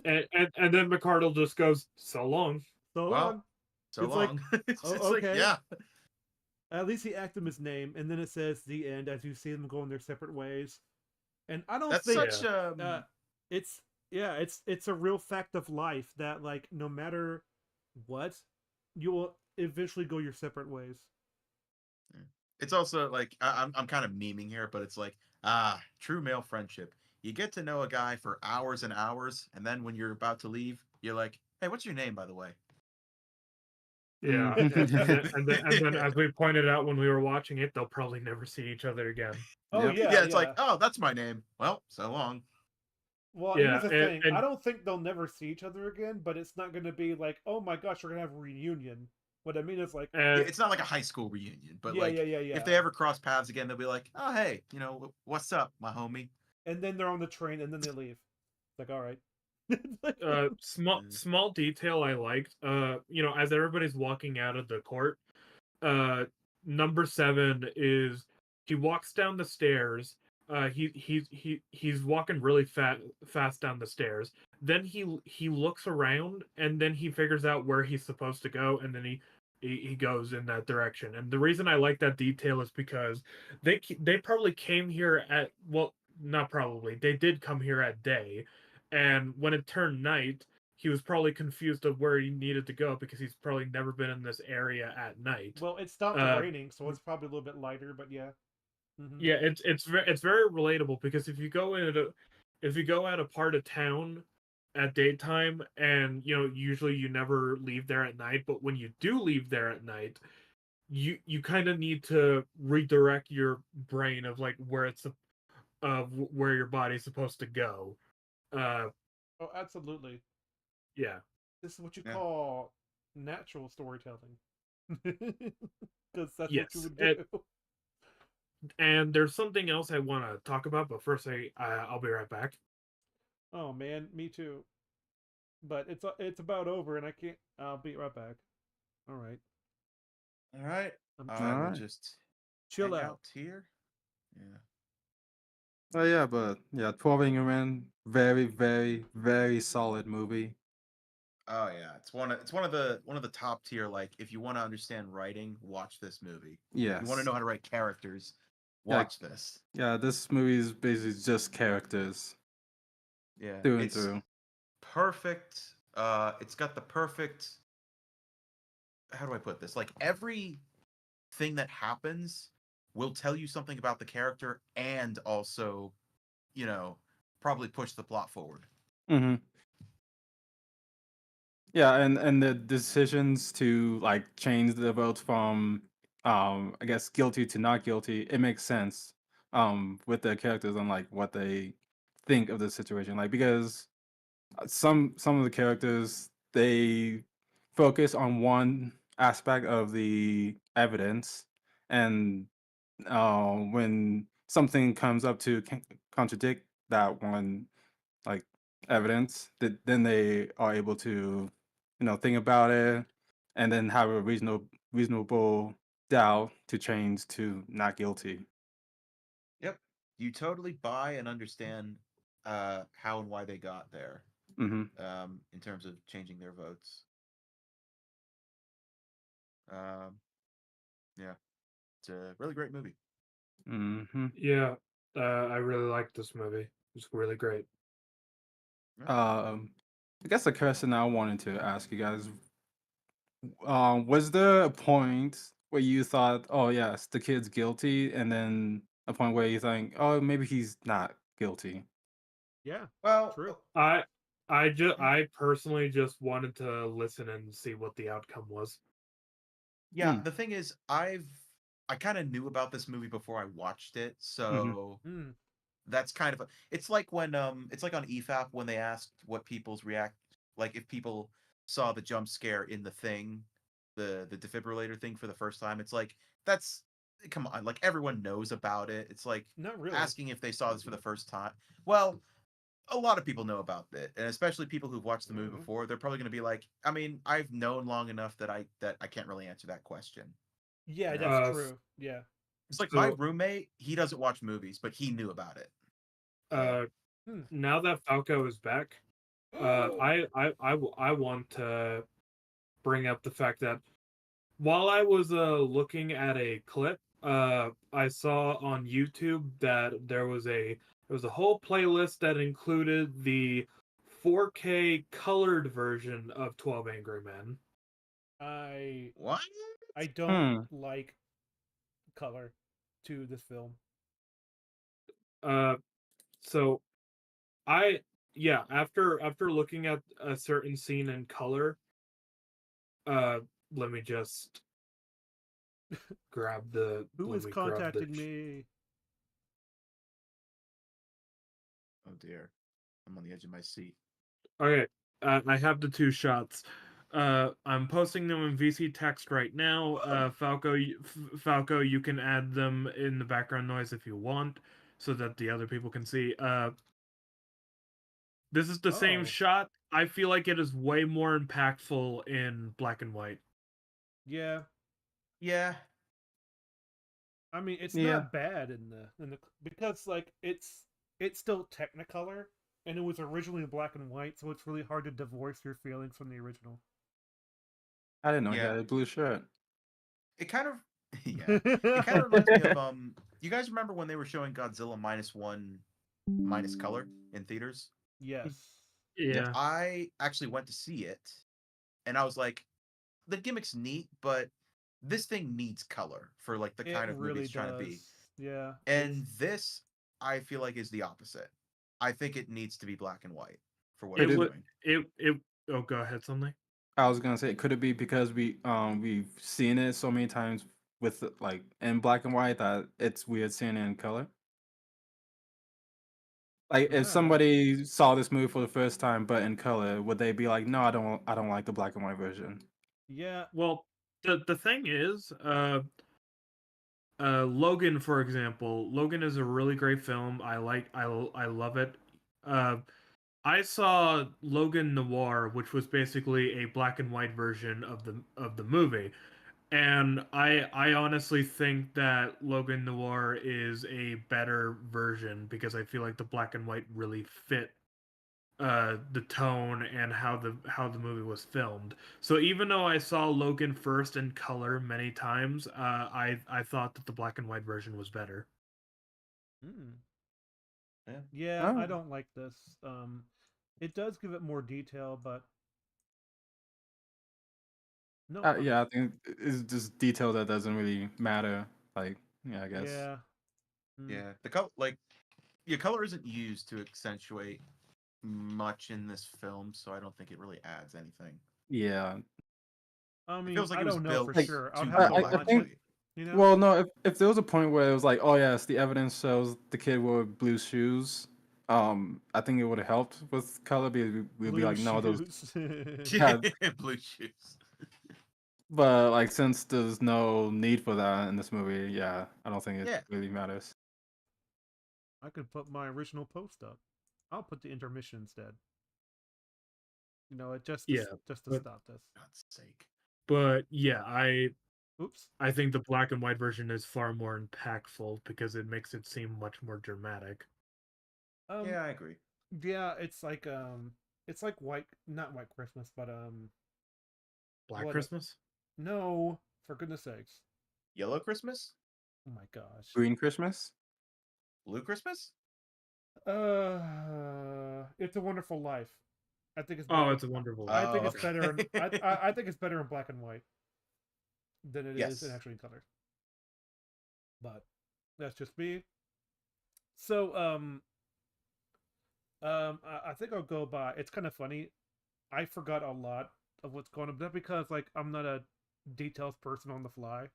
And then McCardle just goes, so long. So Well, long. so It's like, long. oh, It's like, okay. yeah. At least he acted his name, and then it says the end as you see them going their separate ways. And I don't That's think such it's a real fact of life that like no matter what, you will eventually go your separate ways. it's also like I'm kind of memeing here, but it's like true male friendship. You get to know a guy for hours and hours, and then when you're about to leave, you're like, "Hey, what's your name, by the way?" Yeah, and then as we pointed out when we were watching it, they'll probably never see each other again. Oh Yep. yeah, Yeah, it's like, "Oh, that's my name." Well, so long. Well, Yeah, here's the thing. I and don't think they'll never see each other again, but it's not going to be like, oh my gosh, we're going to have a reunion. What I mean is like, Yeah, and it's not like a high school reunion, but yeah, like yeah. if they ever cross paths again, they'll be like, "Oh, hey, what's up, my homie?" And then they're on the train, and then they leave. Like, all right. small detail I liked. As everybody's walking out of the court, number 7 is he walks down the stairs. He's walking really fast down the stairs. Then he looks around, and then he figures out where he's supposed to go, and then he goes in that direction. And the reason I like that detail is because they probably came here at, well, not probably, they did come here at day, and when it turned night, he was probably confused of where he needed to go because he's probably never been in this area at night. Well, it stopped Uh, raining, so it's probably a little bit lighter, but yeah. Mhm. Yeah, it's very relatable because if you go out a part of town at daytime, and usually you never leave there at night, but when you do leave there at night, you kind of need to redirect your brain of like where your body's supposed to go. Uh, Oh, absolutely. yeah. This is what you Yeah. call natural storytelling. Because that's what you Yes. would do. And there's something else I want to talk about, but first I'll be right back. Oh man, me too. But it's about over, and I can't. I'll be right back. All right. All right. I'm I trying will Alright. just chill hang out. out here. Yeah. Oh yeah, but yeah, 12 Angry Men, very, very, very solid movie. Oh yeah, it's one of the top tier. Like, if you want to understand writing, watch this movie. You want to Yes. know how to write characters, Yeah. watch this. Yeah, this movie is basically just characters Yeah, through and it's through. perfect. It's got the perfect. How do I put this? Like, every thing that happens will tell you something about the character, and also, probably push the plot forward. Mm-hmm. Yeah, and the decisions to like change the votes from I guess guilty to not guilty, it makes sense with the characters and like what they think of the situation. Like because some of the characters they focus on one aspect of the evidence, and when something comes up to contradict that one like evidence, that then they are able to think about it and then have a reasonable doubt to change to not guilty. Yep, you totally buy and understand how and why they got there. Mm-hmm. In terms of changing their votes. Um, yeah, it's a really great movie. Mm-hmm. Yeah. I really like this movie. It's really great. I guess the question I wanted to ask you guys, was there a point where you thought, oh yes, the kid's guilty, and then a point where you think, oh, maybe he's not guilty? Yeah. Well, True. I personally just wanted to listen and see what the outcome was. yeah, Hmm. the thing is, I've I kind of knew about this movie before I watched it, Mhm. so Mm. that's kind of it's like when it's like on EFAP when they asked what people's react like if people saw the jump scare in the thing, the defibrillator thing for the first time. It's like that's come on, like everyone knows about it. It's like Not really. asking if they saw this for the first time. Well, a lot of people know about it, and especially people who've watched the movie Mhm. before, they're probably going to be like, I mean, I've known long enough that I can't really answer that question. Yeah, You know, that's S- true. Yeah. it's like my so roommate, he doesn't watch movies, but he knew about it. uh, Hmm. now that Falco is back, I want to bring up the fact that while I was looking at a clip, I saw on YouTube that there was a whole playlist that included the 4K colored version of 12 Angry Men. I What? I don't Hmm. like color to this film. Uh, so I yeah, after looking at a certain scene in color, uh, let me just Who let is me grab the contacting me? Oh dear. I'm on the edge of my seat. Okay, I have the two shots. I'm posting them in VC text right now. Falco, you can add them in the background noise if you want, so that the other people can see. This is the same Oh, shot. I feel like it is way more impactful in black and white. yeah. Yeah. I mean, it's Yeah. not bad in the because like it's still Technicolor and it was originally in black and white, so it's really hard to divorce your feelings from the original. I didn't know he Yeah. had a blue shirt. It kind of yeah. It kind of reminds me of you guys remember when they were showing Godzilla -1 minus color in theaters? Yes. Yes. Yeah. I actually went to see it and I was like, the gimmick's neat, but this thing needs color for like the It kind of movie really it's trying to does. be. Yeah. It's And this I feel like is the opposite. I think it needs to be black and white for what It Could it's it? would. doing. It. Oh, go ahead, something. I was gonna say, could it be because we've seen it so many times with like in black and white that it's weird seeing it in color? Like, if ah. somebody saw this movie for the first time but in color, would they be like, "No, I don't like the black and white version." Yeah. Well, the thing is, Logan, for example, Logan is a really great film. I love it. Uh, I saw Logan Noir, which was basically a black and white version of the movie, and I honestly think that Logan Noir is a better version because I feel like the black and white really fit the tone and how the movie was filmed. So even though I saw Logan first in color many times, I thought that the black and white version was better. Mm. Yeah. Yeah, I Oh, don't like this. It does give it more detail, but no. yeah, I think it's just detail that doesn't really matter. Like, yeah, I guess. Yeah. Mm. Yeah. The color like your color isn't used to accentuate much in this film, so I don't think it really adds anything. Yeah, I It mean, feels like I it was don't know built for like sure. I'd to have be to black I and watch it. think. white. You know? Well, no, if there was a point where it was like, oh yes, the evidence shows the kid wore blue shoes, I think it would have helped with color because we'd be Blue like, no, those, shoes. yeah, Blue shoes. but like since there's no need for that in this movie, yeah, I don't think it Yeah. really matters. I could put my original post up. I'll put the intermission instead. You know, Yeah, just to but stop this. God's sake. yeah, Oops. I think the black and white version is far more impactful because it makes it seem much more dramatic. Um. Yeah, I agree. Yeah, it's like white, not White Christmas, but Black what? Christmas? No, for goodness sakes. Yellow Christmas? Oh my gosh. Green Christmas? Blue Christmas? It's a Wonderful Life. I think it's Oh, better. it's a wonderful I life. think Oh, it's better in. okay. I think it's better in black and white than it is in Yes. actually in color. But that's just me. So I think I'll go by. It's kind of funny. I forgot a lot of what's going on, but that's because like I'm not a details person on the fly.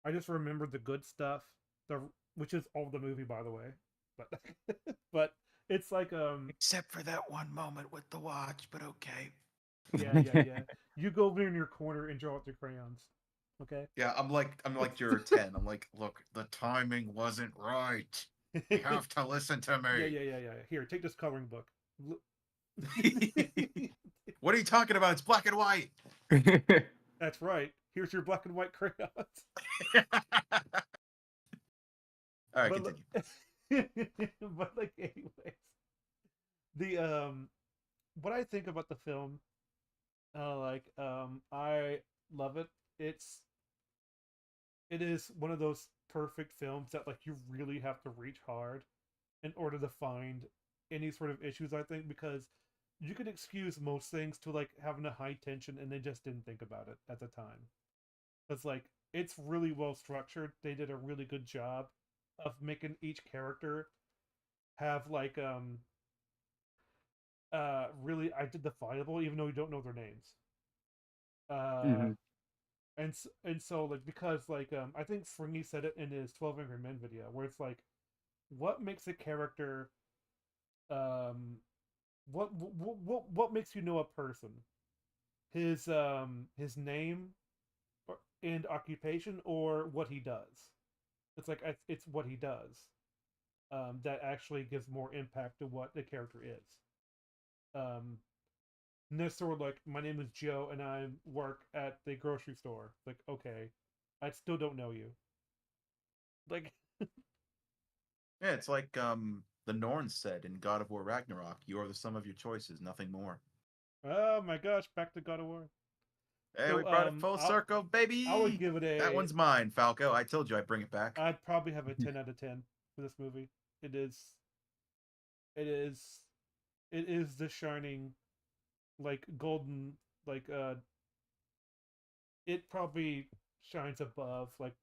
I just remember the good stuff, the which is all the movie, by the way. But but it's like Except for that one moment with the watch, but okay. yeah. You go over in your corner and draw with your crayons. Okay. Yeah, I'm like your 10. I'm like, look, the timing wasn't right. You have to listen to me. Yeah. Here, take this coloring book. What are you talking about? It's black and white. That's right. Here's your black and white crayons. All right, But continue. but like anyways, the what I think about the film, I love it. It is one of those perfect films that like you really have to reach hard in order to find any sort of issues, I think, because you could excuse most things to like having a high tension and they just didn't think about it at the time. It's like it's really well structured. They did a really good job of making each character have like really identifiable even though you don't know their names. Uh Mhm. and so like because like I think Fringy said it in his 12 Angry Men video where it's like what makes a character um what makes you know a person? His name and occupation or what he does. It's like it's what he does that actually gives more impact to what the character is. Um, and they're sort of like, my name is Joe and I work at the grocery store. Like, okay, I still don't know you. Like, Yeah, it's like the Norn said in God of War Ragnarok, you are the sum of your choices, nothing more. oh my gosh, back to God of War. Hey, we So, brought it full circle, I would baby. give it That a, one's mine, Falco. I told you I'd bring it back. I'd probably have a 10 out of 10 for this movie. It is, it is, it is the shining, like golden, like it probably shines above like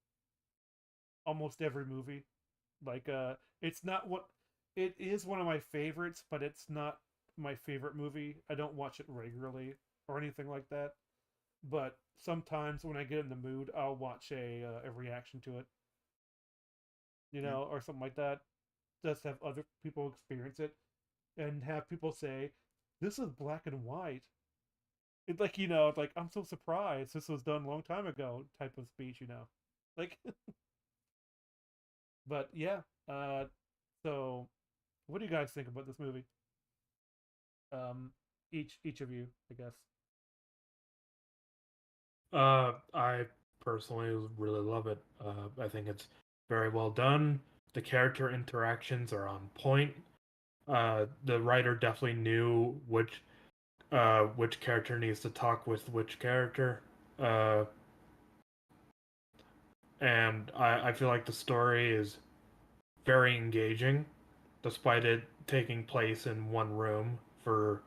almost every movie. Like it's not what it is one of my favorites, but it's not my favorite movie. I don't watch it regularly or anything like that. But sometimes when I get in the mood, I'll watch a reaction to it, you Yeah. know, or something like that. Just have other people experience it and have people say, "This is black and white." It's like like I'm so surprised this was done a long time ago type of speech, like. But yeah, so what do you guys think about this movie? Um, each of you, I guess. I personally really love it. I think it's very well done. The character interactions are on point. The writer definitely knew which character needs to talk with which character. Uh, and I feel like the story is very engaging, despite it taking place in one room for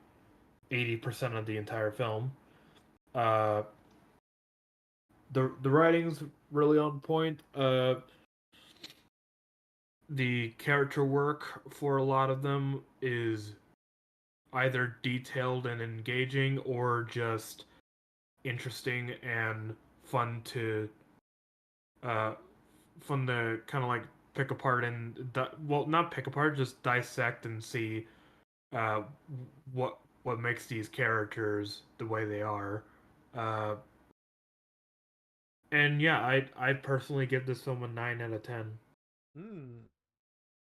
80% of the entire film. Uh, the writing's really on point. The character work for a lot of them is either detailed and engaging or just interesting and fun to uh, kind of like pick apart and well, not pick apart, just dissect and see uh, what makes these characters the way they are. Uh, and yeah, I personally give this film a 9 out of 10. Hmm.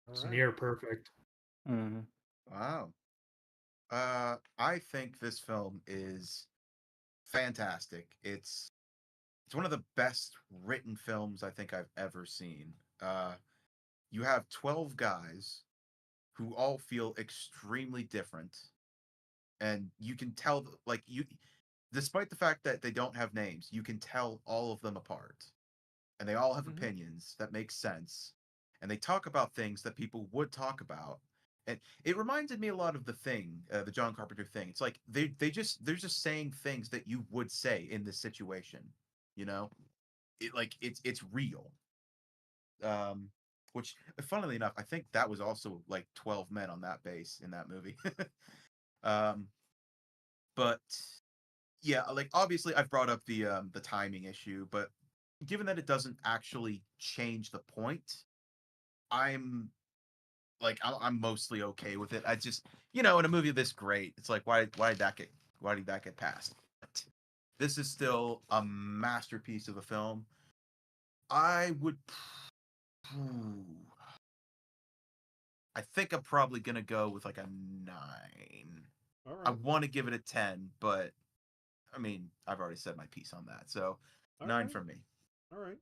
All It's right. near perfect. Mhm. Wow. I think this film is fantastic. It's one of the best written films I think I've ever seen. Uh, you have 12 guys who all feel extremely different, and you can tell, like, despite the fact that they don't have names, you can tell all of them apart, and they all have Mm-hmm. opinions that make sense, and they talk about things that people would talk about. And it reminded me a lot of the Thing, the John Carpenter Thing. It's like they're just saying things that you would say in this situation, you know. It's real. Um, which, funnily enough, I think that was also like 12 men on that base in that movie. um, but yeah, like obviously I've brought up the timing issue, but given that it doesn't actually change the point, I'm I'm mostly okay with it. I just, in a movie this great, it's like why did that get passed? But this is still a masterpiece of a film. I would I think I'm probably gonna go with like a 9. All I right. want to give it a 10, but I mean, I've already said my piece on that. So, All 9 right. from me. All right.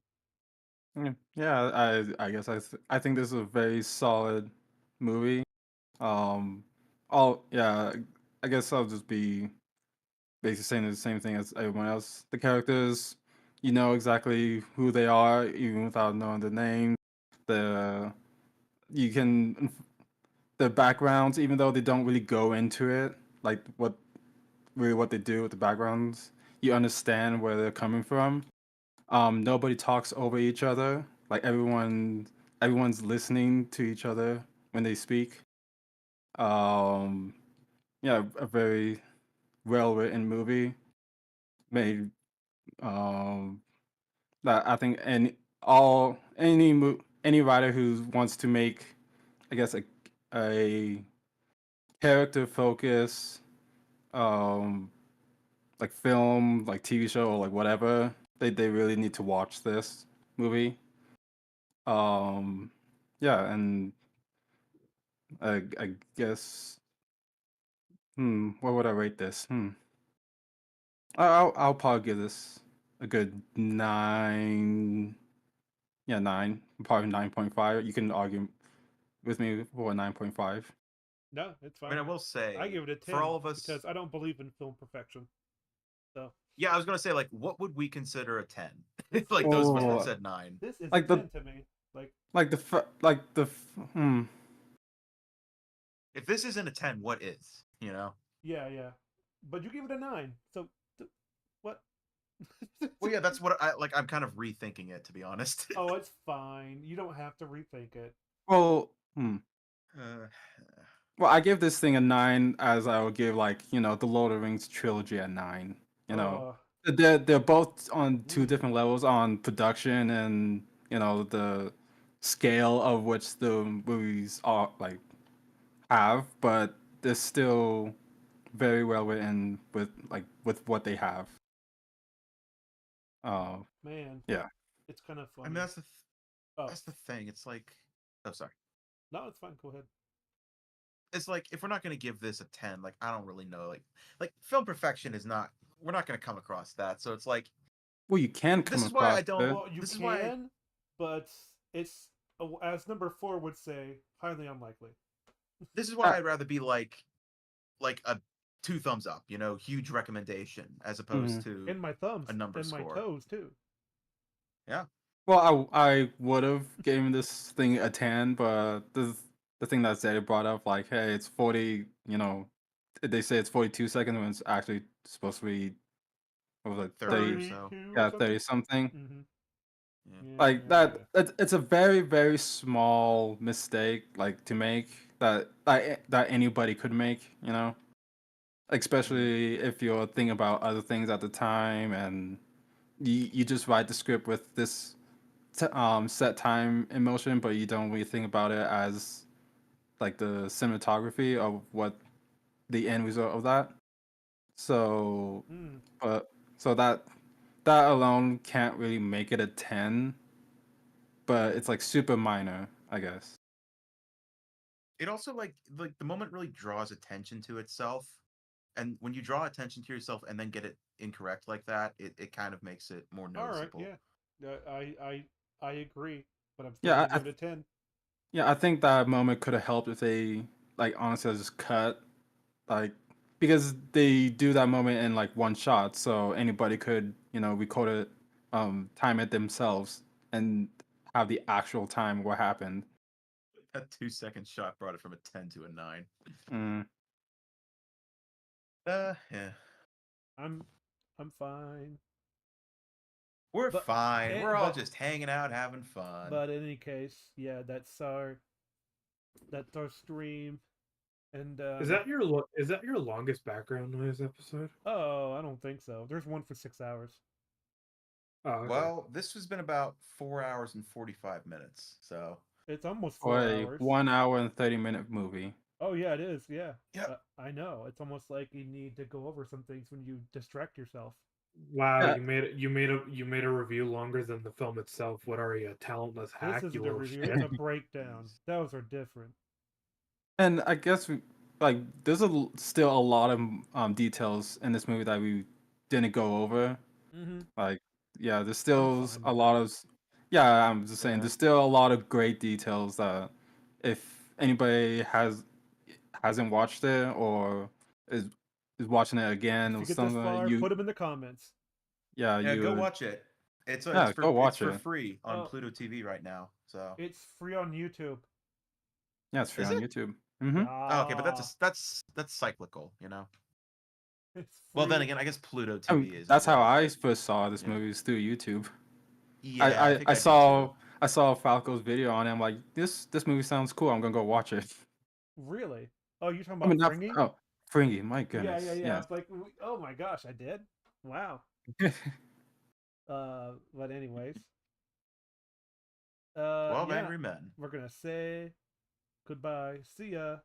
Yeah, I guess I think this is a very solid movie. Um, all yeah, I guess I'll just be basically saying the same thing as everyone else. The characters, you know exactly who they are even without knowing the name. The you can the backgrounds, even though they don't really go into it, like what they do with the backgrounds, you understand where they're coming from. Nobody talks over each other. Like everyone's listening to each other when they speak. Um, yeah, a very well written movie made that I think any writer who wants to make, I guess, a character focus um like film, like TV show, or like whatever, they really need to watch this movie. Um, yeah, and I guess, what would I rate this? I'll probably give this a good 9. Yeah, 9. Probably 9.5. You can argue with me for a 9.5. No, it's I mean, fine. I will I say, give it a for 10 all of us, because I don't believe in film perfection. So yeah, I was gonna say, like, what would we consider a 10? this Like those of us that Oh, said 9. this is a like the 10 to me. Like like the f- like the f- hmm. If this isn't a 10, what is? You know? yeah. But you give it a 9. So what? Well, yeah, that's what I like. I'm kind of rethinking it, to be honest. Oh, it's fine. You don't have to rethink it. Well, uh, well, I give this thing a 9 as I would give like the Lord of the Rings trilogy a 9. You know, Uh, they're both on two mm, different levels on production and the scale of which the movies are like have, but they're still very well written with what they have. Uh, man, yeah. it's kind of I mean, funny. Oh, that's the thing. It's like, oh, sorry. no, it's fine. Go ahead. It's like if we're not gonna give this a 10, like I don't really know, like film perfection is not. We're not gonna come across that. So it's like Well, you can this come is why I across don't. it. Well, you This is why can, but it's as number 4 would say, highly unlikely. this is why Uh, I'd rather be like a 2 thumbs up. Huge recommendation as opposed mhm. to And my thumbs a number and my score. toes too. Yeah. Well, I would have given this thing a 10, but the thing that Zeta brought up, like, hey, it's 40. They say it's 42 seconds when it's actually supposed to be, what was it, 30 or 30? so. 32 or Yeah, something. 30 something. Mm-hmm. Yeah. Like Yeah. it's a very, very small mistake, like, to make that anybody could make. Mhm. Especially if you're thinking about other things at the time, and you just write the script with this set time in motion, but you don't really think about it as like the cinematography of what the end result of that. So, Mm. but so that alone can't really make it a 10, but it's like super minor, I guess. It also like the moment really draws attention to itself, and when you draw attention to yourself and then get it incorrect like that, it kind of makes it more All right. noticeable. Yeah. I agree, but I'm still Yeah, gonna give it a 10. yeah, I think that moment could have helped if they like honestly just cut, like, because they do that moment in like one shot, so anybody could record it, time it themselves, and have the actual time what happened. That 2 second shot brought it from a 10 to a 9. Mm. Yeah. I'm I'm fine. We're But fine. We're all but just hanging out having fun. in any case, yeah, that's our stream. And is that your longest background noise episode? oh, I don't think so. There's one for 6 hours. Oh, okay. Well, this has been about 4 hours and 45 minutes. So, It's almost For 4 a hours. 1 hour and 30-minute movie. Oh yeah, it is. Yeah. Yep. I know. It's almost like you need to go over some things when you distract yourself. Wow, Yeah. you made a review longer than the film itself. What are you, a talentless hack? This You isn't a little review. shit. It's a breakdown. Those are different. And I guess like there's still a lot of details in this movie that we didn't go over. Mm-hmm. Like, yeah, there's I'm still fine a with lot it. of yeah. I'm just saying Yeah. there's still a lot of great details that if anybody hasn't watched it or is watching it again If or you get this something, far, put them in the comments. Yeah, you go would, watch it. It's yeah, go it's watch for it. free on Oh, Pluto TV right now. So, it's free on YouTube. Yeah, it's free is on it? YouTube. Oh, okay, but Ah, that's cyclical, you know. it's Well, then free. again, I guess Pluto I mean, TV is as that's how well. I first saw this Yeah. movie was through YouTube. Yeah, I think I I did too. saw Falco's video on it. I'm like, this movie sounds cool. I'm gonna go watch it. Really? Oh, you're talking I mean, about not Fringy? oh, Fringy. My Yeah, yeah, goodness, yeah. I yes. was like, oh my gosh, I did. Wow. But anyways, 12 yeah, Angry Men. we're gonna say goodbye. See ya.